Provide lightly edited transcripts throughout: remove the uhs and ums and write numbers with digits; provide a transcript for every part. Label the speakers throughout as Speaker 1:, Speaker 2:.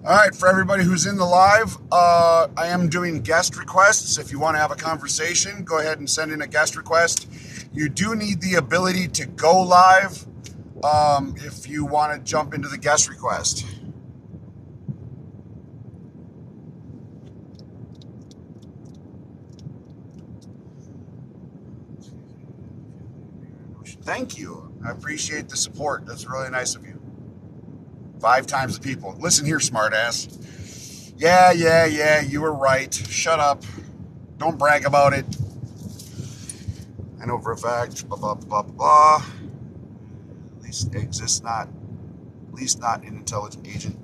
Speaker 1: All right, for everybody who's in the live, I am doing guest requests. If you want to have a conversation, go ahead and send in a guest request. You do need the ability to go live if you want to jump into the guest request. Thank you. I appreciate the support. That's really nice of you. 5 times the people. Listen here, smartass. Yeah, you were right. Shut up. Don't brag about it. I know for a fact, blah, blah, blah, blah. At least not an intelligent agent.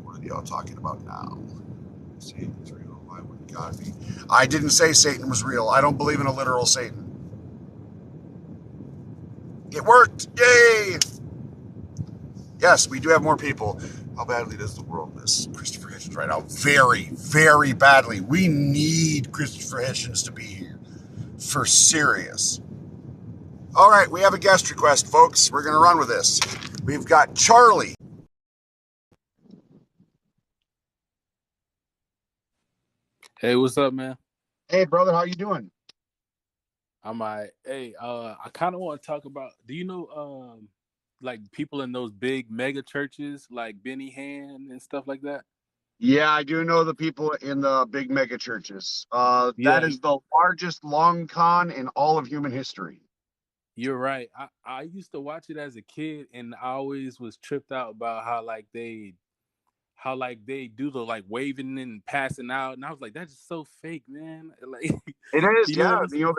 Speaker 1: What are y'all talking about now? Satan is real. Why would God be? I didn't say Satan was real. I don't believe in a literal Satan. It worked. Yay! Yes, we do have more people. How badly does the world miss Christopher Hitchens right now? Very, very badly. We need Christopher Hitchens to be here. For serious. All right, we have a guest request, folks. We're going to run with this. We've got Charlie.
Speaker 2: Hey, what's up, man?
Speaker 1: Hey, brother, how you doing?
Speaker 2: I'm alright. Hey, I kind of want to talk about. Do you know, like people in those big mega churches, like Benny Hinn and stuff like that?
Speaker 1: Yeah, I do know the people in the big mega churches. That
Speaker 2: Yeah,
Speaker 1: is the largest long con in all of human history.
Speaker 2: you're right. I used to watch it as a kid, and I always was tripped out about how they do the like waving and passing out, and I was like, that's just so fake, man. Like,
Speaker 1: It is,
Speaker 2: you know
Speaker 1: yeah.
Speaker 2: what I'm
Speaker 1: You
Speaker 2: saying?
Speaker 1: know,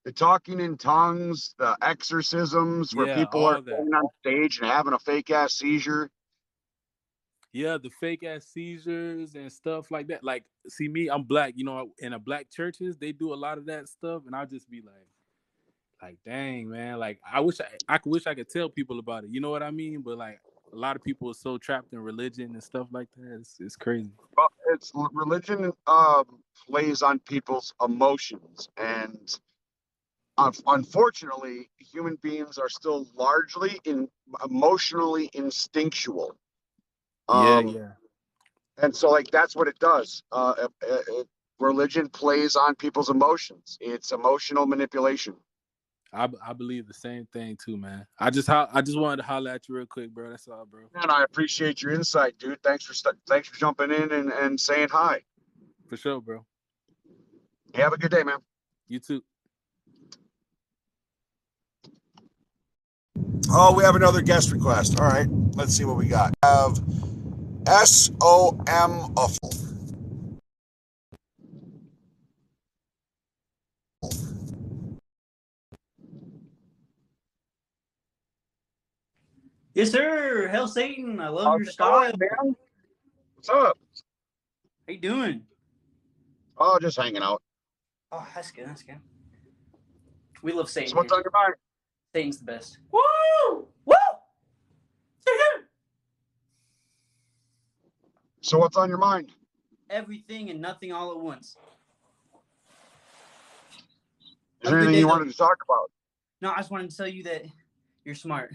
Speaker 1: the talking in tongues, the exorcisms where
Speaker 2: Yeah,
Speaker 1: people are
Speaker 2: all that.
Speaker 1: going on stage and having a fake ass seizure.
Speaker 2: Yeah, the fake ass seizures and stuff like that. Like, see me, I'm black. You know, in a black churches, they do a lot of that stuff, and I'll just be like, dang, man. Like, I wish I could tell people about it. You know what I mean? But like, a lot of people are so trapped in religion and stuff like that. It's crazy.
Speaker 1: Well, it's religion plays on people's emotions, and unfortunately, human beings are still largely emotionally instinctual.
Speaker 2: Yeah,
Speaker 1: Um,
Speaker 2: yeah.
Speaker 1: and so, like, that's what it does. Religion plays on people's emotions. It's emotional manipulation.
Speaker 2: I believe the same thing too, man. I just wanted to holler at you real quick, bro. That's all, bro.
Speaker 1: And I appreciate your insight, dude. Thanks for jumping in and saying hi.
Speaker 2: For sure, bro.
Speaker 1: You have a good day, man.
Speaker 2: You too.
Speaker 1: Oh, we have another guest request. All right, let's see what we got. We have SOM.
Speaker 3: Yes, sir. Hell, Satan. I love
Speaker 1: How's
Speaker 3: your
Speaker 1: it going,
Speaker 3: style.
Speaker 1: man? What's up?
Speaker 3: How you doing?
Speaker 1: Oh, just hanging out.
Speaker 3: Oh, that's good. That's good. We love Satan
Speaker 1: So
Speaker 3: here.
Speaker 1: what's on your mind?
Speaker 3: Satan's the best. Woo! Woo!
Speaker 1: So what's on your mind?
Speaker 3: Everything and nothing all at once.
Speaker 1: Is
Speaker 3: Have a
Speaker 1: there
Speaker 3: good
Speaker 1: anything
Speaker 3: day,
Speaker 1: you
Speaker 3: though.
Speaker 1: wanted to talk about?
Speaker 3: No, I just wanted to tell you that you're smart.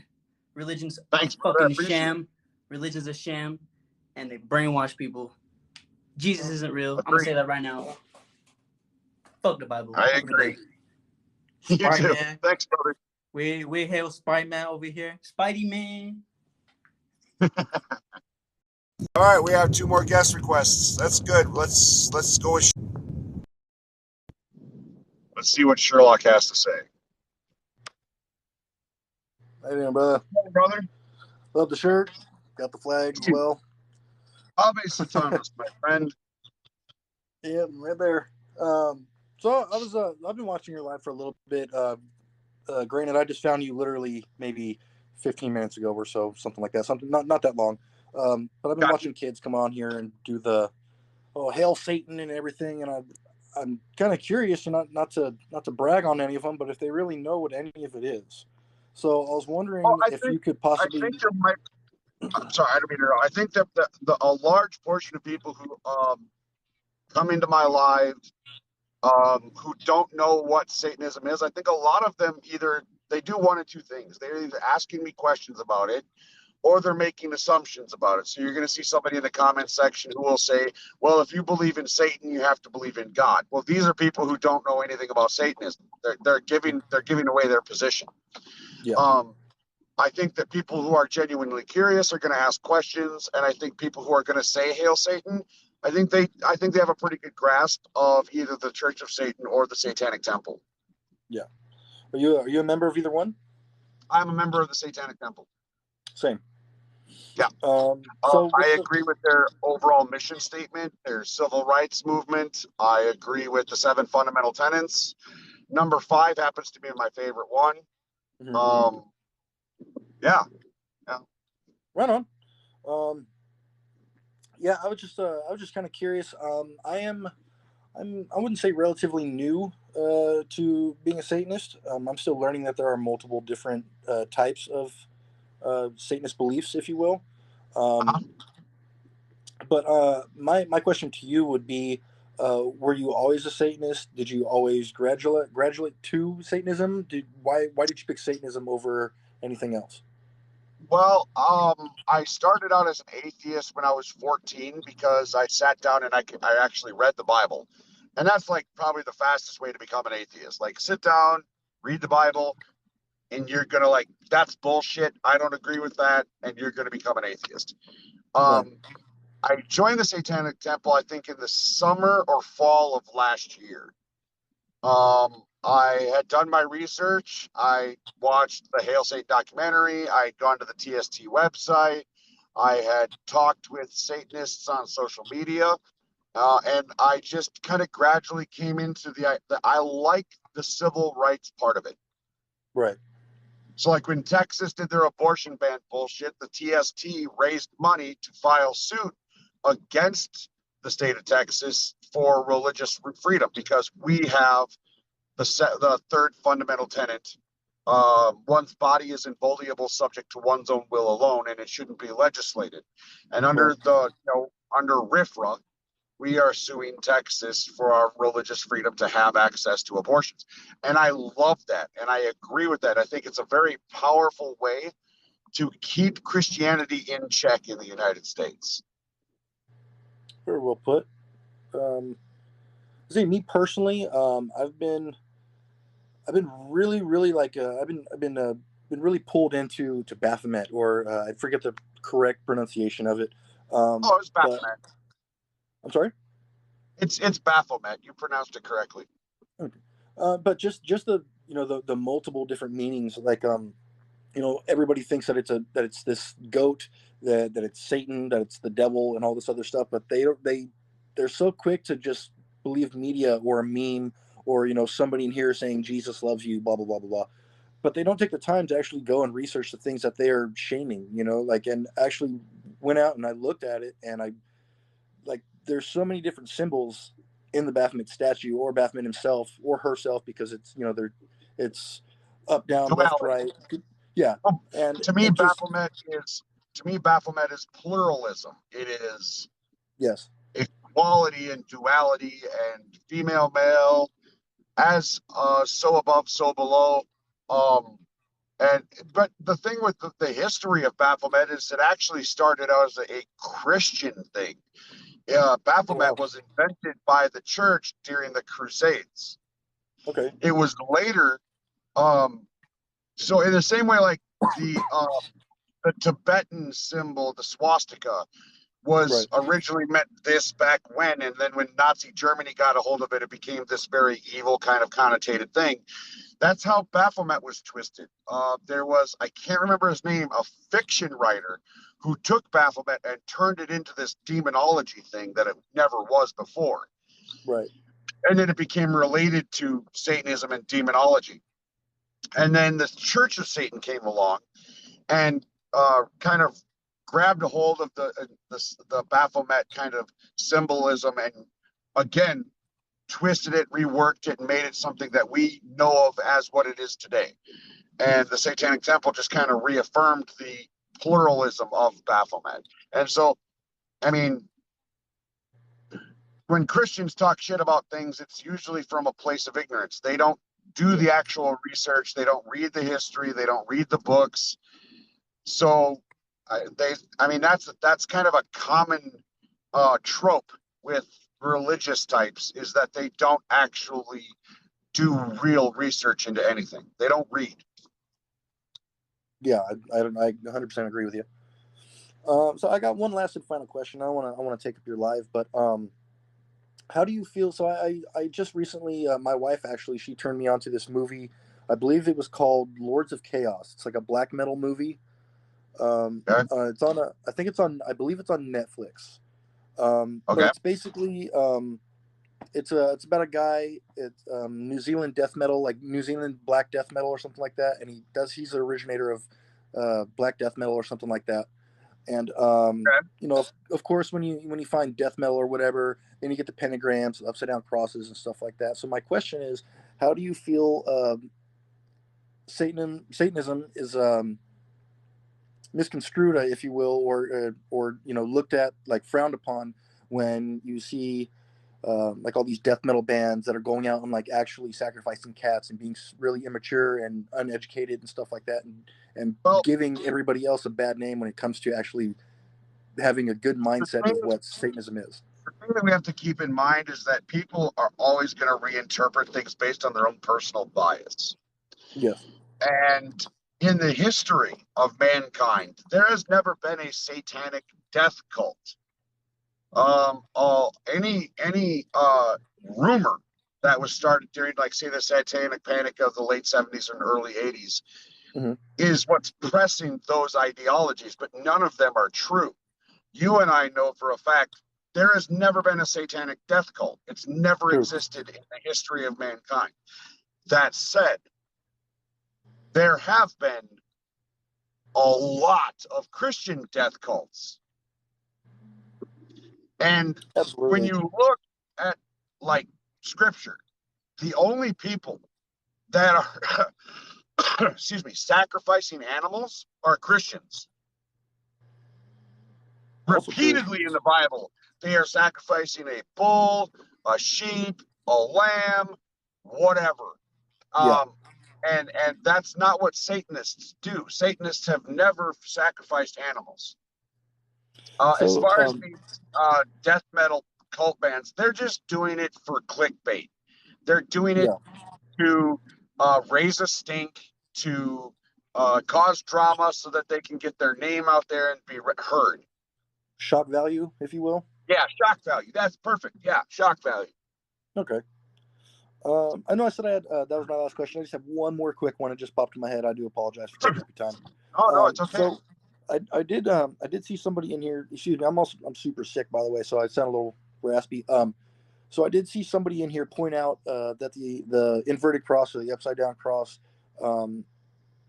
Speaker 3: Religion's a
Speaker 1: Thanks, brother. I
Speaker 3: fucking
Speaker 1: appreciate it.
Speaker 3: sham. Religion's a sham, and they brainwash people. Jesus isn't real. I'm gonna
Speaker 1: Agree.
Speaker 3: say that right now. Fuck the Bible.
Speaker 1: I
Speaker 3: Have a good
Speaker 1: agree.
Speaker 3: day.
Speaker 1: You too.
Speaker 3: Spider-Man.
Speaker 1: Thanks, brother.
Speaker 3: We hail Spider-Man over here. Spidey-Man.
Speaker 1: All right, we have 2 more guest requests. That's good. Let's go with. Let's see what Sherlock has to say.
Speaker 4: How you doing, brother?
Speaker 1: Hey, brother.
Speaker 4: Love the shirt. Got the flag as well.
Speaker 1: Obviously, Thomas, my friend.
Speaker 4: Yeah, right there. So I've been watching your live for a little bit. Granted, I just found you literally maybe 15 minutes ago or so, something like that. Something not that long. But I've been
Speaker 1: Gotcha.
Speaker 4: watching kids come on here and do the hail Satan and everything, and I'm kind of curious, and not to brag on any of them, but if they really know what any of it is. So I was
Speaker 1: Well,
Speaker 4: wondering if you could
Speaker 1: I
Speaker 4: possibly.
Speaker 1: think there might. I'm sorry, I don't mean to interrupt. I think that a large portion of people who come into my live who don't know what Satanism is, I think a lot of them either they do one of 2 things. They're either asking me questions about it, or they're making assumptions about it. So you're going to see somebody in the comments section who will say, well, if you believe in Satan, you have to believe in God. Well, these are people who don't know anything about Satanism. They're giving away their position.
Speaker 4: Yeah.
Speaker 1: I think that people who are genuinely curious are going to ask questions, and I think people who are going to say "Hail Satan," I think they have a pretty good grasp of either the Church of Satan or the Satanic Temple.
Speaker 4: Yeah. Are you a member of either one?
Speaker 1: I'm a member of the Satanic Temple.
Speaker 4: Same.
Speaker 1: Yeah.
Speaker 4: So
Speaker 1: I agree with their overall mission statement, their civil rights movement. I agree with the 7 fundamental tenets. Number 5 happens to be my favorite one.
Speaker 4: Mhm.
Speaker 1: Yeah.
Speaker 4: Right on. Yeah, I was just kind of curious. I wouldn't say relatively new to being a Satanist. I'm still learning that there are multiple different types of Satanist beliefs, if you will.
Speaker 1: Uh-huh.
Speaker 4: But my question to you would be, were you always a Satanist? Did you always graduate to Satanism? Why did you pick Satanism over anything else?
Speaker 1: Well, I started out as an atheist when I was 14 because I sat down and I actually read the Bible. And that's like probably the fastest way to become an atheist. Like sit down, read the Bible, and you're going to like, that's bullshit. I don't agree with that. And you're going to become an atheist.
Speaker 4: Right.
Speaker 1: I joined the Satanic Temple, I think in the summer or fall of last year. I had done my research. I watched the Hail Satan documentary. I'd gone to the TST website. I had talked with Satanists on social media. And I just kind of gradually came into I like the civil rights part of it.
Speaker 4: Right.
Speaker 1: So like when Texas did their abortion ban bullshit, the TST raised money to file suit against the state of Texas for religious freedom because we have the 3rd fundamental tenet. One's body is inviolable, subject to one's own will alone, and it shouldn't be legislated. And under
Speaker 4: Right.
Speaker 1: under RFRA, we are suing Texas for our religious freedom to have access to abortions. And I love that. And I agree with that. I think it's a very powerful way to keep Christianity in check in the United States.
Speaker 4: Very well put. See, me personally, I've been really, really like been really pulled into Baphomet, or I forget the correct pronunciation of it.
Speaker 1: Oh, it's
Speaker 4: But
Speaker 1: Baphomet.
Speaker 4: I'm sorry.
Speaker 1: It's Baphomet. You pronounced it correctly.
Speaker 4: Okay. But just the the multiple different meanings, like everybody thinks that it's this goat, that it's Satan, that it's the devil, and all this other stuff, but they're so quick to just believe media or a meme, or somebody in here saying Jesus loves you, blah blah blah blah blah. But they don't take the time to actually go and research the things that they are shaming, and actually went out and I looked at it, and I like there's so many different symbols in the Baphomet statue, or Baphomet himself or herself, because it's up, down, left,
Speaker 1: Duality.
Speaker 4: right. Yeah.
Speaker 1: Well,
Speaker 4: And
Speaker 1: to me,
Speaker 4: it just,
Speaker 1: Baphomet is pluralism. It is
Speaker 4: yes.
Speaker 1: equality and duality and female male as so above so below. Um, but the thing with the history of Baphomet is it actually started out as a Christian thing.
Speaker 4: Oh,
Speaker 1: Baphomet
Speaker 4: wow.
Speaker 1: was invented by the church during the Crusades.
Speaker 4: Okay.
Speaker 1: It was later, so in the same way, like the Tibetan symbol, the swastika, was
Speaker 4: Right.
Speaker 1: originally meant this back when, and then when Nazi Germany got a hold of it, it became this very evil kind of connotated thing. That's how Baphomet was twisted. There was, I can't remember his name, a fiction writer who took Baphomet and turned it into this demonology thing that it never was before.
Speaker 4: Right.
Speaker 1: And then it became related to Satanism and demonology. And then the Church of Satan came along and kind of grabbed a hold of the Baphomet kind of symbolism and again twisted it, reworked it, and made it something that we know of as what it is today. And the Satanic Temple just kind of reaffirmed the pluralism of Baphomet. And so, I mean, when Christians talk shit about things, it's usually from a place of ignorance. They don't do the actual research. They don't read the history. They don't read the books. So I mean, that's kind of a common trope with religious types, is that they don't actually do real research into anything. They don't read.
Speaker 4: Yeah, I 100% agree with you. So I got one last and final question. I want to take up your live, but how do you feel? So I just recently, my wife actually, she turned me on to this movie. I believe it was called Lords of Chaos. It's like a black metal movie.
Speaker 1: Okay.
Speaker 4: It's on I think it's on, I believe it's on Netflix. But
Speaker 1: Okay.
Speaker 4: it's basically, it's about a guy. It's New Zealand death metal, like New Zealand black death metal or something like that. And he's the originator of black death metal or something like that. And
Speaker 1: Okay.
Speaker 4: you know, of course, when you find death metal or whatever, then you get the pentagrams, upside down crosses, and stuff like that. So my question is, how do you feel Satanism is misconstrued, if you will, or you know, looked at, like frowned upon, when you see like all these death metal bands that are going out and like actually sacrificing cats and being really immature and uneducated and stuff like that, and
Speaker 1: Well,
Speaker 4: giving everybody else a bad name when it comes to actually having a good
Speaker 1: the
Speaker 4: mindset
Speaker 1: thing,
Speaker 4: of what Satanism is.
Speaker 1: the thing that we have to keep in mind is that people are always going to reinterpret things based on their own personal bias.
Speaker 4: Yes.
Speaker 1: And in the history of mankind, there has never been a satanic death cult. Any rumor that was started during, like, say, the Satanic Panic of the late 70s and early 80s
Speaker 4: Mm-hmm.
Speaker 1: is what's pressing those ideologies, but none of them are true. You and I know for a fact there has never been a satanic death cult. It's never
Speaker 4: True.
Speaker 1: existed in the history of mankind. That said, there have been a lot of Christian death cults. And when
Speaker 4: Absolutely.
Speaker 1: you look at, like, scripture, the only people that are excuse me, sacrificing animals are Christians.
Speaker 4: Also true.
Speaker 1: Repeatedly in the Bible, they are sacrificing a bull, a sheep, a lamb, whatever.
Speaker 4: Yeah.
Speaker 1: And that's not what Satanists do. Satanists have never sacrificed animals. As
Speaker 4: So
Speaker 1: far as these death metal cult bands, they're just doing it for clickbait. They're doing it
Speaker 4: yeah,
Speaker 1: to raise a stink, to cause drama so that they can get their name out there and be heard.
Speaker 4: shock value, if you will.
Speaker 1: Yeah, shock value. That's perfect. Yeah, shock value.
Speaker 4: Okay. I know I said I had that was my last question. I just have one more quick one. It just popped in my head. I do apologize for taking up your time.
Speaker 1: Oh no, it's okay.
Speaker 4: So I did see somebody in here. Excuse me. I'm super sick, by the way, so I sound a little raspy. So I did see somebody in here point out that the inverted cross, or the upside down cross,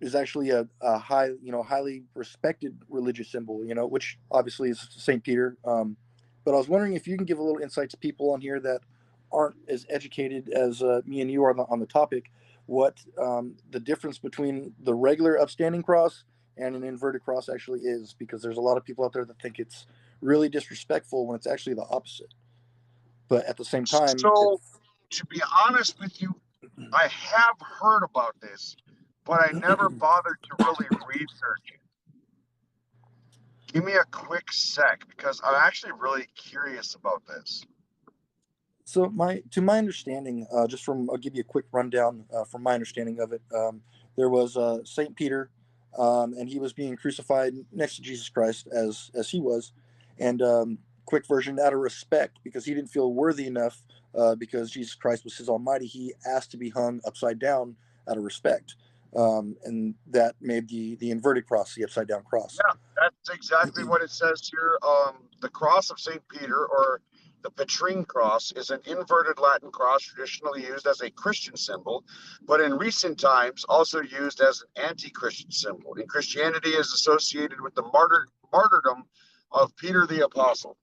Speaker 4: is actually a highly respected religious symbol. You know, which obviously is Saint Peter. But I was wondering if you can give a little insight to people on here that aren't as educated as me and you are on the topic, what the difference between the regular upstanding cross and an inverted cross actually is, because there's a lot of people out there that think it's really disrespectful when it's actually the opposite. But at the same time,
Speaker 1: So, to be honest with you, I have heard about this, but I never bothered to really research it. Give me a quick sec, because I'm actually really curious about this.
Speaker 4: so my understanding, I'll give you a quick rundown from my understanding of it. There was Saint Peter, and he was being crucified next to Jesus Christ as he was, and quick version, out of respect, because he didn't feel worthy enough, because Jesus Christ was his Almighty, he asked to be hung upside down out of respect, and that made the inverted cross the upside down cross.
Speaker 1: Yeah, that's exactly what it says here. The cross of St. Peter, or the Petrine cross, is an inverted Latin cross traditionally used as a Christian symbol, but in recent times also used as an anti-Christian symbol. In Christianity, it is associated with the martyrdom of Peter the Apostle.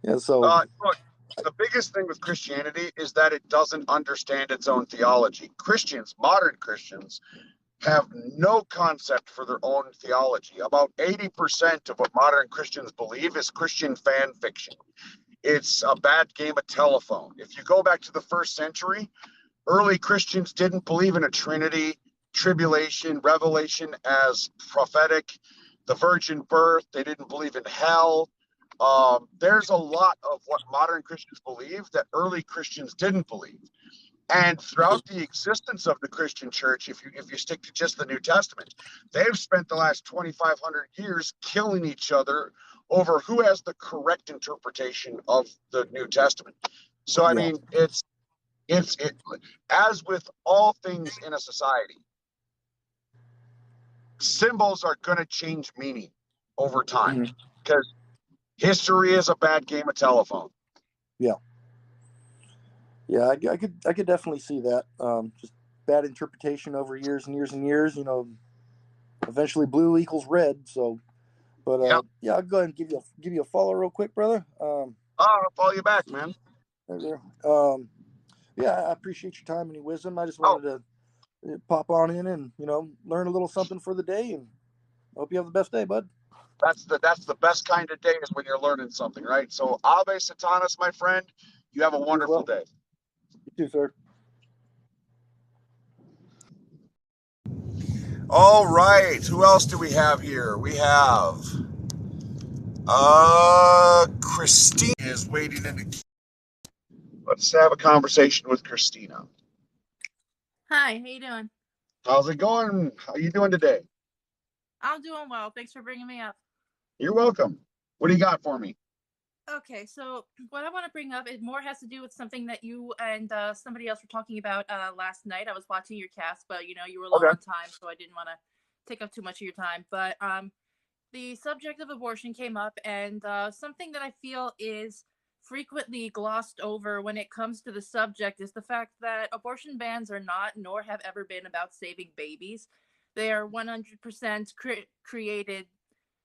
Speaker 4: Yeah, so
Speaker 1: Look, the biggest thing with Christianity is that it doesn't understand its own theology. Christians, modern Christians, have no concept for their own theology. About 80% of what modern Christians believe is Christian fan fiction. It's a bad game of telephone. If you go back to the first century, early Christians didn't believe in a Trinity. tribulation, revelation as prophetic, the virgin birth. They didn't believe in hell. There's a lot of what modern Christians believe that early Christians didn't believe. And throughout the existence of the Christian church, if you stick to just the New Testament, they've spent the last 2,500 years killing each other over who has the correct interpretation of the New Testament. So, I mean, it's as with all things in a society, symbols are going to change meaning over time because history is a bad game of telephone.
Speaker 4: Yeah. Yeah, I could definitely see that. Just bad interpretation over years and years and years. You know, eventually blue equals red. So, but yeah, I'll go ahead and give you a follow real quick, brother.
Speaker 1: I'll follow you back, man.
Speaker 4: Yeah, I appreciate your time and your wisdom. I just wanted to pop on in and learn a little something for the day, and hope you have the best day, bud.
Speaker 1: That's the best kind of day is when you're learning something, right? So Ave Satanas, my friend. You have a wonderful day.
Speaker 4: You too, sir.
Speaker 1: All right. Who else do we have here? We have Christina is waiting in the. Let's have a conversation with Christina.
Speaker 5: Hi, how you doing?
Speaker 1: How's it going? How you doing today?
Speaker 5: I'm doing well. Thanks for bringing me up.
Speaker 1: You're welcome. What do you got for me?
Speaker 5: Okay, so what I want to bring up, it more has to do with something that you and somebody else were talking about last night. I was watching your cast, but you were low on time, so I didn't want to take up too much of your time. But the subject of abortion came up, and something that I feel is frequently glossed over when it comes to the subject is the fact that abortion bans are not, nor have ever been, about saving babies. They are 100% created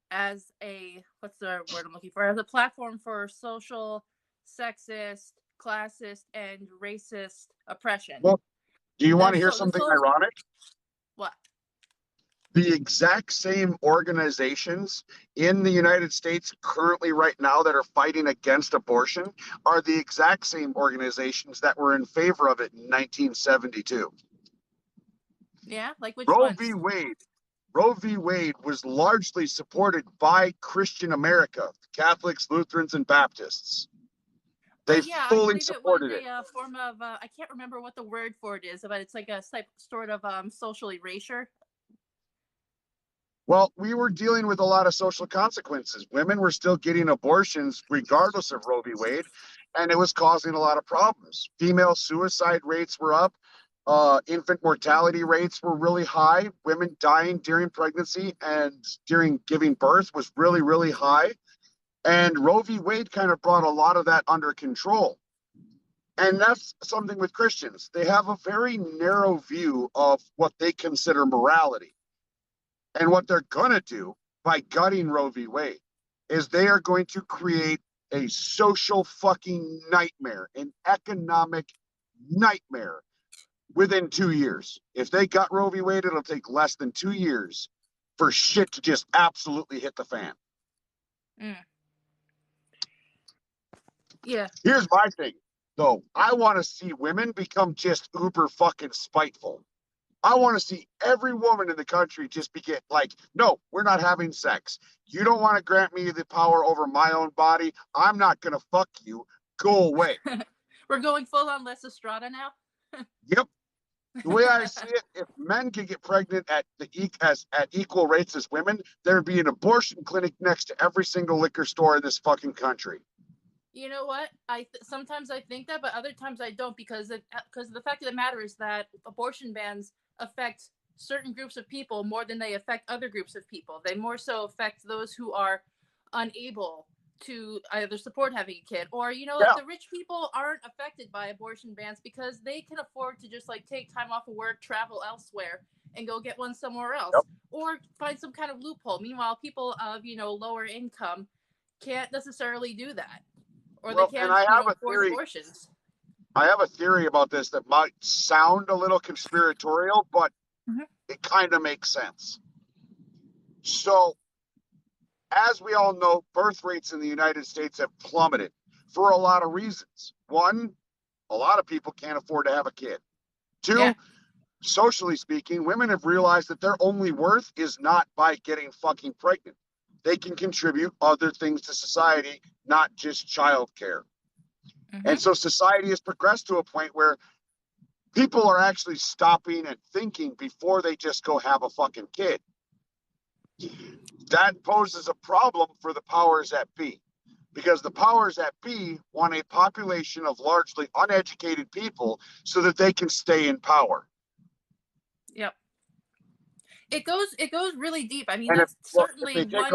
Speaker 5: as a, what's the word I'm looking for, as a platform for social, sexist, classist, and racist oppression.
Speaker 1: Well, do you want to hear something ironic?
Speaker 5: What?
Speaker 1: The exact same organizations in the United States currently right now that are fighting against abortion are the exact same organizations that were in favor of it in 1972.
Speaker 5: Yeah, like which ones?
Speaker 1: Roe v. Wade was largely supported by Christian America, Catholics, Lutherans, and Baptists. They fully supported it.
Speaker 5: A form of, I can't remember what the word for it is, but it's like a sort of social erasure.
Speaker 1: Well, we were dealing with a lot of social consequences. Women were still getting abortions regardless of Roe v. Wade, and it was causing a lot of problems. Female suicide rates were up. Infant mortality rates were really high. Women dying during pregnancy and during giving birth was really, really high. And Roe v. Wade kind of brought a lot of that under control. And that's something with Christians. They have a very narrow view of what they consider morality. And what they're going to do by gutting Roe v. Wade is they are going to create a social fucking nightmare, an economic nightmare within 2 years. If they gut Roe v. Wade, it'll take less than 2 years for shit to just absolutely hit the fan.
Speaker 5: Yeah.
Speaker 1: Here's my thing, though. I want to see women become just uber fucking spiteful. I want to see every woman in the country just get like, no, we're not having sex. You don't want to grant me the power over my own body. I'm not going to fuck you. Go away.
Speaker 5: We're going full on Les Estrada now?
Speaker 1: Yep. The way I see it, if men can get pregnant at equal rates as women, there'd be an abortion clinic next to every single liquor store in this fucking country.
Speaker 5: You know what? Sometimes I think that, but other times I don't, because the fact of the matter is that abortion bans affect certain groups of people more than they affect other groups of people. They more so affect those who are unable to either support having a kid, or the rich people aren't affected by abortion bans because they can afford to just like take time off of work, travel elsewhere, and go get one somewhere else, or find some kind of loophole. Meanwhile, people of lower income can't necessarily do that, or they can't afford abortions.
Speaker 1: I have a theory about this that might sound a little conspiratorial, but it kind of makes sense. So, as we all know, birth rates in the United States have plummeted for a lot of reasons. One, a lot of people can't afford to have a kid. Two, socially speaking, women have realized that their only worth is not by getting fucking pregnant. They can contribute other things to society, not just childcare. And so society has progressed to a point where people are actually stopping and thinking before they just go have a fucking kid. That poses a problem for the powers that be, because the powers that be want a population of largely uneducated people so that they can stay in power.
Speaker 5: Yep. It goes really deep. I mean,
Speaker 1: And
Speaker 5: that's certainly one.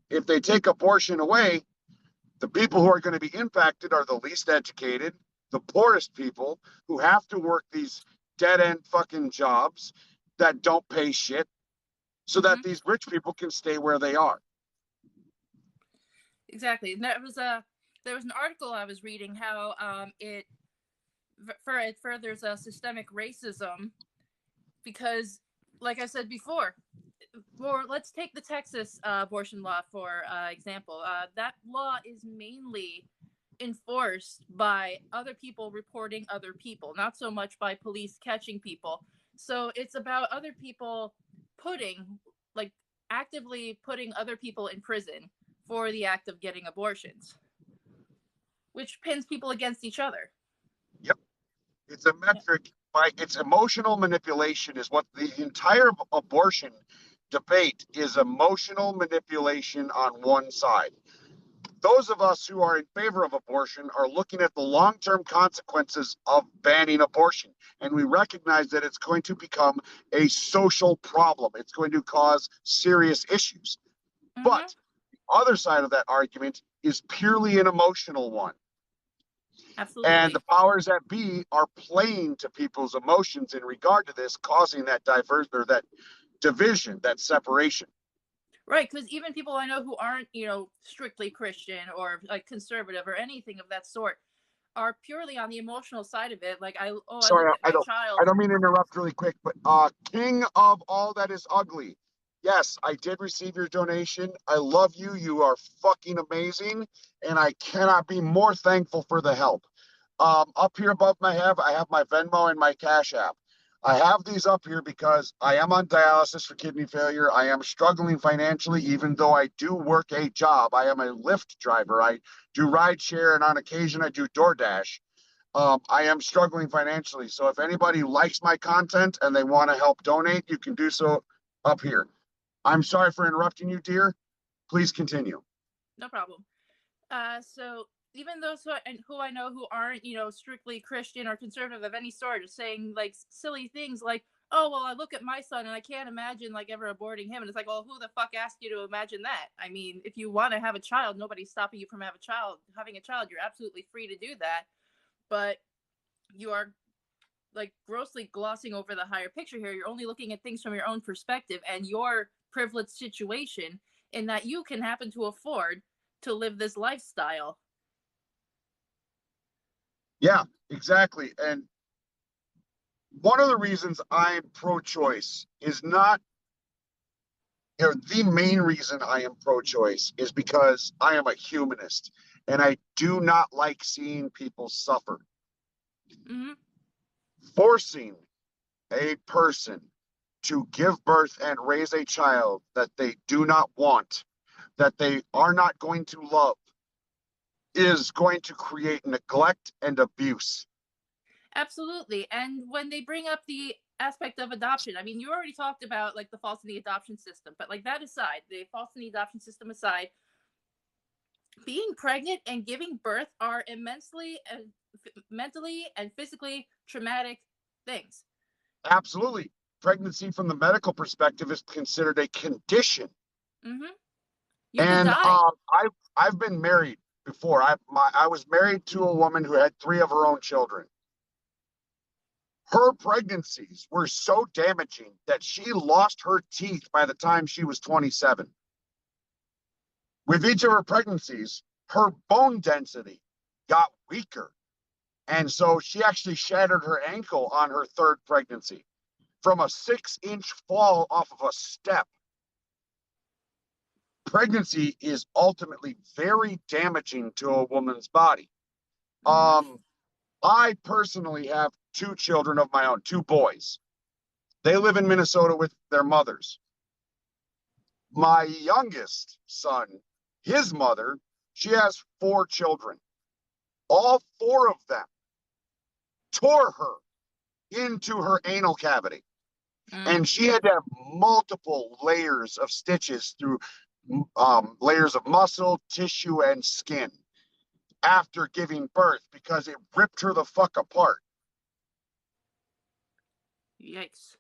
Speaker 1: if they take abortion away, the people who are going to be impacted are the least educated, the poorest people who have to work these dead-end fucking jobs that don't pay shit, so that these rich people can stay where they are.
Speaker 5: Exactly. And there was an article I was reading how it furthers systemic racism, because, like I said before, let's take the Texas abortion law for example. That law is mainly enforced by other people reporting other people, not so much by police catching people. So it's about other people actively putting other people in prison for the act of getting abortions, which pins people against each other.
Speaker 1: Yep. It's a metric. It's emotional manipulation is what the entire abortion debate is. Emotional manipulation on one side. Those of us who are in favor of abortion are looking at the long-term consequences of banning abortion. And we recognize that it's going to become a social problem. It's going to cause serious issues. But the other side of that argument is purely an emotional one.
Speaker 5: Absolutely.
Speaker 1: And the powers that be are playing to people's emotions in regard to this, causing that that division, that separation.
Speaker 5: Right, because even people I know who aren't, strictly Christian or like conservative or anything of that sort are purely on the emotional side of it. Like, I look at my child.
Speaker 1: I don't mean to interrupt really quick, but King of all that is ugly. Yes, I did receive your donation. I love you. You are fucking amazing. And I cannot be more thankful for the help. Up here above my head, I have my Venmo and my Cash App. I have these up here because I am on dialysis for kidney failure. I am struggling financially, even though I do work a job. I am a Lyft driver. I do ride share, and on occasion I do DoorDash. I am struggling financially. So if anybody likes my content and they want to help donate, you can do so up here. I'm sorry for interrupting you, dear. Please continue.
Speaker 5: No problem. So even those who I know who aren't, strictly Christian or conservative of any sort, are saying like silly things like, "Oh, well, I look at my son and I can't imagine like ever aborting him." And it's like, well, who the fuck asked you to imagine that? I mean, if you want to have a child, nobody's stopping you from having a child. You're absolutely free to do that. But you are like grossly glossing over the higher picture here. You're only looking at things from your own perspective and your privileged situation, in that you can happen to afford to live this lifestyle.
Speaker 1: Yeah, exactly. And one of the reasons I'm pro-choice is not, the main reason I am pro-choice is because I am a humanist and I do not like seeing people suffer. Forcing a person to give birth and raise a child that they do not want, that they are not going to love, is going to create neglect and abuse.
Speaker 5: Absolutely. And when they bring up the aspect of adoption, I mean, you already talked about like the faults in the adoption system, but like that aside, the faults in the adoption system aside, being pregnant and giving birth are immensely mentally and physically traumatic things.
Speaker 1: Absolutely. Pregnancy from the medical perspective is considered a condition.
Speaker 5: You could die.
Speaker 1: I've been married before. I was married to a woman who had 3 of her own children. Her pregnancies were so damaging that she lost her teeth by the time she was 27. With each of her pregnancies, her bone density got weaker. And so she actually shattered her ankle on her 3rd pregnancy from a 6-inch fall off of a step. Pregnancy is ultimately very damaging to a woman's body. I personally have 2 children of my own, 2 boys. They live in Minnesota with their mothers. My youngest son, his mother, she has 4 children. All 4 of them tore her into her anal cavity. And she had to have multiple layers of stitches through layers of muscle, tissue, and skin after giving birth because it ripped her the fuck apart.
Speaker 5: Yikes.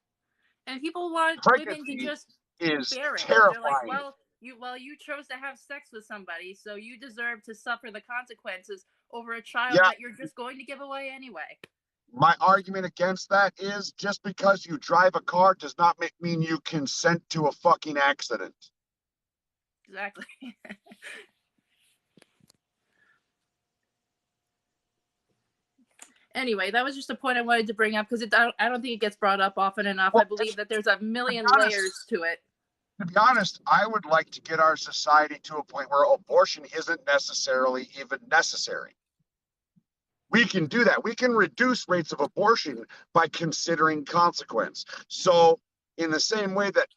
Speaker 5: And people want women to
Speaker 1: Pregnancy
Speaker 5: just
Speaker 1: is
Speaker 5: bear it.
Speaker 1: terrifying.
Speaker 5: They're like, you chose to have sex with somebody, so you deserve to suffer the consequences over a child that you're just going to give away anyway.
Speaker 1: My argument against that is just because you drive a car does not mean you consent to a fucking accident.
Speaker 5: Exactly. Anyway, that was just a point I wanted to bring up because I don't think it gets brought up often enough.
Speaker 1: Well,
Speaker 5: I believe that there's a million layers to it.
Speaker 1: To be honest, I would like to get our society to a point where abortion isn't necessarily even necessary. We can do that. We can reduce rates of abortion by considering consequence. So in the same way that,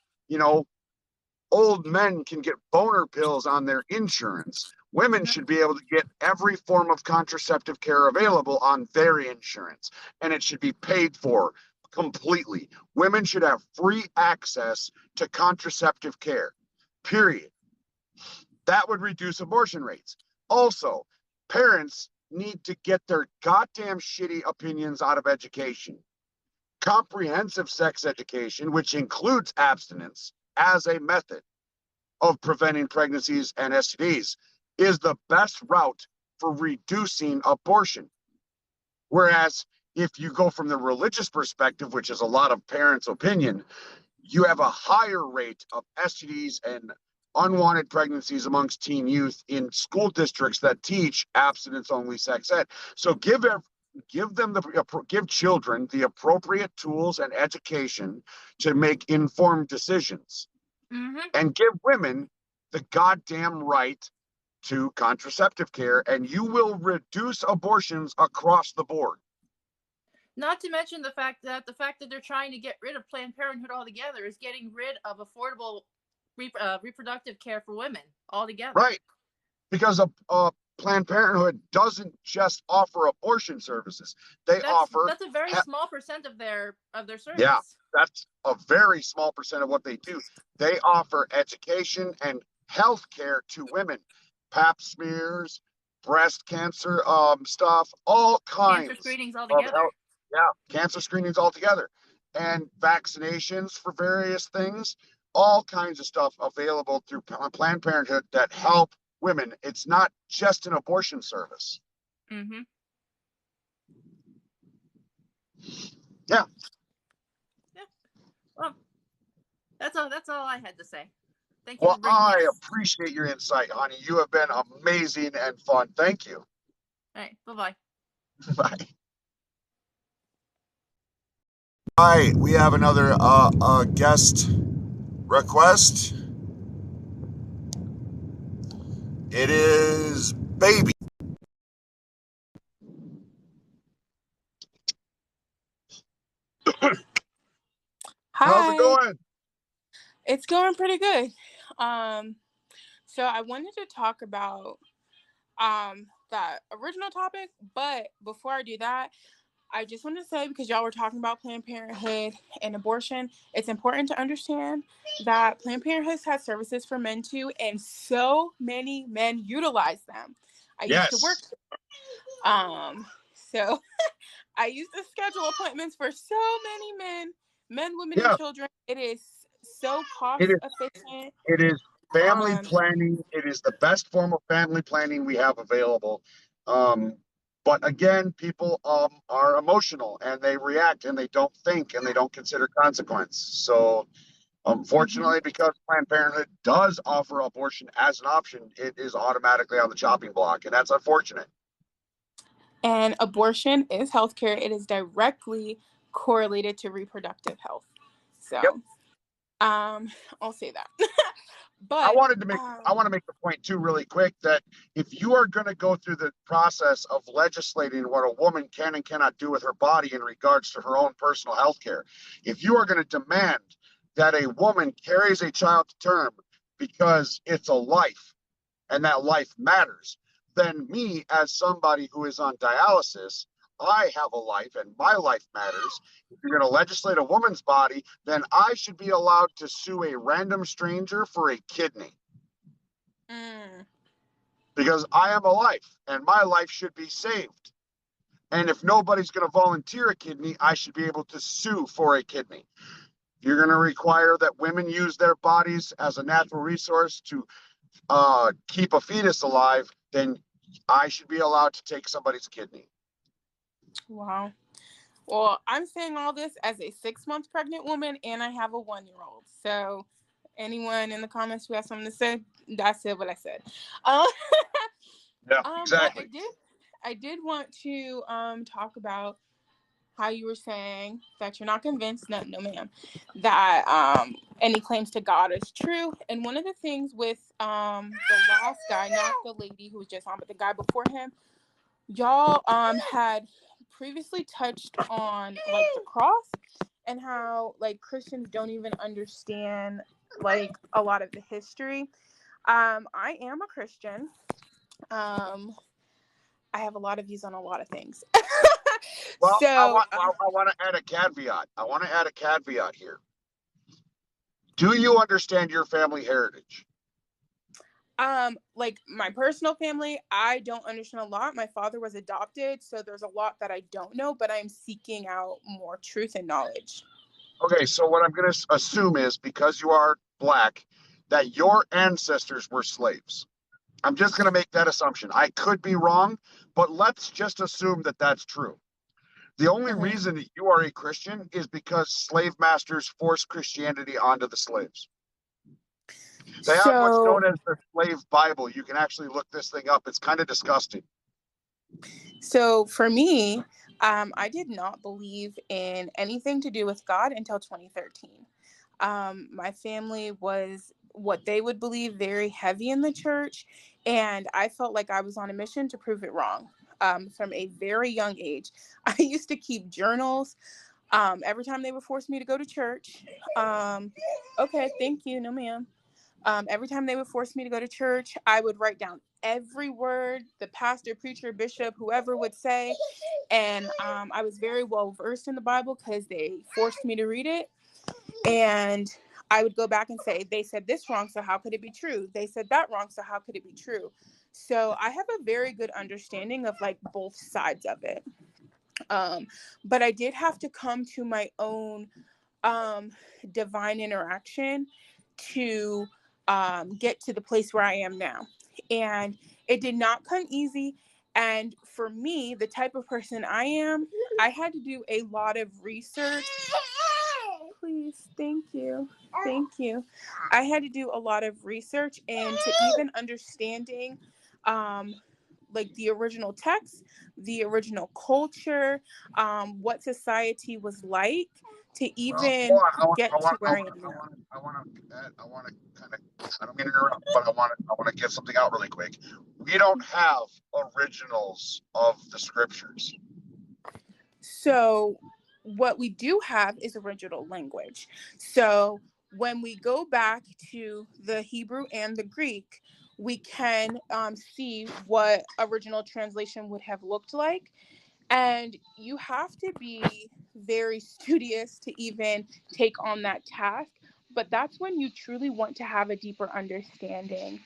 Speaker 1: old men can get boner pills on their insurance, women should be able to get every form of contraceptive care available on their insurance, and it should be paid for completely. Women should have free access to contraceptive care, period. That would reduce abortion rates. Also, parents need to get their goddamn shitty opinions out of education. Comprehensive sex education, which includes abstinence as a method of preventing pregnancies and STDs, is the best route for reducing abortion. Whereas if you go from the religious perspective, which is a lot of parents' opinion, you have a higher rate of STDs and unwanted pregnancies amongst teen youth in school districts that teach abstinence-only sex ed. So give children the appropriate tools and education to make informed decisions, and give women the goddamn right to contraceptive care, and you will reduce abortions across the board.
Speaker 5: Not to mention the fact that they're trying to get rid of Planned Parenthood altogether is getting rid of affordable reproductive care for women altogether.
Speaker 1: Right, because Planned Parenthood doesn't just offer abortion services; that's
Speaker 5: a very small percent of their service.
Speaker 1: Yeah, that's a very small percent of what they do. They offer education and health care to women, Pap smears, breast cancer stuff, all kinds.
Speaker 5: Cancer screenings altogether.
Speaker 1: Cancer screenings altogether, and vaccinations for various things. All kinds of stuff available through Planned Parenthood that help women. It's not just an abortion service.
Speaker 5: Mm-hmm.
Speaker 1: Yeah.
Speaker 5: Well, that's all I had to say. Thank you.
Speaker 1: Well, I appreciate your insight, honey. You have been amazing and fun. Thank you.
Speaker 5: All right. Bye-bye.
Speaker 1: Bye. All right, we have another guest request. It is Baby.
Speaker 6: Hi.
Speaker 1: How's it going?
Speaker 6: It's going pretty good. So I wanted to talk about that original topic, but before I do that, I just want to say, because y'all were talking about Planned Parenthood and abortion, it's important to understand that Planned Parenthood has services for men too, and so many men utilize them. I used to work there. So I used to schedule appointments for so many men, women, and children. It is so cost efficient.
Speaker 1: It is family planning. It is the best form of family planning we have available. But again, people are emotional and they react and they don't think and they don't consider consequence. So unfortunately, because Planned Parenthood does offer abortion as an option, it is automatically on the chopping block, and that's unfortunate.
Speaker 6: And abortion is healthcare. It is directly correlated to reproductive health. So, I'll say that. But
Speaker 1: I want to make the point too, really quick, that if you are going to go through the process of legislating what a woman can and cannot do with her body in regards to her own personal health care, if you are going to demand that a woman carries a child to term because it's a life and that life matters, then me, as somebody who is on dialysis, I have a life and my life matters. If you're going to legislate a woman's body, then I should be allowed to sue a random stranger for a kidney. Because I am a life and my life should be saved. And if nobody's going to volunteer a kidney, I should be able to sue for a kidney. If you're going to require that women use their bodies as a natural resource to keep a fetus alive, then I should be allowed to take somebody's kidney.
Speaker 6: Wow. Well, I'm saying all this as a 6-month pregnant woman, and I have a 1-year-old. So anyone in the comments who has something to say, I said what I said.
Speaker 1: Yeah, exactly.
Speaker 6: But I did want to talk about how you were saying that you're not convinced, no ma'am, that any claims to God is true. And one of the things with the last guy, not the lady who was just on, but the guy before him, y'all had previously touched on like the cross and how like Christians don't even understand like a lot of the history. I am a Christian. I have a lot of views on a lot of things.
Speaker 1: Well,
Speaker 6: so,
Speaker 1: I want to add a caveat. I want to add a caveat here. Do you understand your family heritage?
Speaker 6: Like my personal family, I don't understand a lot. My father was adopted, so there's a lot that I don't know, but I'm seeking out more truth and knowledge.
Speaker 1: Okay, so what I'm going to assume is, because you are Black, that your ancestors were slaves. I'm just going to make that assumption. I could be wrong, but let's just assume that that's true. The only reason that you are a Christian is because slave masters forced Christianity onto the slaves. They have what's known as the slave Bible. You can actually look this thing up. It's kind of disgusting.
Speaker 6: So for me, I did not believe in anything to do with God until 2013. My family was what they would believe very heavy in the church, and I felt like I was on a mission to prove it wrong. From a very young age, I used to keep journals every time they would force me to go to church. Okay, thank you, no ma'am. Every time they would force me to go to church, I would write down every word the pastor, preacher, bishop, whoever would say. And I was very well versed in the Bible because they forced me to read it. And I would go back and say, they said this wrong, so how could it be true? They said that wrong, so how could it be true? So I have a very good understanding of like both sides of it. But I did have to come to my own divine interaction to get to the place where I am now. And it did not come easy. And for me, the type of person I am, I had to do a lot of research. Please, thank you. Thank you. I had to do a lot of research into even understanding like the original text, the original culture, what society was like to even get to where I am now.
Speaker 1: I want to kind of, I don't mean to interrupt, but I want to get something out really quick. We don't have originals of the scriptures.
Speaker 6: So what we do have is original language. So when we go back to the Hebrew and the Greek, we can see what original translation would have looked like. And you have to be very studious to even take on that task. But that's when you truly want to have a deeper understanding,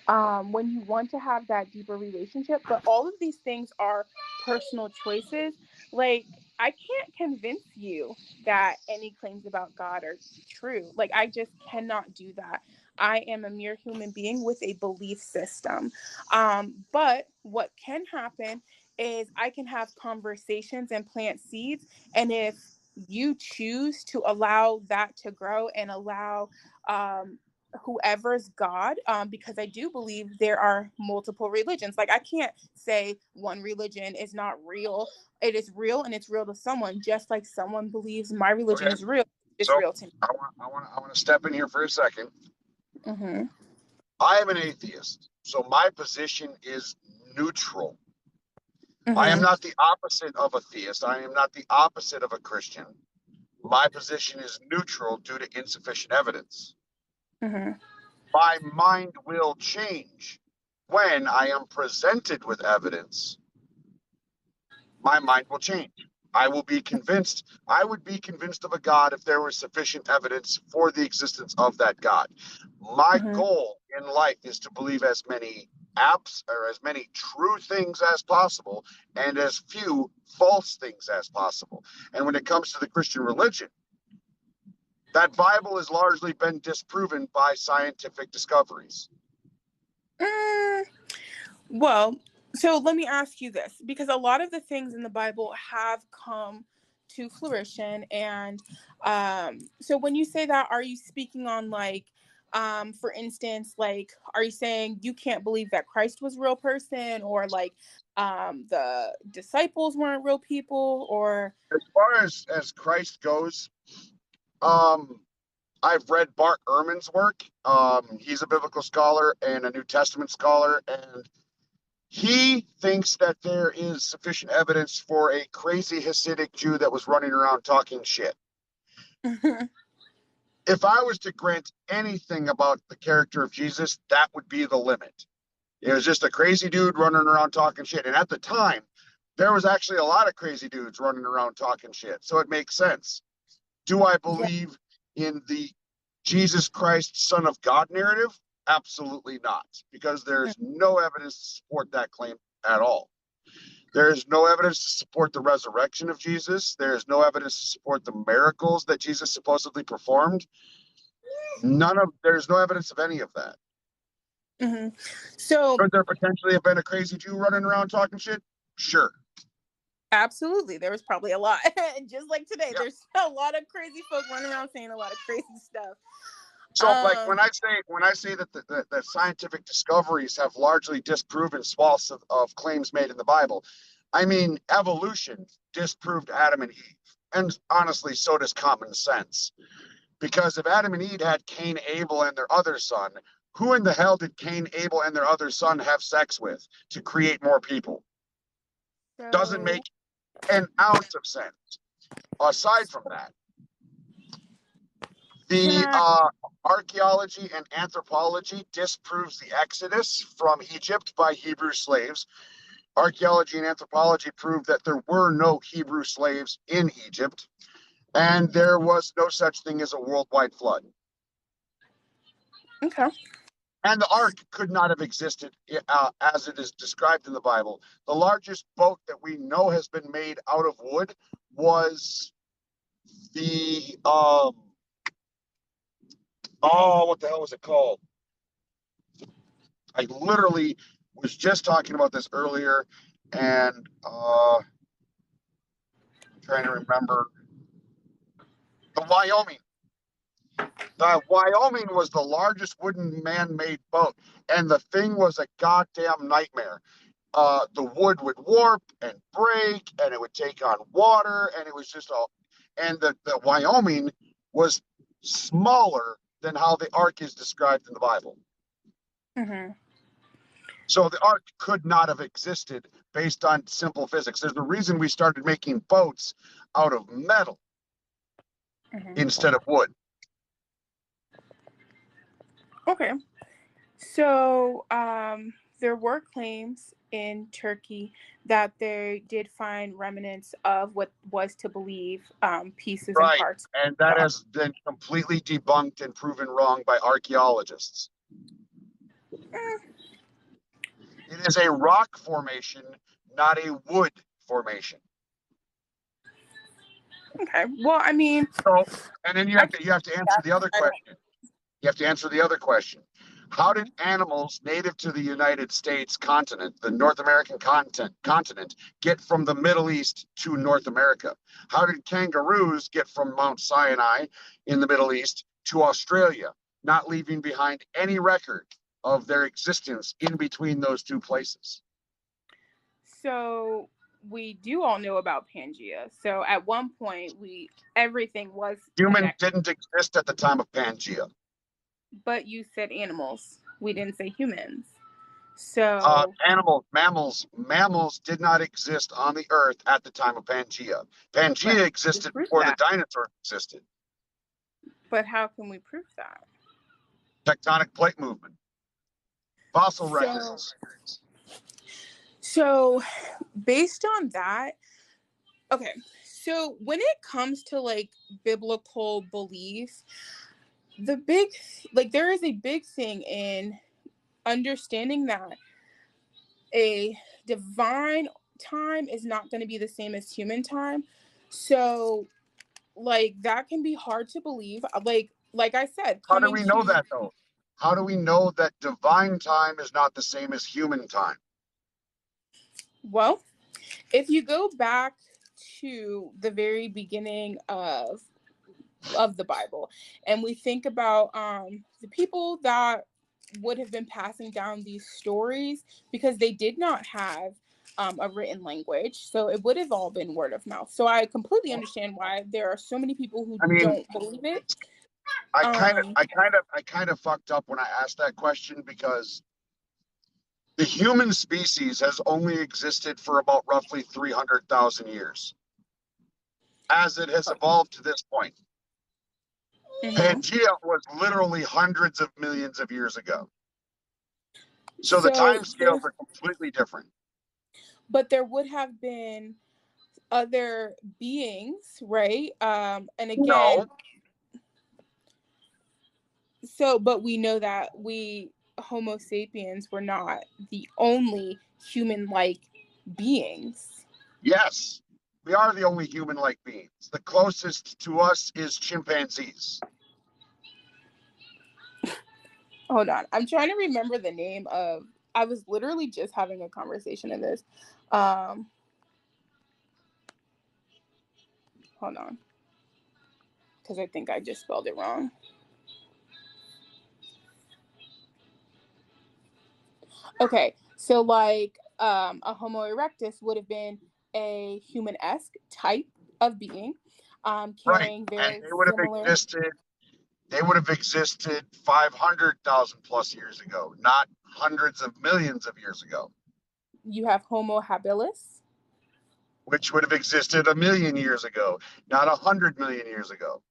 Speaker 6: when you want to have that deeper relationship. But all of these things are personal choices. Like, I can't convince you that any claims about God are true. Like, I just cannot do that. I am a mere human being with a belief system. But what can happen is I can have conversations and plant seeds. And if you choose to allow that to grow and allow whoever's God, because I do believe there are multiple religions. Like, I can't say one religion is not real. It is real, and it's real to someone, just like someone believes my religion is real. It's real to me.
Speaker 1: I want to step in here for a second.
Speaker 6: Mm-hmm.
Speaker 1: I am an atheist, so my position is neutral.
Speaker 6: Mm-hmm.
Speaker 1: I am not the opposite of a theist. I am not the opposite of a Christian. My position is neutral due to insufficient evidence.
Speaker 6: Mm-hmm.
Speaker 1: My mind will change when I am presented with evidence. My mind will change. I will be convinced. I would be convinced of a God if there was sufficient evidence for the existence of that God. My
Speaker 6: Mm-hmm.
Speaker 1: goal in life is to believe as many as many true things as possible and as few false things as possible. And when it comes to the Christian religion, that Bible has largely been disproven by scientific discoveries.
Speaker 6: Well, so let me ask you this, because a lot of the things in the Bible have come to fruition. And so when you say that, are you speaking on like, for instance, like, are you saying you can't believe that Christ was a real person, or like the disciples weren't real people, or?
Speaker 1: As far as Christ goes, I've read Bart Ehrman's work. He's a biblical scholar and a New Testament scholar, and he thinks that there is sufficient evidence for a crazy Hasidic Jew that was running around talking shit. If I was to grant anything about the character of Jesus, that would be the limit. It was just a crazy dude running around talking shit. And at the time, there was actually a lot of crazy dudes running around talking shit. So it makes sense. Do I believe in the Jesus Christ, Son of God narrative? Absolutely not, because there's no evidence to support that claim at all. There is no evidence to support the resurrection of Jesus. There is no evidence to support the miracles that Jesus supposedly performed. There's no evidence of any of that.
Speaker 6: Mm-hmm. So
Speaker 1: Could there potentially have been a crazy Jew running around talking shit? Sure.
Speaker 6: absolutely, there was probably a lot. Just like today,
Speaker 1: Yeah.
Speaker 6: there's a lot of crazy folk running around saying a lot of crazy stuff.
Speaker 1: So, like when I say that the scientific discoveries have largely disproven swaths of claims made in the Bible, I mean evolution disproved Adam and Eve, and honestly, so does common sense. Because if Adam and Eve had Cain, Abel, and their other son, who in the hell did Cain, Abel, and their other son have sex with to create more people?
Speaker 6: So,
Speaker 1: Doesn't make an ounce of sense. Aside from that, the archaeology and anthropology disproves the exodus from Egypt by Hebrew slaves. Archaeology and anthropology prove that there were no Hebrew slaves in Egypt, and there was no such thing as a worldwide flood.
Speaker 6: okay.
Speaker 1: And the ark could not have existed as it is described in the Bible. The largest boat that we know has been made out of wood was the what the hell was it called? I literally was just talking about this earlier, and I'm trying to remember. The Wyoming. The Wyoming was the largest wooden man-made boat, and the thing was a goddamn nightmare. The wood would warp and break, and it would take on water, and it was just all. And the Wyoming was smaller than how the ark is described in the Bible.
Speaker 6: Mm-hmm.
Speaker 1: So the ark could not have existed based on simple physics. There's a reason we started making boats out of metal instead of wood.
Speaker 6: Okay. So there were claims in Turkey that they did find remnants of what was to believe pieces and parts.
Speaker 1: And that has been completely debunked and proven wrong by archaeologists. It is a rock formation, not a wood formation.
Speaker 6: Okay. Well, I mean,
Speaker 1: so, and then you have to answer the other question. You have to answer the other question. How did animals native to the United States continent, the North American continent, get from the Middle East to North America? How did kangaroos get from Mount Sinai in the Middle East to Australia, not leaving behind any record of their existence in between those two places?
Speaker 6: So we do all know about Pangea. So at one point, everything was
Speaker 1: Human
Speaker 6: connected.
Speaker 1: didn't exist at the time of Pangea.
Speaker 6: But you said animals. We didn't say humans. So
Speaker 1: Mammals did not exist on the earth at the time of Pangea. Pangea existed before the dinosaurs existed.
Speaker 6: But how can we prove that?
Speaker 1: Tectonic plate movement. Fossil records.
Speaker 6: So based on that, okay, so when it comes to like biblical belief, there is a big thing in understanding that a divine time is not going to be the same as human time. So like that can be hard to believe. Like I said,
Speaker 1: how do we know that though? How do we know that divine time is not the same as human time?
Speaker 6: Well, if you go back to the very beginning of the Bible, and we think about the people that would have been passing down these stories, because they did not have a written language, so it would have all been word of mouth. So I completely understand why there are so many people who don't believe it.
Speaker 1: I kind of fucked up when I asked that question, because the human species has only existed for about roughly 300,000 years as it has evolved to this point. Mm-hmm. Pangea was literally hundreds of millions of years ago. So the time scales are completely different.
Speaker 6: But there would have been other beings, right? And again, no. So, but we know that we Homo sapiens were not the only human-like beings.
Speaker 1: Yes, we are the only human-like beings. The closest to us is chimpanzees.
Speaker 6: Hold on. I'm trying to remember the name of... I was literally just having a conversation in this. Hold on. Because I think I just spelled it wrong. Okay, so like a Homo erectus would have been a human-esque type of being, carrying very similar...
Speaker 1: They would have existed 500,000 plus years ago, not hundreds of millions of years ago.
Speaker 6: You have Homo habilis,
Speaker 1: which would have existed 1 million years ago, not 100 million years ago.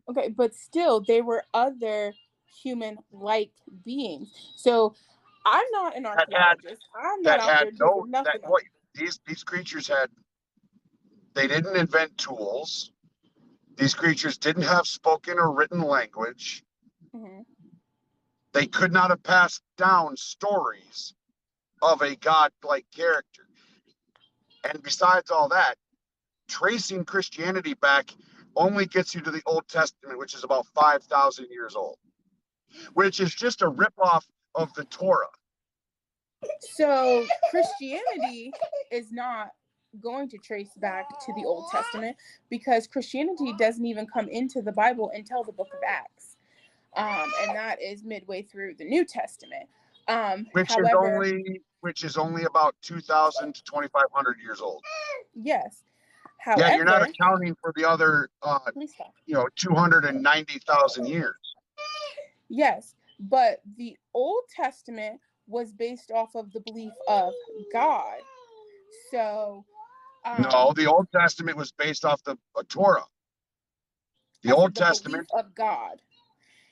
Speaker 6: Okay, but still, they were other human-like beings. So, I'm not an archaeologist. I'm not out there doing nothing.
Speaker 1: These creatures they didn't invent tools. These creatures didn't have spoken or written language. Mm-hmm. They could not have passed down stories of a god-like character. And besides all that, tracing Christianity back only gets you to the Old Testament, which is about 5,000 years old, which is just a ripoff of the Torah.
Speaker 6: So Christianity is not going to trace back to the Old Testament, because Christianity doesn't even come into the Bible until the book of Acts. And that is midway through the New Testament.
Speaker 1: Which is only about 2,000 to 2,500 years old.
Speaker 6: Yes. However,
Speaker 1: yeah, you're not accounting for the other, 290,000 years.
Speaker 6: Yes, but the Old Testament was based off of the belief of God. So,
Speaker 1: no, the Old Testament was based off the Torah. The Old Testament
Speaker 6: of God.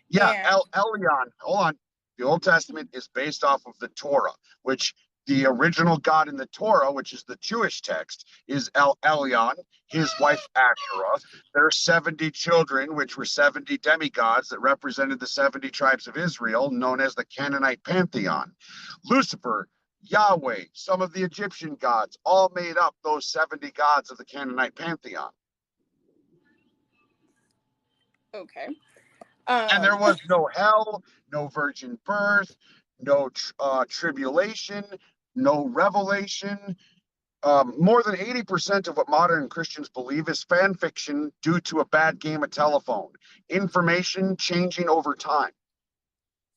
Speaker 1: Yeah, Elyon. Hold on. The Old Testament is based off of the Torah, which the original God in the Torah, which is the Jewish text, is Elyon, his wife Asherah. There are 70 children, which were 70 demigods that represented the 70 tribes of Israel, known as the Canaanite pantheon. Lucifer, Yahweh, some of the Egyptian gods, all made up those 70 gods of the Canaanite pantheon.
Speaker 6: Okay.
Speaker 1: And there was no hell, no virgin birth, no tribulation, no revelation. More than 80% of what modern Christians believe is fan fiction due to a bad game of telephone. Information changing over time.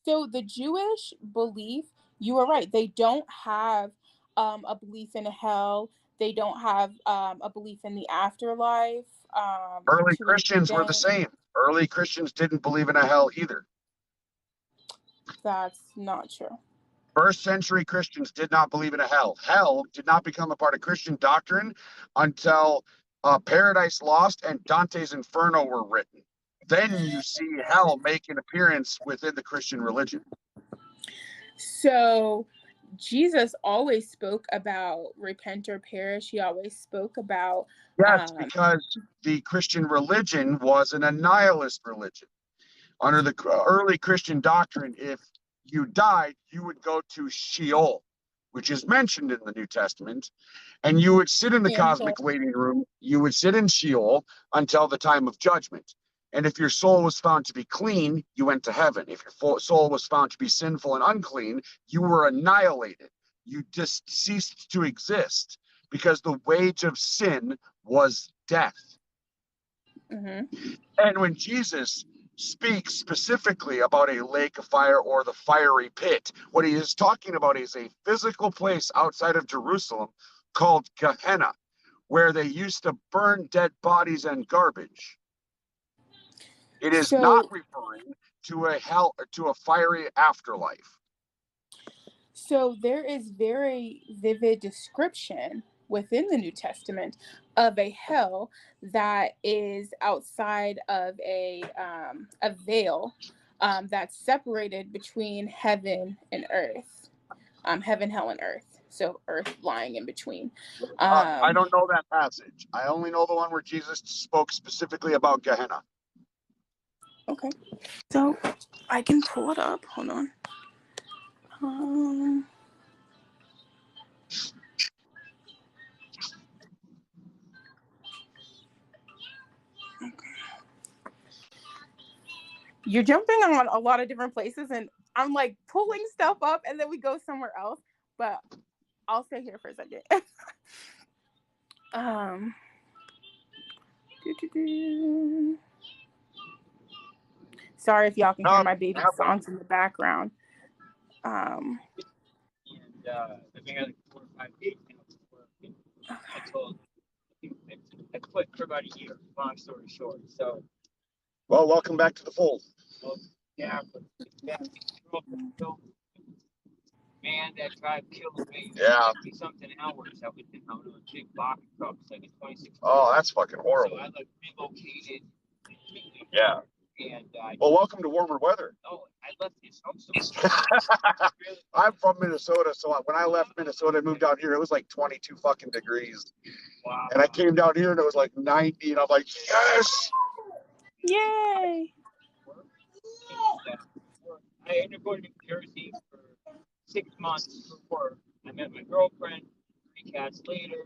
Speaker 6: So the Jewish belief, you are right. They don't have a belief in a hell. They don't have a belief in the afterlife.
Speaker 1: Early Christians were the same. Early Christians didn't believe in a hell either.
Speaker 6: That's not true.
Speaker 1: First century Christians did not believe in a hell. Hell did not become a part of Christian doctrine until Paradise Lost and Dante's Inferno were written. Then you see hell make an appearance within the Christian religion.
Speaker 6: So Jesus always spoke about repent or perish. He always spoke about
Speaker 1: Yes, because the Christian religion was an annihilist religion. Under the early Christian doctrine, if you died, you would go to Sheol, which is mentioned in the New Testament, and you would sit in the cosmic waiting room. You would sit in Sheol until the time of judgment. And if your soul was found to be clean, you went to heaven. If your soul was found to be sinful and unclean, you were annihilated. You just ceased to exist because the wage of sin was death.
Speaker 6: Mm-hmm.
Speaker 1: And when Jesus speaks specifically about a lake of fire or the fiery pit, what he is talking about is a physical place outside of Jerusalem called Gehenna, where they used to burn dead bodies and garbage. It is not referring to a hell, to a fiery afterlife.
Speaker 6: So there is very vivid description within the New Testament of a hell that is outside of a veil that's separated between heaven and earth, heaven, hell, and earth. So earth lying in between.
Speaker 1: I don't know that passage. I only know the one where Jesus spoke specifically about Gehenna.
Speaker 6: Okay, so I can pull it up. Hold on. Okay. You're jumping on a lot of different places, and I'm like pulling stuff up, and then we go somewhere else. But I'll stay here for a second. Sorry if y'all can hear my baby songs in the background.
Speaker 7: And I've been like 4 or 5 days now before I told I quit for about a year. Long story short, so.
Speaker 1: Well, welcome back to the fold.
Speaker 7: Well, yeah, but man, that drive killed me.
Speaker 1: Yeah.
Speaker 7: 50-something hours. I was in a big box truck, like a 26.
Speaker 1: Oh, that's fucking horrible.
Speaker 7: So I like relocated.
Speaker 1: Yeah.
Speaker 7: And
Speaker 1: well, welcome to warmer weather.
Speaker 7: Oh, I left this house.
Speaker 1: I'm from Minnesota, so when I left Minnesota and moved out here, it was like 22 fucking degrees.
Speaker 7: Wow.
Speaker 1: And I came down here and it was like 90, and I'm like, yes!
Speaker 6: Yay!
Speaker 7: I ended up going to New Jersey for 6 months for work. I met my girlfriend 3 cats later.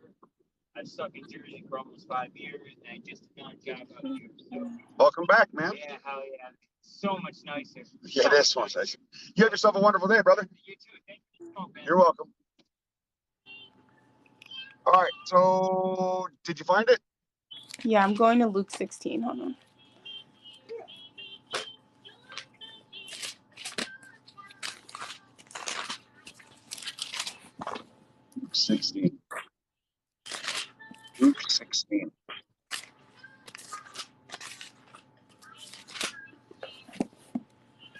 Speaker 7: I stuck in Jersey for almost 5 years, and I just found a job out here. So.
Speaker 1: Welcome back, man.
Speaker 7: Yeah, hell yeah. So much nicer.
Speaker 1: Yeah, it is so much nicer. You have yourself a wonderful day, brother.
Speaker 7: You too. Thank you for smoking.
Speaker 1: You're welcome. All right, so did you find it?
Speaker 6: Yeah, I'm going to Luke 16. Hold on.
Speaker 1: Luke 16. Luke 16.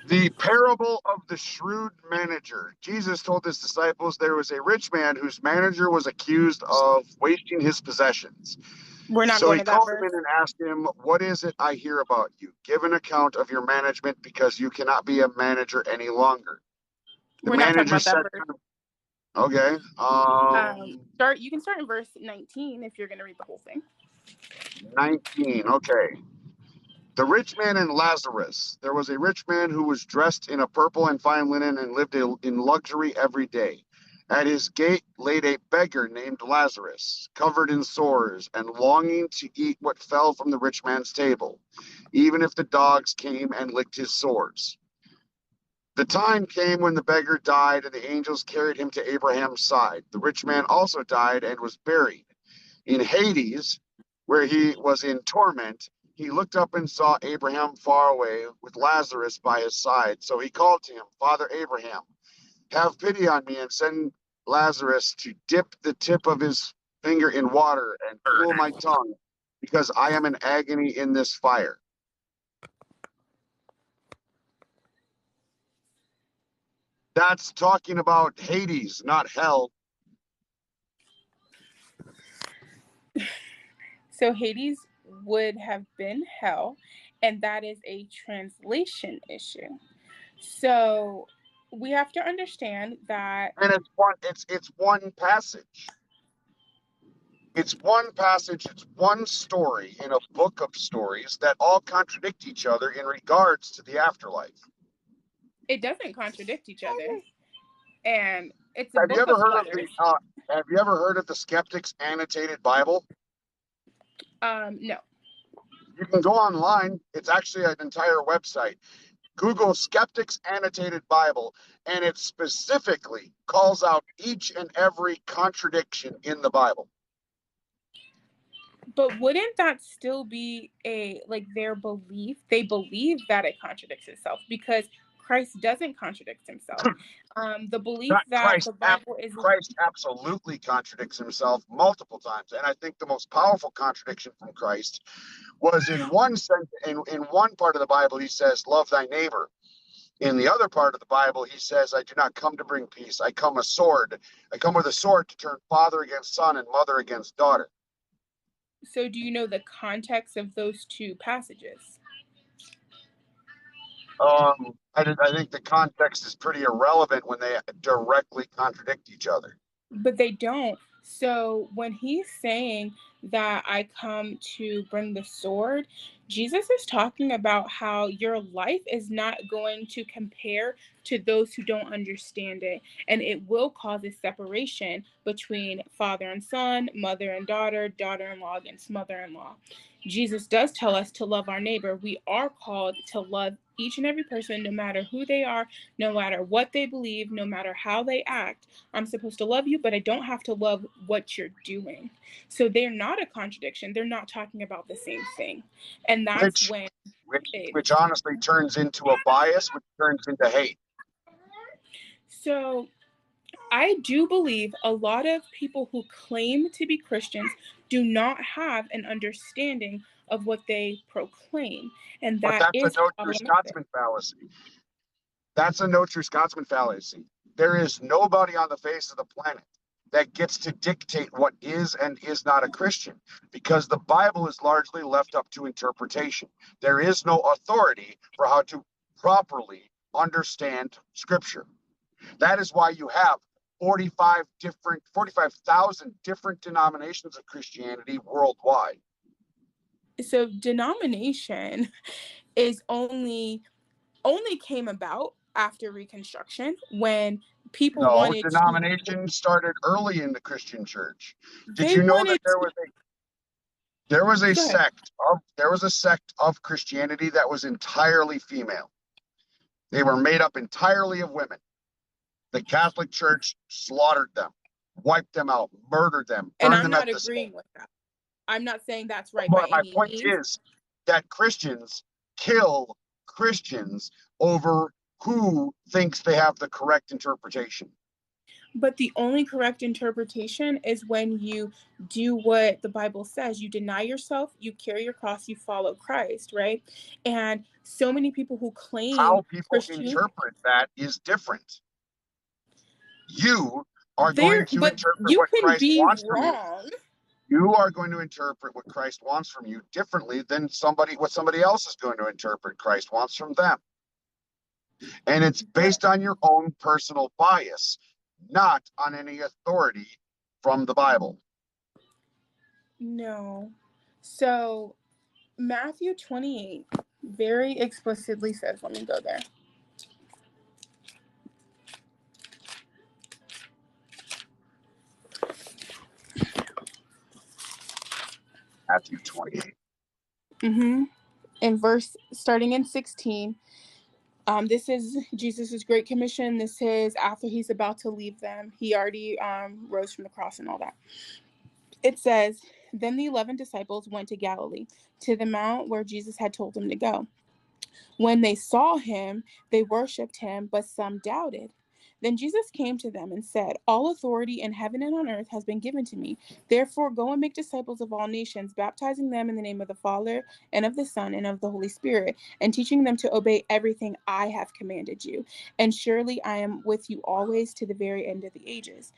Speaker 1: The parable of the shrewd manager. Jesus told his disciples there was a rich man whose manager was accused of wasting his possessions.
Speaker 6: We're not
Speaker 1: so
Speaker 6: going
Speaker 1: he
Speaker 6: to that
Speaker 1: called
Speaker 6: verse.
Speaker 1: him in and asked him, "What is it I hear about you? Give an account of your management, because you cannot be a manager any longer." The
Speaker 6: We're not talking
Speaker 1: manager
Speaker 6: about
Speaker 1: said,
Speaker 6: that verse.
Speaker 1: "Okay.
Speaker 6: You can start in verse 19 if you're going to read the whole thing.
Speaker 1: 19. Okay. The rich man and Lazarus. There was a rich man who was dressed in a purple and fine linen and lived in luxury every day. At his gate laid a beggar named Lazarus, covered in sores and longing to eat what fell from the rich man's table, even if the dogs came and licked his sores. The time came when the beggar died, and the angels carried him to Abraham's side. The rich man also died and was buried. In Hades, where he was in torment, he looked up and saw Abraham far away with Lazarus by his side. So he called to him, "Father Abraham, have pity on me and send Lazarus to dip the tip of his finger in water and cool my tongue, because I am in agony in this fire." That's talking about Hades, not hell.
Speaker 6: So Hades would have been hell, and that is a translation issue. So we have to understand that,
Speaker 1: And it's one passage. It's one passage, it's one story in a book of stories that all contradict each other in regards to the afterlife.
Speaker 6: it doesn't contradict each other, and it's a
Speaker 1: Have you
Speaker 6: book
Speaker 1: ever
Speaker 6: of
Speaker 1: heard of
Speaker 6: letters.
Speaker 1: have you ever heard of the Skeptics Annotated Bible?
Speaker 6: No.
Speaker 1: You can go online. It's actually an entire website. Google Skeptics Annotated Bible, and it specifically calls out each and every contradiction in the Bible.
Speaker 6: But wouldn't that still be their belief? They believe that it contradicts itself because Christ doesn't contradict himself. The belief
Speaker 1: Not
Speaker 6: that
Speaker 1: Christ.
Speaker 6: the Bible is
Speaker 1: Christ absolutely contradicts himself multiple times, and I think the most powerful contradiction from Christ was in one sense. In one part of the Bible, he says, "Love thy neighbor." In the other part of the Bible, he says, "I do not come to bring peace. I come with a sword to turn father against son and mother against daughter."
Speaker 6: So do you know the context of those two passages?
Speaker 1: I think the context is pretty irrelevant when they directly contradict each other.
Speaker 6: But they don't. So when he's saying that I come to bring the sword, Jesus is talking about how your life is not going to compare to those who don't understand it. And it will cause a separation between father and son, mother and daughter, daughter-in-law against mother-in-law. Jesus does tell us to love our neighbor. We are called to love each and every person, no matter who they are, no matter what they believe, no matter how they act. I'm supposed to love you, but I don't have to love what you're doing. So they're not a contradiction. They're not talking about the same thing. And that's
Speaker 1: which honestly turns into a bias, which turns into hate.
Speaker 6: So I do believe a lot of people who claim to be Christians do not have an understanding of what they proclaim. And
Speaker 1: But
Speaker 6: that
Speaker 1: that's a
Speaker 6: is
Speaker 1: no true
Speaker 6: problematic.
Speaker 1: Scotsman fallacy. That's a no true Scotsman fallacy. There is nobody on the face of the planet that gets to dictate what is and is not a Christian, because the Bible is largely left up to interpretation. There is no authority for how to properly understand Scripture. That is why you have 45,000 different denominations of Christianity worldwide.
Speaker 6: So denomination is only came about after Reconstruction when people
Speaker 1: No,
Speaker 6: wanted
Speaker 1: denomination started early in the Christian church. Did
Speaker 6: they
Speaker 1: you know that
Speaker 6: wanted
Speaker 1: there was a
Speaker 6: Go ahead.
Speaker 1: sect of Christianity that was entirely female? They were made up entirely of women. The Catholic Church slaughtered them, wiped them out, murdered them,
Speaker 6: And
Speaker 1: burned
Speaker 6: I'm
Speaker 1: them
Speaker 6: not
Speaker 1: at the
Speaker 6: agreeing
Speaker 1: stake.
Speaker 6: with that. I'm not saying that's right by
Speaker 1: But my
Speaker 6: any
Speaker 1: point
Speaker 6: means.
Speaker 1: is that Christians kill Christians over who thinks they have the correct interpretation.
Speaker 6: But the only correct interpretation is when you do what the Bible says. You deny yourself, you carry your cross, you follow Christ, right? And so many people who claim
Speaker 1: How people
Speaker 6: Christian,
Speaker 1: interpret that is different. You are going to
Speaker 6: but
Speaker 1: interpret
Speaker 6: you
Speaker 1: what
Speaker 6: can
Speaker 1: Christ
Speaker 6: be
Speaker 1: wants from you.
Speaker 6: wrong.
Speaker 1: You are going to interpret what Christ wants from you differently than what somebody else is going to interpret Christ wants from them. And it's based on your own personal bias, not on any authority from the Bible.
Speaker 6: No. So Matthew 28 very explicitly says, let me go there.
Speaker 1: Matthew 28.
Speaker 6: In verse starting in 16, this is Jesus's Great Commission. This is after he's about to leave them. He already rose from the cross and all that. It says, then the 11 disciples went to Galilee, to the mount where Jesus had told them to go. When they saw him, they worshipped him, but some doubted. Then Jesus came to them and said, "All authority in heaven and on earth has been given to me. Therefore, go and make disciples of all nations, baptizing them in the name of the Father and of the Son and of the Holy Spirit, and teaching them to obey everything I have commanded you. And surely I am with you always to the very end of the ages."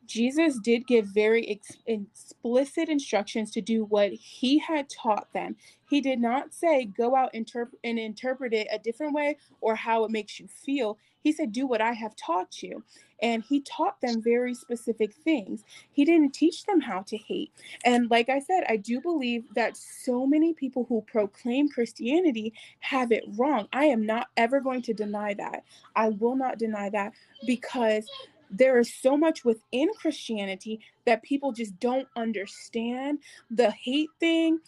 Speaker 6: Jesus did give very explicit instructions to do what he had taught them. He did not say, go out and interpret it a different way or how it makes you feel. He said, do what I have taught you. And he taught them very specific things. He didn't teach them how to hate. And like I said, I do believe that so many people who proclaim Christianity have it wrong. I am not ever going to deny that. I will not deny that, because there is so much within Christianity that people just don't understand. The hate thing,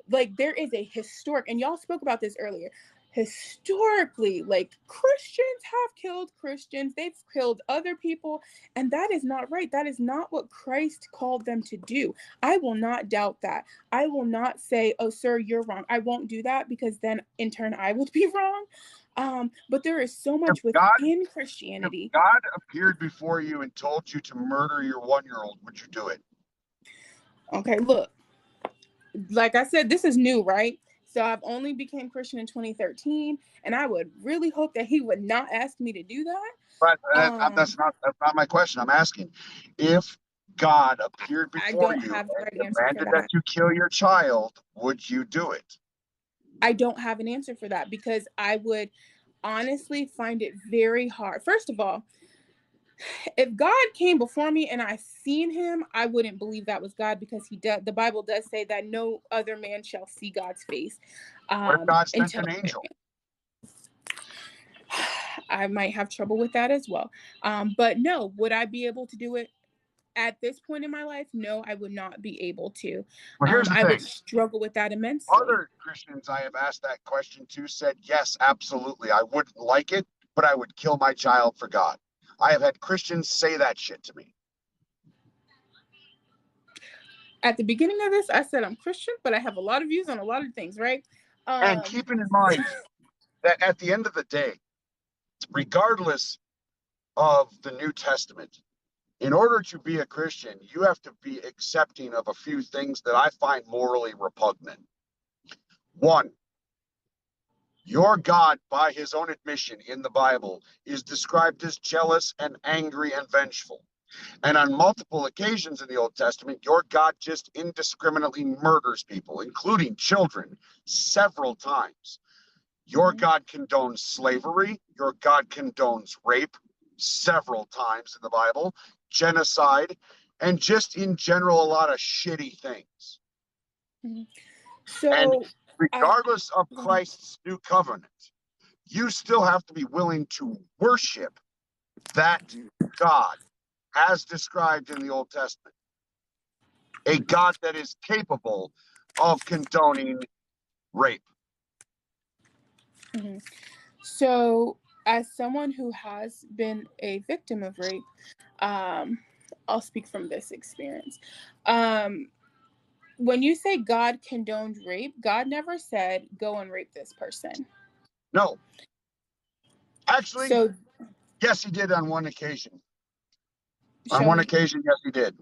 Speaker 6: like there is a historic, and y'all spoke about this earlier, historically, like Christians have killed Christians, they've killed other people, and that is not right. That is not what Christ called them to do. I will not doubt that. I will not say, oh, sir, you're wrong. I won't do that, because then in turn I would be wrong. But there is so much within Christianity.
Speaker 1: If God appeared before you and told you to murder your 1-year-old, would you do it?
Speaker 6: Okay, look, like I said, this is new, right? So I've only became Christian in 2013, and I would really hope that he would not ask me to do that.
Speaker 1: Right. That's not my question. I'm asking, if God appeared before you and demanded that you kill your child, would you do it?
Speaker 6: I don't have an answer for that, because I would honestly find it very hard. First of all, if God came before me and I seen him, I wouldn't believe that was God, because the Bible does say that no other man shall see God's face.
Speaker 1: What if God sent an angel?
Speaker 6: I might have trouble with that as well. But no, would I be able to do it at this point in my life? No, I would not be able to.
Speaker 1: Well, here's the thing.
Speaker 6: I would struggle with that immensely.
Speaker 1: Other Christians I have asked that question to said, yes, absolutely. I wouldn't like it, but I would kill my child for God. I have had Christians say that shit to me.
Speaker 6: At the beginning of this, I said I'm Christian, but I have a lot of views on a lot of things, right?
Speaker 1: And keeping in mind that at the end of the day, regardless of the New Testament, in order to be a Christian, you have to be accepting of a few things that I find morally repugnant. One, your God, by his own admission in the Bible, is described as jealous and angry and vengeful. And on multiple occasions in the Old Testament, your God just indiscriminately murders people, including children, several times. Your God condones slavery. Your God condones rape several times in the Bible, genocide, and just in general, a lot of shitty things. And regardless of Christ's new covenant, you still have to be willing to worship that God as described in the Old Testament. A God that is capable of condoning rape.
Speaker 6: Mm-hmm. So, as someone who has been a victim of rape, I'll speak from this experience. When you say God condoned rape, God never said, go and rape this person.
Speaker 1: No. Actually, yes, he did on one occasion. On one occasion, yes, he did.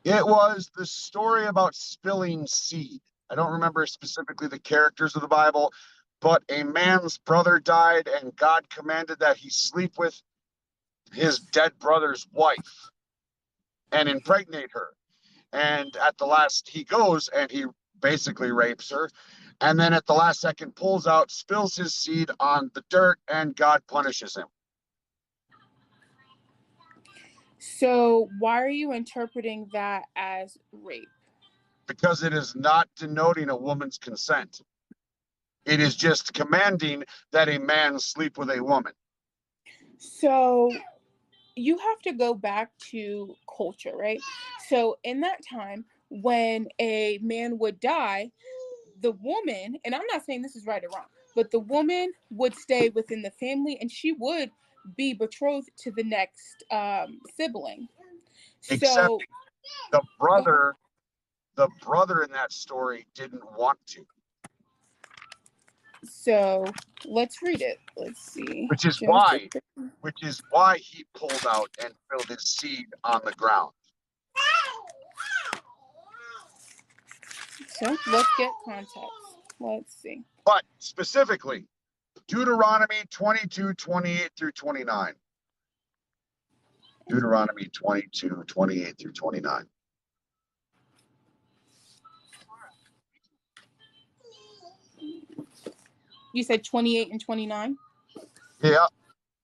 Speaker 1: It was the story about spilling seed. I don't remember specifically the characters of the Bible, but a man's brother died, and God commanded that he sleep with his dead brother's wife and impregnate her. And at the last, he goes and he basically rapes her. And then at the last second pulls out, spills his seed on the dirt, and God punishes him.
Speaker 6: So why are you interpreting that as rape?
Speaker 1: Because it is not denoting a woman's consent. It is just commanding that a man sleep with a woman.
Speaker 6: So you have to go back to culture, right? So in that time, when a man would die, the woman, and I'm not saying this is right or wrong, but the woman would stay within the family, and she would be betrothed to the next sibling.
Speaker 1: Except the brother in that story didn't want to.
Speaker 6: So let's read it. Let's see.
Speaker 1: Which is
Speaker 6: Genesis.
Speaker 1: why he pulled out and filled his seed on the ground.
Speaker 6: So let's get context. Let's see.
Speaker 1: But specifically, Deuteronomy 22, 28 through 29. Deuteronomy 22, 28 through 29.
Speaker 6: You said 28 and 29?
Speaker 1: Yeah.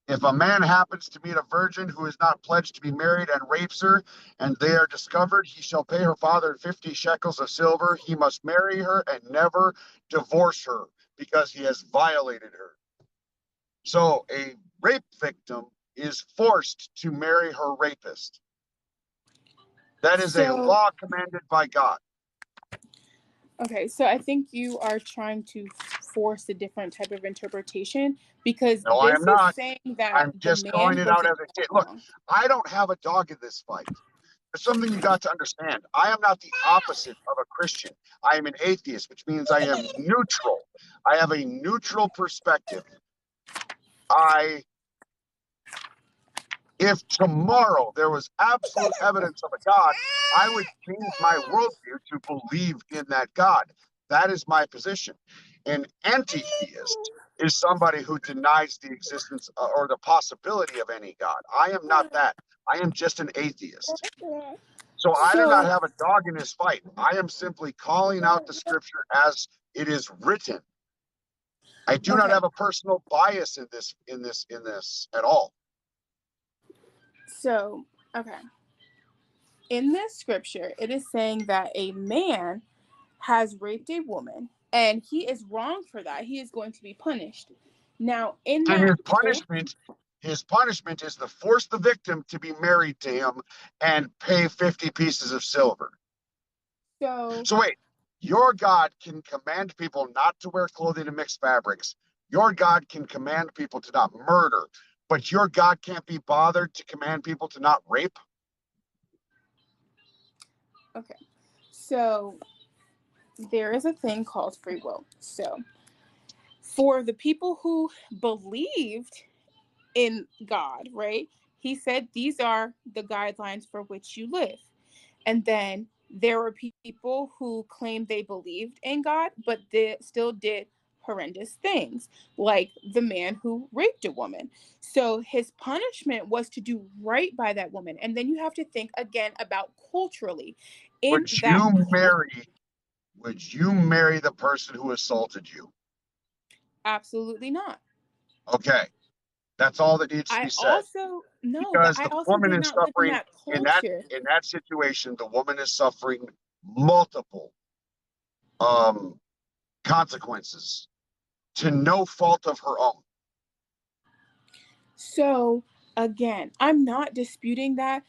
Speaker 1: If a man happens to meet a virgin who is not pledged to be married and rapes her, and they are discovered, he shall pay her father 50 shekels of silver. He must marry her and never divorce her because he has violated her. So a rape victim is forced to marry her rapist. That is a law commanded by God.
Speaker 6: Okay, so I think you are trying to force a different type of interpretation because
Speaker 1: No, I
Speaker 6: this
Speaker 1: am not.
Speaker 6: is saying that
Speaker 1: I'm
Speaker 6: the
Speaker 1: just calling
Speaker 6: man
Speaker 1: it out
Speaker 6: wasn't
Speaker 1: as it is. Look,
Speaker 6: wrong.
Speaker 1: I don't have a dog in this fight. There's something you got to understand. I am not the opposite of a Christian. I am an atheist, which means I am neutral. I have a neutral perspective. If tomorrow there was absolute evidence of a God, I would change my worldview to believe in that God. That is my position. An anti-theist is somebody who denies the existence or the possibility of any God. I am not that. I am just an atheist. So I do not have a dog in this fight. I am simply calling out the scripture as it is written. I do not have a personal bias in this at all.
Speaker 6: So, okay. In this scripture, it is saying that a man has raped a woman and he is wrong for that. He is going to be punished. Now, in
Speaker 1: And
Speaker 6: that
Speaker 1: his punishment is to force the victim to be married to him and pay 50 pieces of silver. So wait, your God can command people not to wear clothing and mixed fabrics. Your God can command people to not murder, but your God can't be bothered to command people to not rape?
Speaker 6: Okay. So there is a thing called free will. So for the people who believed in God, right? He said these are the guidelines for which you live. And then there were people who claimed they believed in God, but they still did horrendous things, like the man who raped a woman. So his punishment was to do right by that woman. And then you have to think again about culturally.
Speaker 1: Would you marry the person who assaulted you?
Speaker 6: Absolutely not.
Speaker 1: Okay. That's all that needs to be said. Because the woman is suffering in that situation, the woman is suffering multiple consequences to no fault of her own.
Speaker 6: So again, I'm not disputing that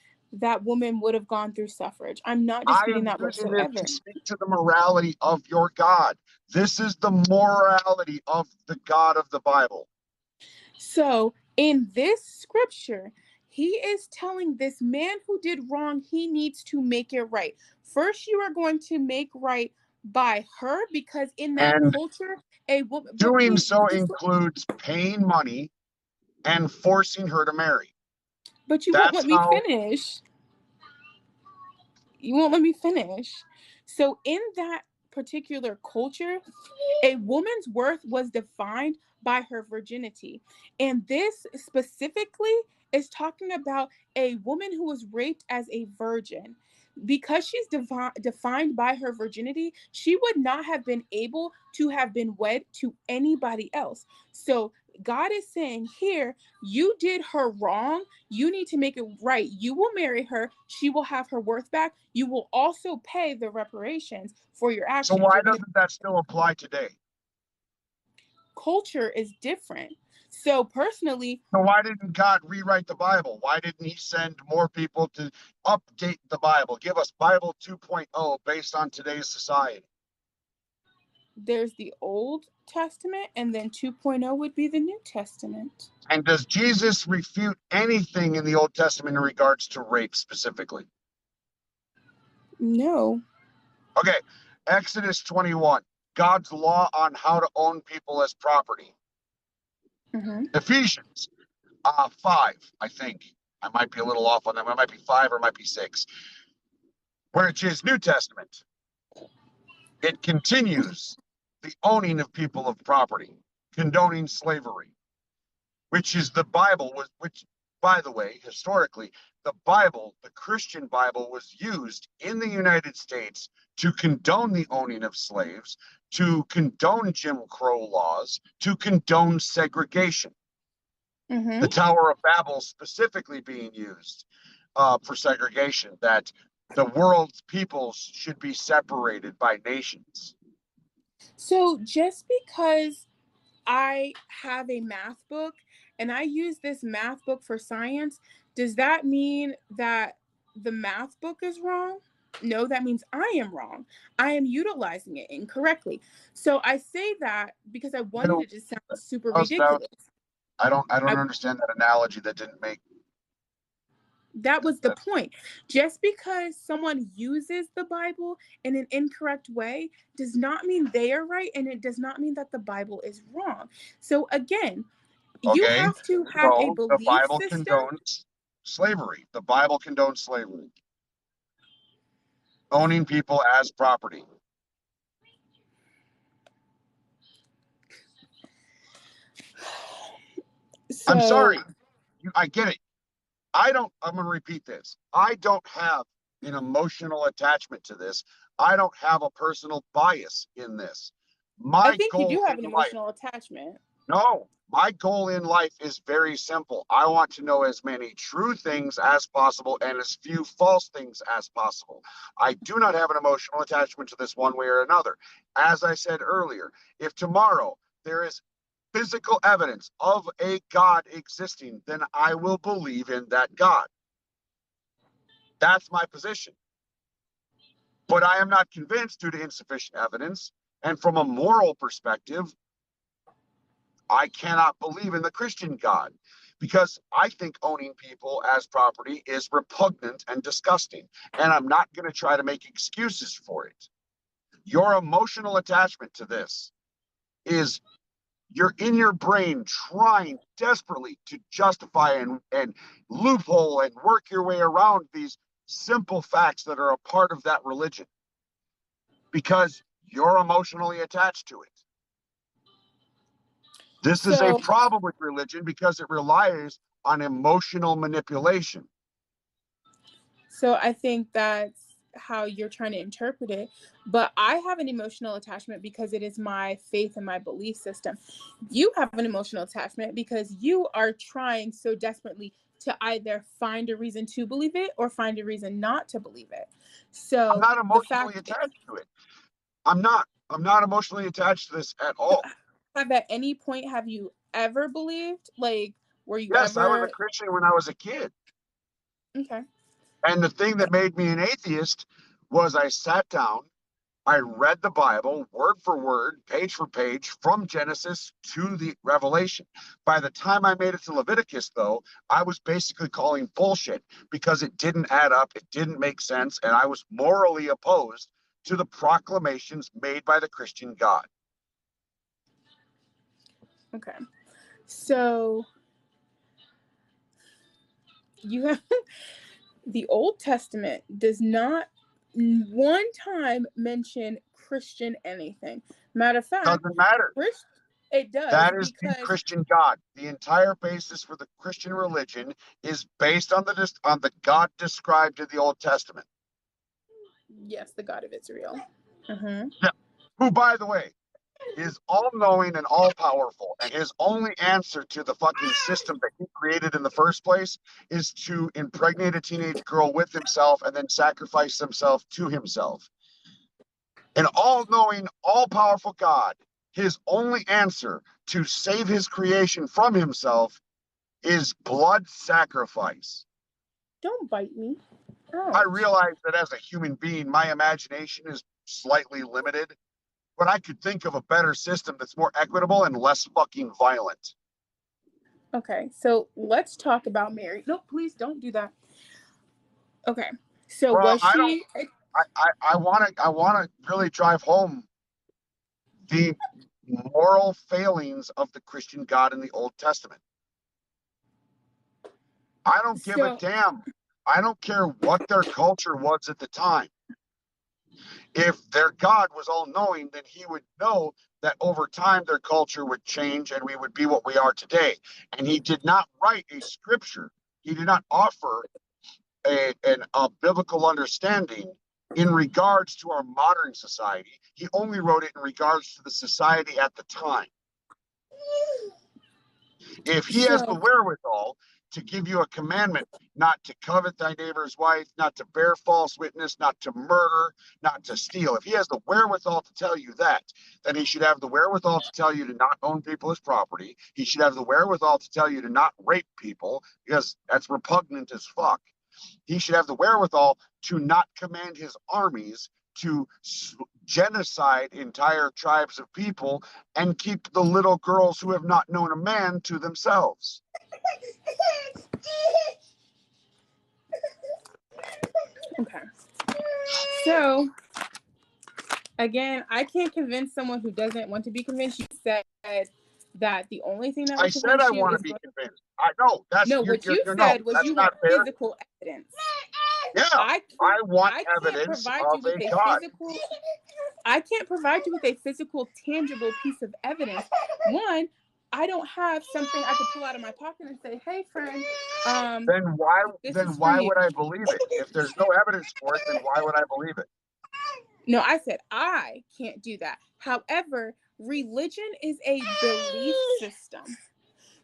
Speaker 6: woman would have gone through suffrage. I'm not disputing that whatsoever.
Speaker 1: I am using it to speak to the morality of your God. This is the morality of the God of the Bible.
Speaker 6: So in this scripture, he is telling this man who did wrong, he needs to make it right. First, you are going to make right by her because in that culture, a woman
Speaker 1: doing so includes paying money and forcing her to marry.
Speaker 6: But you won't let me finish. You won't let me finish. So in that particular culture, a woman's worth was defined by her virginity. And this specifically is talking about a woman who was raped as a virgin. Because she's defined by her virginity, she would not have been able to have been wed to anybody else. So God is saying here, you did her wrong. You need to make it right. You will marry her. She will have her worth back. You will also pay the reparations for your actions.
Speaker 1: So why doesn't that still apply today?
Speaker 6: Culture is different. So personally...
Speaker 1: So why didn't God rewrite the Bible? Why didn't he send more people to update the Bible? Give us Bible 2.0 based on today's society.
Speaker 6: There's the Old Testament, and then 2.0 would be the New Testament.
Speaker 1: And does Jesus refute anything in the Old Testament in regards to rape specifically?
Speaker 6: No.
Speaker 1: Okay, Exodus 21. God's law on how to own people as property.
Speaker 6: Mm-hmm.
Speaker 1: Ephesians 5, I think. I might be a little off on that. It might be 5 or it might be 6. Which is New Testament. It continues the owning of people of property, condoning slavery, which is the Bible, which, by the way, historically, the Bible, the Christian Bible, was used in the United States to condone the owning of slaves, to condone Jim Crow laws, to condone segregation.
Speaker 6: Mm-hmm.
Speaker 1: The Tower of Babel specifically being used for segregation, that the world's peoples should be separated by nations.
Speaker 6: So just because I have a math book and I use this math book for science, does that mean that the math book is wrong? No, that means I am wrong. I am utilizing it incorrectly. So I say that because I wanted it to sound super ridiculous.
Speaker 1: I don't understand that analogy. That didn't make.
Speaker 6: That was the point. Just because someone uses the Bible in an incorrect way does not mean they are right, and it does not mean that the Bible is wrong. So again, you have to have a belief
Speaker 1: the Bible
Speaker 6: system.
Speaker 1: Condones slavery. The Bible condones slavery. Owning people as property.
Speaker 6: So,
Speaker 1: I'm sorry. I get it. I'm going to repeat this. I don't have an emotional attachment to this. I don't have a personal bias in this.
Speaker 6: I think you do have an emotional attachment.
Speaker 1: No, my goal in life is very simple. I want to know as many true things as possible and as few false things as possible. I do not have an emotional attachment to this one way or another. As I said earlier, if tomorrow there is physical evidence of a God existing, then I will believe in that God. That's my position. But I am not convinced due to insufficient evidence. And from a moral perspective, I cannot believe in the Christian God because I think owning people as property is repugnant and disgusting. And I'm not going to try to make excuses for it. Your emotional attachment to this is you're in your brain trying desperately to justify and loophole and work your way around these simple facts that are a part of that religion because you're emotionally attached to it. This is a problem with religion because it relies on emotional manipulation.
Speaker 6: So I think that's how you're trying to interpret it. But I have an emotional attachment because it is my faith and my belief system. You have an emotional attachment because you are trying so desperately to either find a reason to believe it or find a reason not to believe it. So
Speaker 1: I'm not emotionally attached to it. I'm not emotionally attached to this at all.
Speaker 6: At any point have you ever believed? Like, were you
Speaker 1: Yes,
Speaker 6: ever?
Speaker 1: I was a Christian when I was a kid.
Speaker 6: Okay.
Speaker 1: And the thing that made me an atheist was I sat down, I read the Bible word for word, page for page, from Genesis to the Revelation. By the time I made it to Leviticus, though, I was basically calling bullshit because it didn't add up, it didn't make sense, and I was morally opposed to the proclamations made by the Christian God.
Speaker 6: Okay. So you have the Old Testament does not one time mention Christian anything. Matter of fact,
Speaker 1: doesn't matter.
Speaker 6: It does.
Speaker 1: That is the Christian God. The entire basis for the Christian religion is based on the God described in the Old Testament.
Speaker 6: Yes, the God of Israel. Mm-hmm.
Speaker 1: Yeah. Who, by the way, is all-knowing and all-powerful, and his only answer to the fucking system that he created in the first place is to impregnate a teenage girl with himself and then sacrifice himself to himself. An all-knowing, all-powerful God, his only answer to save his creation from himself is blood sacrifice.
Speaker 6: Don't bite me. Ouch.
Speaker 1: I realize that as a human being, my imagination is slightly limited, but I could think of a better system that's more equitable and less fucking violent.
Speaker 6: Okay, so let's talk about Mary. No, please don't do that. Okay, so
Speaker 1: well,
Speaker 6: was she?
Speaker 1: I want to really drive home the moral failings of the Christian God in the Old Testament. I don't give a damn. I don't care what their culture was at the time. If their God was all-knowing, then he would know that over time their culture would change and we would be what we are today. And he did not write a scripture. He did not offer a biblical understanding in regards to our modern society. He only wrote it in regards to the society at the time. If he has the wherewithal to give you a commandment not to covet thy neighbor's wife, not to bear false witness, not to murder, not to steal, if he has the wherewithal to tell you that, then he should have the wherewithal to tell you to not own people as property. He should have the wherewithal to tell you to not rape people, because that's repugnant as fuck. He should have the wherewithal to not command his armies to genocide entire tribes of people and keep the little girls who have not known a man to themselves.
Speaker 6: Okay. So, again, I can't convince someone who doesn't want to be convinced. You said that the only thing that will
Speaker 1: I said I want to be convinced. I know that's
Speaker 6: no. What you said was you want physical evidence.
Speaker 1: Yeah, I want evidence of a God.
Speaker 6: I can't provide you with a physical, tangible piece of evidence. One, I don't have something I could pull out of my pocket and say, "Hey, friend."
Speaker 1: Then why would I believe it? If there's no evidence for it, then why would I believe it?
Speaker 6: No, I said I can't do that. However, religion is a belief system.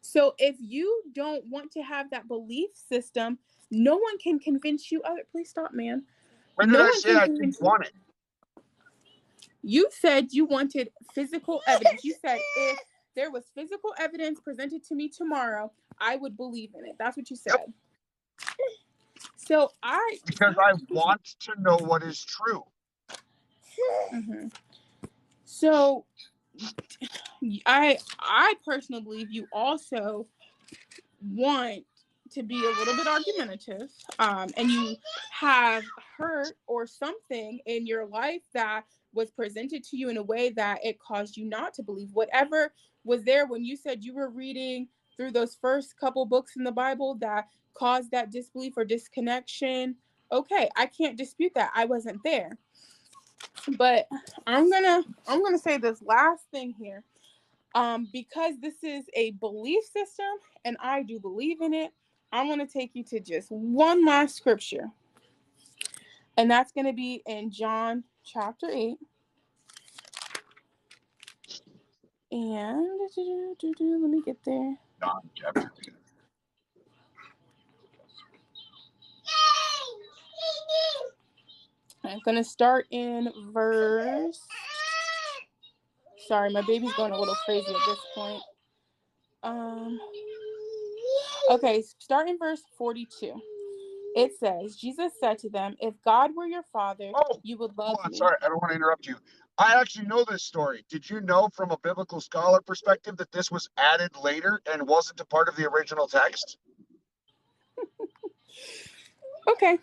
Speaker 6: So if you don't want to have that belief system, no one can convince you. Please stop, man.
Speaker 1: When did I say I didn't want it?
Speaker 6: You said you wanted physical evidence. You said if there was physical evidence presented to me tomorrow, I would believe in it. That's what you said. Yep. So
Speaker 1: because I want to know what is true.
Speaker 6: Mm-hmm. So I personally believe you also want to be a little bit argumentative, and you have hurt or something in your life that was presented to you in a way that it caused you not to believe. Whatever was there when you said you were reading through those first couple books in the Bible that caused that disbelief or disconnection, okay, I can't dispute that. I wasn't there. But I'm gonna say this last thing here. Because this is a belief system and I do believe in it, I want to take you to just one last scripture. And that's going to be in John chapter 8. And let me get there.
Speaker 1: John chapter 8.
Speaker 6: I'm going to start in verse... Sorry, my baby's going a little crazy at this point. Okay, start in verse 42. It says, Jesus said to them, if God were your father, you would love me.
Speaker 1: Sorry, I don't want to interrupt you. I actually know this story. Did you know from a biblical scholar perspective that this was added later and wasn't a part of the original text?
Speaker 6: Okay.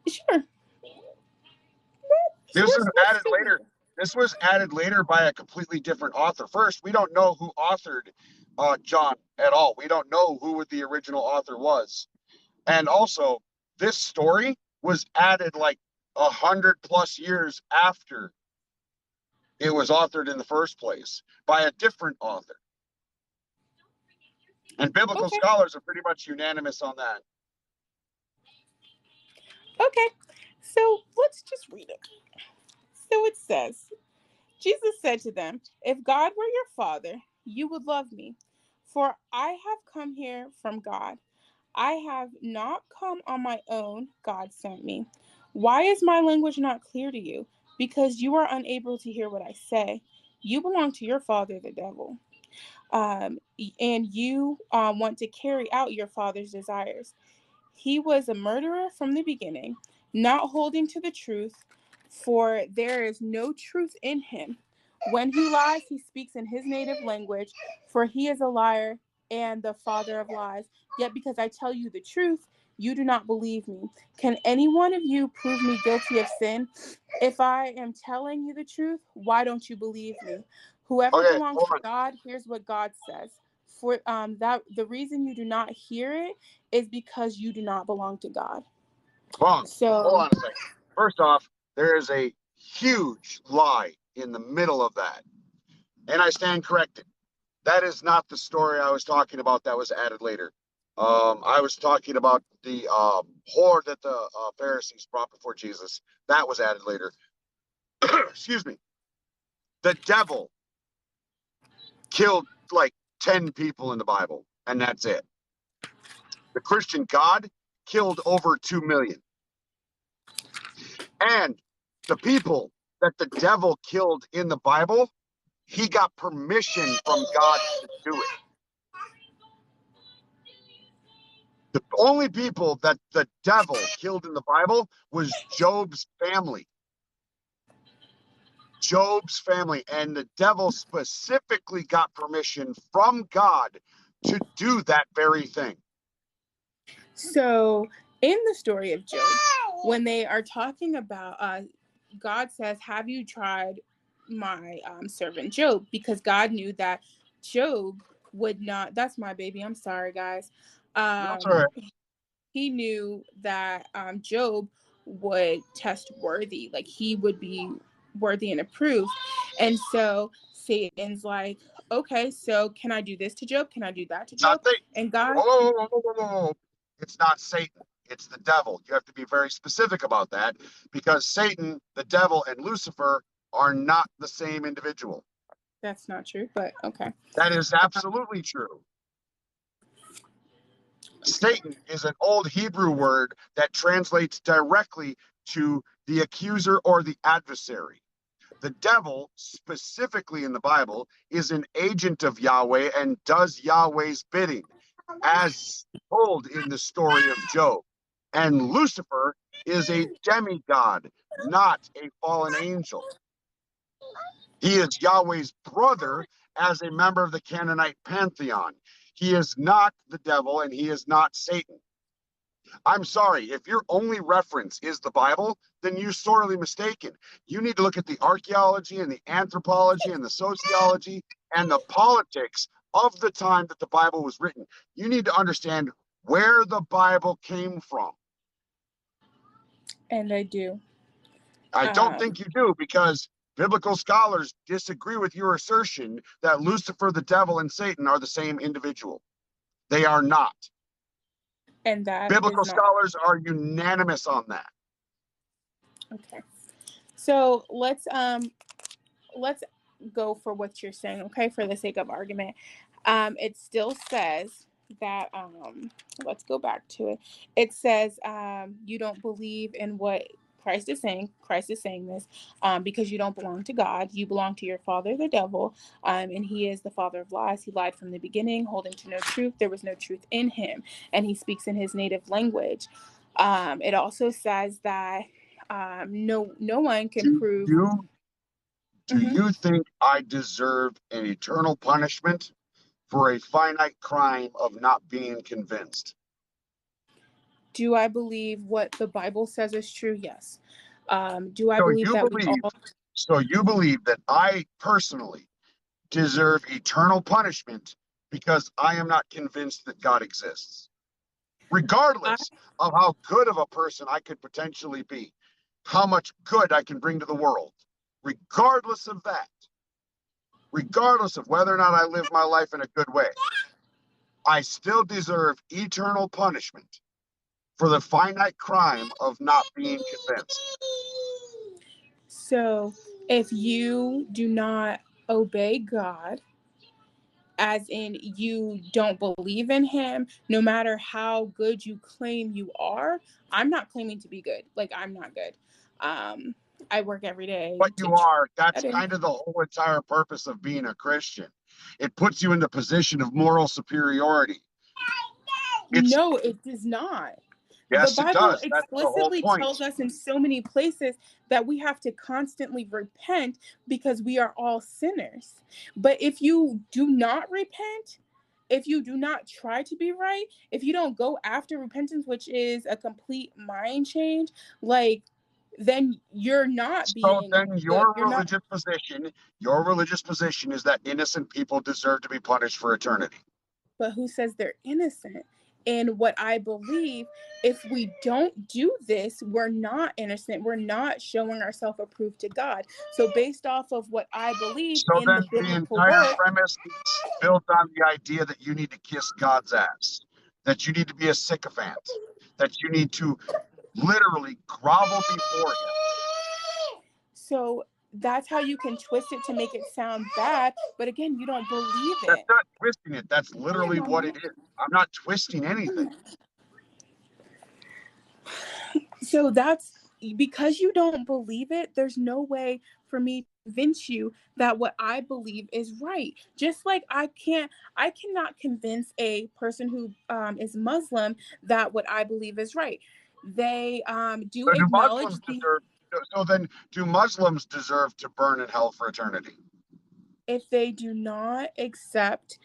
Speaker 6: Sure.
Speaker 1: This was added later. This was added later by a completely different author. First, we don't know who authored John at all. We don't know who the original author was. And also, this story was added like 100+ years after it was authored in the first place by a different author. And biblical scholars are pretty much unanimous on that.
Speaker 6: Okay, so let's just read it. So it says, Jesus said to them, if God were your father, you would love me, for I have come here from God. I have not come on my own. God sent me. Why is my language not clear to you? Because you are unable to hear what I say. You belong to your father, the devil. And you want to carry out your father's desires. He was a murderer from the beginning, not holding to the truth, for there is no truth in him. When he lies, he speaks in his native language, for he is a liar and the father of lies. Yet because I tell you the truth, You do not believe me. Can any one of you prove me guilty of sin? If I am telling you the truth, why don't you believe me? Whoever belongs to God hears what God says. For that the reason you do not hear it is because you do not belong to God.
Speaker 1: Wrong.
Speaker 6: So
Speaker 1: Hold on a second. First off, there is a huge lie in the middle of that. And I stand corrected. That is not the story I was talking about that was added later. I was talking about the whore that the Pharisees brought before Jesus. That was added later. Excuse me. The devil killed like 10 people in the Bible, and that's it. The Christian God killed over 2 million. And the people that the devil killed in the Bible, he got permission from God to do it. The only people that the devil killed in the Bible was Job's family. Job's family. And the devil specifically got permission from God to do that very thing.
Speaker 6: So in the story of Job, when they are talking about, God says, have you tried my servant Job? Because God knew that Job would not, that's my baby, I'm sorry guys.
Speaker 1: That's all right.
Speaker 6: He knew that Job would test worthy, like he would be worthy and approved. And so Satan's like, okay, so can I do this to Job? Can I do that to Job? And God...
Speaker 1: Whoa. It's not Satan. It's the devil. You have to be very specific about that because Satan, the devil, and Lucifer are not the same individual.
Speaker 6: That's not true, but okay.
Speaker 1: That is absolutely true. Satan is an old Hebrew word that translates directly to the accuser or the adversary. The devil, specifically in the Bible, is an agent of Yahweh and does Yahweh's bidding, as told in the story of Job. And Lucifer is a demigod, not a fallen angel. He is Yahweh's brother as a member of the Canaanite pantheon. He is not the devil and he is not Satan. I'm sorry, if your only reference is the Bible, then you're sorely mistaken. You need to look at the archaeology and the anthropology and the sociology and the politics of the time that the Bible was written. You need to understand where the Bible came from.
Speaker 6: And I do.
Speaker 1: I don't think you do, because biblical scholars disagree with your assertion that Lucifer, the devil, and Satan are the same individual. They are not.
Speaker 6: And that
Speaker 1: biblical
Speaker 6: is not...
Speaker 1: scholars are unanimous on that.
Speaker 6: Okay. So let's go for what you're saying, okay, for the sake of argument. It still says that let's go back to it. It says you don't believe in what Christ is saying. Christ is saying this because you don't belong to God. You belong to your father, the devil, and he is the father of lies. He lied from the beginning, holding to no truth. There was no truth in him, and he speaks in his native language. It also says that no one can prove...
Speaker 1: Do you think I deserve an eternal punishment for a finite crime of not being convinced?
Speaker 6: Do I believe what the Bible says is true? Yes. Do I believe that we all...
Speaker 1: So you believe that I personally deserve eternal punishment because I am not convinced that God exists, regardless of how good of a person I could potentially be, how much good I can bring to the world, regardless of that, regardless of whether or not I live my life in a good way, I still deserve eternal punishment for the finite crime of not being convinced.
Speaker 6: So if you do not obey God, as in you don't believe in him, no matter how good you claim you are, I'm not claiming to be good. Like, I'm not good. I work every day.
Speaker 1: But you are. That's kind of the whole entire purpose of being a Christian. It puts you in the position of moral superiority.
Speaker 6: No, it does not.
Speaker 1: Yes,
Speaker 6: the Bible
Speaker 1: it does. That's
Speaker 6: explicitly
Speaker 1: the whole point.
Speaker 6: tells us in so many places that we have to constantly repent because we are all sinners. But if you do not repent, if you do not try to be right, if you don't go after repentance, which is a complete mind change, like, then you're not
Speaker 1: So
Speaker 6: being
Speaker 1: then
Speaker 6: good.
Speaker 1: your religious position is that innocent people deserve to be punished for eternity.
Speaker 6: But who says they're innocent? And what I believe, if we don't do this, we're not innocent. We're not showing ourselves approved to God. So based off of what I believe
Speaker 1: So
Speaker 6: in
Speaker 1: then
Speaker 6: the
Speaker 1: the
Speaker 6: biblical
Speaker 1: entire
Speaker 6: word,
Speaker 1: premise is built on the idea that you need to kiss God's ass, that you need to be a sycophant, that you need to literally grovel before him.
Speaker 6: so that's how you can twist it to make it sound bad. But again, you don't believe
Speaker 1: That's
Speaker 6: it.
Speaker 1: not twisting it. That's literally what it is. I'm not twisting anything.
Speaker 6: So that's because you don't believe it, there's no way for me to convince you that what I believe is right. Just like I cannot convince a person who is Muslim that what I believe is right. They do
Speaker 1: So do
Speaker 6: acknowledge
Speaker 1: Muslims deserve? So then, do Muslims deserve to burn in hell for eternity?
Speaker 6: if they do not accept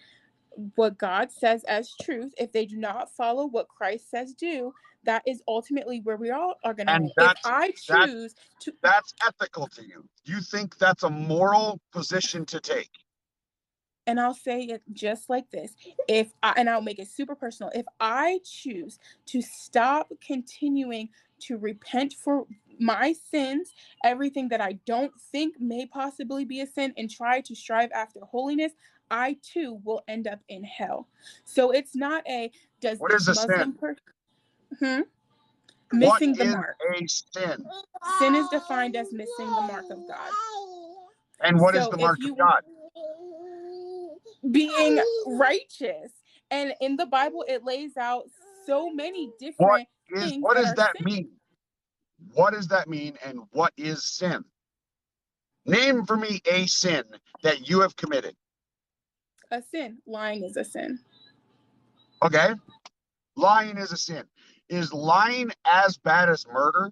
Speaker 6: what God says as truth, if they do not follow what Christ says do, that is ultimately where we all are going to
Speaker 1: And
Speaker 6: land. If I choose to,
Speaker 1: that's ethical to you. You think that's a moral position to take?
Speaker 6: and I'll say it just like this, and I'll make it super personal, if I choose to stop continuing to repent for my sins, everything that I don't think may possibly be a sin, and try to strive after holiness, I too will end up in hell. So it's not does
Speaker 1: What
Speaker 6: this
Speaker 1: is a sin?
Speaker 6: Muslim person
Speaker 1: What
Speaker 6: missing the
Speaker 1: is
Speaker 6: mark.
Speaker 1: a sin?
Speaker 6: Sin is defined as missing the mark of God.
Speaker 1: And what is
Speaker 6: So
Speaker 1: the
Speaker 6: if
Speaker 1: mark of
Speaker 6: you
Speaker 1: God?
Speaker 6: being righteous, and in the Bible it lays out so many
Speaker 1: What
Speaker 6: different things
Speaker 1: what
Speaker 6: that
Speaker 1: does
Speaker 6: are
Speaker 1: that
Speaker 6: sin.
Speaker 1: mean? What does that mean, and what is sin? Name for me a sin that you have committed.
Speaker 6: A sin. Lying is a sin.
Speaker 1: Okay? Lying is a sin. Is lying as bad as murder?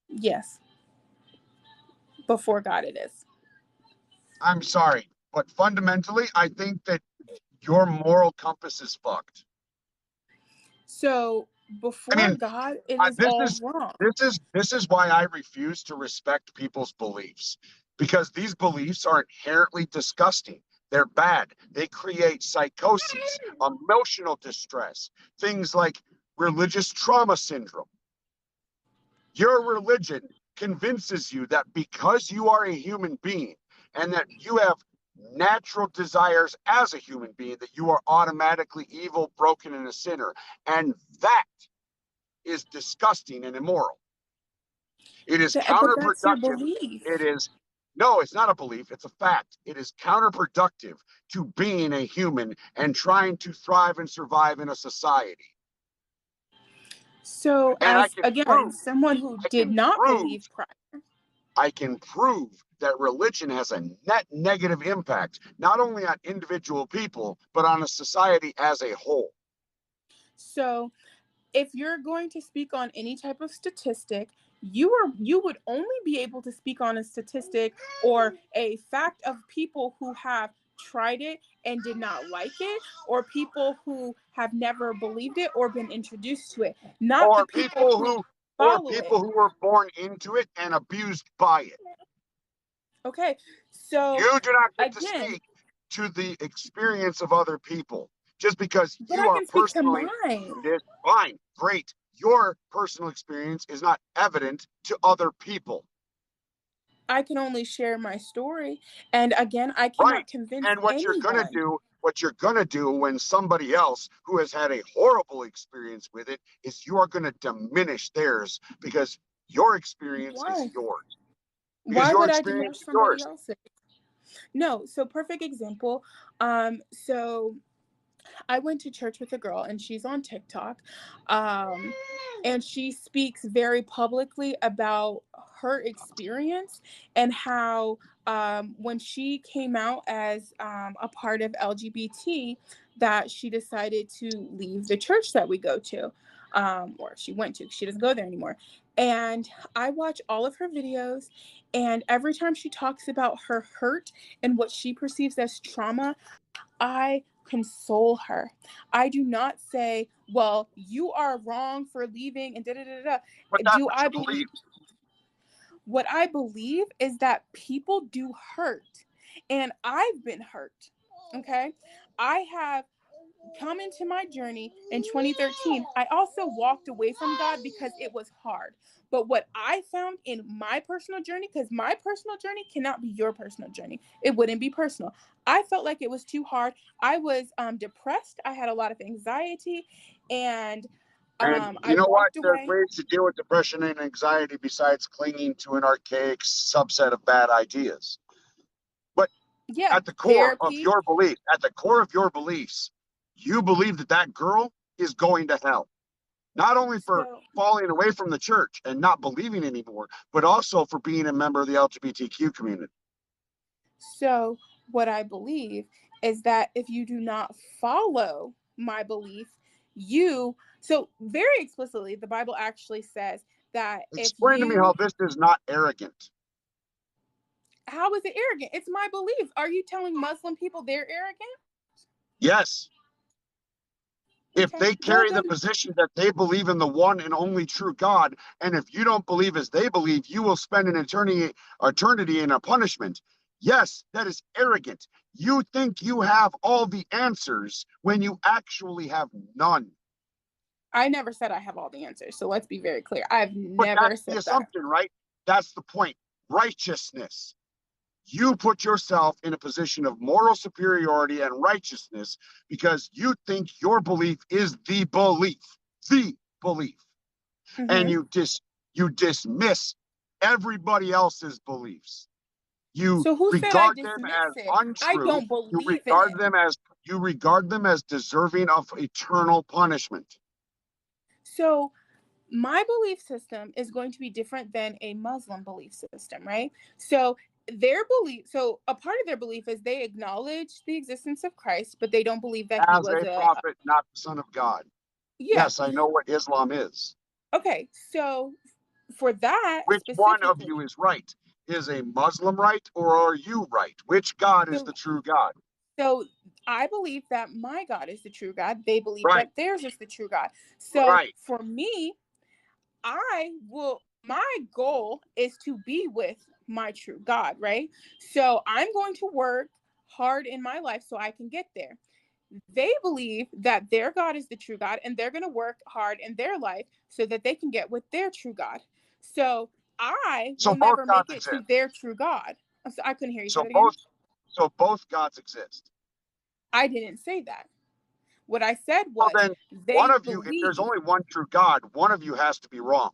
Speaker 6: Yes. Before God it is.
Speaker 1: I'm sorry, but fundamentally, I think that your moral compass is fucked.
Speaker 6: So
Speaker 1: I
Speaker 6: before
Speaker 1: mean,
Speaker 6: God, it is all wrong.
Speaker 1: this is why I refuse to respect people's beliefs, because these beliefs are inherently disgusting. They're bad. They create psychoses, emotional distress, things like religious trauma syndrome. Your religion convinces you that because you are a human being and that you have natural desires as a human being, that you are automatically evil, broken, and a sinner. And that is disgusting and immoral. It is
Speaker 6: But that's your
Speaker 1: counterproductive.
Speaker 6: belief.
Speaker 1: No, it's not a belief. It's a fact. It is counterproductive to being a human and trying to thrive and survive in a society.
Speaker 6: So
Speaker 1: And
Speaker 6: as again, someone who did not believe prior.
Speaker 1: I can prove that religion has a net negative impact, not only on individual people, but on a society as a whole.
Speaker 6: So if you're going to speak on any type of statistic, you would only be able to speak on a statistic or a fact of people who have tried it and did not like it, or people who have never believed it or been introduced to it, not the people who follow it.
Speaker 1: Who were born into it and abused by it.
Speaker 6: Okay, so
Speaker 1: you do not get to
Speaker 6: again,
Speaker 1: speak to the experience of other people just because
Speaker 6: but
Speaker 1: you
Speaker 6: I
Speaker 1: are
Speaker 6: can speak to
Speaker 1: personally.
Speaker 6: mine.
Speaker 1: Fine, great. Your personal experience is not evident to other people.
Speaker 6: I can only share my story, and again, I cannot convince
Speaker 1: And what
Speaker 6: anyone.
Speaker 1: you're gonna do when somebody else who has had a horrible experience with it is you are gonna diminish theirs because your experience is yours.
Speaker 6: Why would I diminish somebody else's? No, so perfect example. So I went to church with a girl, and she's on TikTok, and she speaks very publicly about her experience and how when she came out as a part of LGBT, that she decided to leave the church that we go to, or she went to. She doesn't go there anymore. And I watch all of her videos, and every time she talks about her hurt and what she perceives as trauma, I console her. I do not say, well, you are wrong for leaving and da-da-da-da.
Speaker 1: But that's
Speaker 6: Do
Speaker 1: what
Speaker 6: I
Speaker 1: you
Speaker 6: believe? What I believe is that people do hurt, and I've been hurt. Okay? I have come into my journey in 2013. I also walked away from God because it was hard. But what I found in my personal journey, because my personal journey cannot be your personal journey, it wouldn't be personal. I felt like it was too hard. I was depressed. I had a lot of anxiety, and
Speaker 1: And
Speaker 6: I
Speaker 1: you know what?
Speaker 6: walked
Speaker 1: There's
Speaker 6: away.
Speaker 1: ways to deal with depression and anxiety besides clinging to an archaic subset of bad ideas. But
Speaker 6: Yeah,
Speaker 1: at the core of
Speaker 6: therapy.
Speaker 1: your belief, at the core of your beliefs, you believe that that girl is going to hell. Not only for
Speaker 6: So,
Speaker 1: falling away from the church and not believing anymore, but also for being a member of the LGBTQ community.
Speaker 6: so what I believe is that if you do not follow my belief, so very explicitly, the Bible actually says that
Speaker 1: Explain to me how this is not arrogant.
Speaker 6: how is it arrogant? It's my belief. Are you telling Muslim people they're arrogant?
Speaker 1: Yes. If
Speaker 6: Okay.
Speaker 1: they
Speaker 6: Well,
Speaker 1: carry the
Speaker 6: then,
Speaker 1: position that they believe in the one and only true God, and if you don't believe as they believe, you will spend an eternity in a punishment. Yes, that is arrogant. You think you have all the answers when you actually have none.
Speaker 6: I never said I have all the answers. So let's be very clear. I've
Speaker 1: But
Speaker 6: never
Speaker 1: that's the
Speaker 6: said that.
Speaker 1: assumption, right? That's the point. Righteousness. You put yourself in a position of moral superiority and righteousness because you think your belief is the belief, the belief. And you dismiss everybody else's beliefs. You
Speaker 6: So who said I
Speaker 1: regard them
Speaker 6: dismiss
Speaker 1: as
Speaker 6: it? I
Speaker 1: untrue.
Speaker 6: don't believe in it.
Speaker 1: You regard them as deserving of eternal punishment.
Speaker 6: So my belief system is going to be different than a Muslim belief system, right? So a part of their belief is they acknowledge the existence of Christ, but they don't believe that he
Speaker 1: As
Speaker 6: was
Speaker 1: a prophet, not the Son of God.
Speaker 6: yeah.
Speaker 1: Yes, I know what Islam is.
Speaker 6: Okay, so for that
Speaker 1: Which one of you
Speaker 6: specifically,
Speaker 1: is right? Is a Muslim right or are you right? Which God is
Speaker 6: so,
Speaker 1: the true God?
Speaker 6: so I believe that my God is the true God. They believe
Speaker 1: Right,
Speaker 6: that theirs is the true God. So
Speaker 1: right.
Speaker 6: for me, my goal is to be with my true God, right? So I'm going to work hard in my life so I can get there. They believe that their God is the true God and they're going to work hard in their life so that they can get with their true God. So I
Speaker 1: So
Speaker 6: will
Speaker 1: both
Speaker 6: never make
Speaker 1: gods
Speaker 6: it to
Speaker 1: exist.
Speaker 6: their true God. I couldn't hear you. Say
Speaker 1: So
Speaker 6: that again.
Speaker 1: both gods exist.
Speaker 6: I didn't say that. What I said
Speaker 1: Well,
Speaker 6: was
Speaker 1: then one
Speaker 6: they
Speaker 1: of you, if there's
Speaker 6: believe.
Speaker 1: only one true God, one of you has to be wrong.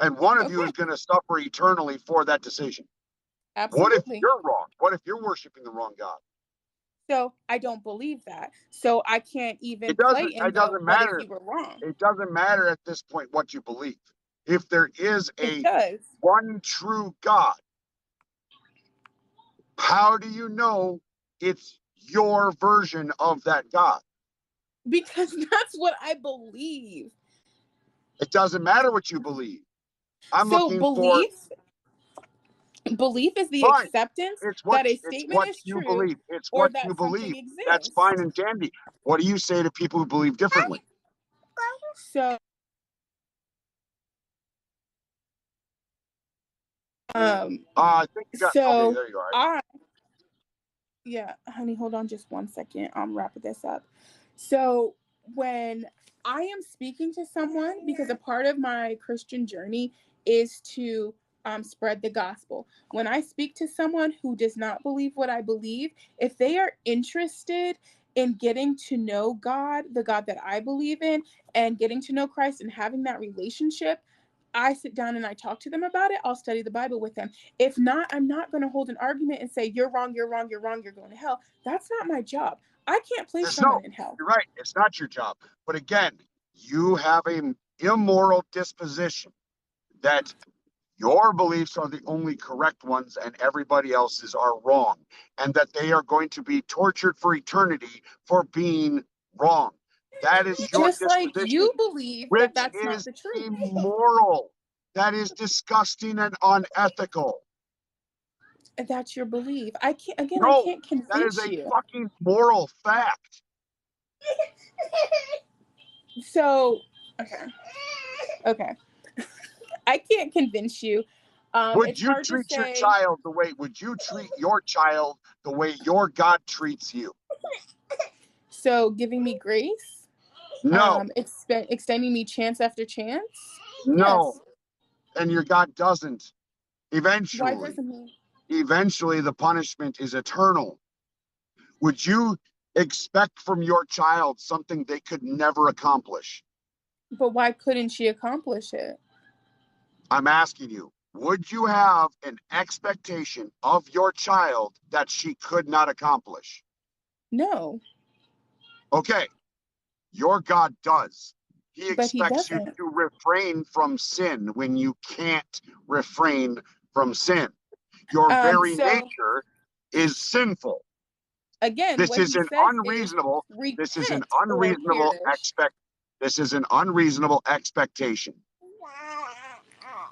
Speaker 1: And one of you
Speaker 6: Okay,
Speaker 1: is going to suffer eternally for that decision. What if
Speaker 6: absolutely.
Speaker 1: you're wrong? What if you're worshiping the wrong God?
Speaker 6: So I don't believe that. So I can't even
Speaker 1: It
Speaker 6: play
Speaker 1: doesn't
Speaker 6: in
Speaker 1: it
Speaker 6: the
Speaker 1: doesn't
Speaker 6: what if
Speaker 1: matter.
Speaker 6: you were wrong.
Speaker 1: It doesn't matter at this point what you believe. If there is
Speaker 6: It
Speaker 1: a
Speaker 6: does.
Speaker 1: one true God, how do you know it's your version of that God?
Speaker 6: Because that's what I believe.
Speaker 1: It doesn't matter what you believe. I'm
Speaker 6: So
Speaker 1: looking for
Speaker 6: belief is the
Speaker 1: fine.
Speaker 6: acceptance
Speaker 1: It's
Speaker 6: that a
Speaker 1: it's
Speaker 6: statement
Speaker 1: what
Speaker 6: is
Speaker 1: you
Speaker 6: true
Speaker 1: believe. It's
Speaker 6: or
Speaker 1: what you
Speaker 6: that something
Speaker 1: believe. That's
Speaker 6: exists.
Speaker 1: fine and dandy. What do you say to people who believe differently?
Speaker 6: So
Speaker 1: I think you got okay.
Speaker 6: so
Speaker 1: There you are.
Speaker 6: I yeah, honey, hold on just 1 second. I'm wrapping this up. So when I am speaking to someone, because a part of my Christian journey is to spread the gospel. When I speak to someone who does not believe what I believe, if they are interested in getting to know God, the God that I believe in, and getting to know Christ and having that relationship, I sit down and I talk to them about it. I'll study the Bible with them. If not, I'm not going to hold an argument and say, you're wrong, you're wrong, you're wrong, you're going to hell. That's not my job. I can't place
Speaker 1: There's
Speaker 6: someone
Speaker 1: no.
Speaker 6: in hell.
Speaker 1: You're right. It's not your job. But again, you have a immoral disposition that your beliefs are the only correct ones and everybody else's are wrong, and that they are going to be tortured for eternity for being wrong. That is your
Speaker 6: Just like
Speaker 1: disposition,
Speaker 6: you believe that
Speaker 1: which
Speaker 6: that's not
Speaker 1: is
Speaker 6: the truth.
Speaker 1: immoral. That is disgusting and unethical.
Speaker 6: That's your belief. I
Speaker 1: No,
Speaker 6: can't
Speaker 1: that is
Speaker 6: convince
Speaker 1: a
Speaker 6: you.
Speaker 1: fucking moral fact.
Speaker 6: So, okay. I can't convince you.
Speaker 1: Would
Speaker 6: It's
Speaker 1: you
Speaker 6: hard to
Speaker 1: treat your
Speaker 6: say.
Speaker 1: child the way, would you treat your child the way your God treats you?
Speaker 6: So, giving me grace,
Speaker 1: No,
Speaker 6: extending me chance after chance.
Speaker 1: no.
Speaker 6: Yes.
Speaker 1: And your God doesn't.
Speaker 6: Why
Speaker 1: Eventually,
Speaker 6: doesn't he?
Speaker 1: the punishment is eternal. Would you expect from your child something they could never accomplish?
Speaker 6: But why couldn't she accomplish it?
Speaker 1: I'm asking you, would you have an expectation of your child that she could not accomplish?
Speaker 6: No,
Speaker 1: Okay, your God does. He
Speaker 6: but he
Speaker 1: expects you
Speaker 6: doesn't.
Speaker 1: to refrain from sin when you can't refrain from sin. Your very
Speaker 6: So
Speaker 1: nature is sinful.
Speaker 6: again,
Speaker 1: This
Speaker 6: what
Speaker 1: is
Speaker 6: he
Speaker 1: an
Speaker 6: says is
Speaker 1: unreasonable, this is an
Speaker 6: repent or
Speaker 1: unreasonable
Speaker 6: perish.
Speaker 1: this is an unreasonable expectation.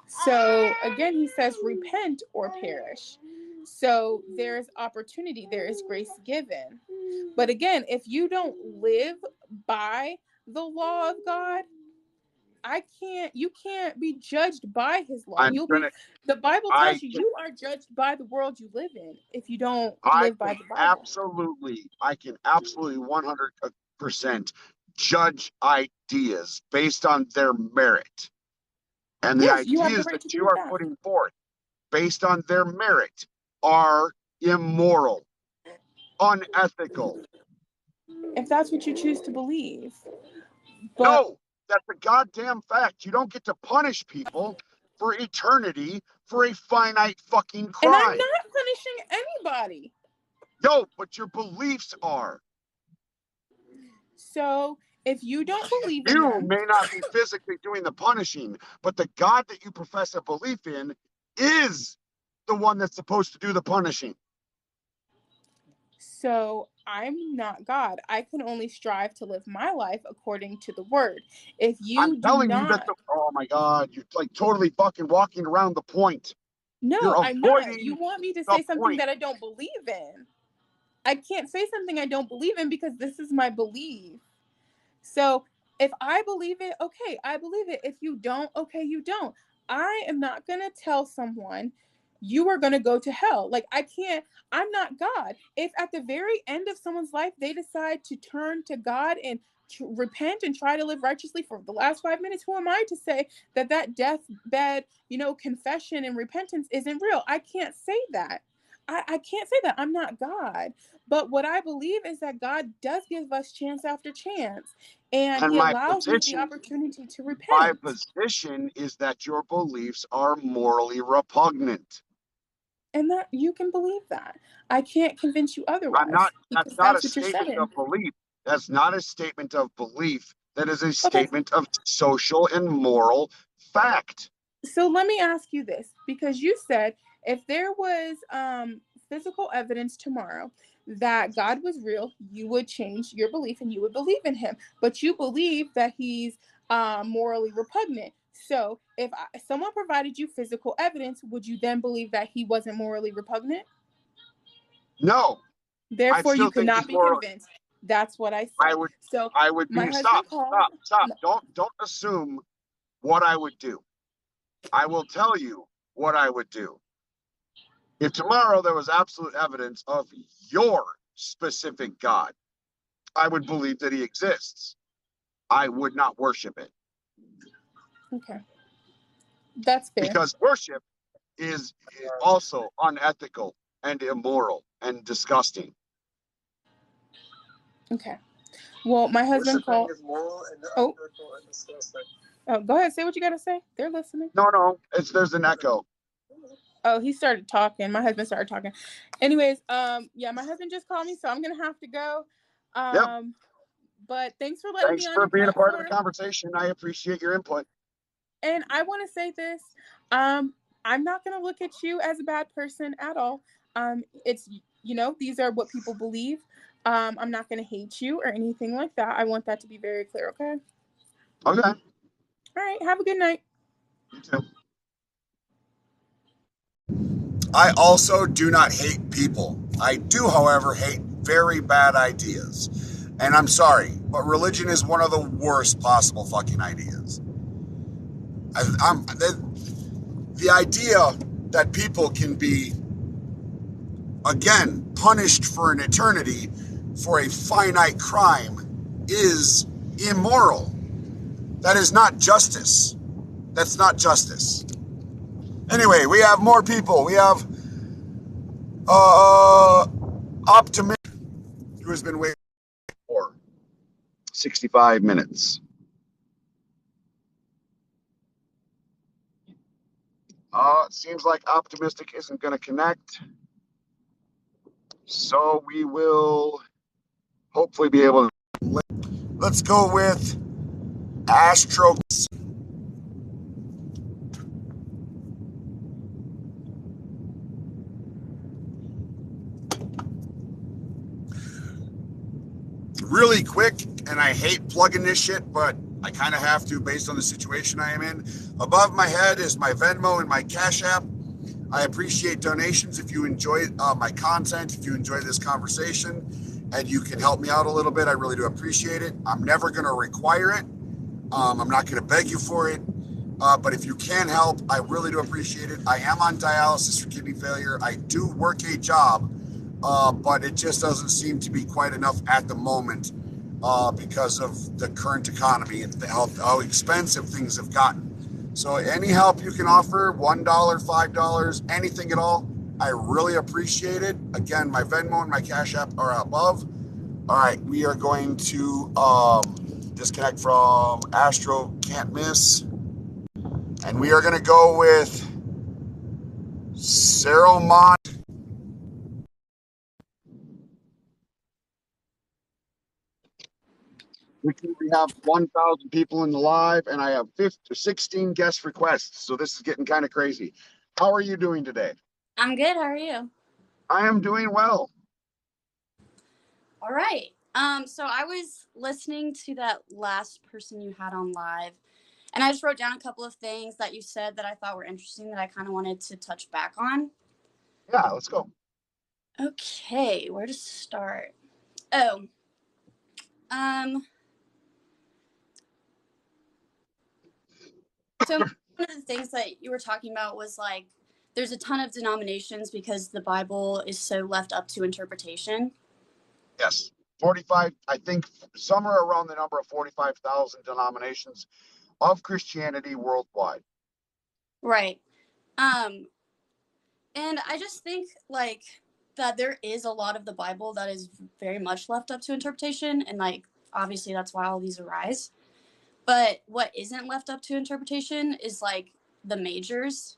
Speaker 6: So again, he says repent or perish. So there is opportunity, there is grace given. But again, if you don't live by the law of God, you can't be judged by his law. The Bible
Speaker 1: I
Speaker 6: tells you
Speaker 1: can
Speaker 6: you are judged by the world you live in if you don't live by the Bible.
Speaker 1: I can absolutely 100% judge ideas based on their merit. And the
Speaker 6: Yes, you have the
Speaker 1: ideas
Speaker 6: right
Speaker 1: that
Speaker 6: to
Speaker 1: you
Speaker 6: do
Speaker 1: are
Speaker 6: that.
Speaker 1: putting forth based on their merit are immoral, unethical.
Speaker 6: If that's what you choose to believe. But
Speaker 1: No, that's a goddamn fact. You don't get to punish people for eternity for a finite fucking
Speaker 6: and I'm
Speaker 1: crime.
Speaker 6: not punishing anybody.
Speaker 1: No, but your beliefs are.
Speaker 6: So if you don't believe in
Speaker 1: You
Speaker 6: them,
Speaker 1: may not be physically doing the punishing, but the God that you profess a belief in is the one that's supposed to do the punishing.
Speaker 6: so I'm not God. I can only strive to live my life according to the word. If
Speaker 1: I'm
Speaker 6: you do
Speaker 1: telling you that
Speaker 6: not,
Speaker 1: oh my God, you're like totally fucking walking around the point.
Speaker 6: no,
Speaker 1: You're
Speaker 6: I'm not. You
Speaker 1: avoiding
Speaker 6: want me to
Speaker 1: the
Speaker 6: say something
Speaker 1: point.
Speaker 6: that I don't believe in. I can't say something I don't believe in because this is my belief. So if I believe it, okay, I believe it. If you don't, okay, you don't. I am not going to tell someone you are going to go to hell. Like, I'm not God. If at the very end of someone's life, they decide to turn to God and repent and try to live righteously for the last 5 minutes, who am I to say that deathbed, confession and repentance isn't real? I can't say that. I can't say that. I'm not God. But what I believe is that God does give us chance after chance, and
Speaker 1: And
Speaker 6: he allows me the opportunity to
Speaker 1: my
Speaker 6: repent.
Speaker 1: position is that your beliefs are morally repugnant.
Speaker 6: And that you can believe that. I can't convince you
Speaker 1: I'm
Speaker 6: otherwise
Speaker 1: not, that's
Speaker 6: because
Speaker 1: not a
Speaker 6: that's what you're
Speaker 1: statement of
Speaker 6: saying.
Speaker 1: belief. That's not a statement of belief. That is a
Speaker 6: Okay,
Speaker 1: statement of social and moral fact.
Speaker 6: so let me ask you this, because you said if there was physical evidence tomorrow that God was real, you would change your belief and you would believe in him. But you believe that he's morally repugnant. So if someone provided you physical evidence, would you then believe that he wasn't morally repugnant?
Speaker 1: No, I
Speaker 6: Therefore, you
Speaker 1: still
Speaker 6: could
Speaker 1: think he's
Speaker 6: not be
Speaker 1: moral.
Speaker 6: convinced. That's what I
Speaker 1: I
Speaker 6: said.
Speaker 1: would,
Speaker 6: So
Speaker 1: I would
Speaker 6: my
Speaker 1: be,
Speaker 6: husband called.
Speaker 1: stop. Don't assume what I would do. I will tell you what I would do. If tomorrow there was absolute evidence of your specific God, I would believe that he exists. I would not worship it.
Speaker 6: Okay, that's fair.
Speaker 1: Because worship is also unethical and immoral and disgusting.
Speaker 6: Okay. Well, my husband called. Oh, go ahead. Say what you got to say. They're listening.
Speaker 1: No, there's an echo.
Speaker 6: Oh, he started talking. My husband started talking. Anyways, yeah, my husband just called me, so I'm gonna have to go.
Speaker 1: Yep.
Speaker 6: But thanks for letting me
Speaker 1: Thanks
Speaker 6: on
Speaker 1: for
Speaker 6: your
Speaker 1: being a part of
Speaker 6: platform.
Speaker 1: the conversation. I appreciate your input.
Speaker 6: And I want to say this. I'm not gonna look at you as a bad person at all. It's these are what people believe. I'm not gonna hate you or anything like that. I want that to be very clear. Okay.
Speaker 1: Okay.
Speaker 6: All right. Have a good night.
Speaker 1: You too.
Speaker 8: I also do not hate people. I do, however, hate very bad ideas.
Speaker 1: And I'm sorry, but religion is one of the worst possible fucking ideas. The idea that people can be, again, punished for an eternity for a finite crime is immoral. That is not justice. That's not justice. Anyway, we have more people. We have Optimist, who has been waiting for 65 minutes. It seems like Optimistic isn't going to connect. So we will hopefully be able to. Let's go with Astro. Really quick, and I hate plugging this shit, but I kind of have to based on the situation I am in. Above my head is my Venmo and my Cash App. I appreciate donations if you enjoy my content, if you enjoy this conversation, and you can help me out a little bit. I really do appreciate it. I'm never going to require it. I'm not going to beg you for it. But if you can help, I really do appreciate it. I am on dialysis for kidney failure. I do work a job, but it just doesn't seem to be quite enough at the moment because of the current economy and how expensive things have gotten. So any help you can offer, $1, $5, anything at all, I really appreciate it. Again, my Venmo and my Cash App are above. All right, we are going to disconnect from Astro Can't Miss. And we are going to go with Ceromont. We have 1,000 people in the live, and I have 16 guest requests. So this is getting kind of crazy. How are you doing today?
Speaker 8: I'm good. How are you?
Speaker 1: I am doing well.
Speaker 8: All right. So I was listening to that last person you had on live, and I just wrote down a couple of things that you said that I thought were interesting that I kind of wanted to touch back on.
Speaker 1: Yeah, let's go.
Speaker 8: Okay, where to start? Oh, so one of the things that you were talking about was like there's a ton of denominations because the Bible is so left up to interpretation.
Speaker 1: Yes, 45. I think somewhere around the number of 45,000 denominations of Christianity worldwide.
Speaker 8: Right. And I just think like that there is a lot of the Bible that is very much left up to interpretation, and like obviously that's why all these arise. But what isn't left up to interpretation is like the majors,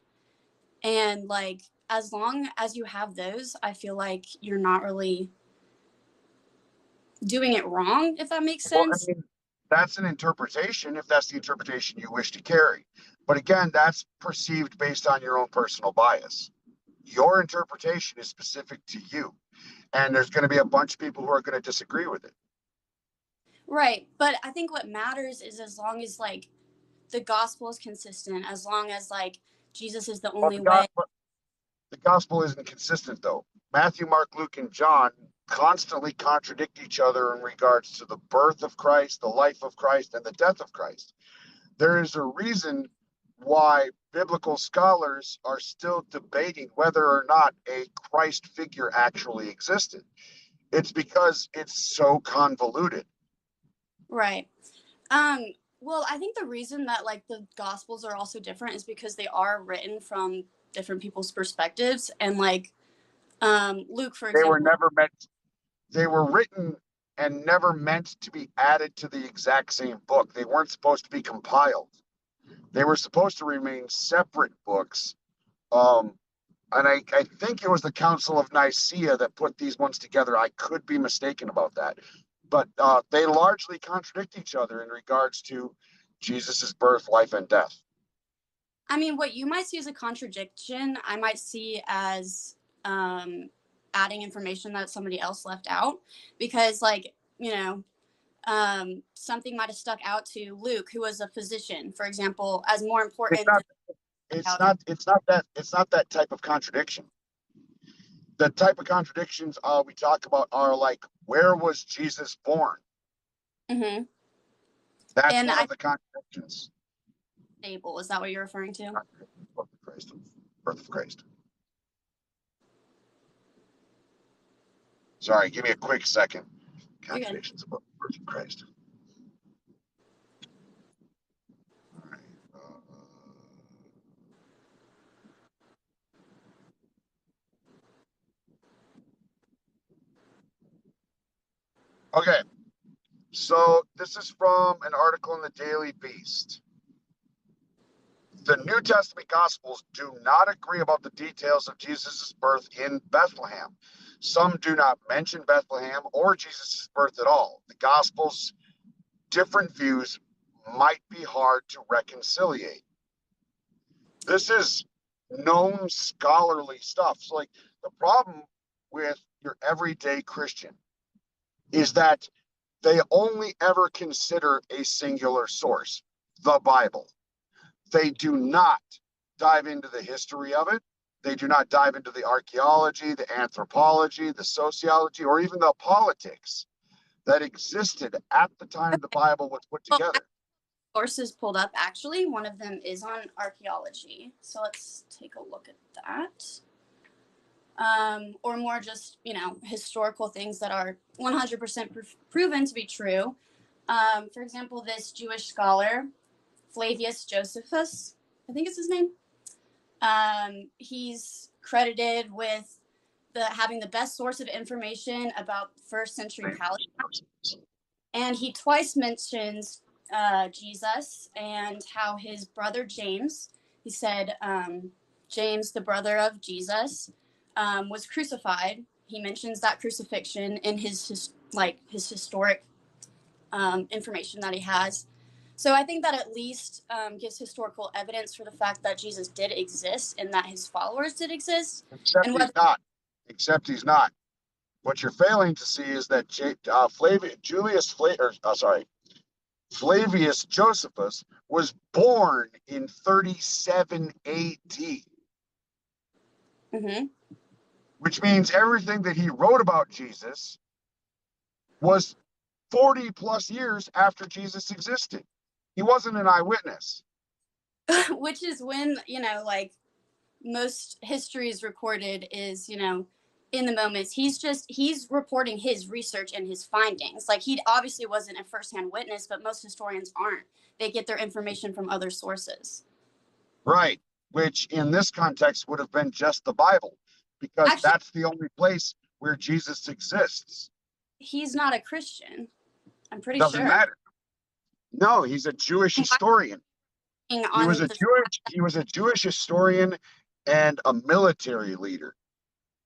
Speaker 8: and like as long as you have those, I feel like you're not really doing it wrong, if that makes sense.
Speaker 1: Well, I mean, that's an interpretation if that's the interpretation you wish to carry. But again, that's perceived based on your own personal bias. Your interpretation is specific to you. And there's going to be a bunch of people who are going to disagree with it.
Speaker 8: Right. But I think what matters is as long as like the gospel is consistent, as long as like Jesus is the only way.
Speaker 1: The gospel isn't consistent, though. Matthew, Mark, Luke, and John constantly contradict each other in regards to the birth of Christ, the life of Christ, and the death of Christ. There is a reason why biblical scholars are still debating whether or not a Christ figure actually existed. It's because it's so convoluted.
Speaker 8: Right. Well, I think the reason that like the gospels are also different is because they are written from different people's perspectives, and like Luke, for example,
Speaker 1: they were written and never meant to be added to the exact same book. They weren't supposed to be compiled. They were supposed to remain separate books. And I think it was the Council of Nicaea that put these ones together. I could be mistaken about that. But they largely contradict each other in regards to Jesus's birth, life, and death.
Speaker 8: I mean, what you might see as a contradiction, I might see as adding information that somebody else left out. Because, like, you know, something might have stuck out to Luke, who was a physician, for example, as more important.
Speaker 1: It's not that type of contradiction. The type of contradictions we talk about are like, where was Jesus born?
Speaker 8: Mm-hmm.
Speaker 1: That's
Speaker 8: And
Speaker 1: one of the contradictions.
Speaker 8: Stable, is that what you're referring to?
Speaker 1: Birth of Christ. Birth of Christ. Sorry, give me a quick second. Contradictions about the birth of Christ. All right. Okay. So this is from an article in the Daily Beast. The New Testament Gospels do not agree about the details of Jesus' birth in Bethlehem. Some do not mention Bethlehem or Jesus' birth at all. The Gospels' different views might be hard to reconciliate. This is known scholarly stuff. So, like, the problem with your everyday Christian is that they only ever consider a singular source, the Bible. They do not dive into the history of it. They do not dive into the archaeology, the anthropology, the sociology, or even the politics that existed at the time the Bible was put together.
Speaker 8: Sources pulled up, actually, one of them is on archaeology. So let's take a look at that. Or more just, historical things that are 100% proven to be true. For example, this Jewish scholar, Flavius Josephus, I think is his name. He's credited with having the best source of information about first century Palestine. And he twice mentions Jesus and how his brother James, he said, James, the brother of Jesus, was crucified. He mentions that crucifixion in his historic information that he has. So I think that at least gives historical evidence for the fact that Jesus did exist and that his followers did exist.
Speaker 1: Except he's not. What you're failing to see is that Flavius Josephus was born in 37 AD.
Speaker 8: Mm-hmm.
Speaker 1: Which means everything that he wrote about Jesus was 40 plus years after Jesus existed. He wasn't an eyewitness.
Speaker 8: Which is when, most history is recorded is, in the moments. He's reporting his research and his findings. Like, he obviously wasn't a firsthand witness, but most historians aren't. They get their information from other sources.
Speaker 1: Right. Which in this context would have been just the Bible, because that's the only place where Jesus exists.
Speaker 8: He's not a Christian. I'm pretty
Speaker 1: sure. Doesn't matter. No, he's a Jewish historian. He was a Jewish historian and a military leader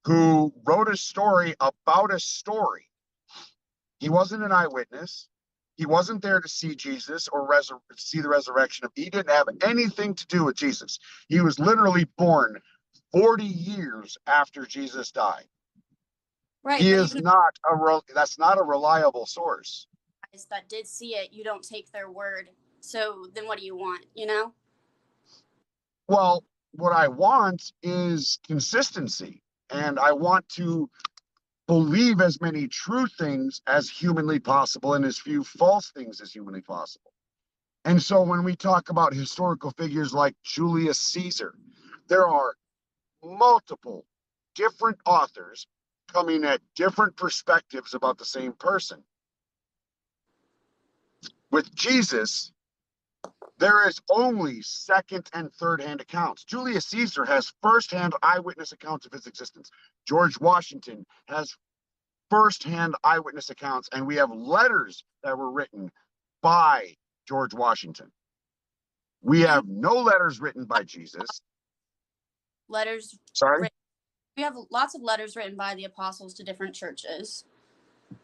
Speaker 1: who wrote a story about a story. He wasn't an eyewitness. He wasn't there to see Jesus or see the resurrection. He didn't have anything to do with Jesus. He was literally born 40 years after Jesus died.
Speaker 8: Right.
Speaker 1: He is not that's not a reliable source.
Speaker 8: That did see it, you don't take their word. So then what do you want,
Speaker 1: Well, what I want is consistency, and I want to believe as many true things as humanly possible and as few false things as humanly possible. And so when we talk about historical figures like Julius Caesar, there are multiple different authors coming at different perspectives about the same person. With Jesus, there is only second and third hand accounts. Julius Caesar has first-hand eyewitness accounts of his existence. George Washington has first-hand eyewitness accounts, and we have letters that were written by George Washington. We have no letters written by Jesus. Sorry?
Speaker 8: We have lots of letters written by the apostles to different churches.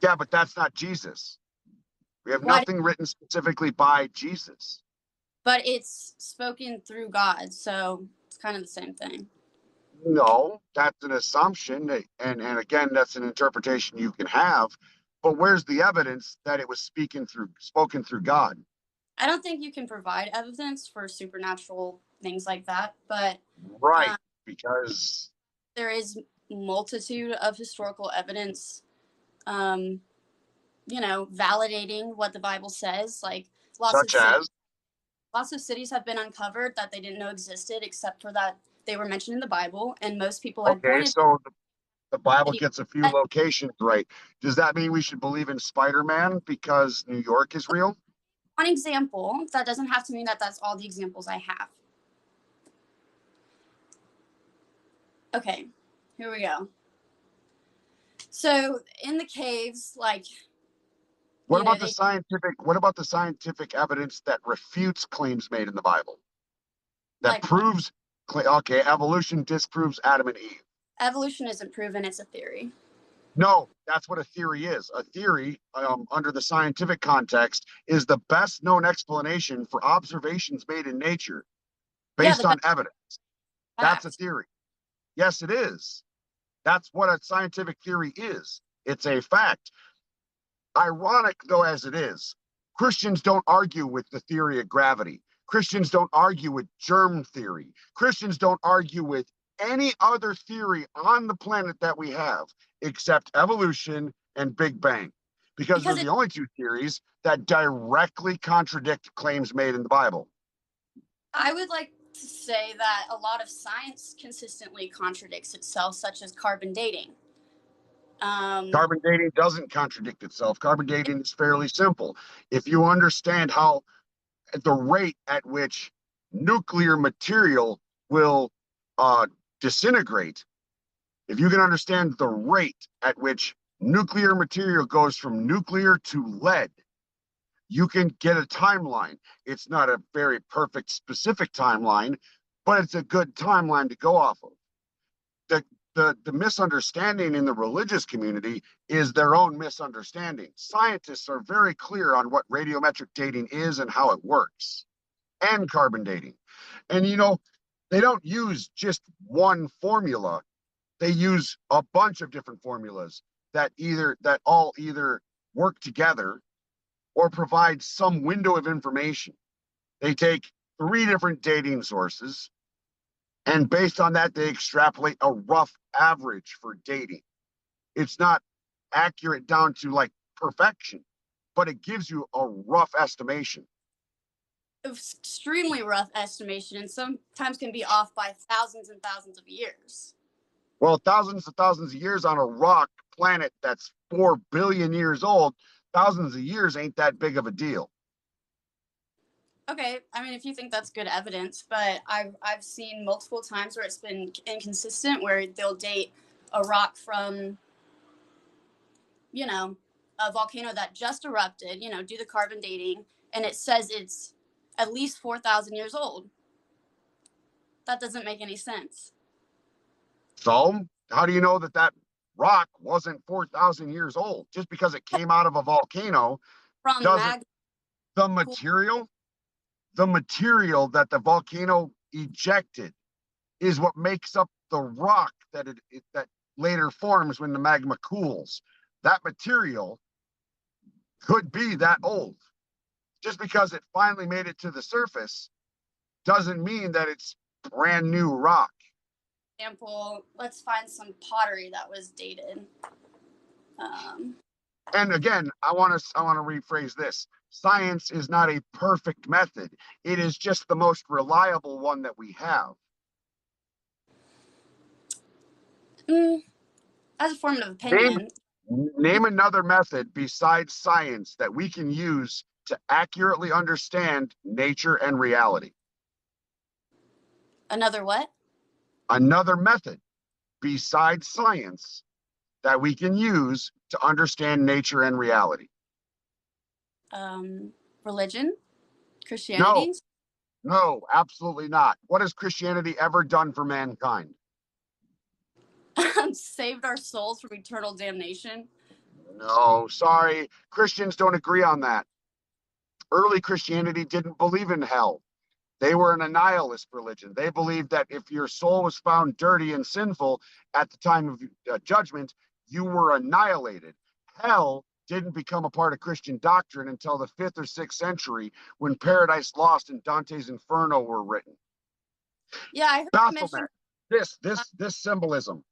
Speaker 1: Yeah, but that's not Jesus. We have nothing written specifically by Jesus.
Speaker 8: But it's spoken through God, so it's kind of the same thing.
Speaker 1: No, that's an assumption, and again, that's an interpretation you can have. But where's the evidence that it was spoken through God?
Speaker 8: I don't think you can provide evidence for supernatural things like that, but
Speaker 1: right, because
Speaker 8: there is multitude of historical evidence validating what the Bible says. Like
Speaker 1: Such as?
Speaker 8: lots of cities have been uncovered that they didn't know existed, except for that they were mentioned in the Bible, and most people had
Speaker 1: Okay,
Speaker 8: pointed
Speaker 1: so the Bible
Speaker 8: to
Speaker 1: gets a few locations right. Does that mean we should believe in Spider-Man because New York is real?
Speaker 8: one example. That doesn't have to mean that that's all the examples I have. Okay, here we go. So in the caves, like,
Speaker 1: What about the scientific evidence that refutes claims made in the Bible? That
Speaker 8: like what?
Speaker 1: proves, okay, evolution disproves Adam and Eve.
Speaker 8: Evolution isn't proven, it's a theory.
Speaker 1: No, that's what a theory is. A theory, under the scientific context, is the best known explanation for observations made in nature based on evidence. That's a theory. Yes, it is. That's what a scientific theory is. It's a fact. Ironic though as it is, Christians don't argue with the theory of gravity. Christians don't argue with germ theory. Christians don't argue with any other theory on the planet that we have except evolution and Big Bang, because they're the only two theories that directly contradict claims made in the Bible.
Speaker 8: I would like to say that a lot of science consistently contradicts itself, such as carbon dating.
Speaker 1: Carbon dating doesn't contradict itself. Carbon dating is fairly simple. If you understand how the rate at which nuclear material will disintegrate, if you can understand the rate at which nuclear material goes from nuclear to lead, you can get a timeline. It's not a very perfect, specific timeline, but it's a good timeline to go off of. The misunderstanding in the religious community is their own misunderstanding. Scientists are very clear on what radiometric dating is and how it works, and carbon dating. And they don't use just one formula. They use a bunch of different formulas that all either work together or provide some window of information. They take 3 different dating sources, and based on that, they extrapolate a rough average for dating. It's not accurate down to like perfection, but it gives you a rough estimation.
Speaker 8: Extremely rough estimation, and sometimes can be off by thousands and thousands of years.
Speaker 1: Well, thousands and thousands of years on a rock planet that's 4 billion years old, thousands of years ain't that big of a deal.
Speaker 8: Okay, I mean, if you think that's good evidence, but I've seen multiple times where it's been inconsistent, where they'll date a rock from, a volcano that just erupted, do the carbon dating, and it says it's at least 4,000 years old. That doesn't make any sense.
Speaker 1: So, how do you know that rock wasn't 4,000 years old? Just because it came out of a volcano, the material that the volcano ejected is what makes up the rock that later forms when the magma cools. That material could be that old. Just because it finally made it to the surface doesn't mean that it's brand new rock.
Speaker 8: Example, let's find some pottery that was dated.
Speaker 1: And again, I want to rephrase this. Science is not a perfect method. It is just the most reliable one that we have.
Speaker 8: As a form of opinion.
Speaker 1: Name another method besides science that we can use to accurately understand nature and reality.
Speaker 8: Another what?
Speaker 1: Another method besides science that we can use to understand nature and reality.
Speaker 8: Religion? Christianity?
Speaker 1: No, absolutely not. What has Christianity ever done for mankind?
Speaker 8: Saved our souls from eternal damnation?
Speaker 1: No, sorry. Christians don't agree on that. Early Christianity didn't believe in hell. They were an annihilist religion. They believed that if your soul was found dirty and sinful at the time of judgment, you were annihilated. Hell didn't become a part of Christian doctrine until the 5th or 6th century, when Paradise Lost and Dante's Inferno were written.
Speaker 8: Yeah, I heard
Speaker 1: Baphomet. This symbolism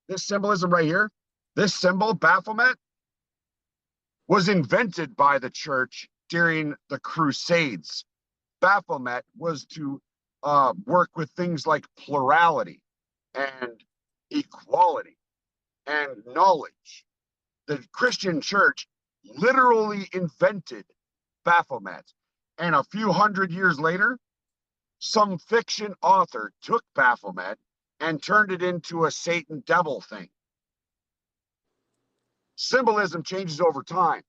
Speaker 1: right here, this symbol, Baphomet, was invented by the church during the Crusades. Baphomet was to work with things like plurality and equality and knowledge. The Christian church literally invented Baphomet. And a few hundred years later, some fiction author took Baphomet and turned it into a Satan devil thing. Symbolism changes over time.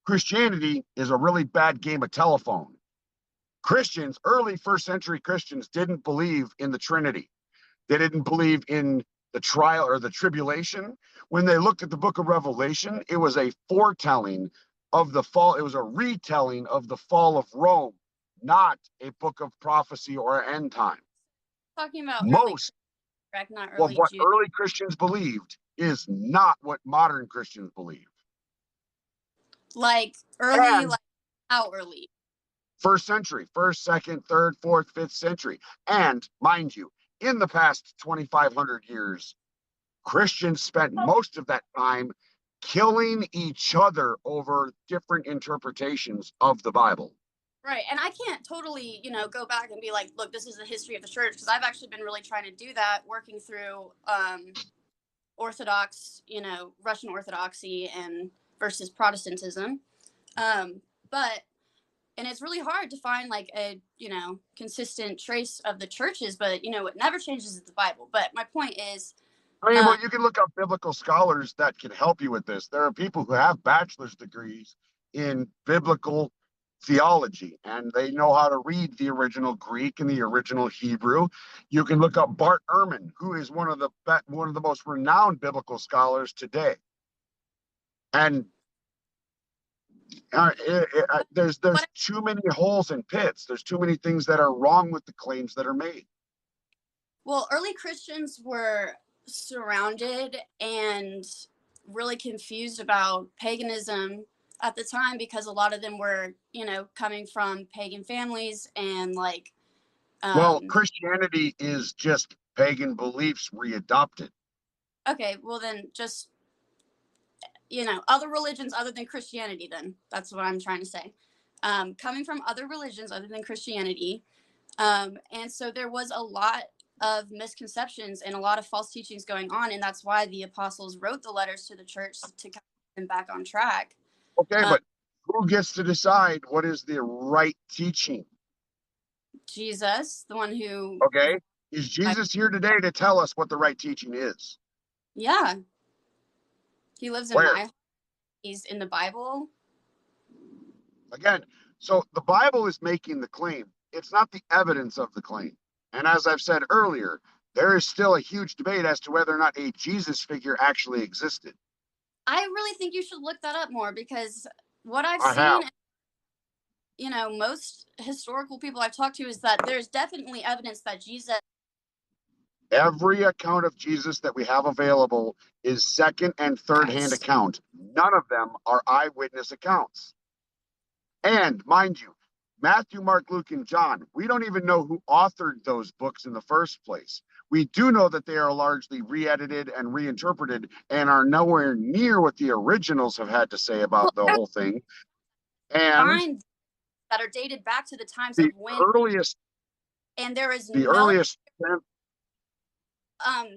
Speaker 1: Christianity is a really bad game of telephone. Christians, early first century Christians, didn't believe in the Trinity. They didn't believe in the trial or the tribulation. When they looked at the book of Revelation, it was a foretelling of the fall. It was a retelling of the fall of Rome, not a book of prophecy or end time.
Speaker 8: Talking about
Speaker 1: Most
Speaker 8: correct, not
Speaker 1: of
Speaker 8: early
Speaker 1: what
Speaker 8: Jew.
Speaker 1: early Christians believed is not what modern Christians believe.
Speaker 8: Like early,
Speaker 1: And
Speaker 8: like how early?
Speaker 1: first century, first, second, third, fourth, fifth century. And mind you, in the past 2,500 years, Christians spent most of that time killing each other over different interpretations of the Bible.
Speaker 8: Right. And I can't totally, go back and be like, look, this is the history of the church, because I've actually been really trying to do that, working through Orthodox, Russian Orthodoxy and versus Protestantism. And it's really hard to find like a, consistent trace of the churches, but, what never changes is the Bible. But my point is,
Speaker 1: I mean, well, you can look up biblical scholars that can help you with this. There are people who have bachelor's degrees in biblical theology, and they know how to read the original Greek and the original Hebrew. You can look up Bart Ehrman, who is one of the most renowned biblical scholars today. And there's too many holes and pits. There's too many things that are wrong with the claims that are made.
Speaker 8: well, early Christians were surrounded and really confused about paganism at the time, because a lot of them were, coming from pagan families and like.
Speaker 1: Well, Christianity is just pagan beliefs readopted.
Speaker 8: Okay, well then just, other religions other than Christianity, then. That's what I'm trying to say. Coming from other religions other than Christianity. And so there was a lot of misconceptions and a lot of false teachings going on. And that's why the apostles wrote the letters to the church to get them back on track.
Speaker 1: Okay, but who gets to decide what is the right teaching?
Speaker 8: Jesus, the one who.
Speaker 1: Okay, is Jesus here today to tell us what the right teaching is?
Speaker 8: Yeah. He lives in
Speaker 1: Where?
Speaker 8: my heart. He's in the Bible.
Speaker 1: Again, so the Bible is making the claim. It's not the evidence of the claim. And as I've said earlier, there is still a huge debate as to whether or not a Jesus figure actually existed.
Speaker 8: I really think you should look that up more, because what I've
Speaker 1: I
Speaker 8: seen,
Speaker 1: have.
Speaker 8: most historical people I've talked to, is that there's definitely evidence that Jesus.
Speaker 1: Every account of Jesus that we have available is second and third hand account. None of them are eyewitness accounts. And mind you, Matthew, Mark, Luke, and John, we don't even know who authored those books in the first place. We do know that they are largely re-edited and reinterpreted and are nowhere near what the originals have had to say about the whole thing. And
Speaker 8: that are dated back to the times
Speaker 1: the
Speaker 8: of when.
Speaker 1: earliest,
Speaker 8: and there is
Speaker 1: the
Speaker 8: no
Speaker 1: earliest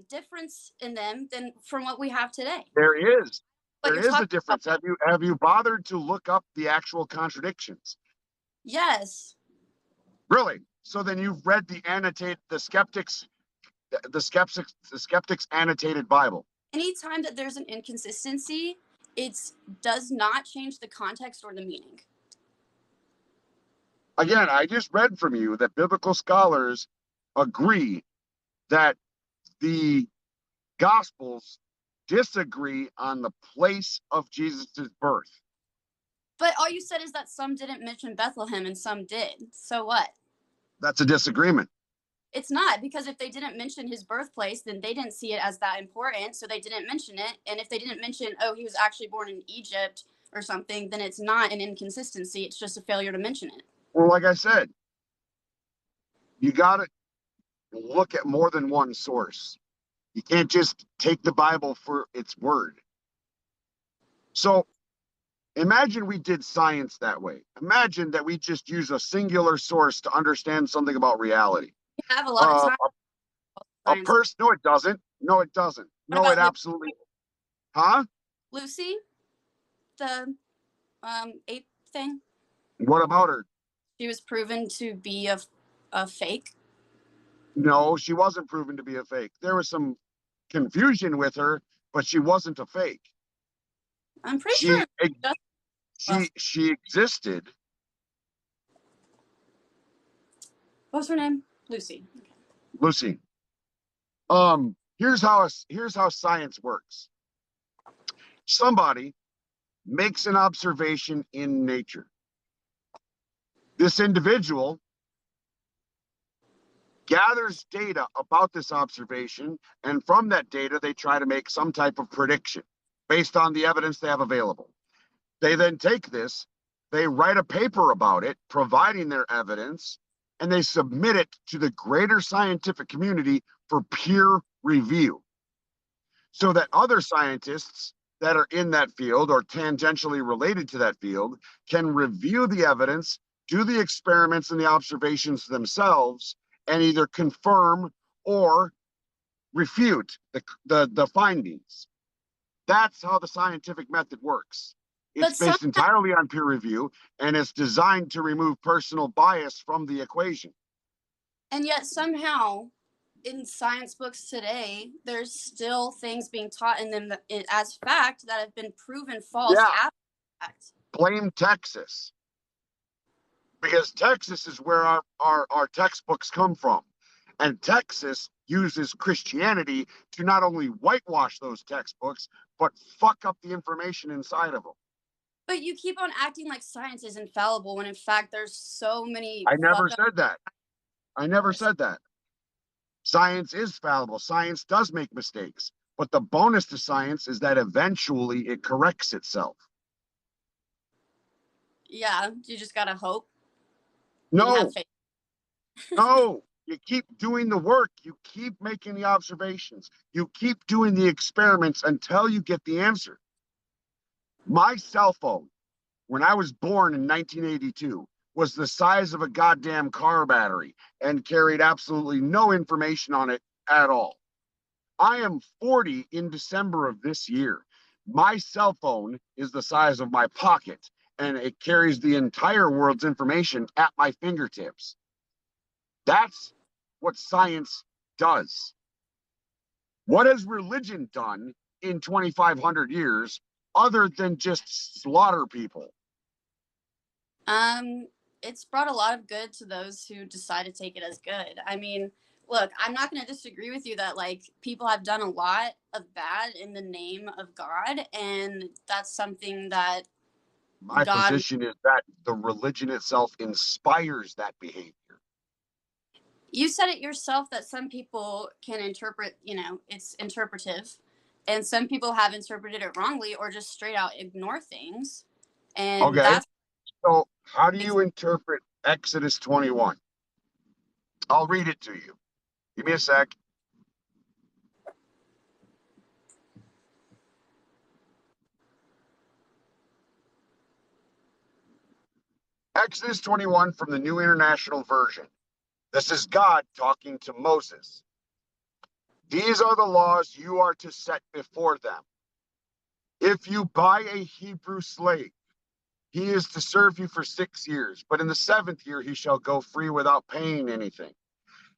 Speaker 8: difference in them than from what we have today.
Speaker 1: There is.
Speaker 8: But
Speaker 1: There is a difference. Have you bothered to look up the actual contradictions?
Speaker 8: Yes.
Speaker 1: Really? So then you've read the skeptics annotated Bible.
Speaker 8: Anytime that there's an inconsistency, it does not change the context or the meaning.
Speaker 1: Again, I just read from you that biblical scholars agree that the Gospels disagree on the place of Jesus' birth.
Speaker 8: But all you said is that some didn't mention Bethlehem and some did. So what?
Speaker 1: That's a disagreement.
Speaker 8: It's not, because if they didn't mention his birthplace, then they didn't see it as that important, so they didn't mention it. And if they didn't mention, oh, he was actually born in Egypt or something, then it's not an inconsistency. It's just a failure to mention it.
Speaker 1: Well, like I said, you got to look at more than one source. You can't just take the Bible for its word. So Imagine we did science that way. Imagine that we just use a singular source to understand something about reality.
Speaker 8: You have a lot of
Speaker 1: Uh,
Speaker 8: time.
Speaker 1: a
Speaker 8: Science.
Speaker 1: person? No, it doesn't. No, it doesn't.
Speaker 8: What
Speaker 1: No,
Speaker 8: about
Speaker 1: it absolutely. Huh?
Speaker 8: Lucy? The ape thing?
Speaker 1: What about her?
Speaker 8: She was proven to be a fake.
Speaker 1: No, she wasn't proven to be a fake. There was some confusion with her, but she wasn't a fake.
Speaker 8: I'm pretty sure.
Speaker 1: She existed.
Speaker 8: What's her name? Lucy. Okay.
Speaker 1: Lucy. Here's how science works. Somebody makes an observation in nature. This individual gathers data about this observation, and from that data, they try to make some type of prediction based on the evidence they have available. They then take this, they write a paper about it, providing their evidence, and they submit it to the greater scientific community for peer review, so that other scientists that are in that field or tangentially related to that field can review the evidence, do the experiments and the observations themselves, and either confirm or refute the findings. That's how the scientific method works. It's based entirely on peer review, and it's designed to remove personal bias from the equation.
Speaker 8: And yet somehow in science books today, there's still things being taught in them as fact that have been proven false.
Speaker 1: Yeah. Blame Texas. Because Texas is where our textbooks come from. And Texas uses Christianity to not only whitewash those textbooks, but fuck up the information inside of them.
Speaker 8: But you keep on acting like science is infallible when in fact there's so many.
Speaker 1: I never said that. I never said that. Science is fallible. Science does make mistakes. But the bonus to science is that eventually it corrects itself.
Speaker 8: Yeah, you just gotta hope.
Speaker 1: No.
Speaker 8: Have faith.
Speaker 1: No. You keep doing the work. You keep making the observations. You keep doing the experiments until you get the answer. My cell phone, when I was born in 1982, was the size of a goddamn car battery and carried absolutely no information on it at all. I am 40 in December of this year. My cell phone is the size of my pocket, and it carries the entire world's information at my fingertips. That's what science does. What has religion done in 2,500 years other than just slaughter people?
Speaker 8: It's brought a lot of good to those who decide to take it as good. I mean, look, I'm not going to disagree with you that like people have done a lot of bad in the name of God, and that's something that
Speaker 1: my position is that the religion itself inspires that behavior.
Speaker 8: You said it yourself that some people can interpret, it's interpretive, and some people have interpreted it wrongly or just straight out ignore things. And
Speaker 1: okay. So how do you interpret Exodus 21? I'll read it to you. Give me a sec. Exodus 21 from the New International Version. This is God talking to Moses. These are the laws you are to set before them. If you buy a Hebrew slave, he is to serve you for 6 years, but in the 7th year he shall go free without paying anything.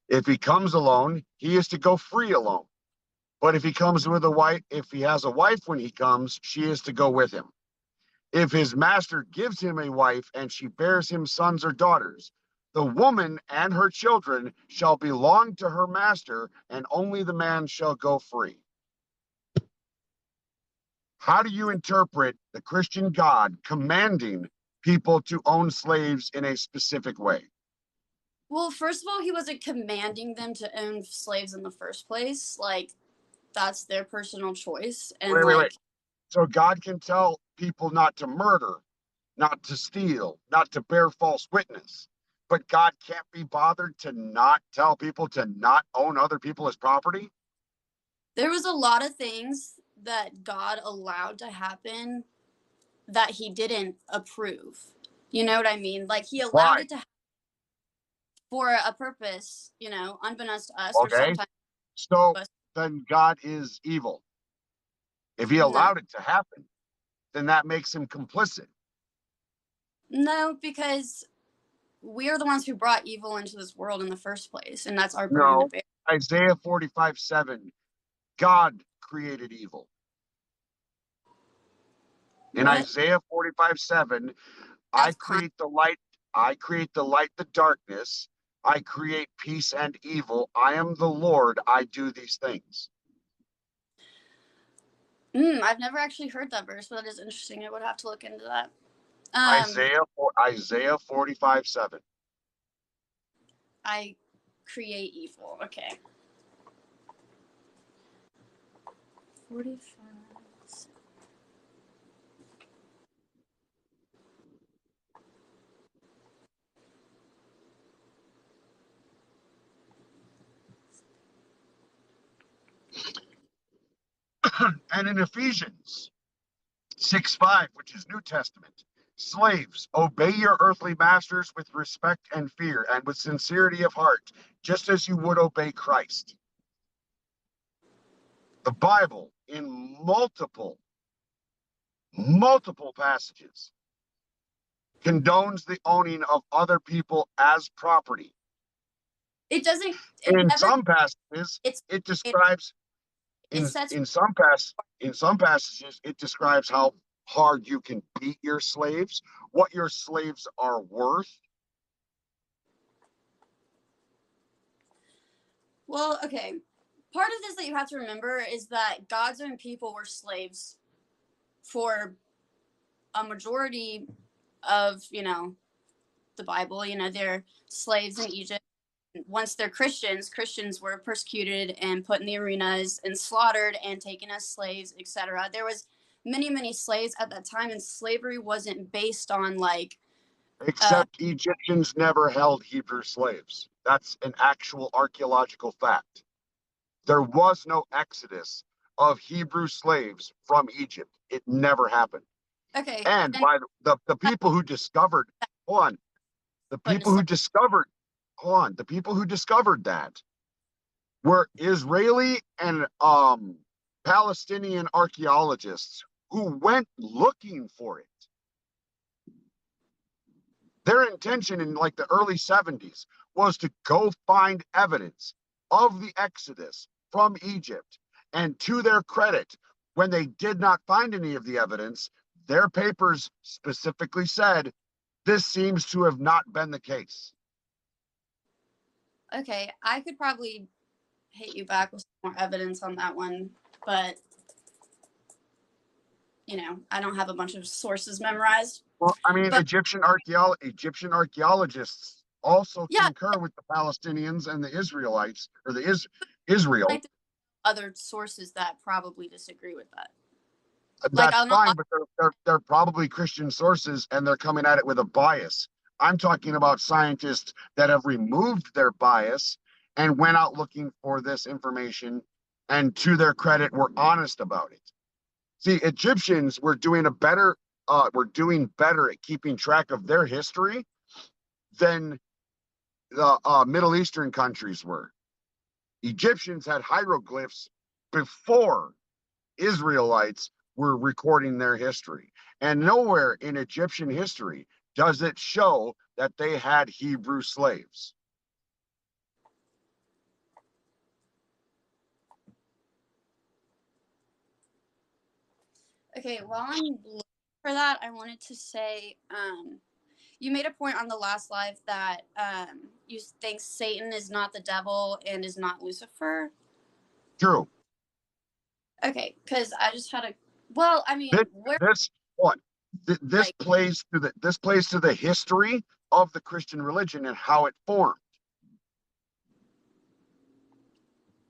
Speaker 1: If he comes alone, he is to go free alone. But if he comes with a wife, if he has a wife when he comes, she is to go with him. If his master gives him a wife and she bears him sons or daughters, the woman and her children shall belong to her master, and only the man shall go free. How do you interpret the Christian God commanding people to own slaves in a specific way?
Speaker 8: Well, first of all, he wasn't commanding them to own slaves in the first place. Like, that's their personal choice. And
Speaker 1: wait. So God can tell people not to murder, not to steal, not to bear false witness. But God can't be bothered to not tell people to not own other people as property?
Speaker 8: There was a lot of things that God allowed to happen that he didn't approve. You know what I mean? Like, he allowed
Speaker 1: Why?
Speaker 8: it to happen for a purpose, you know, unbeknownst to us, or
Speaker 1: Okay.
Speaker 8: sometimes
Speaker 1: So
Speaker 8: to us.
Speaker 1: then God is evil. If he
Speaker 8: No.
Speaker 1: allowed it to happen, then that makes him complicit.
Speaker 8: No, because we are the ones who brought evil into this world in the first place, and that's our burden to
Speaker 1: No.
Speaker 8: bear.
Speaker 1: Isaiah 45:7, God created evil. In
Speaker 8: What?
Speaker 1: Isaiah 45:7, I
Speaker 8: That's
Speaker 1: create the light, the darkness, I create peace and evil. I am the Lord, I do these things.
Speaker 8: I've never actually heard that verse, but that is interesting. I would have to look into that.
Speaker 1: Isaiah 45:7.
Speaker 8: I create evil. Okay. 45.
Speaker 1: And in Ephesians 6:5, which is New Testament, slaves, obey your earthly masters with respect and fear and with sincerity of heart, just as you would obey Christ. The Bible, in multiple passages, condones the owning of other people as property.
Speaker 8: It doesn't.
Speaker 1: In some passages, it describes in some passages it describes how hard you can beat your slaves, what your slaves are worth.
Speaker 8: Well, okay. Part of this that you have to remember is that God's own people were slaves for a majority of, you know, the Bible. You know, they're slaves in Egypt. Once they're Christians, Christians were persecuted and put in the arenas and slaughtered and taken as slaves, etc. There was many slaves at that time, and slavery wasn't based on like.
Speaker 1: Except Egyptians never held Hebrew slaves. That's an actual archaeological fact. There was no exodus of Hebrew slaves from Egypt. It never happened.
Speaker 8: Okay.
Speaker 1: And by the people who discovered, the people who discovered that were Israeli and Palestinian archaeologists who went looking for it. Their intention in like the early 70s was to go find evidence of the Exodus from Egypt. And to their credit, when they did not find any of the evidence, their papers specifically said, this seems to have not been the case.
Speaker 8: Okay, I could probably hit you back with some more evidence on that one, but you know, I don't have a bunch of sources memorized.
Speaker 1: Well, I mean, Egyptian archaeologists also concur with the Palestinians and the Israelites, or Israel.
Speaker 8: Like, other sources that probably disagree with that.
Speaker 1: That's fine, but they're probably Christian sources, and they're coming at it with a bias. I'm talking about scientists that have removed their bias and went out looking for this information, and to their credit, were honest about it. See, Egyptians were doing better at keeping track of their history than the Middle Eastern countries were. Egyptians had hieroglyphs before Israelites were recording their history. And nowhere in Egyptian history does it show that they had Hebrew slaves.
Speaker 8: Okay, while I'm looking for that, I wanted to say, you made a point on the last live that you think Satan is not the devil and is not Lucifer.
Speaker 1: True.
Speaker 8: Okay, because I just had a. Well, I mean,
Speaker 1: this plays to the history of the Christian religion and how it formed.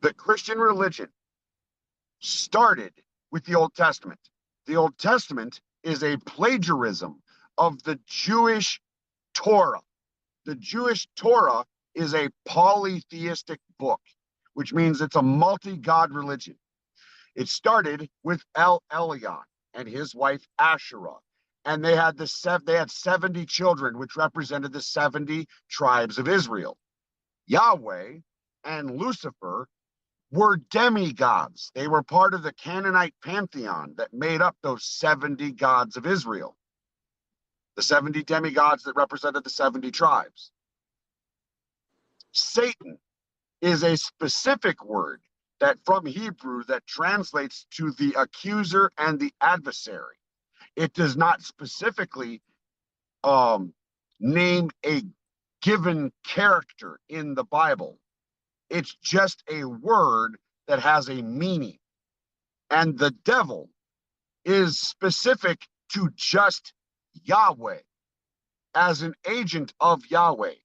Speaker 1: The Christian religion started with the Old Testament. The Old Testament is a plagiarism of the Jewish Torah. The Jewish Torah is a polytheistic book, which means it's a multi-god religion. It started with El Elyon and his wife Asherah, and they had 70 children, which represented the 70 tribes of Israel. Yahweh and Lucifer were demigods. They were part of the Canaanite pantheon that made up those 70 gods of Israel, the 70 demigods that represented the 70 tribes. Satan is a specific word that from Hebrew that translates to the accuser and the adversary. It does not specifically name a given character in the Bible. It's just a word that has a meaning. And the devil is specific to just Yahweh as an agent of Yahweh.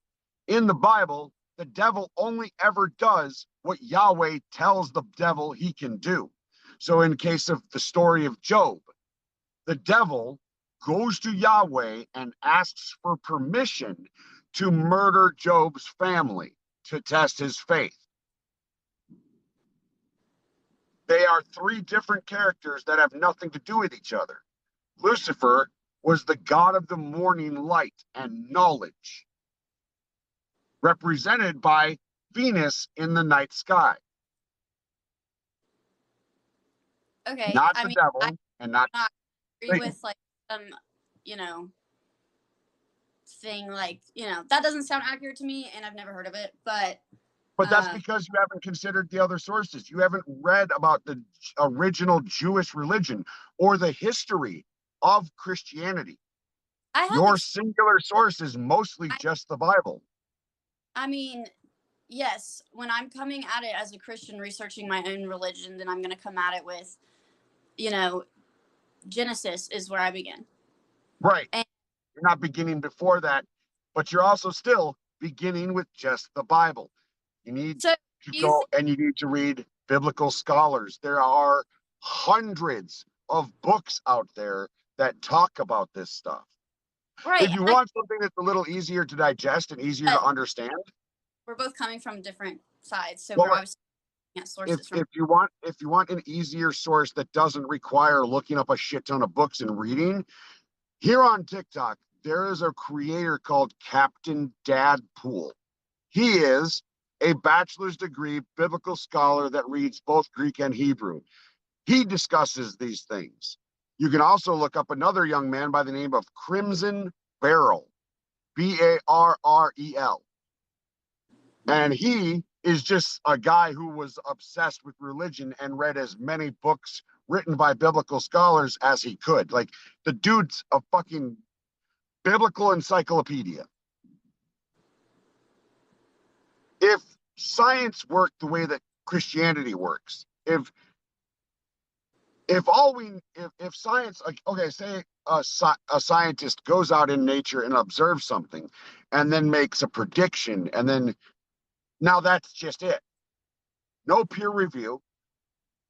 Speaker 1: In the Bible, the devil only ever does what Yahweh tells the devil he can do. So in case of the story of Job, the devil goes to Yahweh and asks for permission to murder Job's family to test his faith. They are three different characters that have nothing to do with each other. Lucifer was the god of the morning light and knowledge, represented by Venus in the night sky.
Speaker 8: Okay,
Speaker 1: Not
Speaker 8: I
Speaker 1: the
Speaker 8: mean,
Speaker 1: devil and not
Speaker 8: I agree
Speaker 1: Satan.
Speaker 8: with like some, you know, thing like, you know, that doesn't sound accurate to me, and I've never heard of it. But
Speaker 1: that's because you haven't considered the other sources. You haven't read about the original Jewish religion or the history of Christianity.
Speaker 8: I have.
Speaker 1: Your singular source is mostly just the Bible.
Speaker 8: I mean, yes, when I'm coming at it as a Christian researching my own religion, then I'm going to come at it with, you know, Genesis is where I begin.
Speaker 1: Right.
Speaker 8: And
Speaker 1: you're not beginning before that, but you're also still beginning with just the Bible. You need to go and you need to read biblical scholars. There are hundreds of books out there that talk about this stuff.
Speaker 8: Right.
Speaker 1: If you want something that's a little easier to digest and easier to understand,
Speaker 8: we're both coming from different sides, so
Speaker 1: well,
Speaker 8: we're obviously looking at sources
Speaker 1: if you want an easier source that doesn't require looking up a shit ton of books and reading, here on TikTok there is a creator called Captain Dadpool. He is a bachelor's degree biblical scholar that reads both Greek and Hebrew. He discusses these things. You can also look up another young man by the name of Crimson Barrel, Barrel. And he is just a guy who was obsessed with religion and read as many books written by biblical scholars as he could. Like, the dude's a fucking biblical encyclopedia. If science worked the way that Christianity works, if science, like, okay, say a scientist goes out in nature and observes something and then makes a prediction, and then now that's just it. No peer review.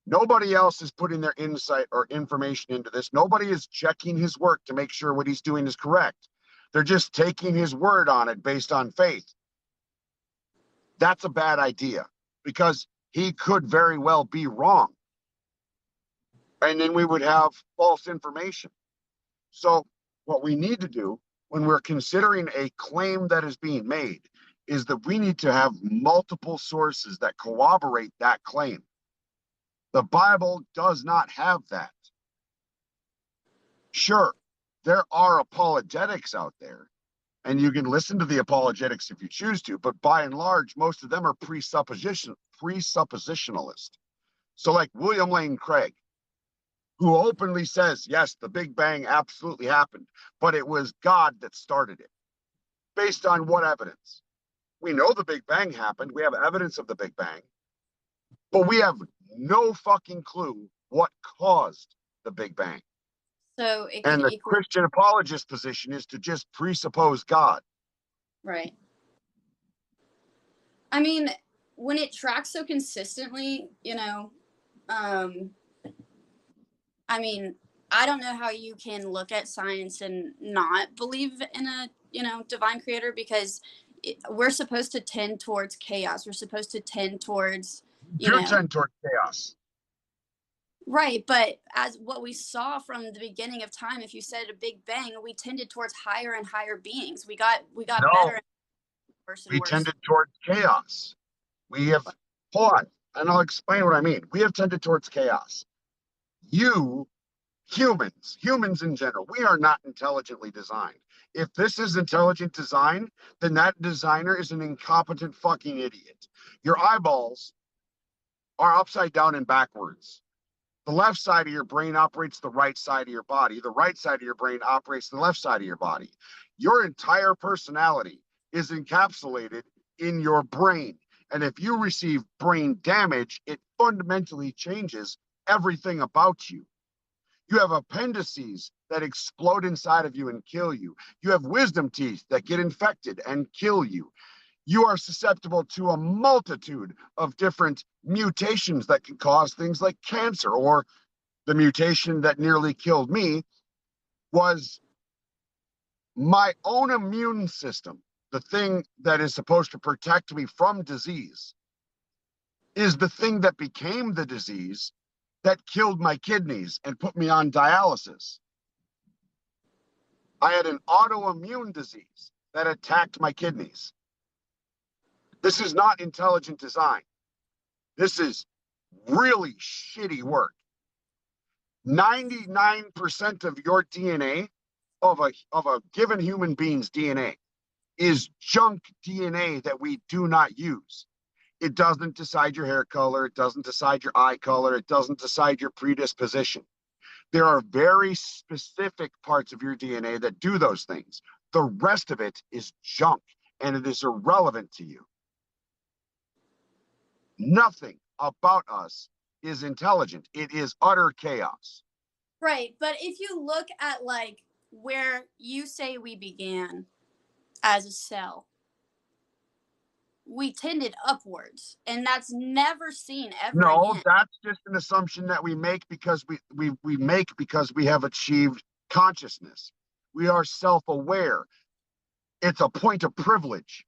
Speaker 1: Nobody else is putting their insight or information into this. Nobody is checking his work to make sure what he's doing is correct. They're just taking his word on it based on faith. That's a bad idea, because he could very well be wrong. And then we would have false information. So what we need to do when we're considering a claim that is being made is that we need to have multiple sources that corroborate that claim. The Bible does not have that. Sure, there are apologetics out there, and you can listen to the apologetics if you choose to, but by and large, most of them are presuppositionalist. So like William Lane Craig, who openly says, yes, the Big Bang absolutely happened, but it was God that started it. Based on what evidence? We know the Big Bang happened. We have evidence of the Big Bang, but we have no fucking clue what caused the Big Bang.
Speaker 8: So it
Speaker 1: and the Christian apologist position is to just presuppose God.
Speaker 8: Right. I mean, when it tracks so consistently, you know, I mean, I don't know how you can look at science and not believe in a, you know, divine creator, because we're supposed to tend towards chaos. We're supposed to tend towards,
Speaker 1: you tend towards chaos.
Speaker 8: Right, but as what we saw from the beginning of time, if you said a big bang, we tended towards higher and higher beings. We got
Speaker 1: No,
Speaker 8: better and worse and
Speaker 1: we
Speaker 8: worse.
Speaker 1: tended towards chaos. We have, hold on, and I'll explain what I mean. We have tended towards chaos. You, humans in general, we are not intelligently designed. If this is intelligent design, then that designer is an incompetent fucking idiot. Your eyeballs are upside down and backwards. The left side of your brain operates the right side of your body. The right side of your brain operates the left side of your body. Your entire personality is encapsulated in your brain. And if you receive brain damage, it fundamentally changes everything about you. You have appendices that explode inside of you and kill you. You have wisdom teeth that get infected and kill you. You are susceptible to a multitude of different mutations that can cause things like cancer. Or the mutation that nearly killed me was my own immune system. The thing that is supposed to protect me from disease is the thing that became the disease that killed my kidneys and put me on dialysis. I had an autoimmune disease that attacked my kidneys. This is not intelligent design. This is really shitty work. 99% of your DNA, of a given human being's DNA, is junk DNA that we do not use. It doesn't decide your hair color. It doesn't decide your eye color. It doesn't decide your predisposition. There are very specific parts of your DNA that do those things. The rest of it is junk, and it is irrelevant to you. Nothing about us is intelligent. It is utter chaos.
Speaker 8: Right, but if you look at like where you say we began as a cell, we tended upwards, and that's never seen ever
Speaker 1: No,
Speaker 8: again.
Speaker 1: that's just an assumption that we make because we make because we have achieved consciousness. We are self-aware. It's a point of privilege.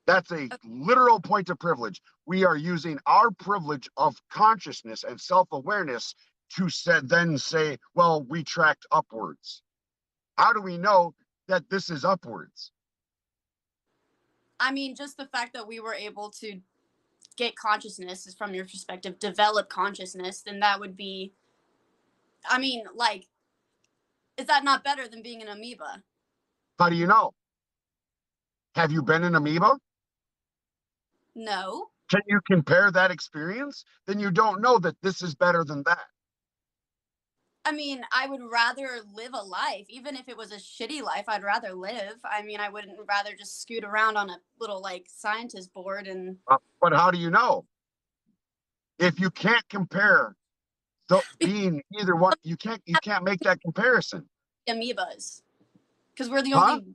Speaker 1: That's a literal point of privilege. We are using our privilege of consciousness and self-awareness to then say, well, we tracked upwards. How do we know that this is upwards?
Speaker 8: I mean, just the fact that we were able to get consciousness, is from your perspective, develop consciousness, then that would be, I mean, like, is that not better than being an amoeba?
Speaker 1: How do you know? Have you been an amoeba?
Speaker 8: No.
Speaker 1: Can you compare that experience? Then you don't know that this is better than that.
Speaker 8: I mean, I would rather live a life, even if it was a shitty life, I'd rather live. I mean, I wouldn't rather just scoot around on a little, like, scientist board and...
Speaker 1: But how do you know? If you can't compare being either one, you can't make that comparison.
Speaker 8: Amoebas. Because we're the
Speaker 1: Huh?
Speaker 8: only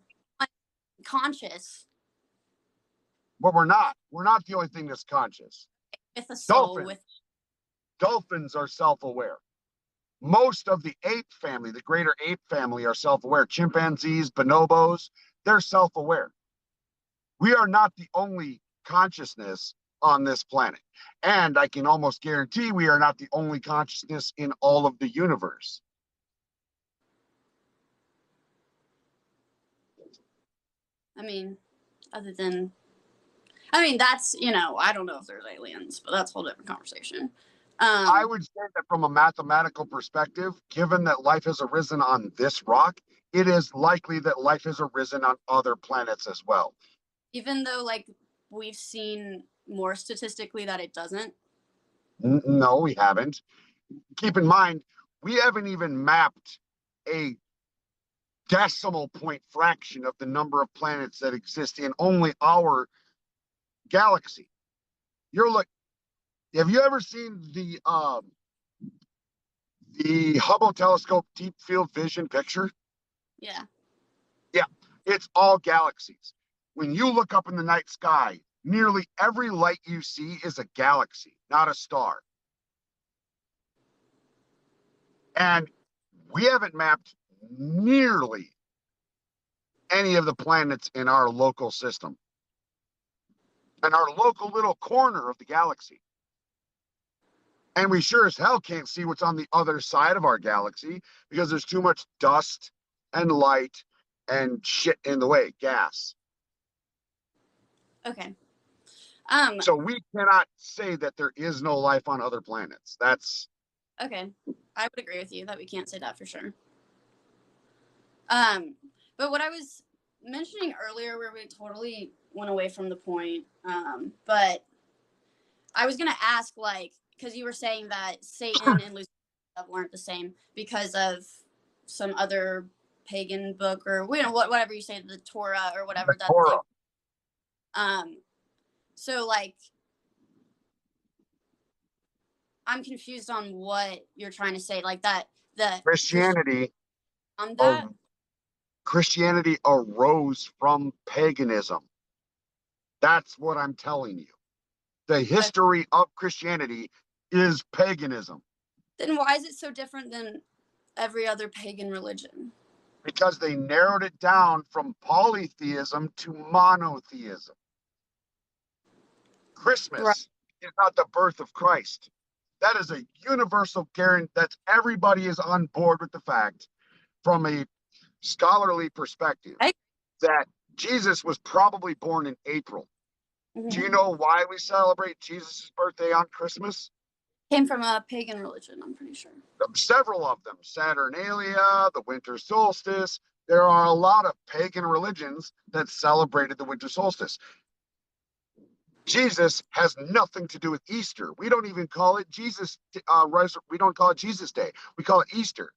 Speaker 8: conscious.
Speaker 1: But we're not. We're not the only thing that's conscious.
Speaker 8: With a soul.
Speaker 1: Dolphins. Dolphins are self-aware. Most of the ape family, the greater ape family, are self-aware. Chimpanzees, bonobos, they're self-aware. We are not the only consciousness on this planet. And I can almost guarantee we are not the only consciousness in all of the universe.
Speaker 8: I mean, other than... I mean, that's, you know, I don't know if there's aliens, but that's a whole different conversation.
Speaker 1: I would say that from a mathematical perspective, given that life has arisen on this rock, it is likely that life has arisen on other planets as well.
Speaker 8: Even though, like, we've seen more statistically that it doesn't?
Speaker 1: No, we haven't. Keep in mind, we haven't even mapped a decimal point fraction of the number of planets that exist in only our galaxy. Have you ever seen the Hubble telescope deep field vision picture?
Speaker 8: Yeah.
Speaker 1: Yeah, it's all galaxies. When you look up in the night sky, nearly every light you see is a galaxy, not a star. And we haven't mapped nearly any of the planets in our local system, in our local little corner of the galaxy. And we sure as hell can't see what's on the other side of our galaxy because there's too much dust and light and shit in the way, gas.
Speaker 8: Okay.
Speaker 1: So we cannot say that there is no life on other planets. That's
Speaker 8: okay. I would agree with you that we can't say that for sure. But what I was mentioning earlier, where we totally went away from the point, but I was gonna ask, like, because you were saying that Satan and Lucifer weren't the same because of some other pagan book or whatever you say, the Torah or whatever
Speaker 1: the Torah.
Speaker 8: So like, I'm confused on what you're trying to say, like that the
Speaker 1: Christianity.
Speaker 8: On that.
Speaker 1: Christianity arose from paganism. That's what I'm telling you. The history of Christianity is paganism.
Speaker 8: Then why is it so different than every other pagan religion?
Speaker 1: Because they narrowed it down from polytheism to monotheism. Christmas is not the birth of Christ. That is a universal guarantee that everybody is on board with the fact, from a scholarly perspective, that Jesus was probably born in April. Mm-hmm. Do you know why we celebrate Jesus' birthday on Christmas?
Speaker 8: Came from a pagan religion, I'm pretty sure.
Speaker 1: Several of them. Saturnalia, the winter solstice. There are a lot of pagan religions that celebrated the winter solstice. Jesus has nothing to do with Easter. We don't even call it Jesus. We don't call it Jesus Day. We call it Easter,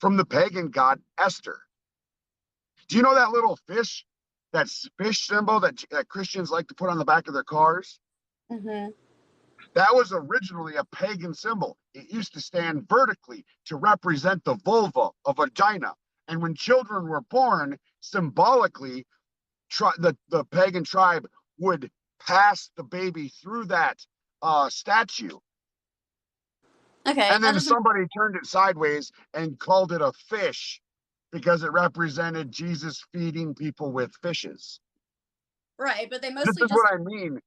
Speaker 1: from the pagan god Esther. Do you know that little fish, that fish symbol that Christians like to put on the back of their cars?
Speaker 8: Mm-hmm.
Speaker 1: That was originally a pagan symbol. It used to stand vertically to represent the vulva, a vagina. And when children were born, symbolically, the pagan tribe would pass the baby through that statue.
Speaker 8: Okay.
Speaker 1: And then somebody turned it sideways and called it a fish because it represented Jesus feeding people with fishes.
Speaker 8: Right, but they mostly
Speaker 1: this is what I mean.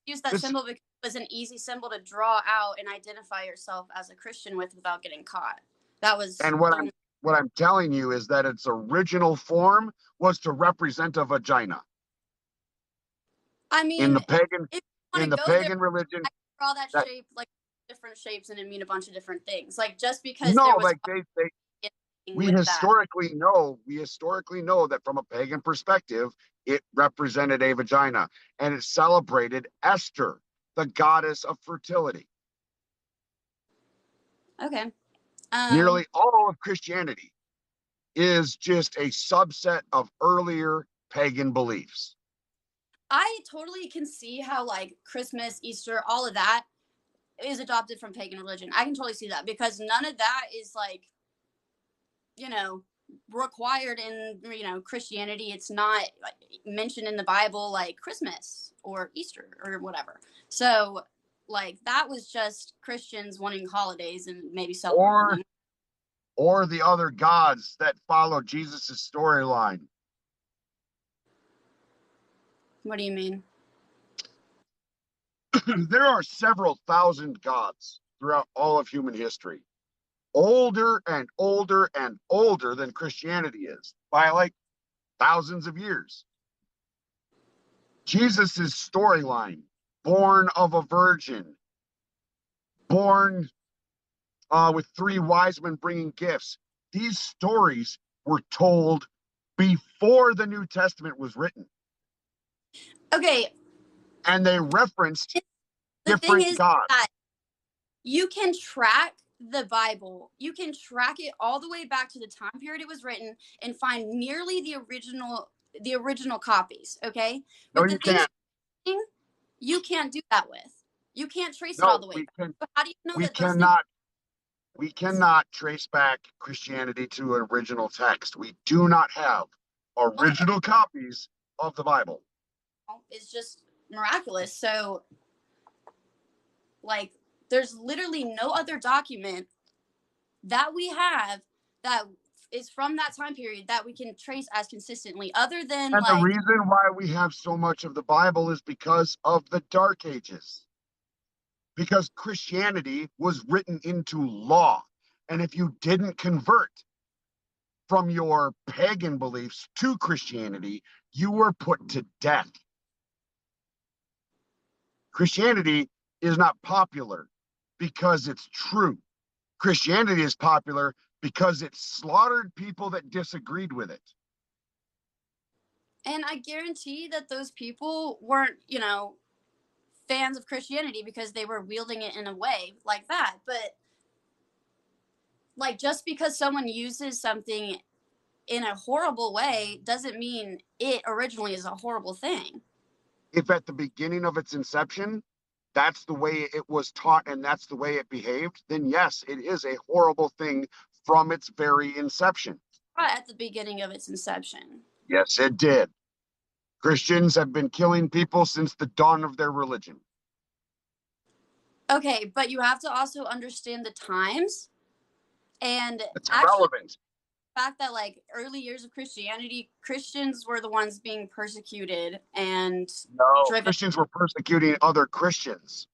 Speaker 8: Use that symbol because it was an easy symbol to draw out and identify yourself as a Christian with without getting caught. That was.
Speaker 1: And what I'm telling you is that its original form was to represent a vagina.
Speaker 8: I mean,
Speaker 1: in the pagan religion,
Speaker 8: I draw that shape, like different shapes, and it mean a bunch of different things. Like just because there was
Speaker 1: we historically know that from a pagan perspective, it represented a vagina, and it celebrated Esther, the goddess of fertility.
Speaker 8: Okay.
Speaker 1: Nearly all of Christianity is just a subset of earlier pagan beliefs.
Speaker 8: I totally can see how like Christmas, Easter, all of that is adopted from pagan religion. I can totally see that because none of that is like, required in, Christianity. It's not mentioned in the Bible like Christmas or Easter or whatever. So like that was just Christians wanting holidays and maybe celebrating.
Speaker 1: Or the other gods that follow Jesus' storyline.
Speaker 8: What do you mean?
Speaker 1: There are several thousand gods throughout all of human history. Older and older and older than Christianity is, by like thousands of years. Jesus' storyline, born of a virgin, born with 3 wise men bringing gifts. These stories were told before the New Testament was written.
Speaker 8: Okay.
Speaker 1: And they referenced
Speaker 8: the
Speaker 1: different
Speaker 8: thing is
Speaker 1: gods.
Speaker 8: That you can track the Bible. You can track it all the way back to the time period it was written and find nearly the original copies. Okay. But
Speaker 1: No, you can't.
Speaker 8: You can't do that with. You can't trace it all the way back. But how do you know that
Speaker 1: we cannot trace back Christianity to an original text. We do not have original copies of the Bible.
Speaker 8: It's just miraculous. So, like, there's literally no other document that we have that is from that time period that we can trace as consistently, other than
Speaker 1: and the reason why we have so much of the Bible is because of the Dark Ages. because Christianity was written into law. And if you didn't convert from your pagan beliefs to Christianity, you were put to death. Christianity is not popular because it's true. Christianity is popular because it slaughtered people that disagreed with it.
Speaker 8: And I guarantee that those people weren't, you know, fans of Christianity because they were wielding it in a way like that. But like, just because someone uses something in a horrible way doesn't mean it originally is a horrible thing.
Speaker 1: If at the beginning of its inception, that's the way it was taught and that's the way it behaved, then yes, it is a horrible thing from its very inception.
Speaker 8: At the beginning of its inception.
Speaker 1: Yes, it did. Christians have been killing people since the dawn of their religion.
Speaker 8: Okay, but you have to also understand the times. And
Speaker 1: it's
Speaker 8: actually,
Speaker 1: irrelevant.
Speaker 8: The fact that like early years of Christianity, Christians were the ones being persecuted and driven.
Speaker 1: Christians were persecuting other Christians.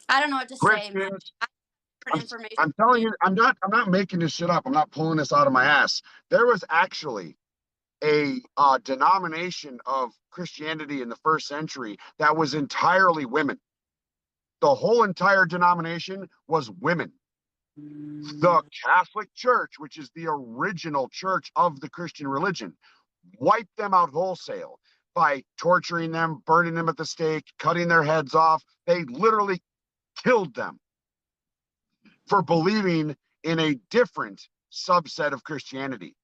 Speaker 8: I don't know what to say, man.
Speaker 1: I'm telling you, I'm not making this shit up. I'm not pulling this out of my ass. There was actually a denomination of Christianity in the first century that was entirely women. The whole entire denomination was women. The Catholic Church, which is the original church of the Christian religion, wiped them out wholesale by torturing them, burning them at the stake, cutting their heads off. They literally killed them for believing in a different subset of Christianity.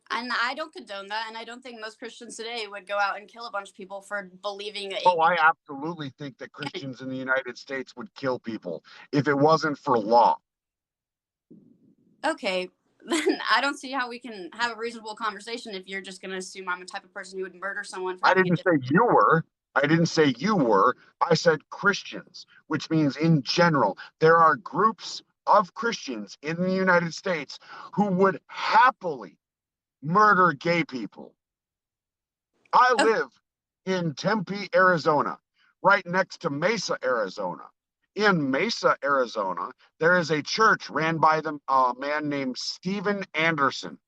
Speaker 8: And I don't condone that, and I don't think most Christians today would go out and kill a bunch of people for believing.
Speaker 1: I absolutely think that Christians in the United States would kill people if it wasn't for law.
Speaker 8: Okay, then I don't see how we can have a reasonable conversation if you're just going to assume I'm a type of person who would murder someone.
Speaker 1: I didn't say you were. I didn't say you were. I said Christians, which means in general, there are groups of Christians in the United States who would happily murder gay people. I live in Tempe, Arizona, right next to Mesa, Arizona. In Mesa, Arizona, there is a church ran by a man named Steven Anderson.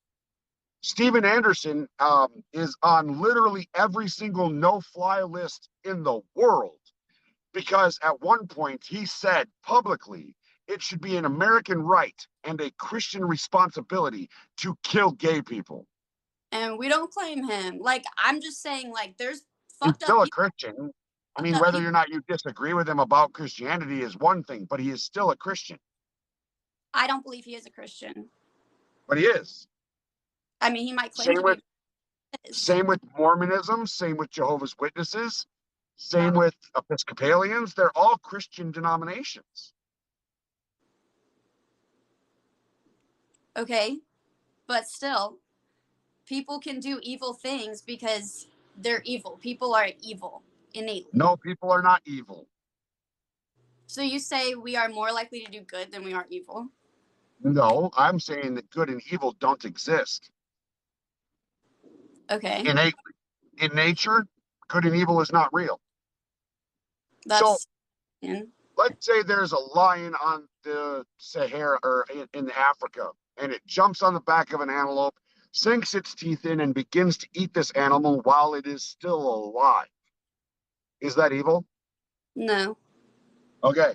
Speaker 1: Steven Anderson is on literally every single no-fly list in the world because at one point he said publicly it should be an American right and a Christian responsibility to kill gay people.
Speaker 8: And we don't claim him. Like, I'm just saying, like, there's
Speaker 1: fucked up people. He's still a Christian. I mean, whether or not you disagree with him about Christianity is one thing, but he is still a Christian.
Speaker 8: I don't believe he is a Christian.
Speaker 1: But he is.
Speaker 8: I mean, he might claim to be.
Speaker 1: Same with Mormonism, same with Jehovah's Witnesses, same with Episcopalians. They're all Christian denominations.
Speaker 8: Okay, but still, people can do evil things because they're evil. People are evil innately.
Speaker 1: No, people are not evil.
Speaker 8: So you say we are more likely to do good than we are evil?
Speaker 1: No, I'm saying that good and evil don't exist.
Speaker 8: Okay.
Speaker 1: Innately. In nature, good and evil is not real. Let's say there's a lion on the Sahara or in Africa, and it jumps on the back of an antelope, sinks its teeth in, and begins to eat this animal while it is still alive. Is that evil?
Speaker 8: No.
Speaker 1: Okay.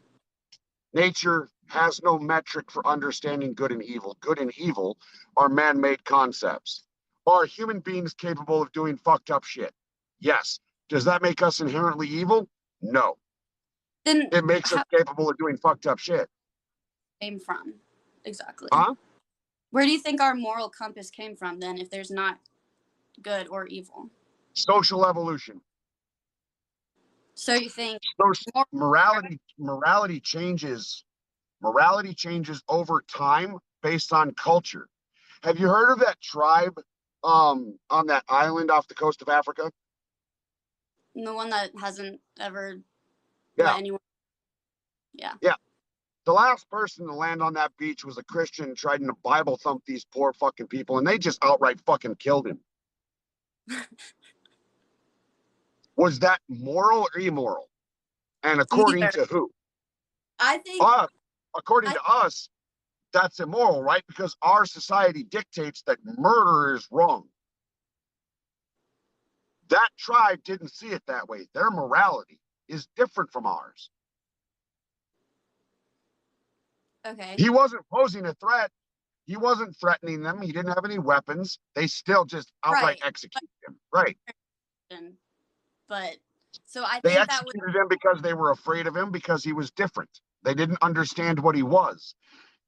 Speaker 1: Nature has no metric for understanding good and evil. Good and evil are man-made concepts. Are human beings capable of doing fucked up shit? Yes. Does that make us inherently evil? No.
Speaker 8: Then
Speaker 1: it makes us capable of doing fucked up shit.
Speaker 8: Came from exactly.
Speaker 1: Huh?
Speaker 8: Where do you think our moral compass came from then, if there's not good or evil?
Speaker 1: Social evolution.
Speaker 8: So you think
Speaker 1: morality changes over time based on culture. Have you heard of that tribe on that island off the coast of Africa?
Speaker 8: The one that hasn't ever
Speaker 1: let
Speaker 8: anyone. Yeah.
Speaker 1: The last person to land on that beach was a Christian trying to Bible thump these poor fucking people, and they just outright fucking killed him. Was that moral or immoral? And according
Speaker 8: Neither.
Speaker 1: to who?
Speaker 8: I think
Speaker 1: According
Speaker 8: I
Speaker 1: to us, that's immoral, right? Because our society dictates that murder is wrong. That tribe didn't see it that way. Their morality is different from ours.
Speaker 8: okay.
Speaker 1: He wasn't posing a threat. He wasn't threatening them. He didn't have any weapons. They still just outright
Speaker 8: Right.
Speaker 1: executed him. Right.
Speaker 8: But so I
Speaker 1: They
Speaker 8: think that would
Speaker 1: executed him because they were afraid of him because he was different. They didn't understand what he was.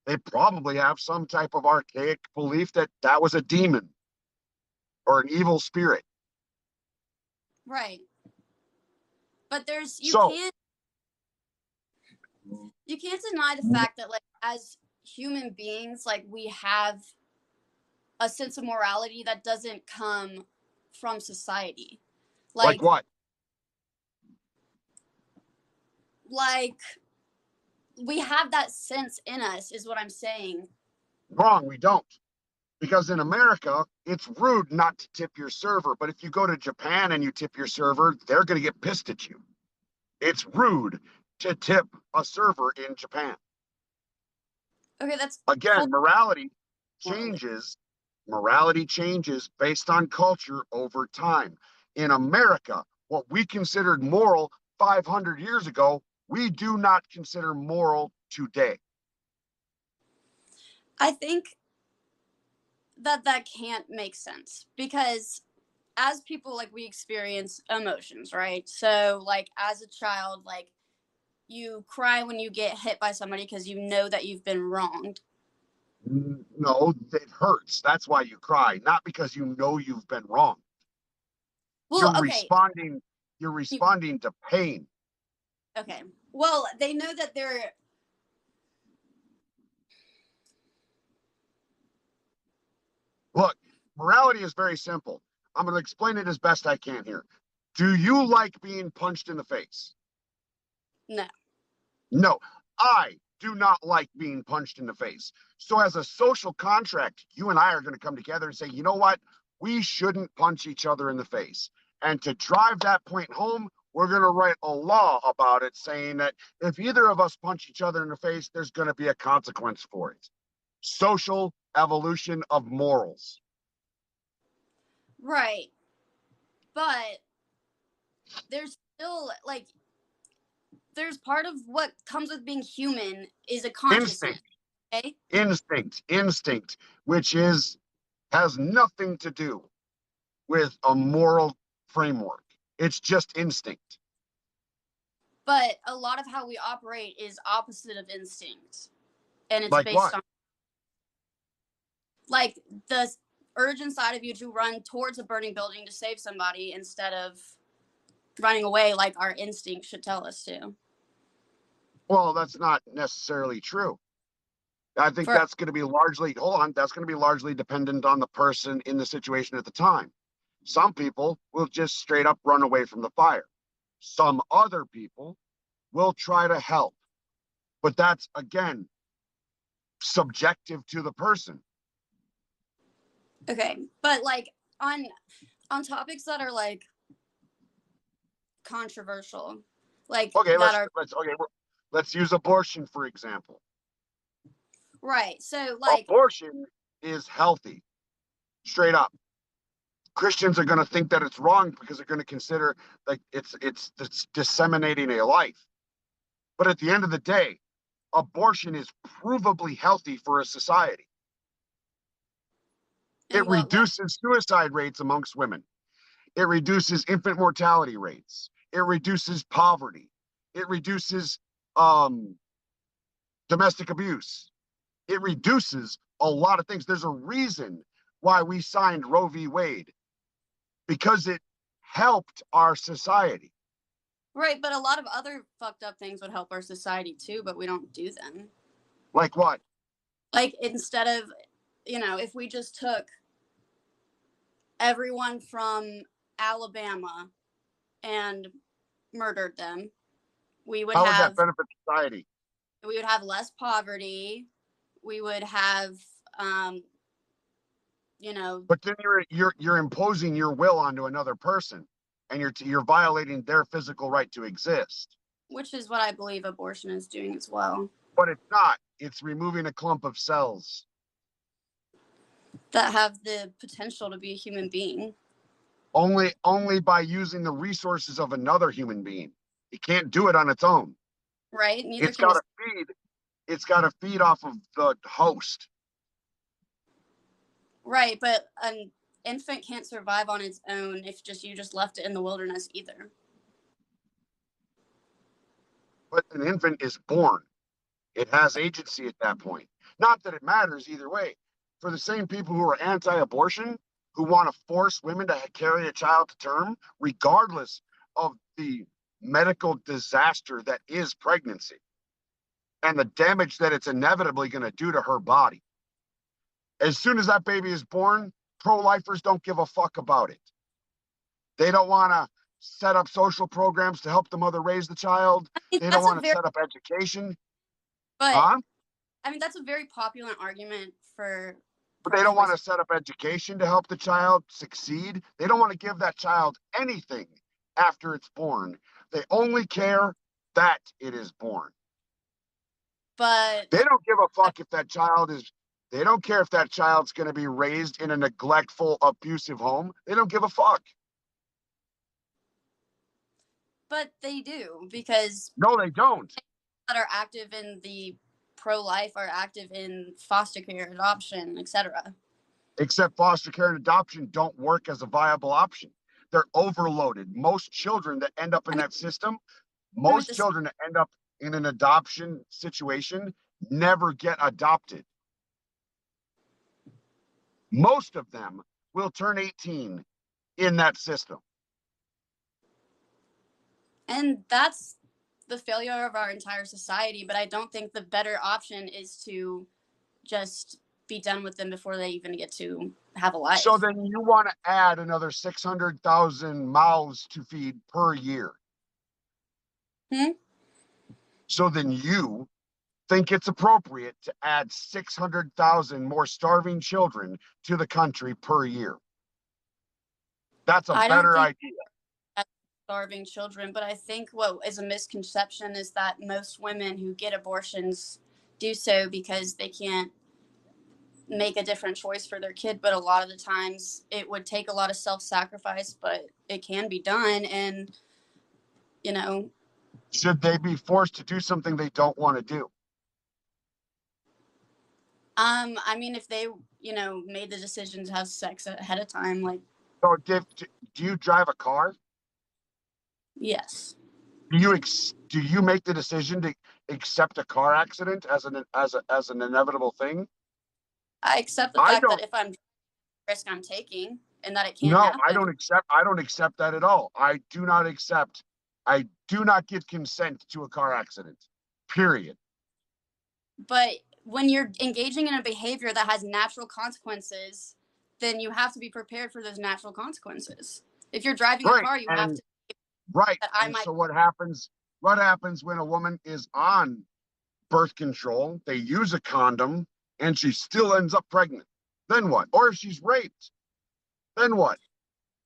Speaker 1: They probably have some type of archaic belief that that was a demon or an evil spirit.
Speaker 8: right. But there's
Speaker 1: So,
Speaker 8: you can't deny the fact that like as human beings, like we have a sense of morality that doesn't come from society.
Speaker 1: like what?
Speaker 8: Like we have that sense in us is what I'm saying.
Speaker 1: Wrong, we don't. Because in America, it's rude not to tip your server. But if you go to Japan and you tip your server, they're going to get pissed at you. It's rude to tip a server in Japan.
Speaker 8: Okay, that's
Speaker 1: Again, morality
Speaker 8: morally.
Speaker 1: changes. Morality changes based on culture over time. In America, what we considered moral 500 years ago, we do not consider moral today.
Speaker 8: I think that can't make sense because as people like we experience emotions, right? So like as a child, like you cry when you get hit by somebody because you know that you've been wronged.
Speaker 1: No, it hurts. That's why you cry, not because you know you've been wrong.
Speaker 8: Well,
Speaker 1: You're
Speaker 8: okay.
Speaker 1: responding to pain.
Speaker 8: Okay. Well, they know that they're
Speaker 1: Look, morality is very simple. I'm going to explain it as best I can here. Do you like being punched in the face?
Speaker 8: no.
Speaker 1: No, I do not like being punched in the face. So, as a social contract, you and I are going to come together and say, you know what? We shouldn't punch each other in the face. And to drive that point home, we're going to write a law about it saying that if either of us punch each other in the face, there's going to be a consequence for it. Social evolution of morals.
Speaker 8: Right. But there's still like there's part of what comes with being human is a consciousness.
Speaker 1: Instinct.
Speaker 8: Okay?
Speaker 1: Instinct, which has nothing to do with a moral framework. It's just instinct.
Speaker 8: But a lot of how we operate is opposite of instinct. And it's
Speaker 1: Like
Speaker 8: based
Speaker 1: what?
Speaker 8: on like the urge inside of you to run towards a burning building to save somebody instead of running away like our instinct should tell us to.
Speaker 1: Well, that's not necessarily true. I think
Speaker 8: For
Speaker 1: that's going to be that's going to be largely dependent on the person in the situation at the time. Some people will just straight up run away from the fire. Some other people will try to help. But that's, again, subjective to the person.
Speaker 8: okay, but like on topics that are like controversial, like
Speaker 1: Okay,
Speaker 8: that are
Speaker 1: let's use abortion for example.
Speaker 8: right. So like
Speaker 1: Abortion is healthy, straight up. Christians are going to think that it's wrong because they're going to consider like it's disseminating a life. But at the end of the day, abortion is provably healthy for a society. It reduces suicide rates amongst women. It reduces infant mortality rates. It reduces poverty. It reduces domestic abuse. It reduces a lot of things. There's a reason why we signed Roe v. Wade, because it helped our society.
Speaker 8: Right, but a lot of other fucked up things would help our society too, but we don't do them.
Speaker 1: Like what?
Speaker 8: Like instead of, if we just took everyone from Alabama and murdered them, we would
Speaker 1: How would
Speaker 8: have
Speaker 1: that benefit society?
Speaker 8: we would have less poverty. We would have,
Speaker 1: But then you're imposing your will onto another person. and you're violating their physical right to exist.
Speaker 8: Which is what I believe abortion is doing as well.
Speaker 1: But it's not. It's removing a clump of cells
Speaker 8: That have the potential to be a human being.
Speaker 1: only by using the resources of another human being. It can't do it on its own.
Speaker 8: Right? Neither
Speaker 1: It's
Speaker 8: can
Speaker 1: got to feed. It's got to feed off of the host.
Speaker 8: Right, but an infant can't survive on its own if you just left it in the wilderness either.
Speaker 1: But an infant is born. It has agency at that point. Not that it matters either way. For the same people who are anti-abortion, who want to force women to carry a child to term, regardless of the medical disaster that is pregnancy and the damage that it's inevitably going to do to her body. As soon as that baby is born, pro-lifers don't give a fuck about it. They don't want to set up social programs to help the mother raise the child. They don't want to set up education.
Speaker 8: But I mean, that's a very popular argument for.
Speaker 1: But they don't want to set up education to help the child succeed. They don't want to give that child anything after it's born. They only care that it is born.
Speaker 8: But
Speaker 1: they don't give a fuck if that child is. They don't care if that child's going to be raised in a neglectful, abusive home. They don't give a fuck.
Speaker 8: But they do, because
Speaker 1: no, they don't.
Speaker 8: That are active in the pro-life are active in foster care, adoption, etc.
Speaker 1: Except foster care and adoption don't work as a viable option. They're overloaded. Most children that end up in that system, most children that end up in an adoption situation never get adopted. Most of them will turn 18 in that system.
Speaker 8: And that's the failure of our entire society. But I don't think the better option is to just be done with them before they even get to have a life.
Speaker 1: So then you want to add another 600,000 mouths to feed per year. So then you think it's appropriate to add 600,000 more starving children to the country per year. That's a better idea.
Speaker 8: Starving children, but I think what is a misconception is that most women who get abortions do so because they can't make a different choice for their kid. But a lot of the times it would take a lot of self-sacrifice, but it can be done. And, you know,
Speaker 1: should they be forced to do something they don't want to do?
Speaker 8: I mean, if they, you know, made the decision to have sex ahead of time, like.
Speaker 1: So do you drive a car?
Speaker 8: Yes.
Speaker 1: Do you make the decision to accept a car accident as an inevitable thing?
Speaker 8: I accept the fact that if I'm risk I'm taking and that it can't happen.
Speaker 1: I don't accept that at all. I do not give consent to a car accident. Period.
Speaker 8: But when you're engaging in a behavior that has natural consequences, then you have to be prepared for those natural consequences. If you're driving a car, you have to.
Speaker 1: Right. So what happens when a woman is on birth control, they use a condom, and she still ends up pregnant? Then what? Or if she's raped, then what?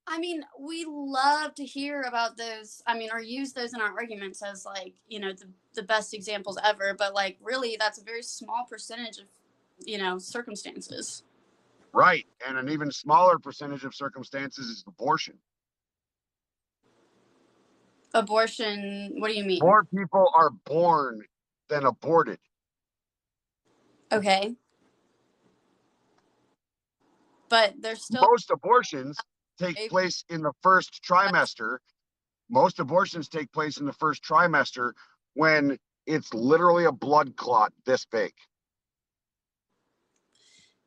Speaker 8: I mean, we love to hear about those. I mean, or use those in our arguments as like, you know, the best examples ever. But like, really, that's a very small percentage of, you know, circumstances.
Speaker 1: Right. And an even smaller percentage of circumstances is abortion.
Speaker 8: Abortion, what do you mean?
Speaker 1: More people are born than aborted.
Speaker 8: Okay. But there's still.
Speaker 1: Most abortions take place in the first trimester. Most abortions take place in the first trimester when it's literally a blood clot this big.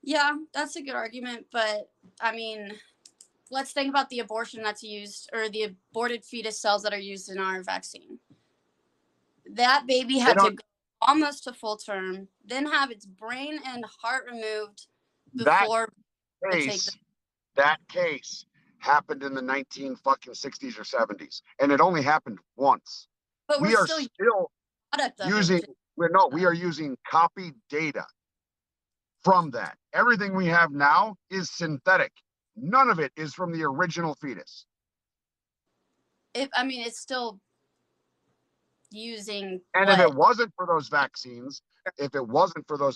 Speaker 8: Yeah, that's a good argument. But I mean, let's think about the abortion that's used, or the aborted fetus cells that are used in our vaccine. That baby had to go almost to full term, then have its brain and heart removed before
Speaker 1: that case happened in the 1960s or 70s, and it only happened once.
Speaker 8: But
Speaker 1: we are still using copied data from that. Everything we have now is synthetic. None of it is from the original fetus.
Speaker 8: it's still using
Speaker 1: And
Speaker 8: what?
Speaker 1: if it wasn't for those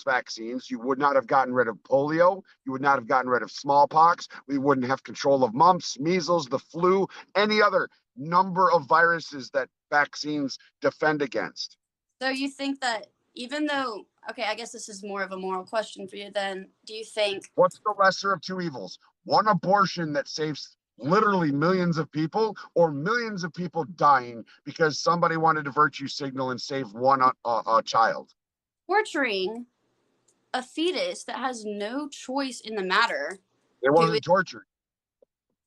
Speaker 1: vaccines, you would not have gotten rid of polio. You would not have gotten rid of smallpox. We wouldn't have control of mumps, measles, the flu, any other number of viruses that vaccines defend against.
Speaker 8: So you think that even though, okay, I guess this is more of a moral question for you then, do you think...
Speaker 1: What's the lesser of two evils? One abortion that saves literally millions of people, or millions of people dying because somebody wanted to virtue signal and save one child?
Speaker 8: Torturing a fetus that has no choice in the matter.
Speaker 1: It wasn't tortured.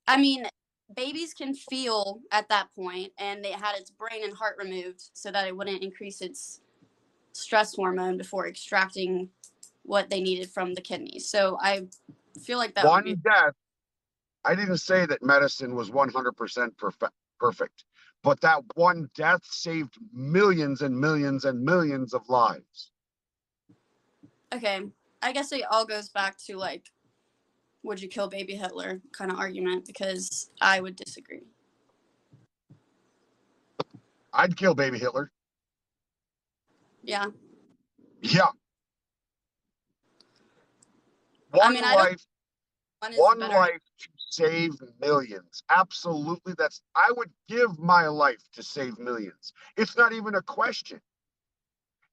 Speaker 8: I mean, babies can feel at that point, and it had its brain and heart removed so that it wouldn't increase its stress hormone before extracting what they needed from the kidneys. So I feel like that would be...
Speaker 1: death. I didn't say that medicine was 100% perfect, but that one death saved millions and millions and millions of lives.
Speaker 8: Okay, I guess it all goes back to, like, would you kill baby Hitler kind of argument, because I would disagree.
Speaker 1: I'd kill baby Hitler.
Speaker 8: Yeah.
Speaker 1: Yeah. One life to save millions. Absolutely. I would give my life to save millions. It's not even a question.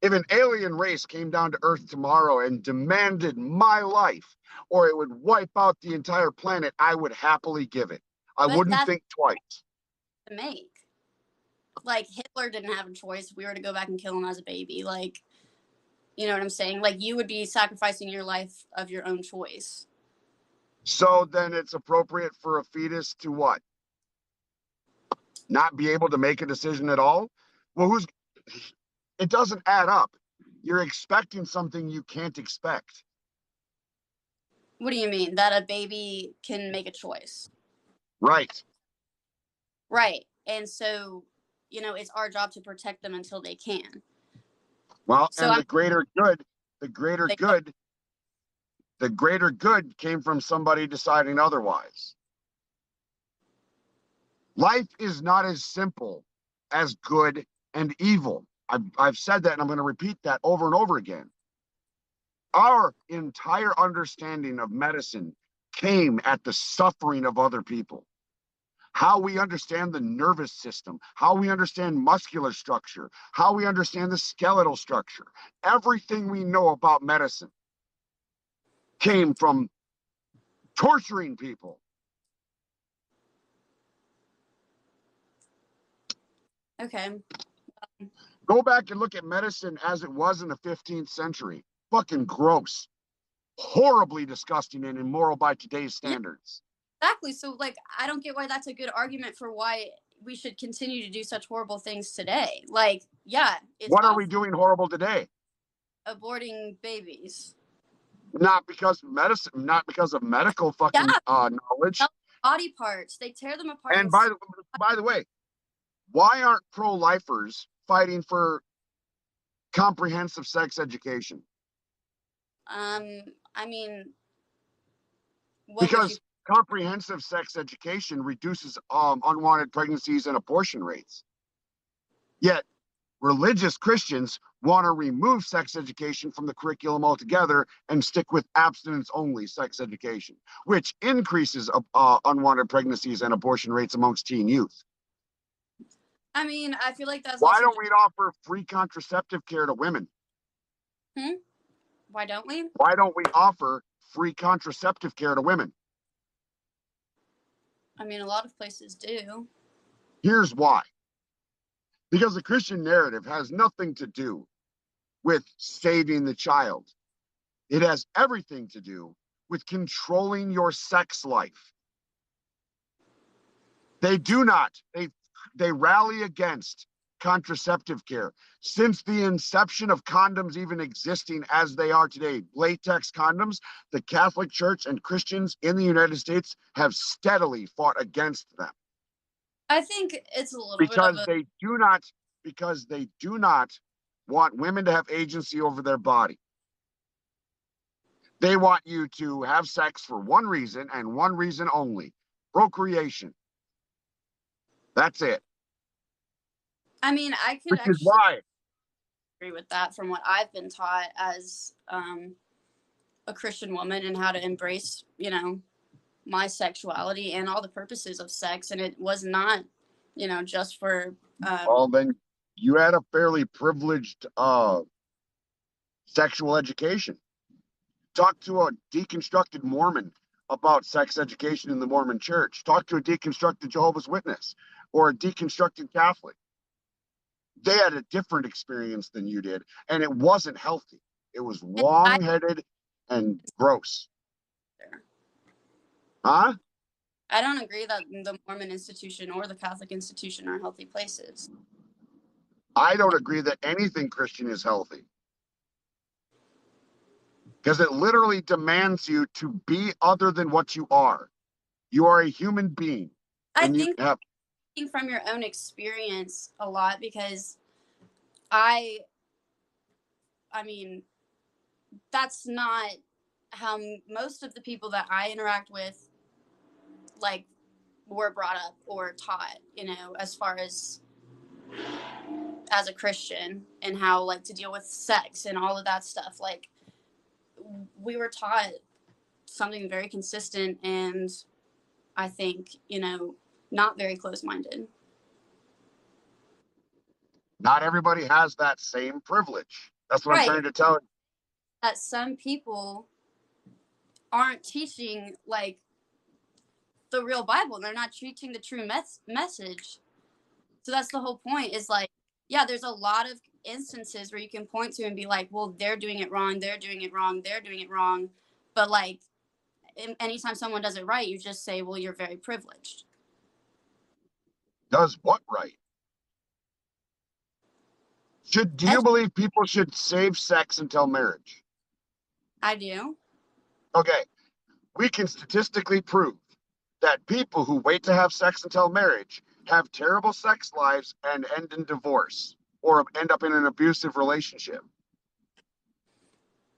Speaker 1: If an alien race came down to Earth tomorrow and demanded my life, or it would wipe out the entire planet, I would happily give it. I wouldn't think twice.
Speaker 8: To make. Like, Hitler didn't have a choice if we were to go back and kill him as a baby. Like, you know what I'm saying? Like, you would be sacrificing your life of your own choice.
Speaker 1: So then it's appropriate for a fetus to what? Not be able to make a decision at all? Well, it doesn't add up. You're expecting something you can't expect.
Speaker 8: What do you mean? That a baby can make a choice?
Speaker 1: Right.
Speaker 8: Right. And so, it's our job to protect them until they can.
Speaker 1: Well, so the greater good came from somebody deciding otherwise. Life is not as simple as good and evil. I've said that, and I'm going to repeat that over and over again. Our entire understanding of medicine came at the suffering of other people. How we understand the nervous system, how we understand muscular structure, how we understand the skeletal structure. Everything we know about medicine came from torturing people.
Speaker 8: Okay.
Speaker 1: Go back and look at medicine as it was in the 15th century. Fucking gross. Horribly disgusting and immoral by today's standards.
Speaker 8: Exactly. So, like, I don't get why that's a good argument for why we should continue to do such horrible things today. Like, yeah.
Speaker 1: What are we doing horrible today?
Speaker 8: Aborting babies.
Speaker 1: Not because of medical fucking knowledge.
Speaker 8: Body parts. They tear them apart.
Speaker 1: And by the way, why aren't pro-lifers fighting for comprehensive sex education?
Speaker 8: I mean,
Speaker 1: because comprehensive sex education reduces unwanted pregnancies and abortion rates. Yet religious Christians want to remove sex education from the curriculum altogether and stick with abstinence-only sex education, which increases unwanted pregnancies and abortion rates amongst teen youth.
Speaker 8: I mean, I feel like that's...
Speaker 1: Why don't we offer free contraceptive care to women?
Speaker 8: Why don't we?
Speaker 1: Why don't we offer free contraceptive care to women?
Speaker 8: I mean, a lot of places do.
Speaker 1: Here's why. Because the Christian narrative has nothing to do with saving the child. It has everything to do with controlling your sex life. They do not. They rally against contraceptive care. Since the inception of condoms even existing as they are today, latex condoms, the Catholic Church and Christians in the United States have steadily fought against them.
Speaker 8: I think it's a little
Speaker 1: because they do not want women to have agency over their body. They want you to have sex for one reason and one reason only: procreation. That's it.
Speaker 8: I mean, I could
Speaker 1: which is
Speaker 8: actually
Speaker 1: why.
Speaker 8: agree with that from what I've been taught as a Christian woman and how to embrace, you know, my sexuality and all the purposes of sex. And it was not, you know, just for.
Speaker 1: Well, then you had a fairly privileged sexual education. Talk to a deconstructed Mormon about sex education in the Mormon church. Talk to a deconstructed Jehovah's Witness or a deconstructed Catholic. They had a different experience than you did, and it wasn't healthy. It was wrong-headed and gross. Huh?
Speaker 8: I don't agree that the Mormon institution or the Catholic institution are healthy places.
Speaker 1: I don't agree that anything Christian is healthy. Because it literally demands you to be other than what you are. You are a human being.
Speaker 8: I
Speaker 1: And
Speaker 8: think
Speaker 1: you have
Speaker 8: from your own experience a lot, because I mean, that's not how most of the people that I interact with, like, were brought up or taught, you know, as far as a Christian and how, like, to deal with sex and all of that stuff. Like, we were taught something very consistent and I think, you know, not very close-minded.
Speaker 1: not everybody has that same privilege. That's what I'm
Speaker 8: Right.
Speaker 1: trying to tell you.
Speaker 8: That some people aren't teaching, like, the real Bible. They're not teaching the true message. So that's the whole point, is like, yeah, there's a lot of instances where you can point to and be like, well, they're doing it wrong, they're doing it wrong, they're doing it wrong. But, like, anytime someone does it right, you just say, well, you're very privileged.
Speaker 1: Does what right? Do you believe people should save sex until marriage?
Speaker 8: I do.
Speaker 1: Okay. We can statistically prove that people who wait to have sex until marriage have terrible sex lives and end in divorce or end up in an abusive relationship.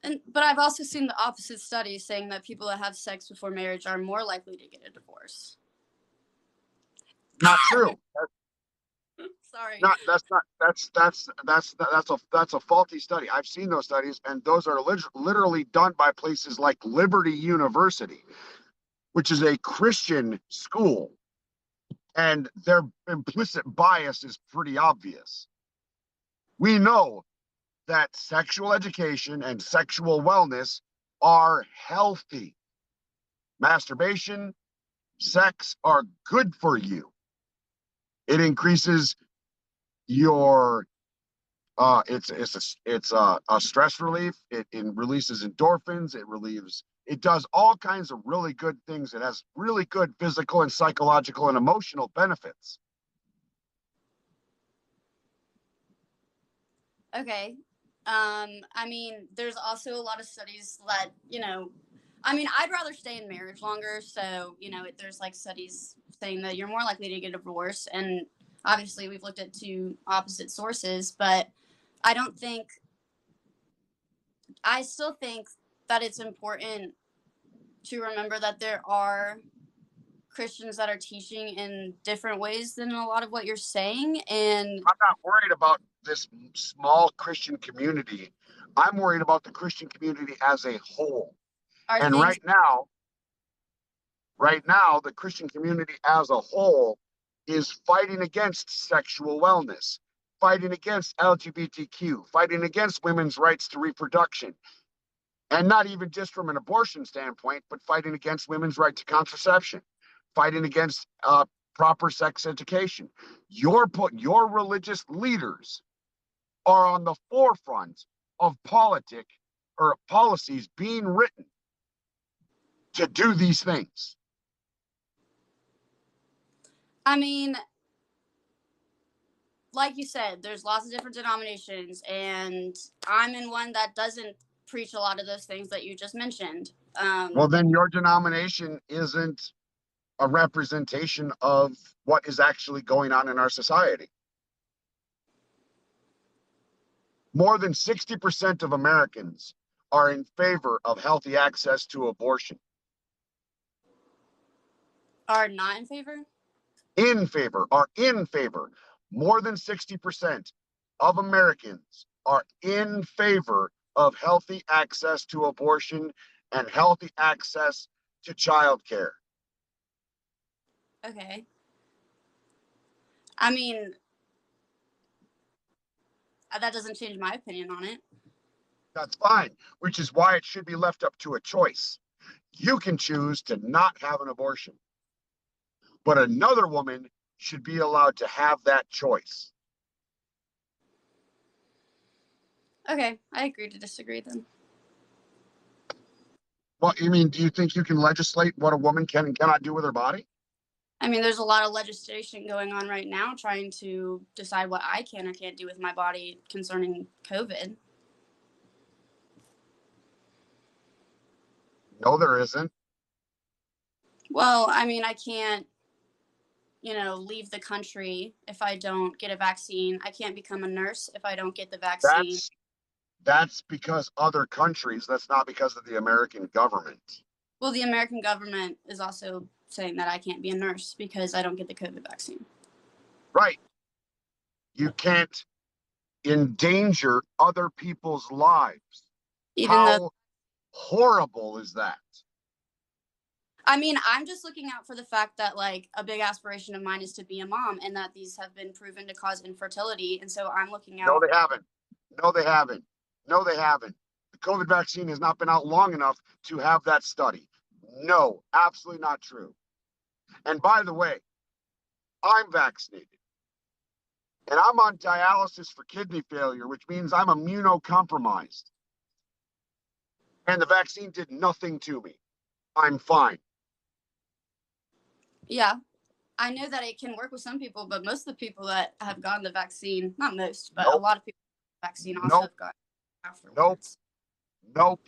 Speaker 8: But I've also seen the opposite studies saying that people that have sex before marriage are more likely to get a divorce.
Speaker 1: Not true.
Speaker 8: Sorry.
Speaker 1: That's a faulty study. I've seen those studies, and those are literally done by places like Liberty University, which is a Christian school, and their implicit bias is pretty obvious. We know that sexual education and sexual wellness are healthy. Masturbation, sex are good for you. It increases your it's a stress relief. It releases endorphins. It does all kinds of really good things. It has really good physical and psychological and emotional benefits.
Speaker 8: Okay. I mean, there's also a lot of studies that, you know, I mean, I'd rather stay in marriage longer. So, you know, there's like studies saying that you're more likely to get a divorce. And obviously, we've looked at two opposite sources, but I still think that it's important to remember that there are Christians that are teaching in different ways than a lot of what you're saying. And
Speaker 1: I'm not worried about this small Christian community. I'm worried about the Christian community as a whole. And right now, the Christian community as a whole is fighting against sexual wellness, fighting against LGBTQ, fighting against women's rights to reproduction. And not even just from an abortion standpoint, but fighting against women's right to contraception, fighting against proper sex education. Your religious leaders are on the forefront of policies being written to do these things.
Speaker 8: I mean, like you said, there's lots of different denominations, and I'm in one that doesn't preach a lot of those things that you just mentioned.
Speaker 1: Well, then your denomination isn't a representation of what is actually going on in our society. More than 60% of Americans are in favor of healthy access to abortion.
Speaker 8: Are not in favor?
Speaker 1: Are in favor. more than 60% of Americans are in favor of healthy access to abortion and healthy access to childcare.
Speaker 8: Okay. I mean, that doesn't change my opinion on it.
Speaker 1: That's fine, which is why it should be left up to a choice. You can choose to not have an abortion, but another woman should be allowed to have that choice.
Speaker 8: Okay, I agree to disagree then.
Speaker 1: Well, you mean, do you think you can legislate what a woman can and cannot do with her body?
Speaker 8: I mean, there's a lot of legislation going on right now trying to decide what I can or can't do with my body concerning COVID.
Speaker 1: No, there isn't.
Speaker 8: Well, I mean, I can't, leave the country if I don't get a vaccine. I can't become a nurse if I don't get the vaccine.
Speaker 1: That's because other countries. That's not because of the American government.
Speaker 8: Well, the American government is also saying that I can't be a nurse because I don't get the COVID vaccine.
Speaker 1: Right. You can't endanger other people's lives. How horrible is that?
Speaker 8: I mean, I'm just looking out for the fact that, like, a big aspiration of mine is to be a mom, and that these have been proven to cause infertility. And so I'm looking out.
Speaker 1: No, they haven't. No, they haven't. No, they haven't. The COVID vaccine has not been out long enough to have that study. No, absolutely not true. And by the way, I'm vaccinated. And I'm on dialysis for kidney failure, which means I'm immunocompromised. And the vaccine did nothing to me. I'm fine.
Speaker 8: Yeah, I know that it can work with some people, but most of the people that have gotten the vaccine, not most, but a lot of people the vaccine also have gotten afterwards.
Speaker 1: Nope.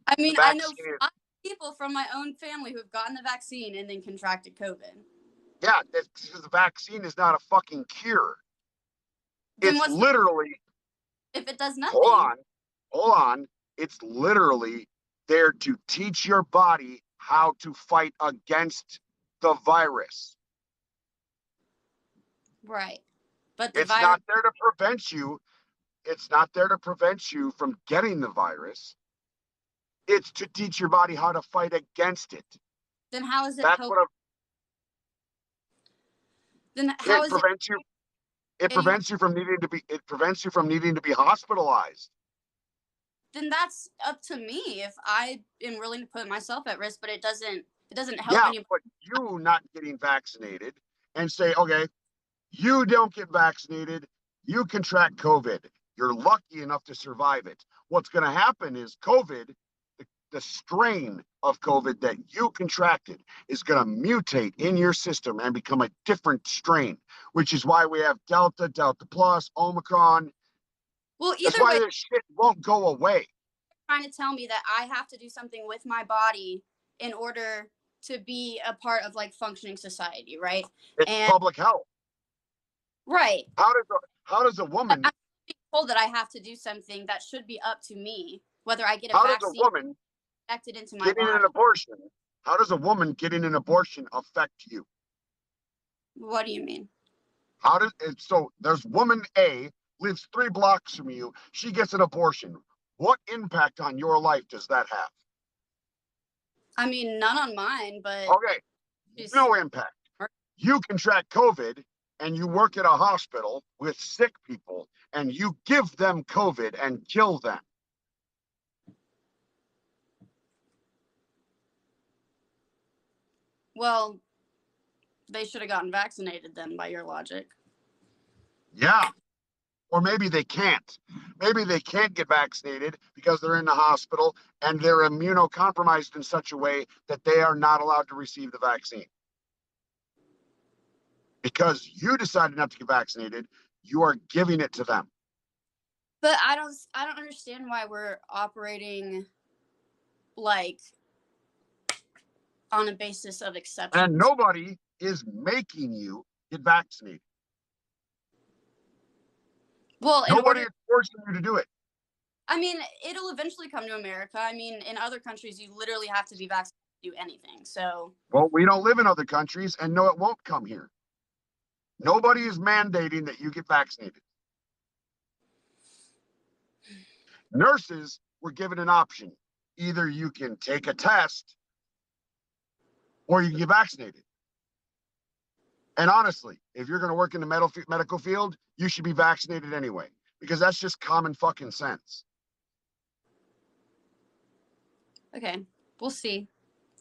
Speaker 8: I mean, I know 5 people from my own family who have gotten the vaccine and then contracted COVID.
Speaker 1: Yeah, that's because the vaccine is not a fucking cure.
Speaker 8: Then
Speaker 1: it's literally.
Speaker 8: If it does nothing.
Speaker 1: Hold on. It's literally there to teach your body how to fight against the virus.
Speaker 8: Right. But
Speaker 1: it's not there to prevent you. It's not there to prevent you from getting the virus. It's to teach your body how to fight against it.
Speaker 8: Then how is it?
Speaker 1: Then how is it? It prevents you from needing to be. It prevents you from needing to be hospitalized.
Speaker 8: Then that's up to me if I am willing to put myself at risk, but it doesn't help
Speaker 1: anybody. But you not getting vaccinated and say, okay, you don't get vaccinated, you contract COVID. You're lucky enough to survive it. What's going to happen is COVID, the strain of COVID that you contracted is going to mutate in your system and become a different strain, which is why we have Delta, Delta Plus, Omicron.
Speaker 8: Well,
Speaker 1: that's why this shit won't go away.
Speaker 8: Trying to tell me that I have to do something with my body in order to be a part of, like, functioning society, right?
Speaker 1: It's public health.
Speaker 8: Right.
Speaker 1: How does a woman?
Speaker 8: I'm being told that I have to do something that should be up to me, whether I get a
Speaker 1: vaccine.
Speaker 8: How
Speaker 1: does a woman
Speaker 8: injected into my
Speaker 1: getting
Speaker 8: body.
Speaker 1: an abortion? How does a woman getting an abortion affect you?
Speaker 8: What do you mean?
Speaker 1: So there's woman A lives 3 blocks from you. She gets an abortion. What impact on your life does that have?
Speaker 8: I mean, none on mine, but
Speaker 1: okay, no impact. You contract COVID and you work at a hospital with sick people and you give them COVID and kill them.
Speaker 8: Well, they should have gotten vaccinated then, by your logic.
Speaker 1: Yeah. Or maybe they can't. Maybe they can't get vaccinated because they're in the hospital and they're immunocompromised in such a way that they are not allowed to receive the vaccine. Because you decided not to get vaccinated, you are giving it to them.
Speaker 8: But I don't understand why we're operating like on a basis of exceptions.
Speaker 1: And nobody is making you get vaccinated.
Speaker 8: Well,
Speaker 1: nobody is forcing you to do it.
Speaker 8: I mean, it'll eventually come to America. I mean, in other countries, you literally have to be vaccinated to do anything. So.
Speaker 1: Well, we don't live in other countries, and no, it won't come here. Nobody is mandating that you get vaccinated. Nurses were given an option. Either you can take a test or you can get vaccinated. And honestly, if you're going to work in the medical field, you should be vaccinated anyway, because that's just common fucking sense.
Speaker 8: Okay, we'll see,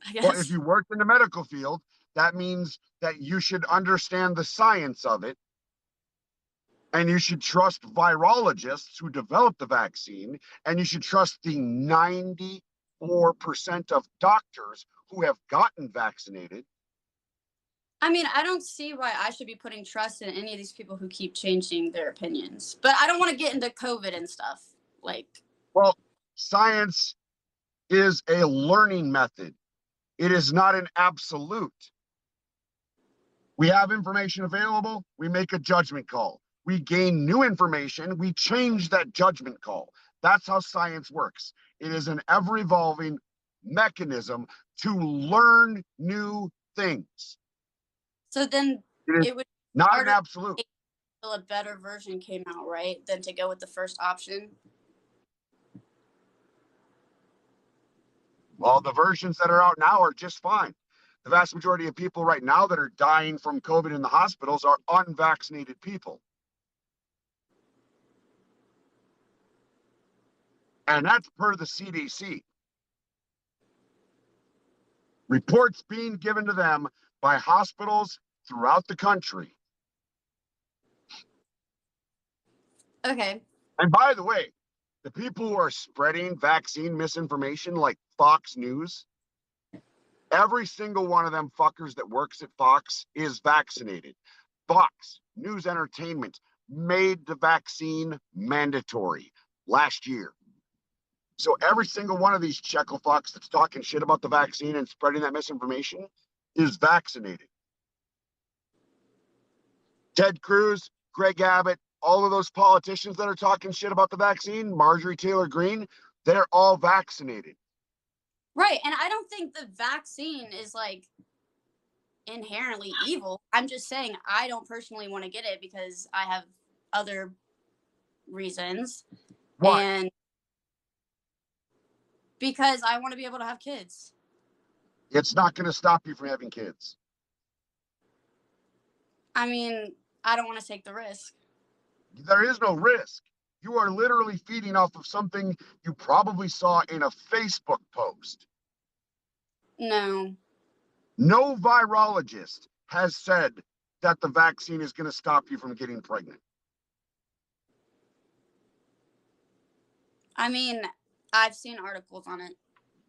Speaker 8: I guess.
Speaker 1: Well, if you work in the medical field, that means that you should understand the science of it, and you should trust virologists who developed the vaccine, and you should trust the 94% of doctors who have gotten vaccinated.
Speaker 8: I mean, I don't see why I should be putting trust in any of these people who keep changing their opinions. But I don't want to get into COVID and stuff.
Speaker 1: Well, science is a learning method. It is not an absolute. We have information available, we make a judgment call. We gain new information, we change that judgment call. That's how science works. It is an ever-evolving mechanism to learn new things.
Speaker 8: So then it would be
Speaker 1: not an absolute.
Speaker 8: Until a better version came out, right? Than to go with the first option.
Speaker 1: Well, the versions that are out now are just fine. The vast majority of people right now that are dying from COVID in the hospitals are unvaccinated people. And that's per the CDC. Reports being given to them by hospitals throughout the country.
Speaker 8: Okay.
Speaker 1: And by the way, the people who are spreading vaccine misinformation like Fox News, every single one of them fuckers that works at Fox is vaccinated. Fox News Entertainment made the vaccine mandatory last year. So every single one of these Checo fucks that's talking shit about the vaccine and spreading that misinformation is vaccinated. Ted Cruz, Greg Abbott, all of those politicians that are talking shit about the vaccine, Marjorie Taylor Greene, they're all vaccinated.
Speaker 8: Right, and I don't think the vaccine is inherently evil. I'm just saying I don't personally want to get it because I have other reasons.
Speaker 1: Why?
Speaker 8: And because I want to be able to have kids.
Speaker 1: It's not going to stop you from having kids.
Speaker 8: I mean, I don't want to take the risk.
Speaker 1: There is no risk. You are literally feeding off of something you probably saw in a Facebook post.
Speaker 8: No.
Speaker 1: No virologist has said that the vaccine is going to stop you from getting pregnant.
Speaker 8: I mean, I've seen articles on it,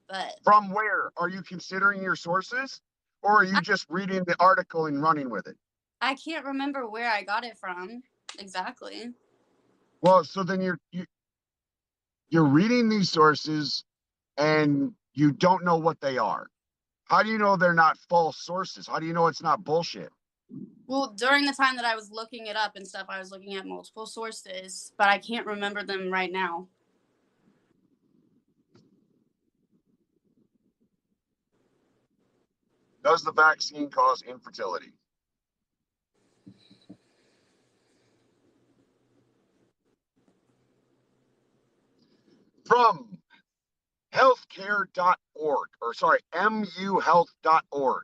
Speaker 8: but...
Speaker 1: From where? Are you considering your sources? Or are you just reading the article and running with it?
Speaker 8: I can't remember where I got it from exactly.
Speaker 1: Well, so then you're reading these sources and you don't know what they are. How do you know they're not false sources? How do you know it's not bullshit?
Speaker 8: Well, during the time that I was looking it up and stuff, I was looking at multiple sources, but I can't remember them right now.
Speaker 1: Does the vaccine cause infertility? From healthcare.org, or sorry, muhealth.org.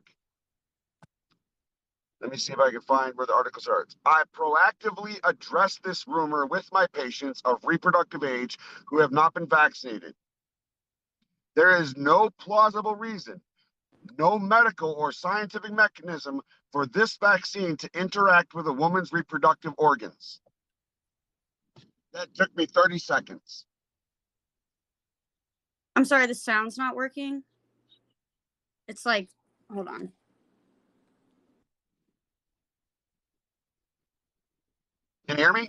Speaker 1: Let me see if I can find where the article starts. I proactively address this rumor with my patients of reproductive age who have not been vaccinated. There is no plausible reason, no medical or scientific mechanism for this vaccine to interact with a woman's reproductive organs. That took me 30 seconds.
Speaker 8: I'm sorry, the sound's not working. It's hold on.
Speaker 1: Can you hear me?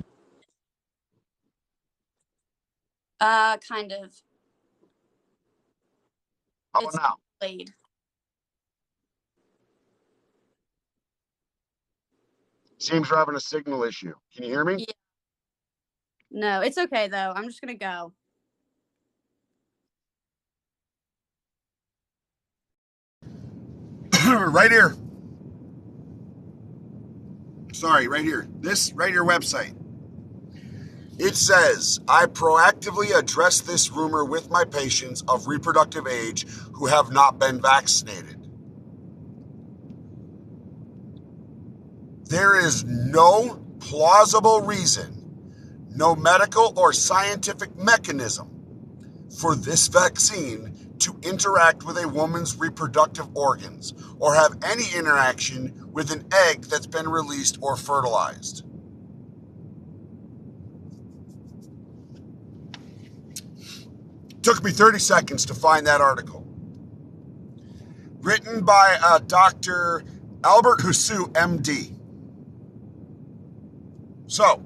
Speaker 8: Kind of.
Speaker 1: How about now?
Speaker 8: Delayed.
Speaker 1: Seems we're having a signal issue. Can you hear me?
Speaker 8: Yeah. No, it's okay though. I'm just gonna go.
Speaker 1: Right here. Sorry, right here. This right here website. It says, I proactively address this rumor with my patients of reproductive age who have not been vaccinated. There is no plausible reason, no medical or scientific mechanism for this vaccine to interact with a woman's reproductive organs or have any interaction with an egg that's been released or fertilized. Took me 30 seconds to find that article. Written by Dr. Albert Husu, MD. So,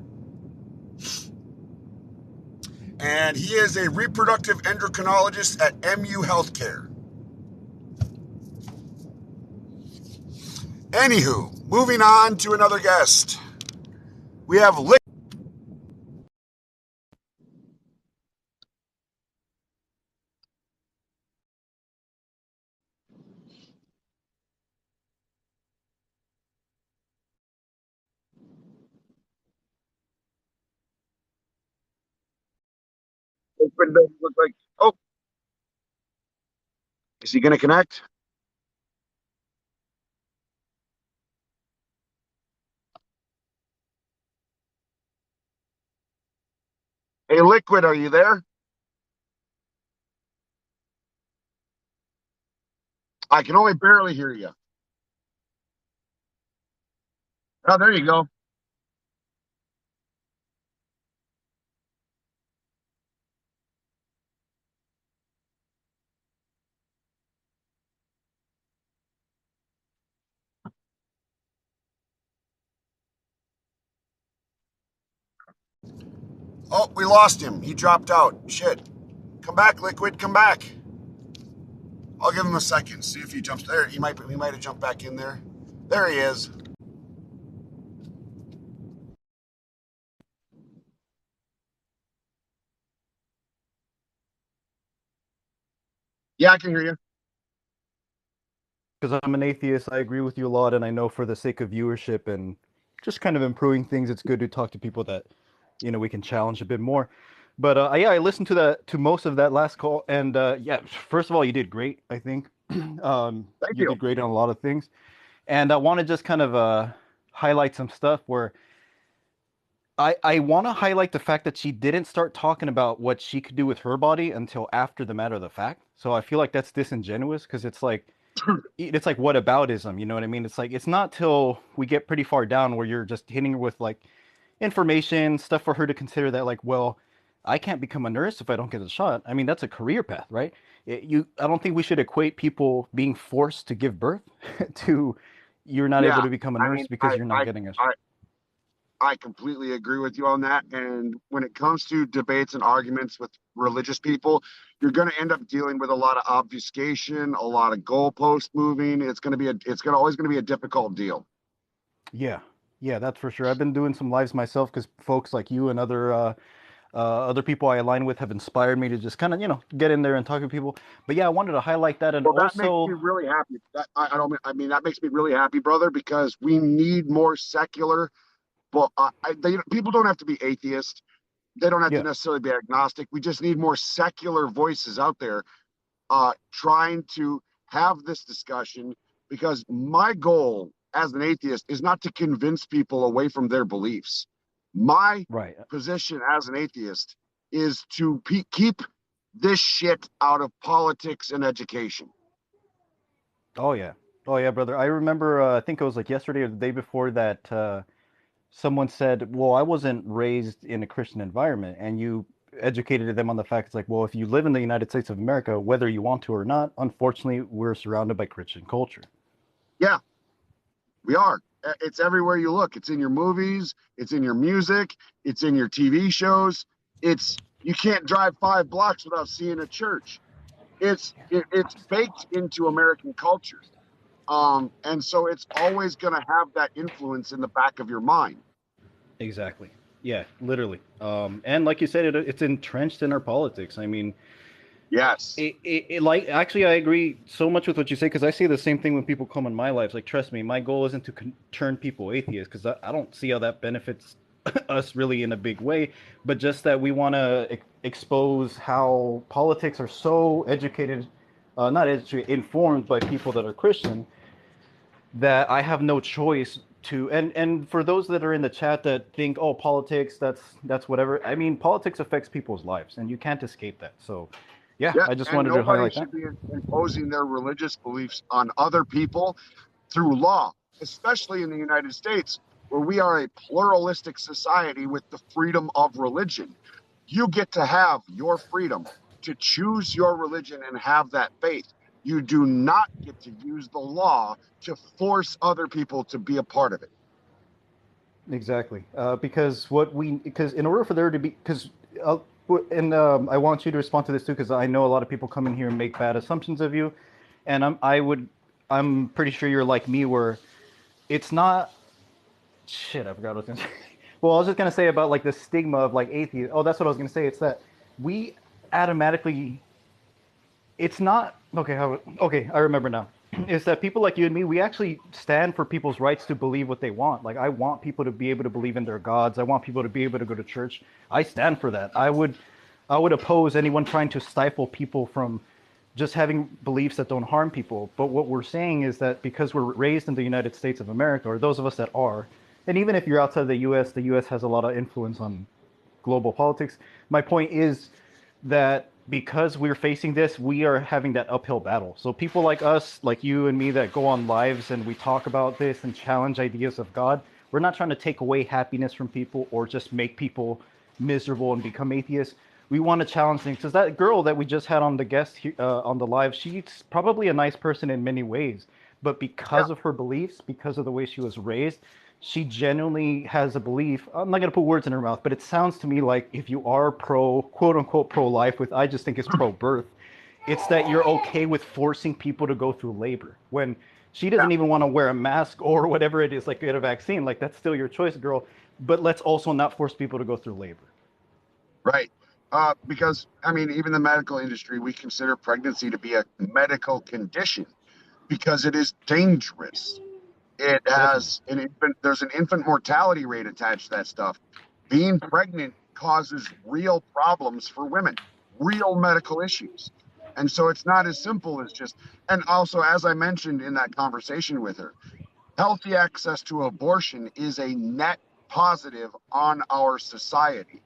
Speaker 1: and he is a reproductive endocrinologist at MU Healthcare. Anywho, moving on to another guest. We have look like, oh, is he going to connect? Hey, Liquid, are you there? I can only barely hear you. Oh, there you go. Oh, we lost him. He dropped out. Shit. Come back, Liquid. Come back. I'll give him a second. See if he jumps there. He might have jumped back in there. There he is. Yeah, I can hear you.
Speaker 9: Because I'm an atheist, I agree with you a lot, and I know for the sake of viewership and just kind of improving things, it's good to talk to people that, we can challenge a bit more. But yeah, I listened to most of that last call, and yeah, first of all, you did great, I think.
Speaker 1: Thank
Speaker 9: You
Speaker 1: you.
Speaker 9: did great on a lot of things, and I want to just kind of highlight some stuff where I want to highlight the fact that she didn't start talking about what she could do with her body until after the matter of the fact. So I feel like that's disingenuous because it's like whataboutism, you know what I mean? It's like it's not till we get pretty far down where you're just hitting her with like information, stuff for her to consider that like, well, I can't become a nurse if I don't get a shot. I mean, that's a career path, right? I don't think we should equate people being forced to give birth to you're not able
Speaker 1: Yeah,
Speaker 9: to become a
Speaker 1: I
Speaker 9: nurse
Speaker 1: mean,
Speaker 9: because you're not getting a shot.
Speaker 1: I completely agree with you on that. And when it comes to debates and arguments with religious people, you're going to end up dealing with a lot of obfuscation, a lot of goalpost moving. It's always going to be a difficult deal.
Speaker 9: Yeah, yeah, that's for sure. I've been doing some lives myself because folks like you and other people I align with have inspired me to just kind of get in there and talk to people. But yeah, I wanted to highlight that, and
Speaker 1: Well, that makes me
Speaker 9: also
Speaker 1: really happy. I don't. I mean, that makes me really happy, brother, because we need more secular. Well, people don't have to be atheist. They don't have to
Speaker 9: yeah,
Speaker 1: necessarily be agnostic. We just need more secular voices out there trying to have this discussion, because my goal as an atheist is not to convince people away from their beliefs. My
Speaker 9: right.
Speaker 1: position as an atheist is to keep this shit out of politics and education.
Speaker 9: Oh yeah, oh yeah, brother. I remember. I think it was like yesterday or the day before that. Someone said, "Well, I wasn't raised in a Christian environment," and you educated them on the fact it's like, well, if you live in the United States of America, whether you want to or not, unfortunately, we're surrounded by Christian culture.
Speaker 1: Yeah, we are. It's everywhere you look. It's in your movies. It's in your music. It's in your TV shows. You can't drive 5 blocks without seeing a church. It's baked into American culture. And so it's always going to have that influence in the back of your mind.
Speaker 9: Exactly. Yeah, literally. And like you said, it's entrenched in our politics. I mean,
Speaker 1: Yes.
Speaker 9: Like, actually, I agree so much with what you say, because I say the same thing when people come in my lives. Like, trust me, my goal isn't to turn people atheists, because I don't see how that benefits us really in a big way, but just that we want to expose how politics are so educated, not educated, informed by people that are Christian, that I have no choice to. And for those that are in the chat that think, oh, politics, that's whatever. I mean, politics affects people's lives, and you can't escape that. So, yeah,
Speaker 1: Yeah,
Speaker 9: I just
Speaker 1: and
Speaker 9: wanted to
Speaker 1: nobody
Speaker 9: highlight that.
Speaker 1: should be imposing their religious beliefs on other people through law, especially in the United States, where we are a pluralistic society with the freedom of religion. You get to have your freedom to choose your religion and have that faith. You do not get to use the law to force other people to be a part of it.
Speaker 9: Exactly, because in order for there to be, because and I want you to respond to this too, because I know a lot of people come in here and make bad assumptions of you, and I'm pretty sure you're like me, where it's not. Shit, I forgot what I was gonna say. Well, I was just gonna say about like the stigma of like atheism. Oh, that's what I was gonna say. It's that we automatically. It's not okay. Okay, I remember now. Is that people like you and me? We actually stand for people's rights to believe what they want. Like, I want people to be able to believe in their gods. I want people to be able to go to church. I stand for that. I would oppose anyone trying to stifle people from just having beliefs that don't harm people. But what we're saying is that because we're raised in the United States of America, or those of us that are, and even if you're outside the U.S. has a lot of influence on global politics. My point is that because we're facing this, we are having that uphill battle. So people like us, like you and me, that go on lives and we talk about this and challenge ideas of God, we're not trying to take away happiness from people or just make people miserable and become atheists. We want to challenge things, because that girl that we just had on the on the live, she's probably a nice person in many ways, but
Speaker 1: Yeah.
Speaker 9: because of her beliefs, because of the way she was raised, she genuinely has a belief. I'm not going to put words in her mouth, but it sounds to me like if you are quote unquote pro life, with I just think it's pro birth, it's that you're okay with forcing people to go through labor when she
Speaker 1: Yeah.
Speaker 9: doesn't even want to wear a mask or whatever it is, like get a vaccine. Like, that's still your choice, girl. But let's also not force people to go through labor.
Speaker 1: Right. Because, I mean, even the medical industry, we consider pregnancy to be a medical condition because it is dangerous. It
Speaker 9: Definitely.
Speaker 1: has there's an infant mortality rate attached to that stuff. Being pregnant causes real problems for women, real medical issues. And so it's not as simple as just, and also, as I mentioned in that conversation with her, healthy access to abortion is a net positive on our society,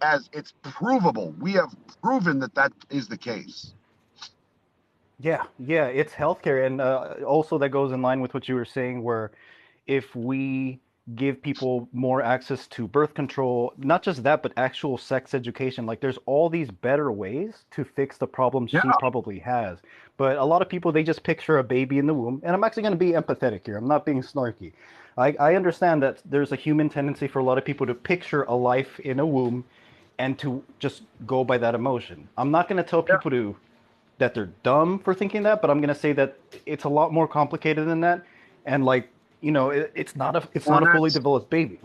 Speaker 1: as it's provable. We have proven that that is the case.
Speaker 9: Yeah, it's healthcare, and also that goes in line with what you were saying, where if we give people more access to birth control, not just that, but actual sex education, like there's all these better ways to fix the problems
Speaker 1: Yeah.
Speaker 9: she probably has. But a lot of people, they just picture a baby in the womb, and I'm actually going to be empathetic here. I'm not being snarky. I understand that there's a human tendency for a lot of people to picture a life in a womb and to just go by that emotion. I'm not going to tell
Speaker 1: Yeah.
Speaker 9: people that they're dumb for thinking that, but I'm gonna say that it's a lot more complicated than that, and like, it's not
Speaker 1: Well,
Speaker 9: a fully developed baby.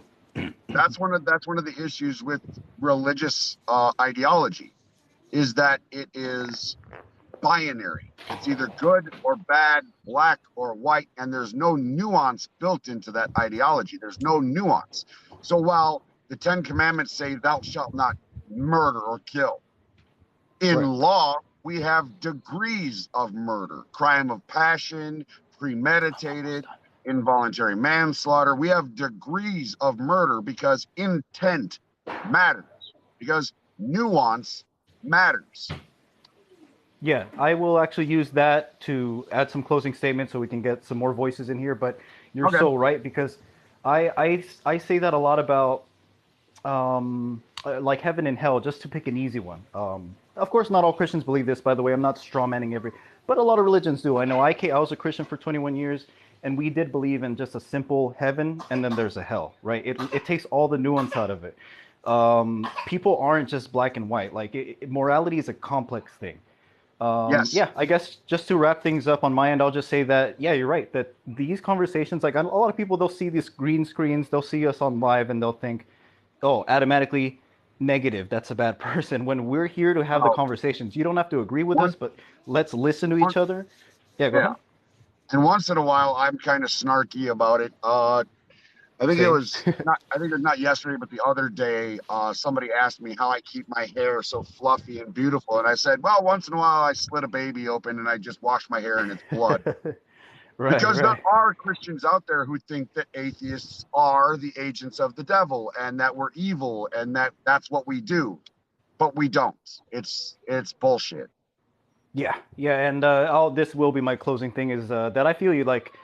Speaker 1: that's one of the issues with religious ideology, is that it is binary. It's either good or bad, black or white, and there's no nuance built into that ideology. There's no nuance. So while the Ten Commandments say thou shalt not murder or kill, in
Speaker 9: Right.
Speaker 1: law we have degrees of murder: crime of passion, premeditated, involuntary manslaughter. We have degrees of murder because intent matters, because nuance matters.
Speaker 9: Yeah, I will actually use that to add some closing statements so we can get some more voices in here. But you're
Speaker 1: Okay.
Speaker 9: so right, because I say that a lot about like heaven and hell, just to pick an easy one. Of course, not all Christians believe this, by the way. I'm not strawmanning but a lot of religions do. I know I was a Christian for 21 years, and we did believe in just a simple heaven, and then there's a hell, right? It takes all the nuance out of it. People aren't just black and white. Like, morality is a complex thing.
Speaker 1: Yes.
Speaker 9: Yeah, I guess just to wrap things up on my end, I'll just say that, yeah, you're right. That these conversations, like a lot of people, they'll see these green screens, they'll see us on live, and they'll think, oh, automatically, negative, that's a bad person. When we're here to have the
Speaker 1: Oh,
Speaker 9: conversations, you don't have to agree with
Speaker 1: one,
Speaker 9: us, but let's listen to
Speaker 1: one,
Speaker 9: each other. Yeah, go
Speaker 1: yeah.
Speaker 9: ahead.
Speaker 1: And once in a while, I'm kind of snarky about it. I think it
Speaker 9: Same.
Speaker 1: was not. I think it was not yesterday, but the other day. Somebody asked me how I keep my hair so fluffy and beautiful, and I said, "Well, once in a while, I slit a baby open and I just wash my hair in its blood."
Speaker 9: Right,
Speaker 1: Because there
Speaker 9: right.
Speaker 1: are Christians out there who think that atheists are the agents of the devil and that we're evil and that that's what we do, but we don't. It's bullshit.
Speaker 9: Yeah, yeah, and this will be my closing thing is that I feel you like,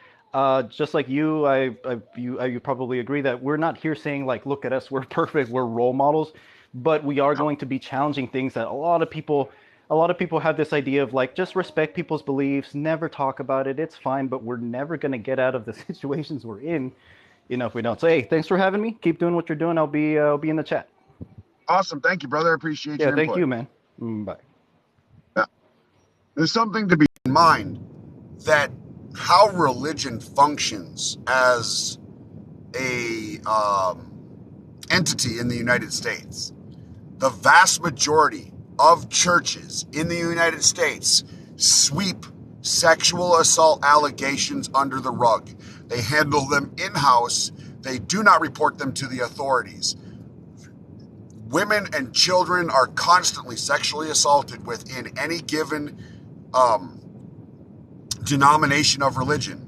Speaker 9: just like you, you probably agree that we're not here saying like, look at us, we're perfect, we're role models, but we are going to be challenging things that a lot of people have this idea of like, just respect people's beliefs, never talk about it, it's fine, but we're never gonna get out of the situations we're in, if we don't. So hey, thanks for having me. Keep doing what you're doing. I'll be in the chat.
Speaker 1: Awesome, thank you, brother. I appreciate
Speaker 9: Yeah,
Speaker 1: your
Speaker 9: thank
Speaker 1: input.
Speaker 9: you, man. Bye.
Speaker 1: Yeah. There's something to be in mind that how religion functions as a entity in the United States. The vast majority of churches in the United States sweep sexual assault allegations under the rug. They handle them in-house. They do not report them to the authorities. Women and children are constantly sexually assaulted within any given denomination of religion.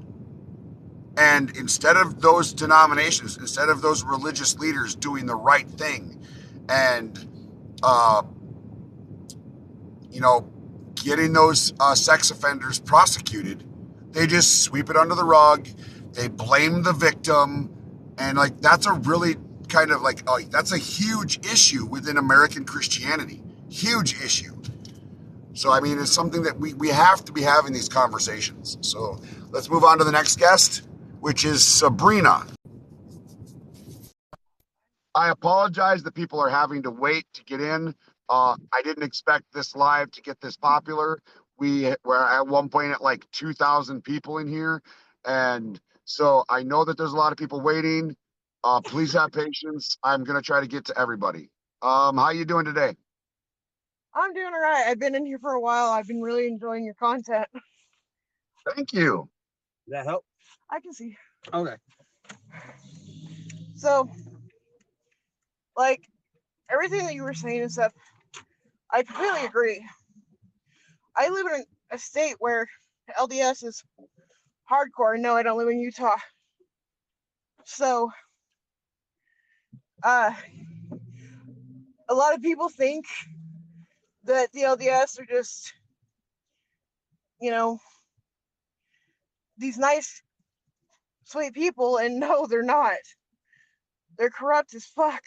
Speaker 1: And instead of those denominations, instead of those religious leaders doing the right thing and uh, getting those sex offenders prosecuted, they just sweep it under the rug. They blame the victim. And like, that's a really kind of like, that's a huge issue within American Christianity. Huge issue. So, I mean, it's something that we have to be having these conversations. So let's move on to the next guest, which is Sabrina. I apologize that people are having to wait to get in. I didn't expect this live to get this popular. We were at one point at like 2,000 people in here. And so I know that there's a lot of people waiting. Please have patience. I'm going to try to get to everybody. How you doing today?
Speaker 10: I'm doing all right. I've been in here for a while. I've been really enjoying your content.
Speaker 1: Thank you.
Speaker 10: Does that help? I can see. Okay. So, like, everything that you were saying and stuff, I completely agree. I live in a state where LDS is hardcore. No, I don't live in Utah. So, a lot of people think that the LDS are just, these nice, sweet people, and no, they're not. They're corrupt as fuck.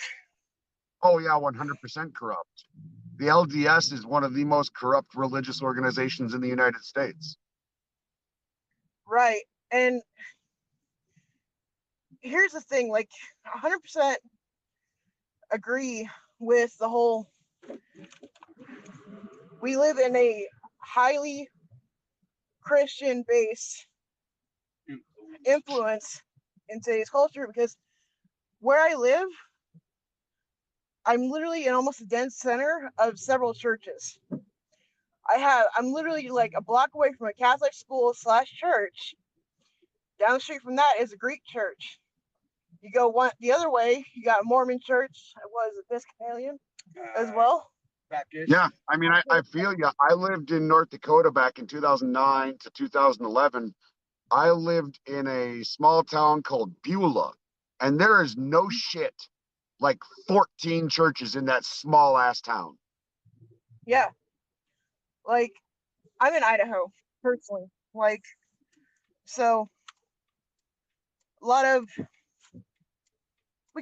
Speaker 1: Oh, yeah, 100% corrupt. The LDS is one of the most corrupt religious organizations in the United States.
Speaker 10: Right. And here's the thing, like, 100% agree with the whole, we live in a highly Christian based influence in today's culture, because where I live, I'm literally in almost a dense center of several churches. I'm literally like a block away from a Catholic school / church. Down the street from that is a Greek church. You go the other way, you got a Mormon church. I was Episcopalian as well.
Speaker 1: Baptist. Yeah, I mean, I feel you. I lived in North Dakota back in 2009 to 2011. I lived in a small town called Beulah, and there is no shit like 14 churches in that small ass town.
Speaker 10: Yeah. Like, I'm in Idaho, personally. Like, so we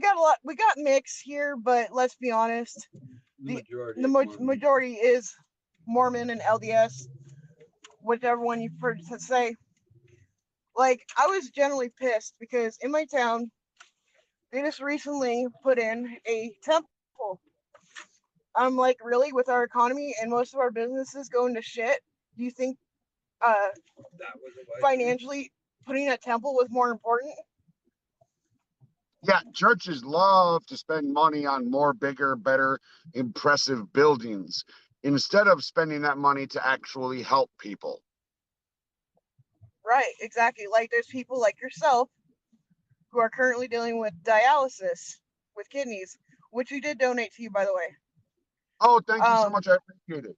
Speaker 10: got mix here, but let's be honest, the majority is Mormon and LDS, whichever one you prefer to say. Like, I was generally pissed because in my town, they just recently put in a temple. I'm like, really, with our economy and most of our businesses going to shit, do you think financially putting a temple was more important?
Speaker 1: Yeah, churches love to spend money on more bigger, better, impressive buildings instead of spending that money to actually help people.
Speaker 10: Right, exactly. Like there's people like yourself who are currently dealing with dialysis with kidneys, which we did donate to you, by the way.
Speaker 1: Oh, thank you so
Speaker 10: Um,
Speaker 1: much. I appreciate it.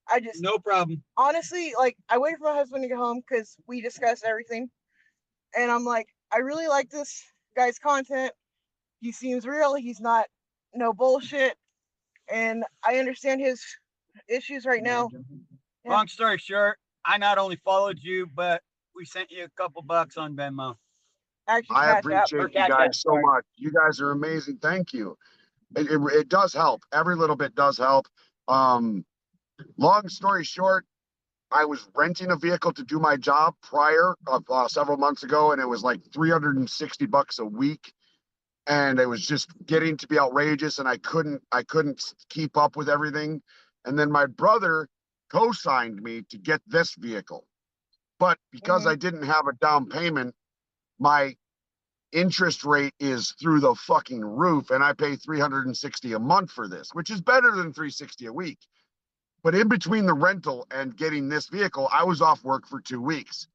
Speaker 10: I just
Speaker 7: No problem.
Speaker 10: honestly, like, I waited for my husband to get home because we discussed everything, and I'm like, I really like this guy's content. He seems real. He's not no bullshit, and I understand his issues right now. Yeah.
Speaker 7: Long story short, I not only followed you, but we sent you a couple bucks on Venmo.
Speaker 10: Actually,
Speaker 1: I
Speaker 10: Cash App.
Speaker 1: appreciate you guys so much. You guys are amazing. Thank you. It does help. Every little bit does help. Long story short, I was renting a vehicle to do my job prior several months ago, and it was like $360 a week, and it was just getting to be outrageous, and I couldn't keep up with everything. And then my brother co-signed me to get this vehicle, but because I didn't have a down payment, my interest rate is through the fucking roof, and I pay $360 a month for this, which is better than $360 a week. But in between the rental and getting this vehicle, I was off work for 2 weeks.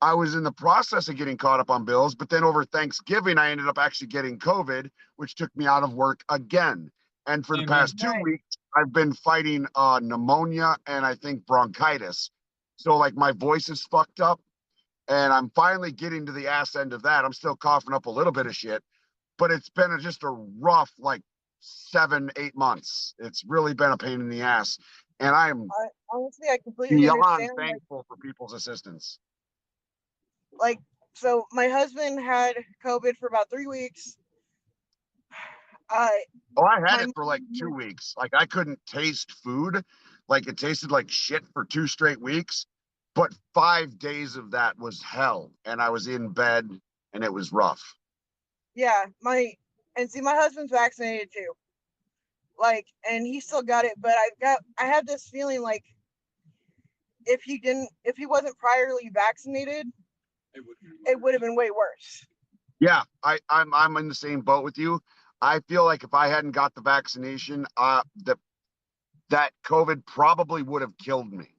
Speaker 1: I was in the process of getting caught up on bills, but then over Thanksgiving, I ended up actually getting COVID, which took me out of work again. And for the past 2 weeks, I've been fighting pneumonia and I think bronchitis. So like my voice is fucked up, and I'm finally getting to the ass end of that. I'm still coughing up a little bit of shit, but it's been just a rough like 7-8 months. It's really been a pain in the ass, and I'm
Speaker 10: Honestly, I completely
Speaker 1: beyond
Speaker 10: understand.
Speaker 1: thankful for people's assistance.
Speaker 10: Like, so my husband had COVID for about 3 weeks.
Speaker 1: Oh, I had
Speaker 10: My
Speaker 1: it for like 2 weeks. Like I couldn't taste food. Like it tasted like shit for 2 straight weeks. But 5 days of that was hell. And I was in bed and it was rough.
Speaker 10: Yeah, my husband's vaccinated too. Like, and he still got it, but I have this feeling like if he wasn't priorly vaccinated, it would have been way worse.
Speaker 1: Yeah, I'm in the same boat with you. I feel like if I hadn't got the vaccination, that COVID probably would have killed me.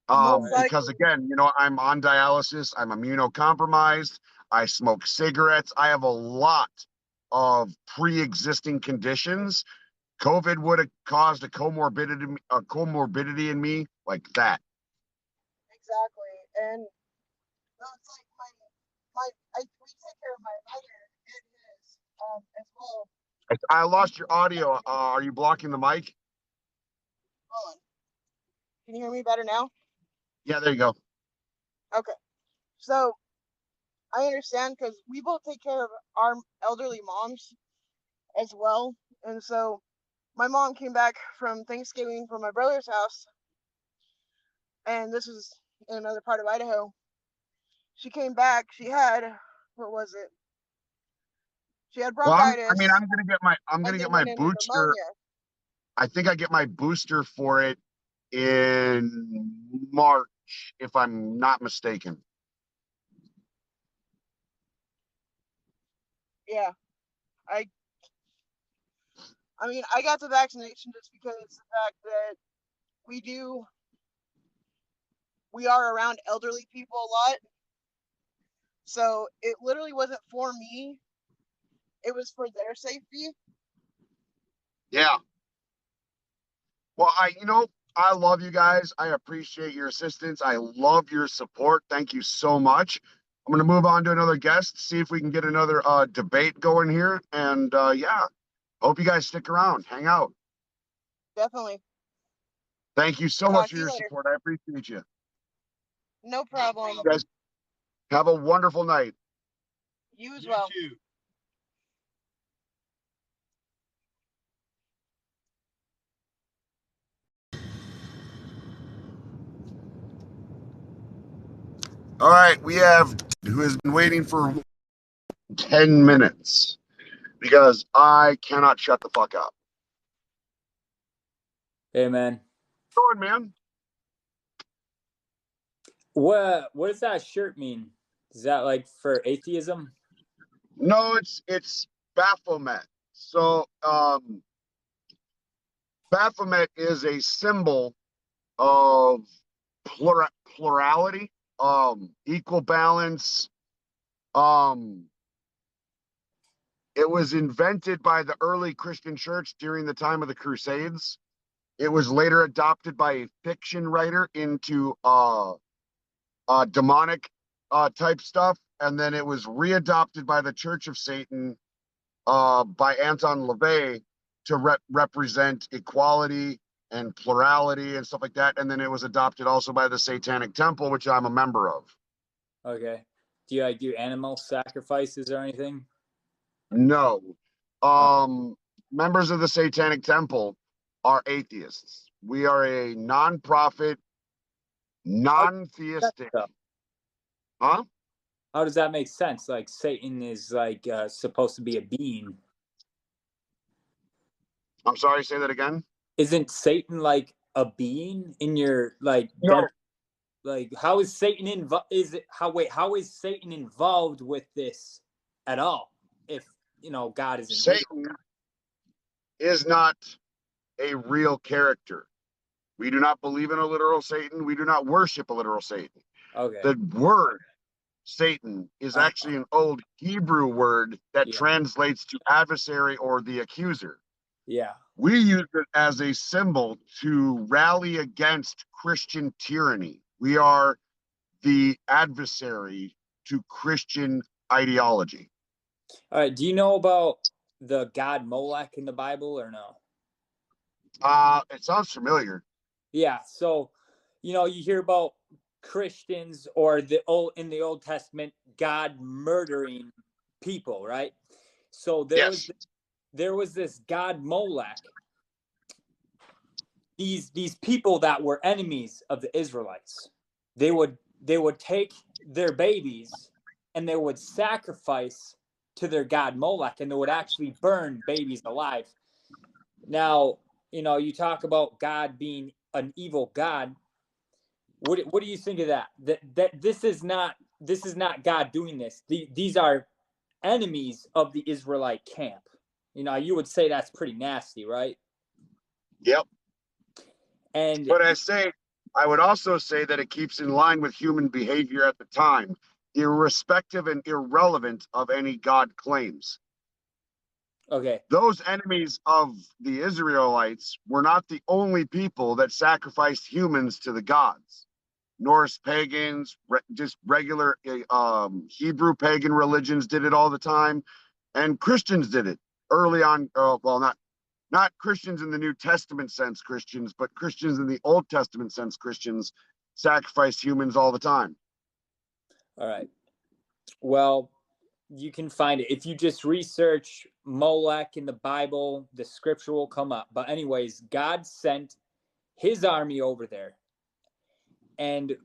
Speaker 1: Because again, I'm on dialysis, I'm immunocompromised, I smoke cigarettes, I have a lot of pre-existing conditions. COVID would have caused a comorbidity in me like that.
Speaker 10: Exactly, and it's like we take care of my mother and his as well.
Speaker 1: I lost your audio. Are you blocking the mic?
Speaker 10: Hold on. Can you hear me better now?
Speaker 1: Yeah, there you go.
Speaker 10: Okay, so I understand because we both take care of our elderly moms as well, and so my mom came back from Thanksgiving from my brother's house, and this is in another part of Idaho. She came back. She had, what was it? She had
Speaker 1: Well,
Speaker 10: bronchitis.
Speaker 1: I'm gonna get my booster. I think I get my booster for it in March, if I'm not mistaken.
Speaker 10: Yeah, I mean, I got the vaccination just because it's the fact that we are around elderly people a lot. So it literally wasn't for me. It was for their safety.
Speaker 1: Yeah. Well, I love you guys. I appreciate your assistance. I love your support. Thank you so much. I'm going to move on to another guest, see if we can get another debate going here. And yeah, hope you guys stick around, hang out.
Speaker 10: Definitely.
Speaker 1: Thank you so much for your support. I appreciate you.
Speaker 10: No problem.
Speaker 1: You guys have a wonderful night.
Speaker 10: You as well.
Speaker 7: You too.
Speaker 1: All right, we have who has been waiting for 10 minutes because I cannot shut the fuck up.
Speaker 11: Hey, man.
Speaker 1: Go on, man.
Speaker 11: What does that shirt mean? Is that like for atheism?
Speaker 1: No, it's Baphomet. So Baphomet is a symbol of plurality, equal balance. Um, it was invented by the early Christian church during the time of the Crusades. It was later adopted by a fiction writer into demonic type stuff, and then it was readopted by the Church of Satan by Anton LaVey to represent equality and plurality and stuff like that. And then it was adopted also by the Satanic Temple, which I'm a member of.
Speaker 11: Okay. Do you do animal sacrifices or anything?
Speaker 1: No. Members of the Satanic Temple are atheists. We are a non-profit, non-theistic. Huh?
Speaker 11: How does that make sense? Like Satan is like supposed to be a being.
Speaker 1: I'm sorry, say that again.
Speaker 11: Isn't Satan like a being in your like?
Speaker 1: No.
Speaker 11: Like how is Satan involved? How is Satan involved with this at all? If God isn't
Speaker 1: Satan
Speaker 11: real.
Speaker 1: Is not a real character. We do not believe in a literal Satan. We do not worship a literal Satan.
Speaker 11: Okay.
Speaker 1: The word Satan is actually an old Hebrew word that translates to adversary or the accuser.
Speaker 11: Yeah.
Speaker 1: We use it as a symbol to rally against Christian tyranny. We are the adversary to Christian ideology.
Speaker 11: All right. Do you know about the god Molech in the Bible or no?
Speaker 1: It sounds familiar.
Speaker 11: Yeah. So, you hear about Christians or in the Old Testament, God murdering people, right? So there was this god Molech. These people that were enemies of the Israelites, they would take their babies and they would sacrifice to their god Molech, and they would actually burn babies alive. Now, you talk about God being an evil God. What do you think of that? That this is not God doing this. These are enemies of the Israelite camp. You would say that's pretty nasty, right?
Speaker 1: Yep.
Speaker 11: And
Speaker 1: but I would also say that it keeps in line with human behavior at the time, irrespective and irrelevant of any God claims.
Speaker 11: Okay.
Speaker 1: Those enemies of the Israelites were not the only people that sacrificed humans to the gods. Norse pagans, just regular Hebrew pagan religions did it all the time, and Christians did it early on. Well, not Christians in the New Testament sense Christians, but Christians in the Old Testament sense Christians sacrificed humans all the time.
Speaker 11: All right. Well, you can find it. If you just research Molech in the Bible, the scripture will come up. But anyways, God sent his army over there. And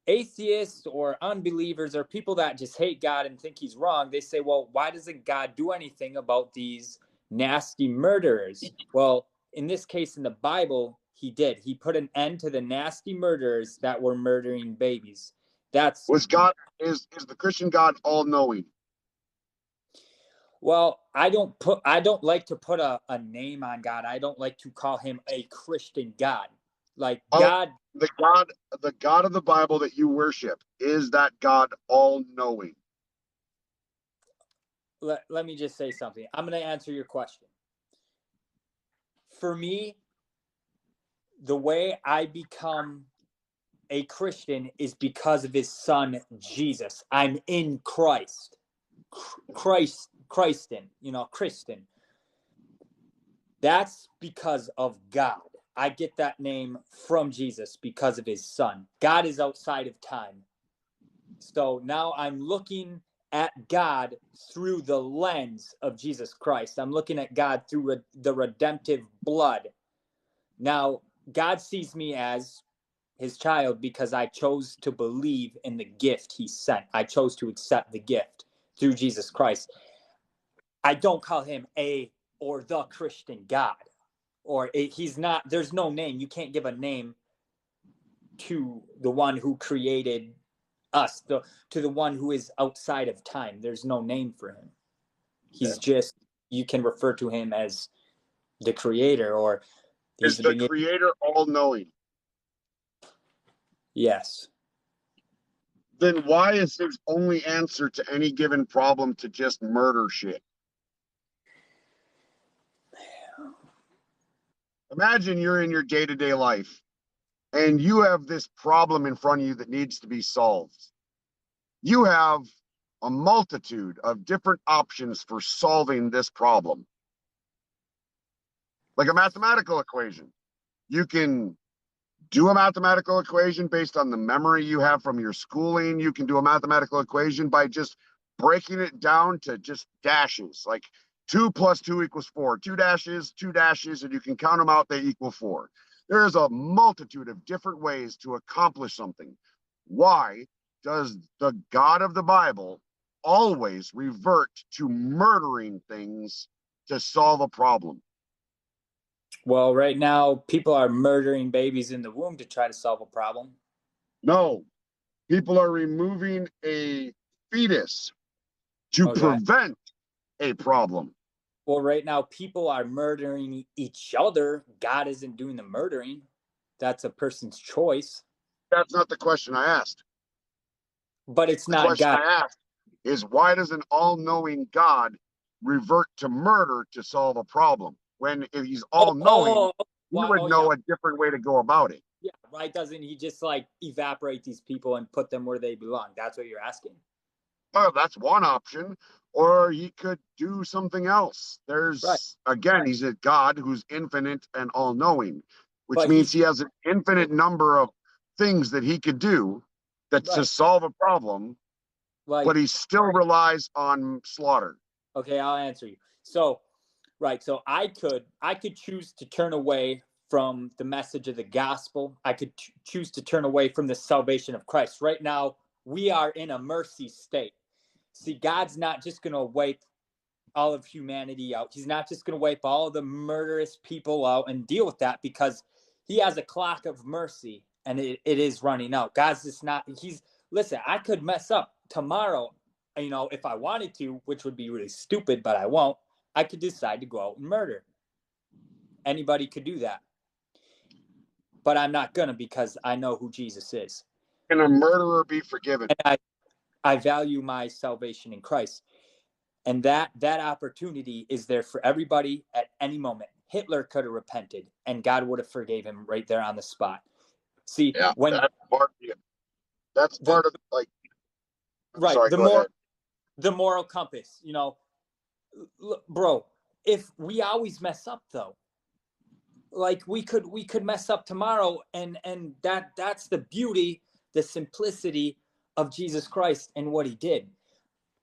Speaker 11: atheists or unbelievers or people that just hate God and think he's wrong, they say, well, why doesn't God do anything about these nasty murderers? Well, in this case, in the Bible, he did. He put an end to the nasty murderers that were murdering babies.
Speaker 1: Is the Christian God all-knowing?
Speaker 11: Well, I don't like to put a name on God. I don't like to call him a Christian God. Like God,
Speaker 1: the God of the Bible that you worship, is that God all-knowing?
Speaker 11: Let me just say something. I'm going to answer your question. For me, the way I become a Christian is because of his son, Jesus. I'm in Christ. Christian. That's because of God. I get that name from Jesus because of his son. God is outside of time. So now I'm looking at God through the lens of Jesus Christ. I'm looking at God through the redemptive blood. Now, God sees me as his child because I chose to believe in the gift he sent. I chose to accept the gift through Jesus Christ. I don't call him a or the Christian God. Or he's not, there's no name. You can't give a name to the one who created us, to the one who is outside of time. There's no name for him. He's just, you can refer to him as the creator, or he's
Speaker 1: Is the creator all-knowing?
Speaker 11: Yes.
Speaker 1: Then why is his only answer to any given problem to just murder shit? Imagine you're in your day-to-day life and you have this problem in front of you that needs to be solved. You have a multitude of different options for solving this problem. Like a mathematical equation. You can do a mathematical equation based on the memory you have from your schooling. You can do a mathematical equation by just breaking it down to just dashes, like 2 + 2 = 4. 2 dashes, and you can count them out, they equal 4. There is a multitude of different ways to accomplish something. Why does the God of the Bible always revert to murdering things to solve a problem?
Speaker 11: Well, right now, people are murdering babies in the womb to try to solve a problem.
Speaker 1: No, people are removing a fetus to prevent a problem.
Speaker 11: Well, right now, people are murdering each other. God isn't doing the murdering. That's a person's choice.
Speaker 1: That's not the question I asked.
Speaker 11: But it's not
Speaker 1: question
Speaker 11: God.
Speaker 1: I asked is, why does an all-knowing God revert to murder to solve a problem? When if he's all-knowing, he would know a different way to go about it.
Speaker 11: Yeah, why doesn't he just like evaporate these people and put them where they belong? That's what you're asking.
Speaker 1: Well, that's one option. Or he could do something else. There's, again, he's a God who's infinite and all-knowing, which means he has an infinite number of things that he could do to solve a problem, but he still relies on slaughter.
Speaker 11: Okay, I'll answer you. So, so I could choose to turn away from the message of the gospel. I could choose to turn away from the salvation of Christ. Right now, we are in a mercy state. See, God's not just going to wipe all of humanity out. He's not just going to wipe all the murderous people out and deal with that, because he has a clock of mercy and it is running out. God's just not, listen, I could mess up tomorrow, if I wanted to, which would be really stupid, but I won't. I could decide to go out and murder. Anybody could do that. But I'm not going to, because I know who Jesus is.
Speaker 1: Can a murderer be forgiven?
Speaker 11: And I value my salvation in Christ. And that opportunity is there for everybody at any moment. Hitler could have repented and God would have forgave him right there on the spot. See,
Speaker 1: that's part of like,
Speaker 11: sorry, the moral compass, bro, if we always mess up though, like we could mess up tomorrow, and that's the beauty, the simplicity of Jesus Christ and what he did.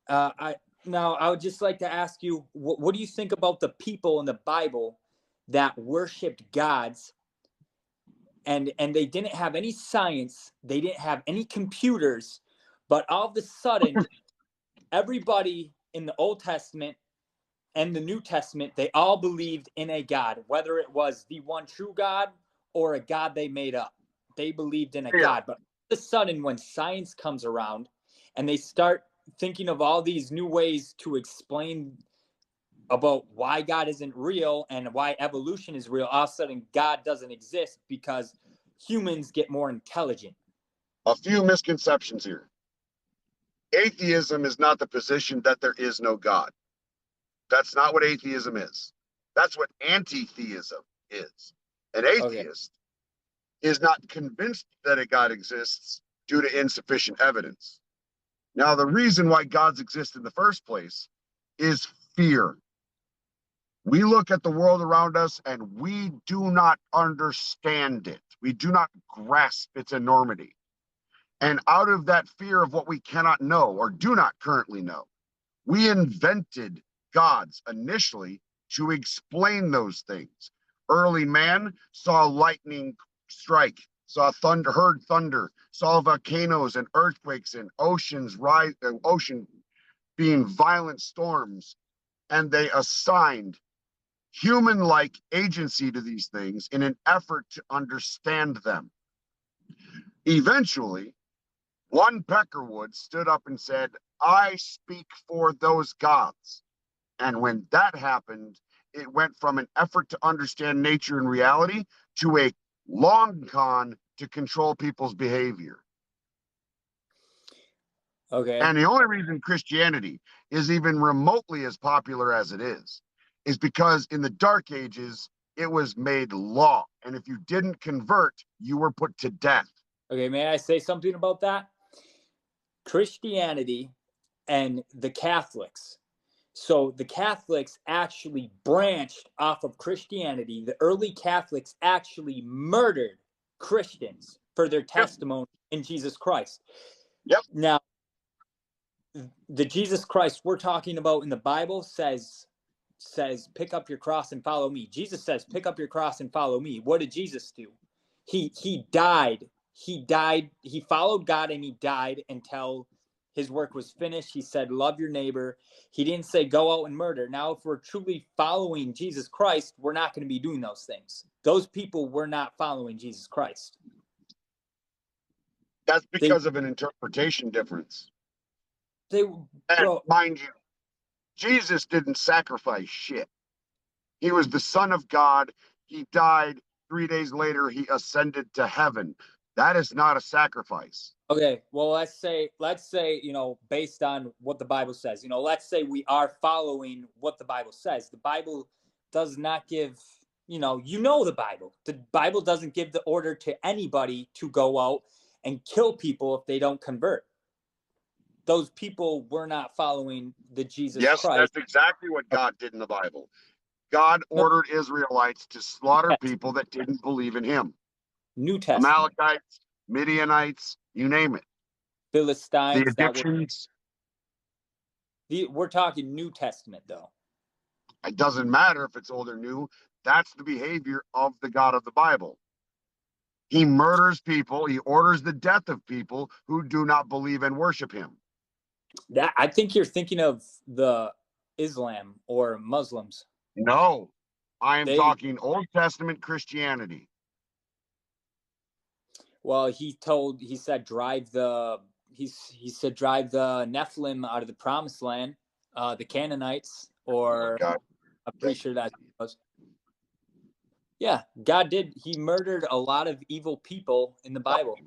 Speaker 11: Now, I would just like to ask you, what do you think about the people in the Bible that worshipped gods, and they didn't have any science, they didn't have any computers, but all of a sudden, everybody in the Old Testament and the New Testament, they all believed in a God, whether it was the one true God or a God they made up. They believed in a God. But all of a sudden, when science comes around and they start thinking of all these new ways to explain about why God isn't real and why evolution is real, all of a sudden God doesn't exist because humans get more intelligent.
Speaker 1: A few misconceptions here. Atheism is not the position that there is no God. That's not what atheism is. That's what anti-theism is. An atheist is not convinced that a God exists due to insufficient evidence. Now, the reason why gods exist in the first place is fear. We look at the world around us and we do not understand it. We do not grasp its enormity. And out of that fear of what we cannot know or do not currently know, we invented gods initially to explain those things. Early man saw lightning strike, saw thunder, heard thunder, saw volcanoes and earthquakes and oceans rise, ocean being violent storms, and they assigned human-like agency to these things in an effort to understand them. Eventually, one Peckerwood stood up and said, "I speak for those gods." And when that happened, it went from an effort to understand nature and reality to a long con to control people's behavior.
Speaker 11: Okay.
Speaker 1: And the only reason Christianity is even remotely as popular as it is because in the Dark Ages, it was made law. And if you didn't convert, you were put to death.
Speaker 11: Okay, may I say something about that? Christianity and the Catholics. So the Catholics actually branched off of Christianity. The early Catholics actually murdered Christians for their testimony in Jesus Christ.
Speaker 1: Yep.
Speaker 11: Now, the Jesus Christ we're talking about in the Bible says, pick up your cross and follow me. Jesus says, pick up your cross and follow me. What did Jesus do? He died. He followed God and he died until his work was finished. He said, love your neighbor. He didn't say go out and murder. Now, if we're truly following Jesus Christ, we're not going to be doing those things. Those people were not following Jesus Christ.
Speaker 1: That's because of an interpretation difference.
Speaker 11: And
Speaker 1: mind you, Jesus didn't sacrifice shit. He was the Son of God. He died. 3 days later, he ascended to heaven. That is not a sacrifice.
Speaker 11: Okay, well, let's say, based on what the Bible says, let's say we are following what the Bible says. The Bible does not give, the Bible. The Bible doesn't give the order to anybody to go out and kill people if they don't convert. Those people were not following the Jesus Christ.
Speaker 1: Yes, that's exactly what God did in the Bible. God ordered Israelites to slaughter people that didn't believe in him.
Speaker 11: New Testament.
Speaker 1: Amalekites, Midianites, you name it.
Speaker 11: Philistines.
Speaker 1: The Egyptians.
Speaker 11: We're talking New Testament, though.
Speaker 1: It doesn't matter if it's old or new. That's the behavior of the God of the Bible. He murders people. He orders the death of people who do not believe and worship him.
Speaker 11: I think you're thinking of the Islam or Muslims.
Speaker 1: No, I am talking Old Testament Christianity.
Speaker 11: Well, he said drive the Nephilim out of the promised land, the Canaanites, or I'm pretty sure that was. Yeah, God did. He murdered a lot of evil people in the Bible.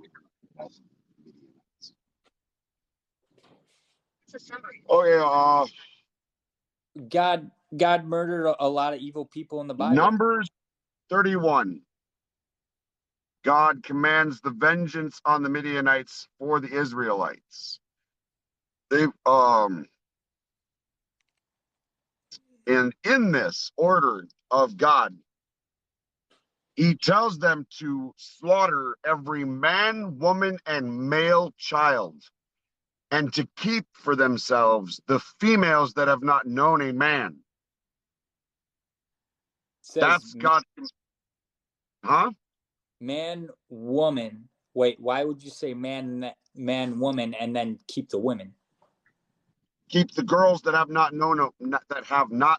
Speaker 1: Oh yeah.
Speaker 11: God murdered a lot of evil people in the Bible.
Speaker 1: Numbers 31. God commands the vengeance on the Midianites for the Israelites. And in this order of God, he tells them to slaughter every man, woman, and male child, and to keep for themselves the females that have not known a man. That's God. Huh?
Speaker 11: Man, woman. Wait, why would you say man, woman, and then keep the women?
Speaker 1: Keep the girls that have not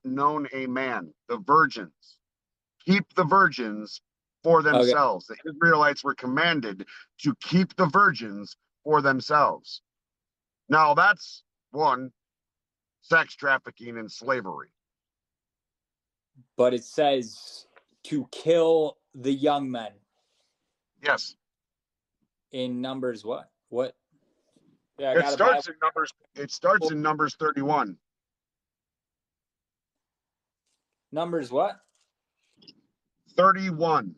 Speaker 1: known a man, the virgins. Keep the virgins for themselves. Okay. The Israelites were commanded to keep the virgins for themselves. Now that's one, sex trafficking and slavery.
Speaker 11: But it says to kill the young men.
Speaker 1: Yes.
Speaker 11: In Numbers what? What?
Speaker 1: Yeah, it starts in Numbers 31.
Speaker 11: Numbers what?
Speaker 1: 31.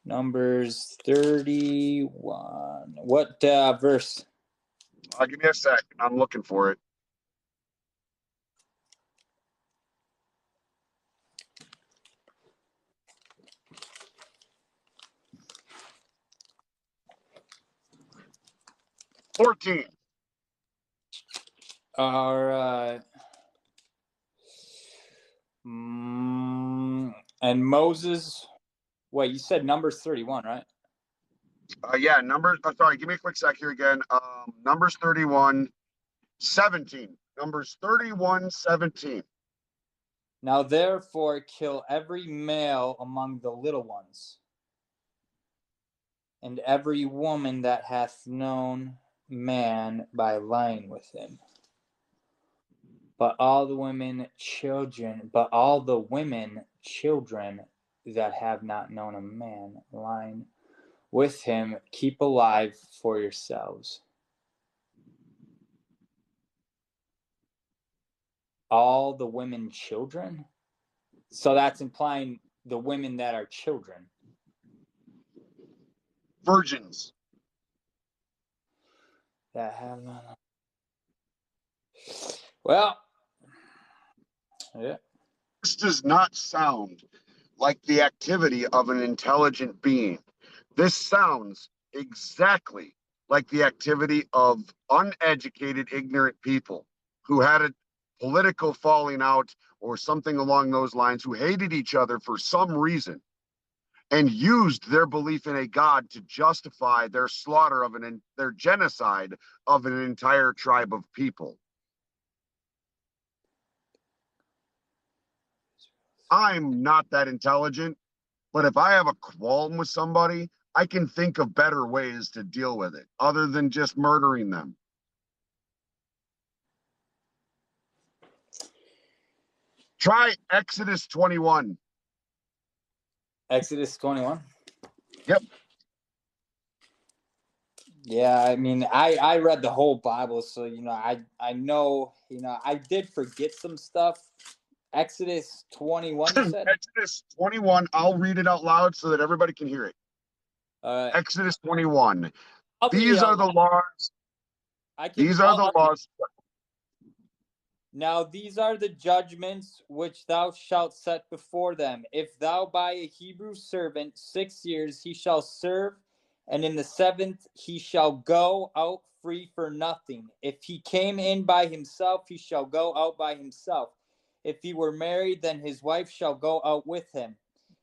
Speaker 11: Numbers 31. What verse?
Speaker 1: Give me a sec. I'm looking for it. $14.
Speaker 11: All right. And Moses. Wait, you said Numbers 31, right?
Speaker 1: Yeah, Numbers. Sorry, give me a quick sec here again. Numbers 31, 17. Numbers 31, 17.
Speaker 11: Now therefore kill every male among the little ones, and every woman that hath known man by lying with him. But all the women children that have not known a man lying with him, keep alive for yourselves. All the women children? So that's implying the women that are children.
Speaker 1: Virgins.
Speaker 11: That have not. Well, yeah.
Speaker 1: This does not sound like the activity of an intelligent being. This sounds exactly like the activity of uneducated, ignorant people who had a political falling out or something along those lines, who hated each other for some reason and used their belief in a god to justify their slaughter of their genocide of an entire tribe of people. I'm not that intelligent, but if I have a qualm with somebody, I can think of better ways to deal with it other than just murdering them. Try Exodus 21.
Speaker 11: Exodus 21?
Speaker 1: Yep.
Speaker 11: Yeah, I mean, I read the whole Bible, so, I know, I did forget some stuff. Exodus 21, you said?
Speaker 1: Exodus 21. I'll read it out loud so that everybody can hear it. Exodus 21. These are the laws. These are the laws.
Speaker 11: Now these are the judgments which thou shalt set before them. If thou buy a Hebrew servant 6 years, he shall serve, and in the 7th he shall go out free for nothing. If he came in by himself, he shall go out by himself. If he were married, then his wife shall go out with him.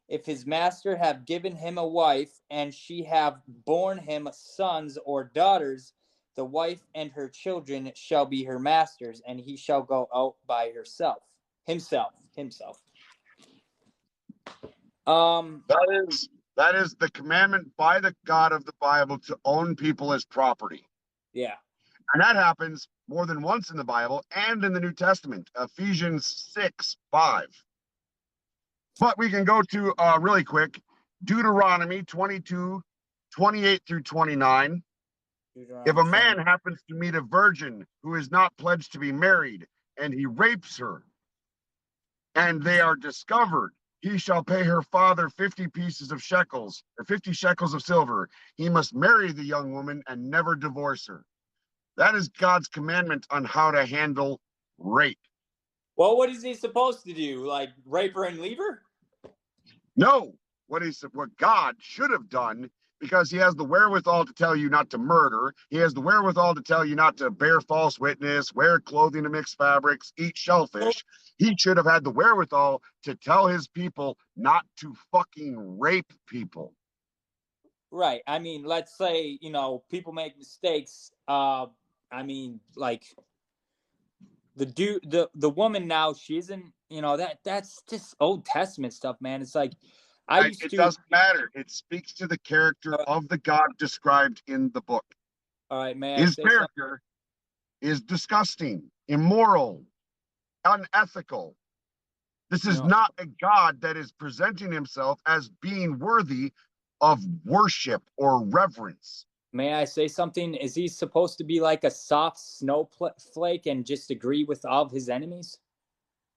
Speaker 11: If his master have given him a wife, and she have borne him sons or daughters, the wife and her children shall be her master's, and he shall go out by himself.
Speaker 1: That is the commandment by the God of the Bible to own people as property.
Speaker 11: Yeah.
Speaker 1: And that happens more than once in the Bible and in the New Testament, Ephesians 6:5. But we can go to really quick, Deuteronomy 22:28 through 29. If a man happens to meet a virgin who is not pledged to be married, and he rapes her, and they are discovered, he shall pay her father 50 pieces of shekels, or 50 shekels of silver. He must marry the young woman and never divorce her. That is God's commandment on how to handle rape.
Speaker 11: Well, what is he supposed to do? Like rape her and leave her?
Speaker 1: No, what God should have done, because he has the wherewithal to tell you not to murder. He has the wherewithal to tell you not to bear false witness, wear clothing of mixed fabrics, eat shellfish. He should have had the wherewithal to tell his people not to fucking rape people.
Speaker 11: Right. I mean, let's say, people make mistakes. I mean, like the woman now, she isn't, that's just Old Testament stuff, man. It's like,
Speaker 1: it doesn't matter. It speaks to the character of the God described in the book.
Speaker 11: All right, man.
Speaker 1: His character is disgusting, immoral, unethical. This is not a God that is presenting himself as being worthy of worship or reverence.
Speaker 11: May I say something? Is he supposed to be like a soft snowflake and just agree with all of his enemies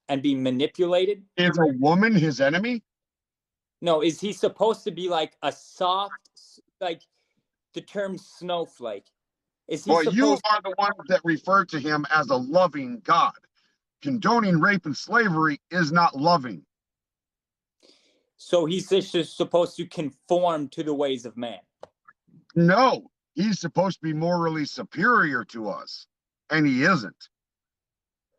Speaker 11: and be manipulated?
Speaker 1: Is a woman his enemy?
Speaker 11: No, is he supposed to be like a soft, like the term snowflake? Is he
Speaker 1: you are the ones that refer to him as a loving God. Condoning rape and slavery is not loving.
Speaker 11: So he's just supposed to conform to the ways of man.
Speaker 1: No, he's supposed to be morally superior to us, and he isn't.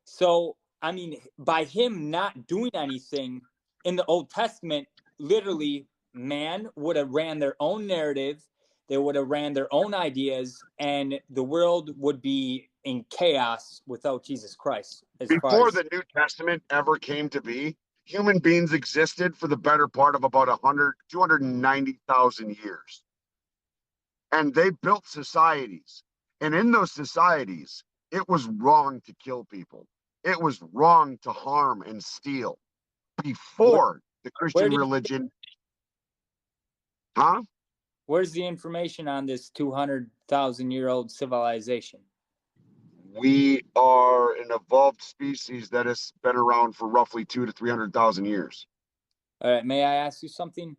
Speaker 11: So, I mean, by him not doing anything in the Old Testament, literally, man would have ran their own narrative. They would have ran their own ideas, and the world would be in chaos without Jesus Christ.
Speaker 1: Before the New Testament ever came to be, human beings existed for the better part of about 290,000 years. And they built societies. And in those societies, it was wrong to kill people. It was wrong to harm and steal. Before the Christian religion. Huh?
Speaker 11: Where's the information on this 200,000-year-old civilization?
Speaker 1: We are an evolved species that has been around for roughly 200,000 to 300,000 years.
Speaker 11: All right, may I ask you something?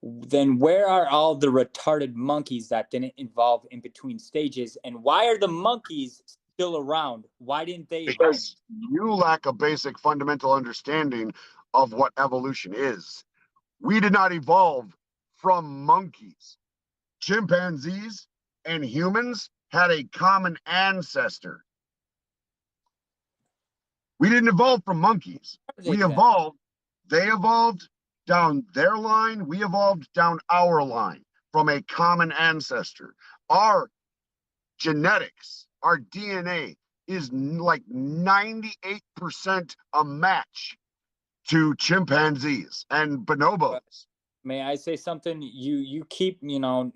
Speaker 11: Then where are all the retarded monkeys that didn't evolve in between stages? And why are the monkeys still around? Why didn't they evolve?
Speaker 1: Because you lack a basic fundamental understanding of what evolution is. We did not evolve from monkeys. Chimpanzees and humans had a common ancestor. We didn't evolve from monkeys. They evolved down their line. We evolved down our line from a common ancestor. Our genetics, our DNA is like 98% a match to chimpanzees and bonobos.
Speaker 11: May I say something? You keep, knocking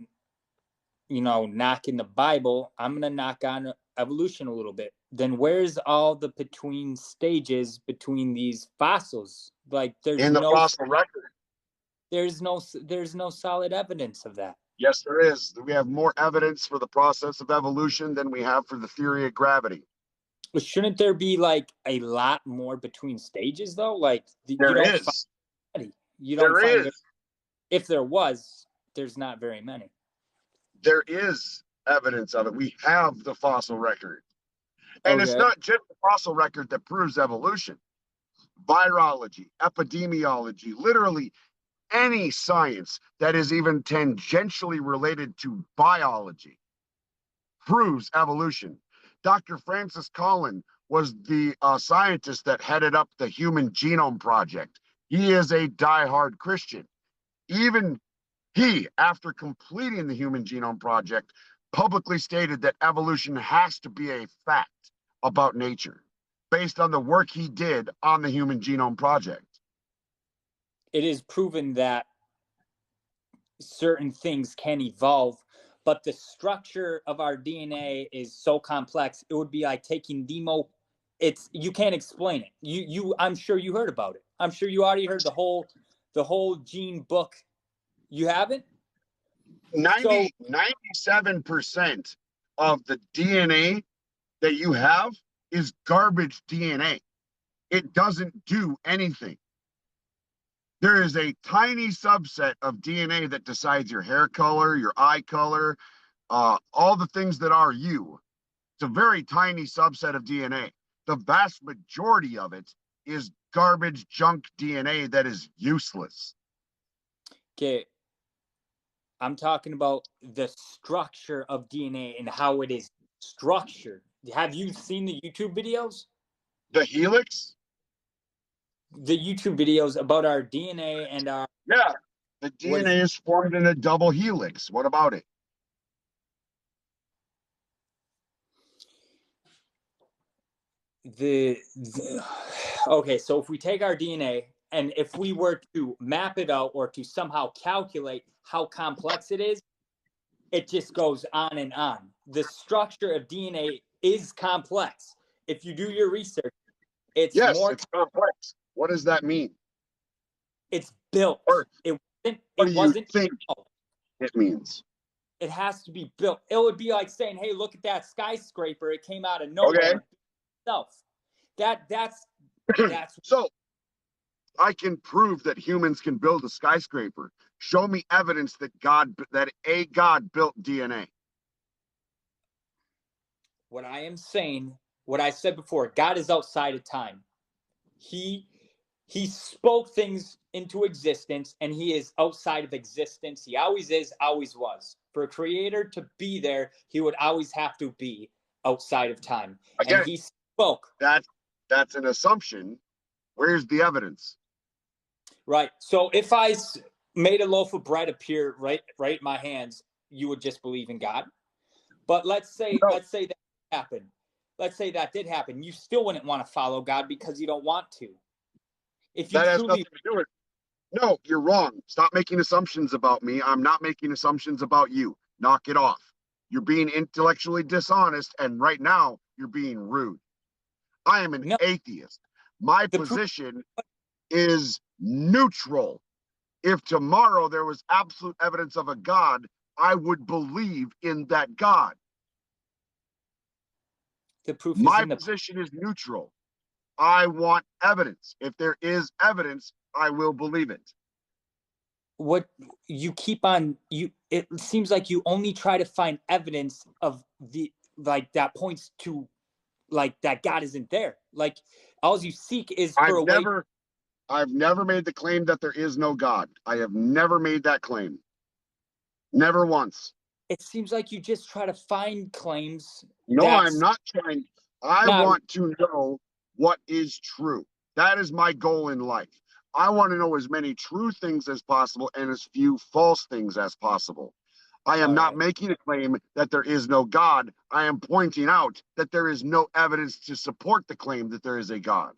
Speaker 11: the Bible. I'm going to knock on evolution a little bit. Then where's all the between stages between these fossils? Like there's
Speaker 1: in the fossil record.
Speaker 11: There's no solid evidence of that.
Speaker 1: Yes, there is. We have more evidence for the process of evolution than we have for the theory of gravity.
Speaker 11: But shouldn't there be like a lot more between stages though? Like
Speaker 1: there is.
Speaker 11: If there was, there's not very many.
Speaker 1: There is evidence of it. We have the fossil record. And It's not just the fossil record that proves evolution. Virology, epidemiology, literally any science that is even tangentially related to biology proves evolution. Dr. Francis Collin was the scientist that headed up the Human Genome Project. He is a diehard Christian. Even he, after completing the Human Genome Project, publicly stated that evolution has to be a fact about nature based on the work he did on the Human Genome Project.
Speaker 11: It is proven that certain things can evolve, but the structure of our DNA is so complex. It would be like taking you can't explain it. I'm sure you heard about it. I'm sure you already heard the whole gene book. You haven't?
Speaker 1: 97% of the DNA that you have is garbage DNA. It doesn't do anything. There is a tiny subset of DNA that decides your hair color, your eye color, all the things that are you. It's a very tiny subset of DNA. The vast majority of it is garbage junk DNA that is useless.
Speaker 11: Okay. I'm talking about the structure of DNA and how it is structured. Have you seen the YouTube videos?
Speaker 1: The helix?
Speaker 11: The YouTube videos about our DNA and our...
Speaker 1: Yeah, the DNA is formed in a double helix. What about it?
Speaker 11: Okay, so if we take our DNA and if we were to map it out or to somehow calculate how complex it is, it just goes on and on. The structure of DNA is complex. If you do your research, it's
Speaker 1: complex. What does that mean?
Speaker 11: It's built.
Speaker 1: What do you think it means?
Speaker 11: It has to be built. It would be like saying, "Hey, look at that skyscraper! It came out of nowhere." That's
Speaker 1: so. I can prove that humans can build a skyscraper. Show me evidence that a God built DNA.
Speaker 11: What I am saying, what I said before, God is outside of time. He spoke things into existence, and he is outside of existence. He always is, always was. For a creator to be there, he would always have to be outside of time.
Speaker 1: Again,
Speaker 11: and he spoke.
Speaker 1: That's an assumption. Where's the evidence?
Speaker 11: Right. So if I made a loaf of bread appear right in my hands, you would just believe in God. But let's say that happened. let's say that did happen, you still wouldn't want to follow God because you don't want to. If you
Speaker 1: That has
Speaker 11: truly,
Speaker 1: nothing to do with it. No, you're wrong. Stop making assumptions about me. I'm not making assumptions about you. Knock it off. You're being intellectually dishonest, and right now you're being rude. I am an
Speaker 11: no,
Speaker 1: atheist. My
Speaker 11: the proof,
Speaker 1: position is neutral. If tomorrow there was absolute evidence of a God, I would believe in that God.
Speaker 11: the proof is
Speaker 1: My
Speaker 11: in the,
Speaker 1: position is neutral. I want evidence. If there is evidence, I will believe it.
Speaker 11: what you keep on, it seems like you only try to find evidence of the, like, that points to, like, that God isn't there. Like, all you seek is for a way.
Speaker 1: I've never made the claim that there is no God. I have never made that claim. Never once.
Speaker 11: It seems like you just try to find claims.
Speaker 1: No, I'm not trying. I
Speaker 11: not,
Speaker 1: want to know what is true. That is my goal in life. I want to know as many true things as possible and as few false things as possible. I am
Speaker 11: all
Speaker 1: not
Speaker 11: right.
Speaker 1: making a claim that there is no God. I am pointing out that there is no evidence to support the claim that there is a God.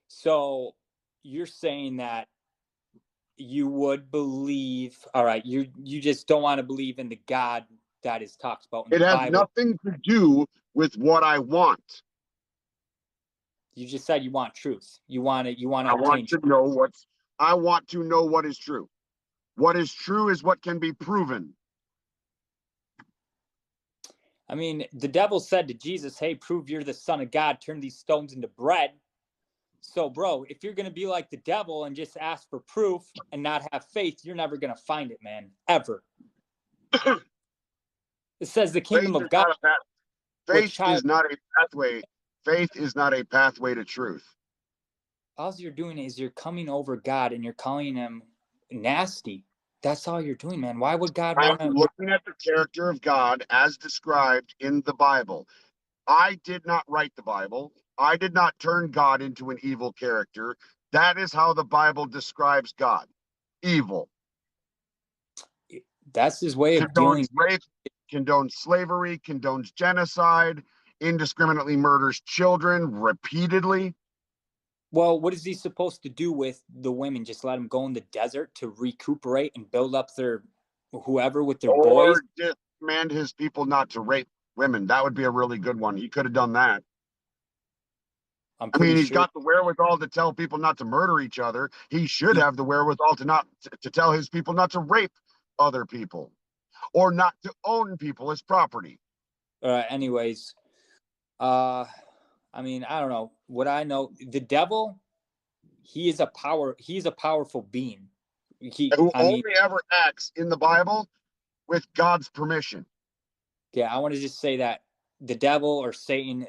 Speaker 11: So you're saying that you would believe, all right, you just don't want to believe in the God that is talked about in
Speaker 1: It
Speaker 11: the
Speaker 1: has
Speaker 11: Bible.
Speaker 1: nothing to do with what I want.
Speaker 11: You just said you want truth. You want to
Speaker 1: I
Speaker 11: obtain
Speaker 1: want to
Speaker 11: truth.
Speaker 1: know what is true. What is true is what can be proven.
Speaker 11: I mean, the devil said to Jesus, hey, prove you're the Son of God, turn these stones into bread. So, bro, if you're going to be like the devil and just ask for proof and not have faith, you're never going to find it, man, ever. It says the kingdom of God with
Speaker 1: Faith
Speaker 11: child.
Speaker 1: is not a pathway. Faith is not a pathway to truth.
Speaker 11: All you're doing is you're coming over God and you're calling him nasty. That's all you're doing, man. Why would God
Speaker 1: I'm
Speaker 11: want to?
Speaker 1: looking at the character of God as described in the Bible. I did not write the Bible. I did not turn God into an evil character. That is how the Bible describes God. Evil.
Speaker 11: That's his way of dealing.
Speaker 1: Condones rape, condones slavery, condones genocide, indiscriminately murders children repeatedly.
Speaker 11: Well, what is he supposed to do with the women? Just let them go in the desert to recuperate and build up their whoever with their boys?
Speaker 1: Or just command his people not to rape women. That would be a really good one. He could have done that.
Speaker 11: I'm
Speaker 1: I mean,
Speaker 11: pretty
Speaker 1: he's
Speaker 11: sure.
Speaker 1: got the wherewithal to tell people not to murder each other. He should have the wherewithal to tell his people not to rape other people or not to own people as property.
Speaker 11: Anyways, I mean, I don't know. What I know, the devil, he's a powerful being.
Speaker 1: Who only ever acts in the Bible with God's permission.
Speaker 11: Yeah, I want to just say that the devil or Satan,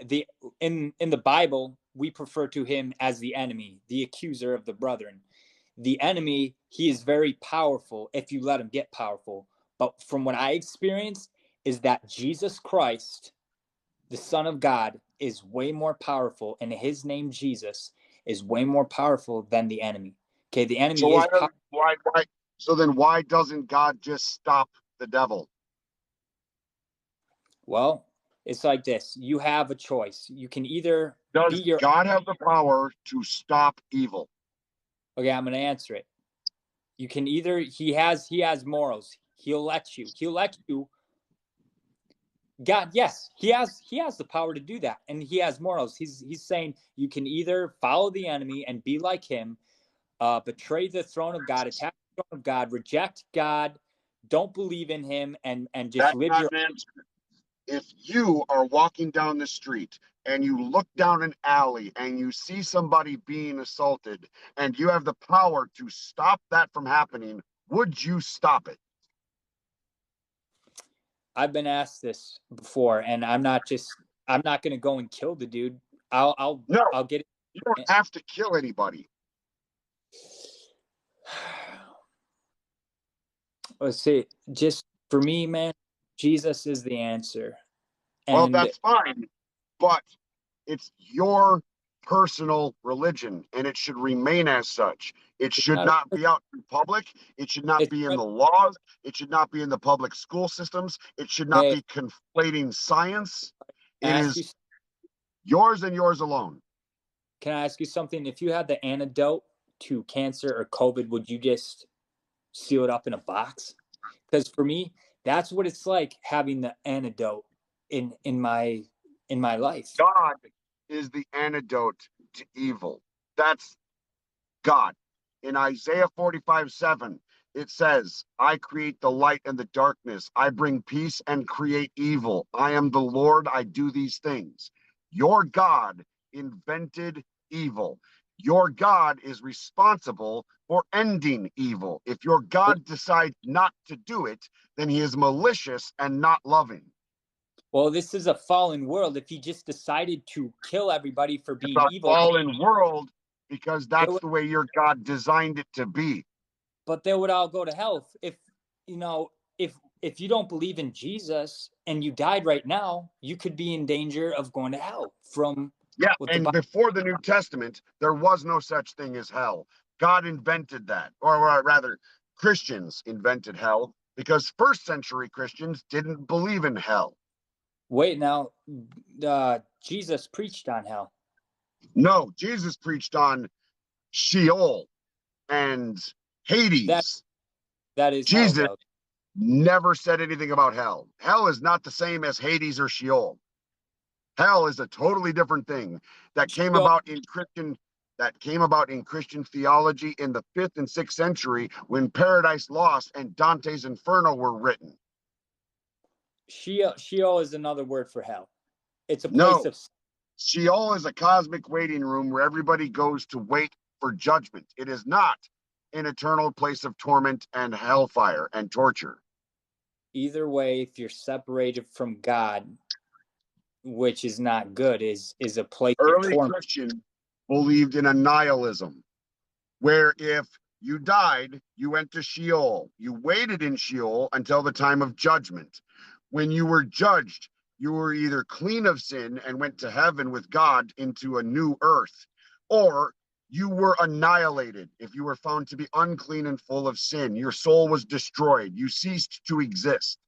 Speaker 11: in the Bible, we refer to him as the enemy, the accuser of the brethren. The enemy, he is very powerful if you let him get powerful. But from what I experienced is that Jesus Christ, the Son of God, is way more powerful, and his name Jesus is way more powerful than the enemy. Okay, the enemy
Speaker 1: So
Speaker 11: is powerful.
Speaker 1: So then why doesn't God just stop the devil?
Speaker 11: Well, it's like this. You have a choice. You can either be
Speaker 1: Does
Speaker 11: your.
Speaker 1: God have the power to stop evil?
Speaker 11: Okay, I'm going to answer it. You can either, he has morals. He'll let you. God, yes, he has the power to do that, and he has morals. He's saying you can either follow the enemy and be like him, betray the throne of God, attack the throne of God, reject God, don't believe in him, and just
Speaker 1: That's
Speaker 11: live
Speaker 1: not
Speaker 11: your.
Speaker 1: an answer. If you are walking down the street and you look down an alley and you see somebody being assaulted and you have the power to stop that from happening, would you stop it?
Speaker 11: I've been asked this before, and I'm not going to go and kill the dude. I'll
Speaker 1: No,
Speaker 11: get it.
Speaker 1: you don't have to kill anybody.
Speaker 11: Let's see. Just for me, man, Jesus is the answer.
Speaker 1: Well,
Speaker 11: And
Speaker 1: that's fine, but it's your personal religion, and it should remain as such. It should not be out in public. It should not be in the laws. It should not be in the public school systems. It should not be conflating science. It is yours and yours alone.
Speaker 11: Can I ask you something? If you had the antidote to cancer or COVID, would you just seal it up in a box? Because for me, that's what it's like having the antidote in my life.
Speaker 1: God is the antidote to evil. That's God. In Isaiah 45:7, it says, I create the light and the darkness. I bring peace and create evil. I am the Lord. I do these things. Your God invented evil. Your God is responsible for ending evil. If your God decides not to do it, then he is malicious and not loving.
Speaker 11: Well, this is a fallen world. If he just decided to kill everybody for being evil,
Speaker 1: it's a fallen world because that's the way your God designed it to be.
Speaker 11: But they would all go to hell. If you don't believe in Jesus and you died right now, you could be in danger of going to hell from
Speaker 1: and before the New Testament, there was no such thing as hell. God invented that, or rather, Christians invented hell because first century Christians didn't believe in hell.
Speaker 11: Wait, now, Jesus preached on hell.
Speaker 1: No, Jesus preached on Sheol and Hades.
Speaker 11: That is
Speaker 1: Jesus
Speaker 11: hell,
Speaker 1: never said anything about hell. Hell is not the same as Hades or Sheol. Hell is a totally different thing that came about in Christian theology in the 5th and 6th century when Paradise Lost and Dante's Inferno were written.
Speaker 11: Sheol is another word for hell. It's a place of...
Speaker 1: Sheol is a cosmic waiting room where everybody goes to wait for judgment. It is not an eternal place of torment and hellfire and torture.
Speaker 11: Either way, if you're separated from God, which is not good, is a place of torment.
Speaker 1: Early Christians believed in a nihilism, where if you died, you went to Sheol. You waited in Sheol until the time of judgment. When you were judged, you were either clean of sin and went to heaven with God into a new earth, or you were annihilated. If you were found to be unclean and full of sin, your soul was destroyed. You ceased to exist.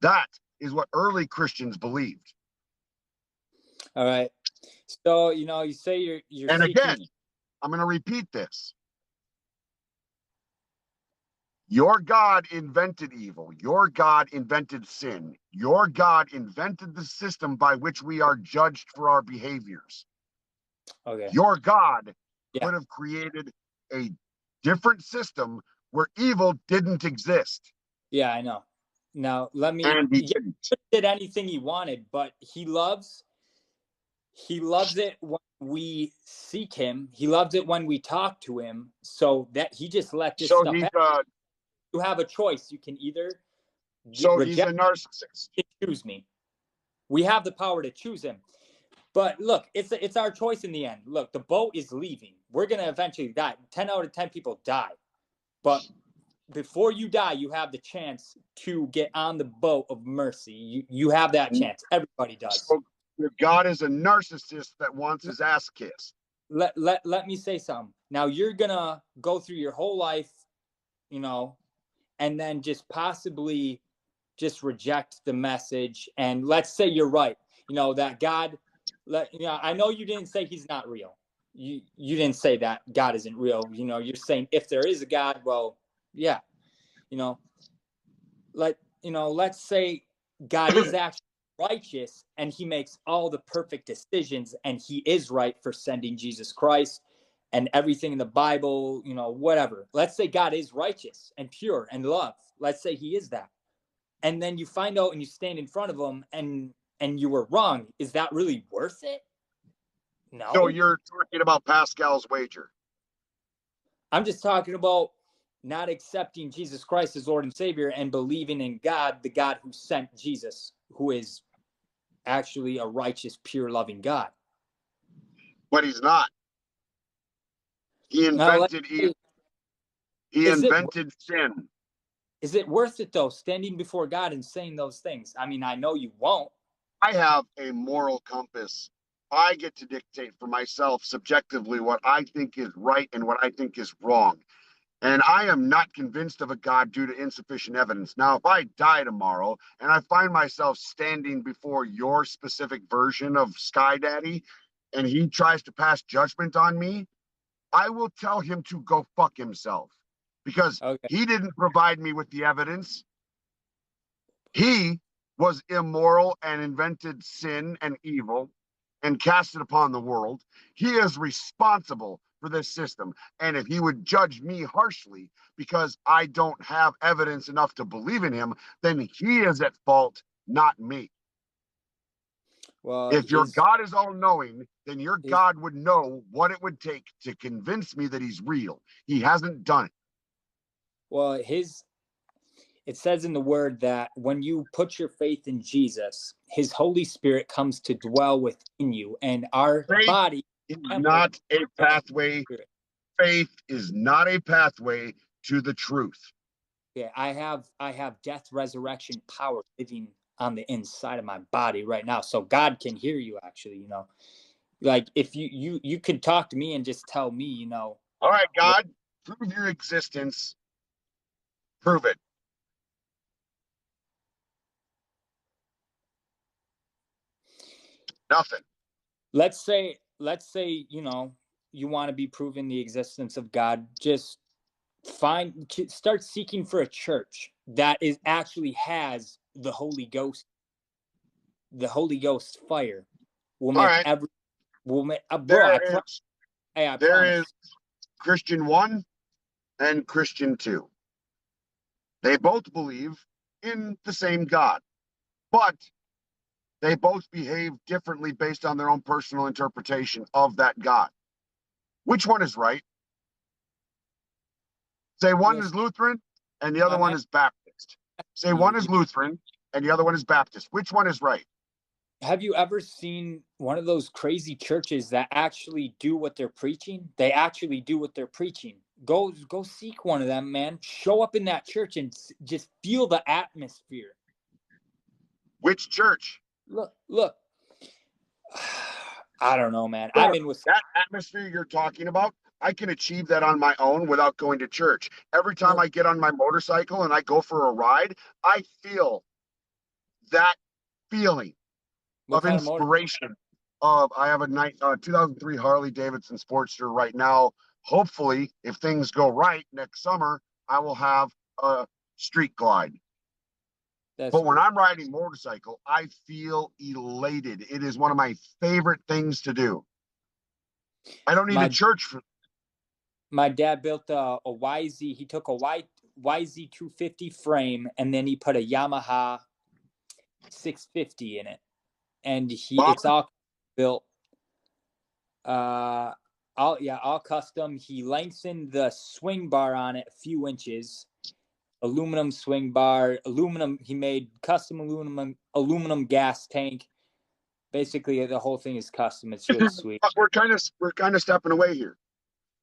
Speaker 1: That is what early Christians believed.
Speaker 11: All right. So, you say you're
Speaker 1: and
Speaker 11: seeking...
Speaker 1: again, I'm going to repeat this. Your God invented evil. Your God invented sin. Your God invented the system by which we are judged for our behaviors.
Speaker 11: Okay.
Speaker 1: Your God could have created a different system where evil didn't exist.
Speaker 11: Yeah, I know. Now, let me...
Speaker 1: He
Speaker 11: did anything he wanted, but he loves it when we seek him. He loves it when we talk to him, so that he just let this stuff happen. You have a choice. You can either reject,
Speaker 1: he's a narcissist.
Speaker 11: Choose me. We have the power to choose him. But look, it's our choice in the end. Look, the boat is leaving. We're going to eventually die. 10 out of 10 people die. But before you die, you have the chance to get on the boat of mercy. You have that chance. Everybody does.
Speaker 1: So your God is a narcissist that wants his ass kissed.
Speaker 11: Let me say something. Now, you're going to go through your whole life, and then just possibly just reject the message. And let's say you're right, that God, I know you didn't say he's not real. You didn't say that God isn't real. You're saying if there is a God, well, yeah, let's say God is actually righteous and he makes all the perfect decisions and he is right for sending Jesus Christ and everything in the Bible, whatever. Let's say God is righteous and pure and love. Let's say he is that. And then you find out and you stand in front of him and you were wrong. Is that really worth it? No.
Speaker 1: So you're talking about Pascal's wager.
Speaker 11: I'm just talking about not accepting Jesus Christ as Lord and Savior and believing in God, the God who sent Jesus, who is actually a righteous, pure, loving God.
Speaker 1: But he's not. He invented evil. He invented sin.
Speaker 11: Is it worth it, though, standing before God and saying those things? I mean, I know you won't.
Speaker 1: I have a moral compass I get to dictate for myself subjectively what I think is right and what I think is wrong. And I am not convinced of a God due to insufficient evidence. Now, if I die tomorrow and I find myself standing before your specific version of Sky Daddy and he tries to pass judgment on me, I will tell him to go fuck himself because
Speaker 11: Okay.
Speaker 1: he didn't provide me with the evidence. He was immoral and invented sin and evil and cast it upon the world. He is responsible for this system. And if he would judge me harshly because I don't have evidence enough to believe in him, then he is at fault, not me.
Speaker 11: Well,
Speaker 1: If your God is all knowing, then your God would know what it would take to convince me that he's real. He hasn't done it.
Speaker 11: Well, it says in the word that when you put your faith in Jesus, his Holy Spirit comes to dwell within you, and our
Speaker 1: Faith
Speaker 11: body
Speaker 1: is not a pathway. Faith is not a pathway to the truth.
Speaker 11: Yeah, I have death resurrection power living on the inside of my body right now, so God can hear you. Actually, like if you could talk to me and just tell me,
Speaker 1: all right, God, prove your existence. Prove it. Nothing.
Speaker 11: Let's say you want to be proven the existence of God. Just start seeking for a church that actually has the Holy Ghost. The Holy Ghost fire will make
Speaker 1: right.
Speaker 11: bro. I
Speaker 1: there
Speaker 11: promise.
Speaker 1: is Christian 1 and Christian 2. They both believe in the same God, but they both behave differently based on their own personal interpretation of that God. Which one is right? Say one is Lutheran and the other one is Baptist. Say one is Lutheran and the other one is Baptist. Which one is right?
Speaker 11: Have you ever seen one of those crazy churches that actually do what they're preaching? They actually do what they're preaching. Go seek one of them, man. Show up in that church and just feel the atmosphere.
Speaker 1: Which church?
Speaker 11: Look. I don't know, man.
Speaker 1: Sure.
Speaker 11: I'm in with
Speaker 1: that atmosphere you're talking about. I can achieve that on my own without going to church. Every time I get on my motorcycle and I go for a ride, I feel that feeling of inspiration. I have a 2003 Harley Davidson Sportster right now. Hopefully, if things go right next summer, I will have a street glide. But when I'm riding motorcycle, I feel elated. It is one of my favorite things to do. I don't need a church for.
Speaker 11: My dad built a YZ. He took a YZ 250 frame and then he put a Yamaha 650 in it, and it's all built. All custom. He lengthened the swing bar on it a few inches. Aluminum swing bar, aluminum. He made custom aluminum gas tank. Basically, the whole thing is custom. It's really sweet.
Speaker 1: We're kind of stepping away here.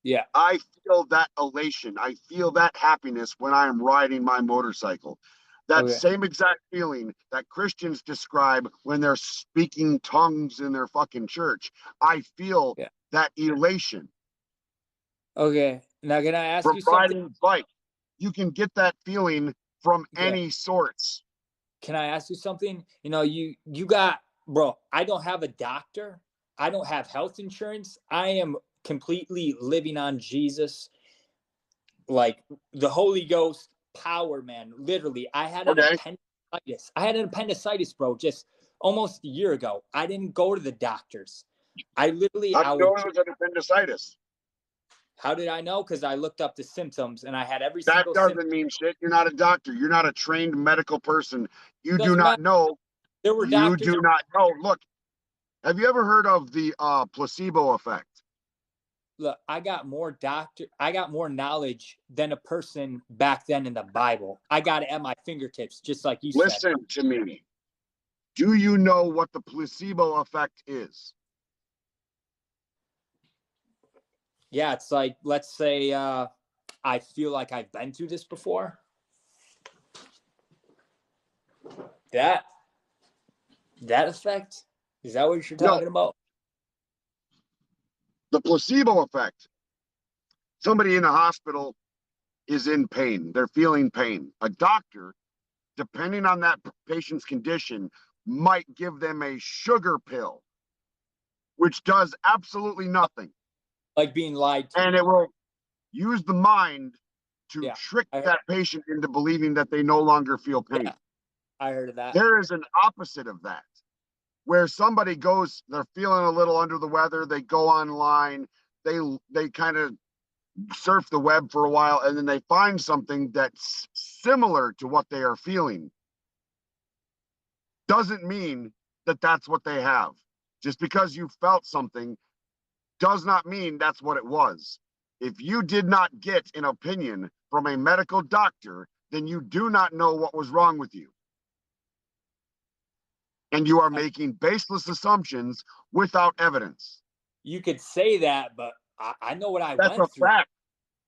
Speaker 11: Yeah.
Speaker 1: I feel that elation. I feel that happiness when I am riding my motorcycle. That same exact feeling that Christians describe when they're speaking tongues in their fucking church. I feel that elation.
Speaker 11: Okay. Now, can I ask you something?
Speaker 1: Riding bike. You can get that feeling from any source.
Speaker 11: Can I ask you something? You got, bro, I don't have a doctor. I don't have health insurance. I am completely living on Jesus, like the Holy Ghost power, man. Literally, I had an appendicitis. Bro, just almost a year ago. I didn't go to the doctors. I literally,
Speaker 1: How did you know it was an appendicitis?
Speaker 11: How did I know? Because I looked up the symptoms and I had every
Speaker 1: that
Speaker 11: single
Speaker 1: doesn't
Speaker 11: symptom.
Speaker 1: mean shit. You're not a doctor. You're not a trained medical person. You do not know.
Speaker 11: There were doctors.
Speaker 1: You do not know. Look, have you ever heard of the placebo effect?
Speaker 11: Look, I got more knowledge than a person back then in the Bible. I got it at my fingertips, just like you said.
Speaker 1: Listen to me. Do you know what the placebo effect is?
Speaker 11: Yeah, it's like, let's say I feel like I've been through this before. That effect? Is that what you're talking about?
Speaker 1: The placebo effect. Somebody in a hospital is in pain. They're feeling pain. A doctor, depending on that patient's condition, might give them a sugar pill, which does absolutely nothing.
Speaker 11: Like being lied to.
Speaker 1: And it will use the mind to trick
Speaker 11: I heard,
Speaker 1: that patient into believing that they no longer feel pain.
Speaker 11: yeah, I heard of that.
Speaker 1: There is an opposite of that, where somebody goes, they're feeling a little under the weather, they go online, they kind of surf the web for a while, and then they find something that's similar to what they are feeling. Doesn't mean that that's what they have. Just because you felt something does not mean that's what it was. If you did not get an opinion from a medical doctor, then you do not know what was wrong with you. And you are making baseless assumptions without evidence.
Speaker 11: You could say that, but I know what I
Speaker 1: That's
Speaker 11: went
Speaker 1: a
Speaker 11: through.
Speaker 1: fact.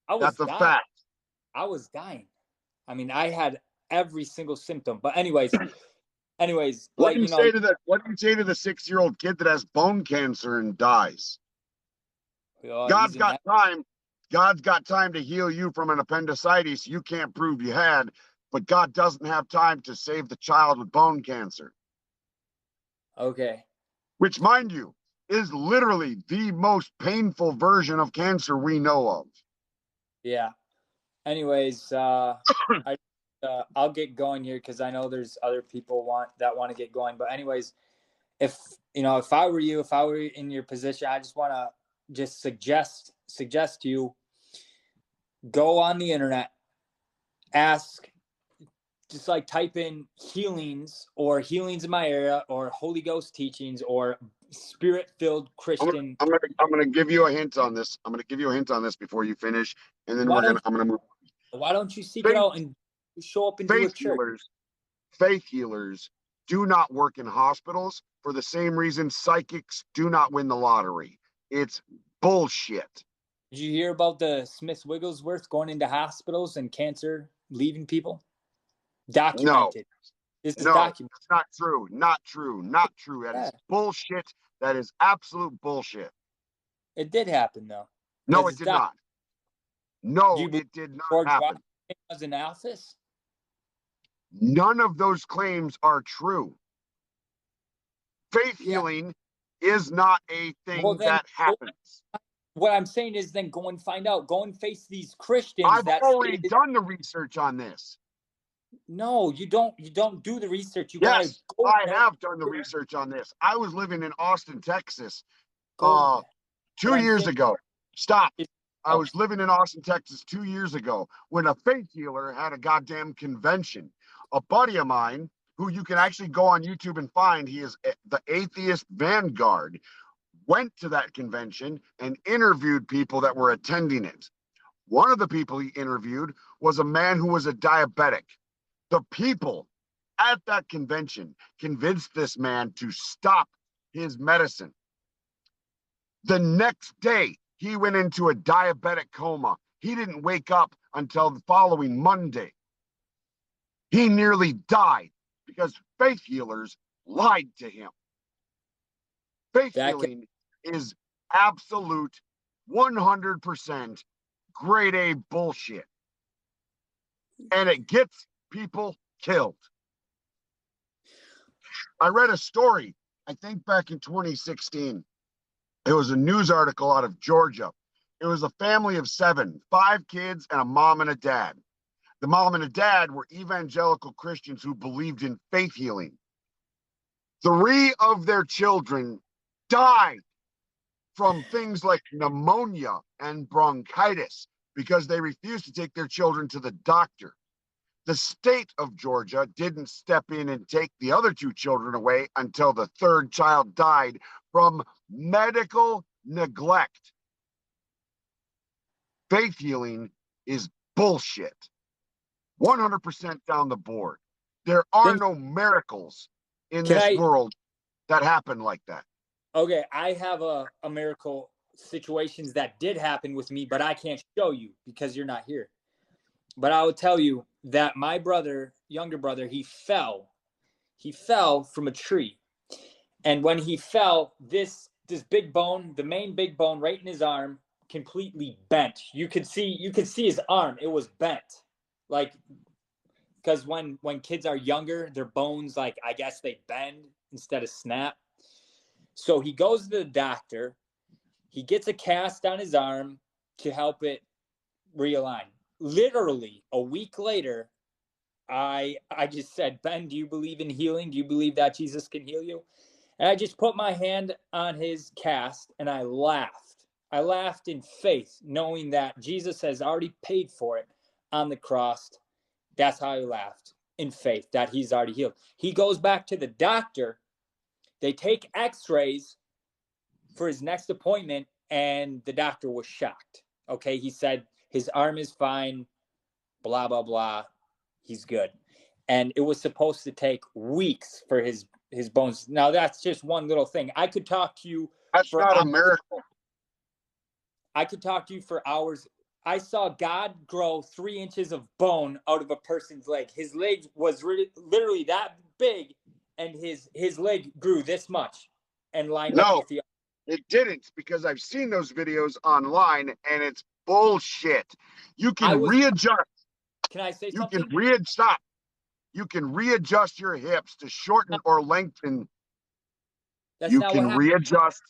Speaker 11: I was
Speaker 1: That's a
Speaker 11: dying.
Speaker 1: fact.
Speaker 11: I was dying. I mean, I had every single symptom. But anyways,
Speaker 1: What
Speaker 11: like,
Speaker 1: do you say to the 6-year-old kid that has bone cancer and dies? God's got time. God's got time to heal you from an appendicitis you can't prove you had, but God doesn't have time to save the child with bone cancer.
Speaker 11: Okay.
Speaker 1: Which, mind you, is literally the most painful version of cancer we know of.
Speaker 11: Yeah. Anyways, I'll get going here because I know there's other people want to get going. But anyways, if I were you, if I were in your position, I just want to just suggest to you, go on the internet, ask, just like type in healings or healings in my area or Holy Ghost teachings or spirit-filled Christian.
Speaker 1: I'm gonna give you a hint on this. I'm gonna give you a hint on this before you finish, and then I'm gonna move.
Speaker 11: Why don't you seek it out and show up and do a church?
Speaker 1: Faith healers do not work in hospitals for the same reason psychics do not win the lottery. It's bullshit.
Speaker 11: Did you hear about the Smith Wigglesworth going into hospitals and cancer leaving people? Documented.
Speaker 1: No,
Speaker 11: This is documented.
Speaker 1: It's not true. Not true. Not true. That is bullshit. That is absolute bullshit.
Speaker 11: It did happen, though.
Speaker 1: No, it did not. No, it did not happen.
Speaker 11: Was in office?
Speaker 1: None of those claims are true. Faith healing is not a thing that happens.
Speaker 11: What I'm saying is then go and find out. Go and face these Christians.
Speaker 1: I've already done the research on this.
Speaker 11: No, you don't. You don't do the research.
Speaker 1: Yes, I have done the research on this. I was living in Austin, Texas, 2 years ago. Stop. I was living in Austin, Texas 2 years ago when a faith healer had a goddamn convention. A buddy of mine, who you can actually go on YouTube and find, he is the Atheist Vanguard, went to that convention and interviewed people that were attending it. One of the people he interviewed was a man who was a diabetic. The people at that convention convinced this man to stop his medicine. The next day, he went into a diabetic coma. He didn't wake up until the following Monday. He nearly died because faith healers lied to him. Faith healing is absolute 100% grade A bullshit. And it gets people killed. I read a story, I think back in 2016. It was a news article out of Georgia. It was a family of 7, 5 kids and a mom and a dad. The mom and the dad were evangelical Christians who believed in faith healing. 3 of their children died from things like pneumonia and bronchitis because they refused to take their children to the doctor. The state of Georgia didn't step in and take the other 2 children away until the 3rd child died from medical neglect. Faith healing is bullshit. 100% down the board. There are no miracles in this world that happen like that.
Speaker 11: Okay, I have a miracle situations that did happen with me, but I can't show you because you're not here. But I will tell you that my brother, younger brother, he fell from a tree. And when he fell, this this big bone, the main big bone right in his arm, completely bent. You could see his arm. It was bent. Like, because when kids are younger, their bones, like, I guess they bend instead of snap. So he goes to the doctor. He gets a cast on his arm to help it realign. Literally a week later, I just said, Ben, do you believe in healing? Do you believe that Jesus can heal you? And I just put my hand on his cast and I laughed. I laughed in faith, knowing that Jesus has already paid for it on the cross. That's how I laughed, in faith that he's already healed. He goes back to the doctor. They take x-rays for his next appointment, and the doctor was shocked. Okay, he said his arm is fine, blah, blah, blah. He's good. And it was supposed to take weeks for his bones. Now, that's just one little thing. I could talk to you.
Speaker 1: That's not a miracle.
Speaker 11: I could talk to you for hours. I saw God grow 3 inches of bone out of a person's leg. His leg was literally that big, and his leg grew this much and lined up with the.
Speaker 1: It didn't, because I've seen those videos online, and it's bullshit. You can readjust.
Speaker 11: Can I say something?
Speaker 1: You can readjust your hips to shorten or lengthen.
Speaker 11: That's
Speaker 1: you
Speaker 11: not
Speaker 1: can
Speaker 11: what happened.
Speaker 1: readjust.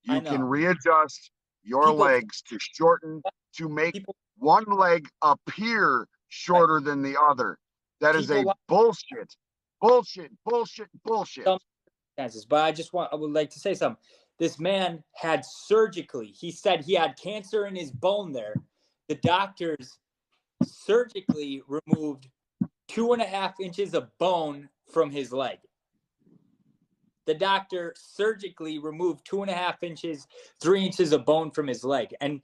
Speaker 1: You can readjust your legs to shorten, to make one leg appear shorter than the other. That is a bullshit. Bullshit.
Speaker 11: But I would like to say something. This man had surgically, he said he had cancer in his bone there. The doctors surgically removed 2.5 inches of bone from his leg. The doctor surgically removed 2.5 inches, 3 inches of bone from his leg. And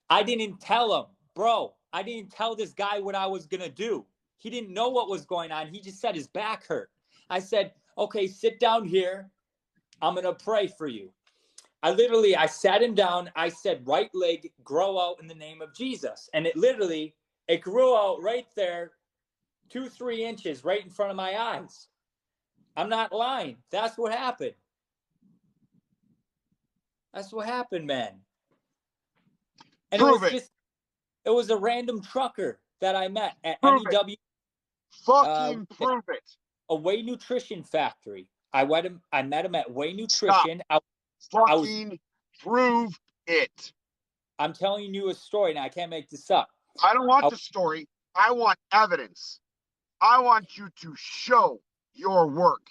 Speaker 11: I didn't tell him, bro, I didn't tell this guy what I was going to do. He didn't know what was going on. He just said his back hurt. I said, okay, sit down here. I'm going to pray for you. I sat him down. I said, right leg, grow out in the name of Jesus. And it grew out right there, 2-3 inches right in front of my eyes. I'm not lying. That's what happened. That's what happened, man. And it was a random trucker that I met at NEW.
Speaker 1: Fucking prove it.
Speaker 11: A Whey Nutrition factory. I met him at Whey Nutrition.
Speaker 1: Prove it.
Speaker 11: I'm telling you a story now. I can't make this up.
Speaker 1: I don't want the story. I want evidence. I want you to show your work.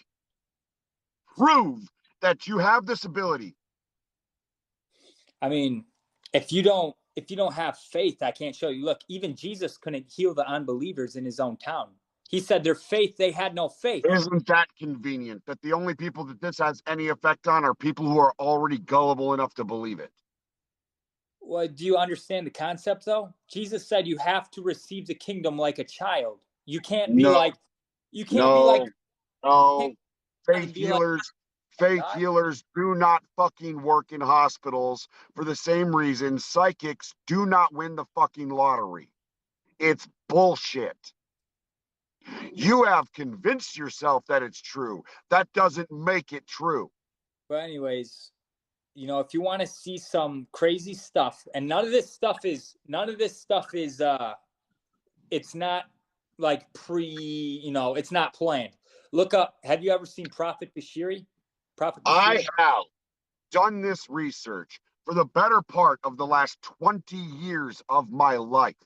Speaker 1: Prove that you have this ability.
Speaker 11: I mean, if you don't have faith, I can't show you. Look, even Jesus couldn't heal the unbelievers in his own town. He said their faith, they had no faith.
Speaker 1: Isn't that convenient that the only people that this has any effect on are people who are already gullible enough to believe it?
Speaker 11: Well, do you understand the concept, though? Jesus said you have to receive the kingdom like a child. You can't be like.
Speaker 1: Faith healers do not fucking work in hospitals for the same reason psychics do not win the fucking lottery. It's bullshit. You have convinced yourself that it's true. That doesn't make it true.
Speaker 11: But anyways, if you want to see some crazy stuff, and none of this stuff is it's not like it's not planned. Look up, have you ever seen Prophet Bashiri?
Speaker 1: I have done this research for the better part of the last 20 years of my life.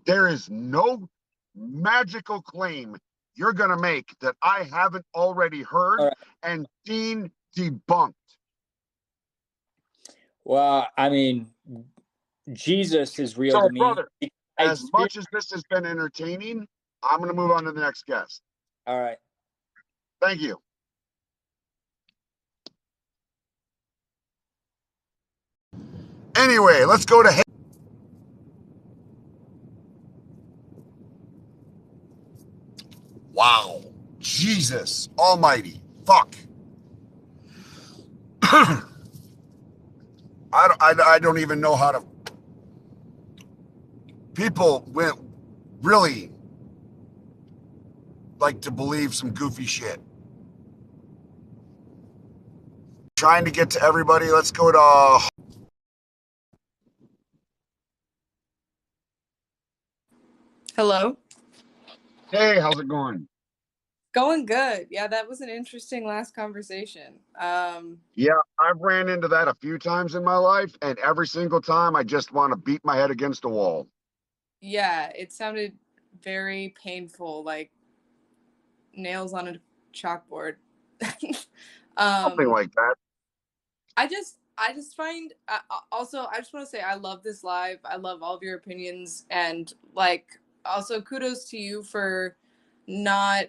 Speaker 1: There is no magical claim you're going to make that I haven't already heard and seen debunked.
Speaker 11: Well, I mean, Jesus is real to me.
Speaker 1: Brother, as much as this has been entertaining, I'm going to move on to the next guest.
Speaker 11: All right.
Speaker 1: Thank you. Anyway, let's go to... Wow. Jesus almighty. Fuck. I don't even know how to... People went really like to believe some goofy shit. Trying to get to everybody. Let's go to...
Speaker 12: Hello.
Speaker 13: Hey, how's it going?
Speaker 12: Going good. Yeah, that was an interesting last conversation.
Speaker 13: Yeah, I've ran into that a few times in my life, and every single time I just want to beat my head against a wall.
Speaker 12: Yeah, it sounded very painful, like nails on a chalkboard.
Speaker 13: Something
Speaker 12: um,
Speaker 13: like that.
Speaker 12: I just find also I just want to say I love this live. I love all of your opinions, and like also kudos to you for not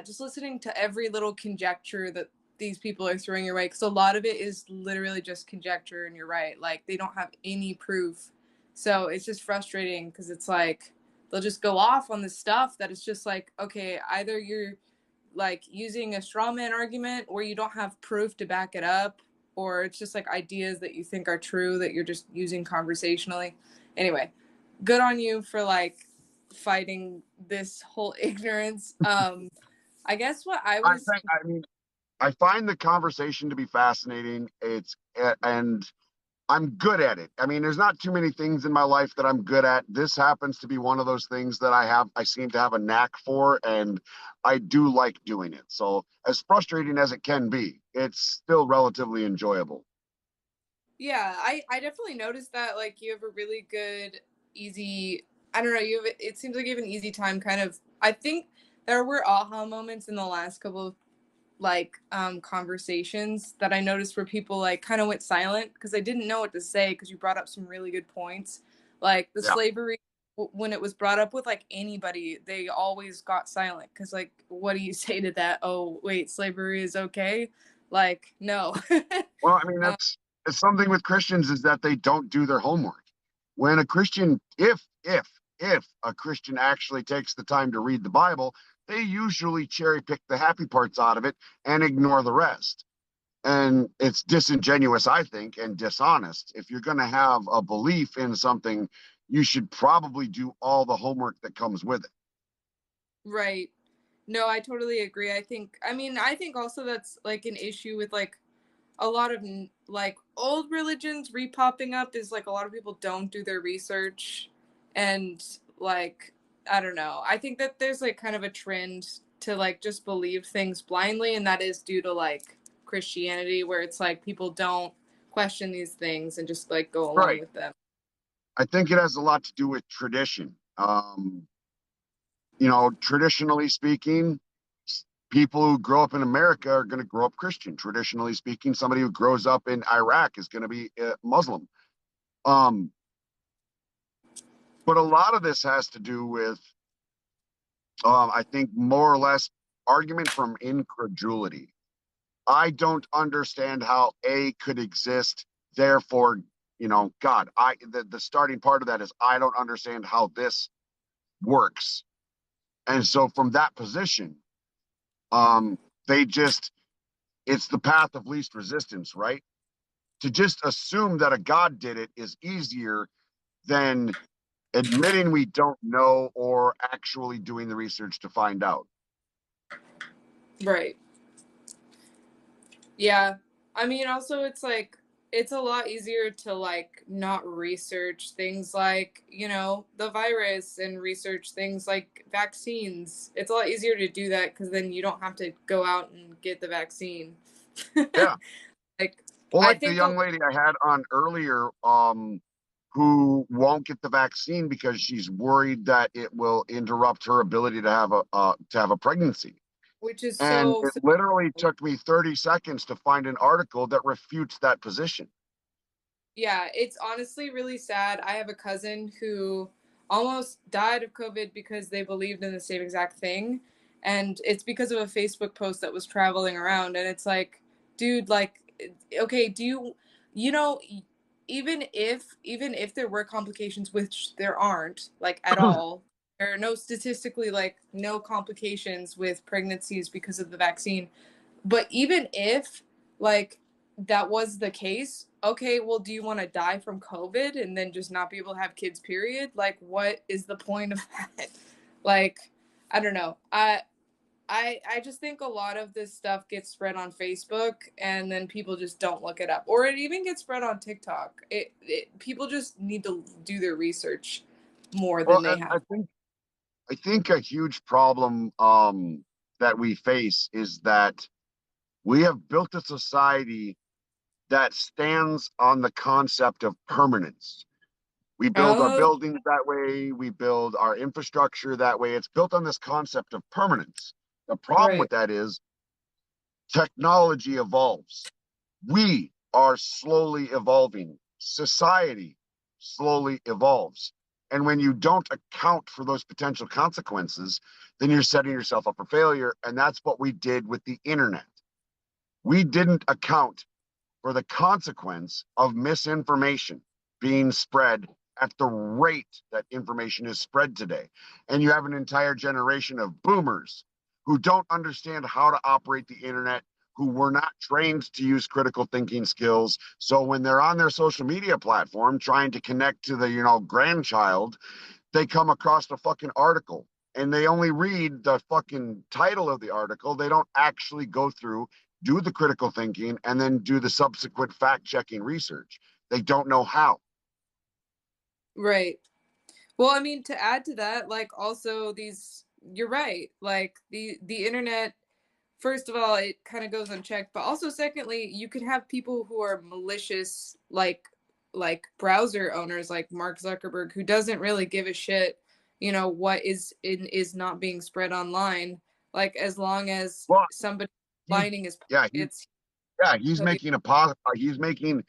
Speaker 12: just listening to every little conjecture that these people are throwing your way, because a lot of it is literally just conjecture, and you're right, like they don't have any proof. So it's just frustrating because it's like they'll just go off on this stuff that it's just like, okay, either you're like using a straw man argument or you don't have proof to back it up, or it's just like ideas that you think are true that you're just using conversationally. Anyway, good on you for like fighting this whole ignorance. I guess what I was
Speaker 13: I find the conversation to be fascinating. And I'm good at it. I mean, there's not too many things in my life that I'm good at. This happens to be one of those things that I seem to have a knack for, and I do like doing it. So, as frustrating as it can be, it's still relatively enjoyable.
Speaker 12: Yeah, I definitely noticed that like you have a really good, easy, I don't know, it seems like you have an easy time kind of. I think there were aha moments in the last couple of like conversations that I noticed where people like kind of went silent because I didn't know what to say, because you brought up some really good points. Like the
Speaker 13: Yeah.
Speaker 12: slavery, when it was brought up with like anybody, they always got silent because like, what do you say to that? Oh, wait, slavery is okay? Like, no.
Speaker 13: Well, I mean, it's something with Christians is that they don't do their homework. When a Christian, if a Christian actually takes the time to read the Bible, they usually cherry pick the happy parts out of it and ignore the rest. And it's disingenuous, I think, and dishonest. If you're going to have a belief in something, you should probably do all the homework that comes with it.
Speaker 12: Right. No, I totally agree. I think also that's like an issue with like a lot of like old religions repopping up is like a lot of people don't do their research, and like I don't know, I think that there's like kind of a trend to like just believe things blindly, and that is due to like Christianity, where it's like people don't question these things and just like go along
Speaker 13: Right.
Speaker 12: with them.
Speaker 13: I think it has a lot to do with tradition. Traditionally speaking, people who grow up in America are going to grow up Christian. Traditionally speaking, somebody who grows up in Iraq is going to be Muslim. But a lot of this has to do with, I think, more or less argument from incredulity. I don't understand how A could exist. Therefore, God, the starting part of that is I don't understand how this works. And so from that position, they just, it's the path of least resistance, right? To just assume that a God did it is easier than admitting we don't know or actually doing the research to find out.
Speaker 12: Right. Yeah. I mean, also it's like it's a lot easier to like not research things like, the virus, and research things like vaccines. It's a lot easier to do that because then you don't have to go out and get the vaccine.
Speaker 13: Yeah.
Speaker 12: Like,
Speaker 13: Well,
Speaker 12: I
Speaker 13: like the
Speaker 12: think,
Speaker 13: young lady I had on earlier, who won't get the vaccine because she's worried that it will interrupt her ability to have a pregnancy.
Speaker 12: which is
Speaker 13: And
Speaker 12: so,
Speaker 13: it literally took me 30 seconds to find an article that refutes that position.
Speaker 12: yeah, it's honestly really sad. I have a cousin who almost died of COVID because they believed in the same exact thing. And it's because of a Facebook post that was traveling around. And it's like, dude, like, okay, you know, even if there were complications, which there aren't, like, at all, there are no statistically, like, no complications with pregnancies because of the vaccine. But even if, like, that was the case, okay, well, do you want to die from COVID and then just not be able to have kids, period? Like, what is the point of that? Like, I don't know. I just think a lot of this stuff gets spread on Facebook and then people just don't look it up, or it even gets spread on TikTok. People just need to do their research more
Speaker 13: Well,
Speaker 12: than they
Speaker 13: and
Speaker 12: have.
Speaker 13: I think a huge problem that we face is that we have built a society that stands on the concept of permanence. We build our
Speaker 12: Oh,
Speaker 13: buildings that way. We build our infrastructure that way. It's built on this concept of permanence. The problem
Speaker 12: right.
Speaker 13: with that is technology evolves. We are slowly evolving. Society slowly evolves. And when you don't account for those potential consequences, then you're setting yourself up for failure. And that's what we did with the internet. We didn't account for the consequence of misinformation being spread at the rate that information is spread today. And you have an entire generation of boomers who don't understand how to operate the internet, who were not trained to use critical thinking skills. So when they're on their social media platform trying to connect to the, grandchild, they come across a fucking article and they only read the fucking title of the article. They don't actually go through, do the critical thinking, and then do the subsequent fact checking research. They don't know how.
Speaker 12: Right. Well, I mean, to add to that, like also you're right. Like the internet, first of all, it kind of goes unchecked, but also secondly, you could have people who are malicious, like browser owners, like Mark Zuckerberg, who doesn't really give a shit, what is not being spread online. Like as long as
Speaker 13: Well,
Speaker 12: somebody
Speaker 13: he's
Speaker 12: lining his
Speaker 13: yeah,
Speaker 12: pockets,
Speaker 13: he's
Speaker 12: he'll be
Speaker 13: making he's making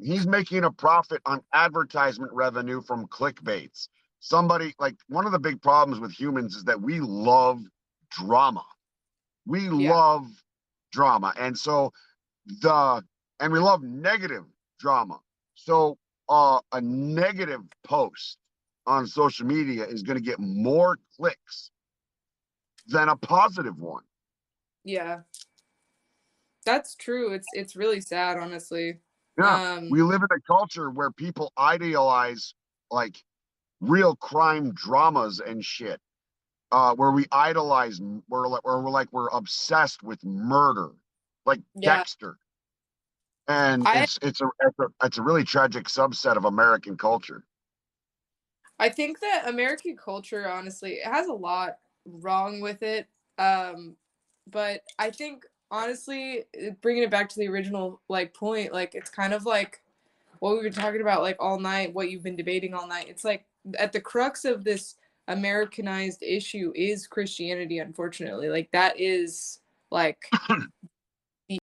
Speaker 13: he's making a profit on advertisement revenue from clickbaits. Somebody, like, one of the big problems with humans is that we love drama. We
Speaker 12: yeah,
Speaker 13: love drama. And we love negative drama. So a negative post on social media is going to get more clicks than a positive one.
Speaker 12: yeah. That's true. It's really sad, honestly.
Speaker 13: Yeah.
Speaker 12: Um,
Speaker 13: We live in a culture where people idealize, like, real crime dramas and shit. Where we idolize, we're obsessed with murder, like
Speaker 12: yeah.
Speaker 13: Dexter. And
Speaker 12: I
Speaker 13: it's a really tragic subset of American culture.
Speaker 12: I think that American culture, honestly, it has a lot wrong with it. But I think, honestly, bringing it back to the original like point, like it's kind of like what we've been talking about like all night, what you've been debating all night. It's like at the crux of this Americanized issue is Christianity, unfortunately. Like that is like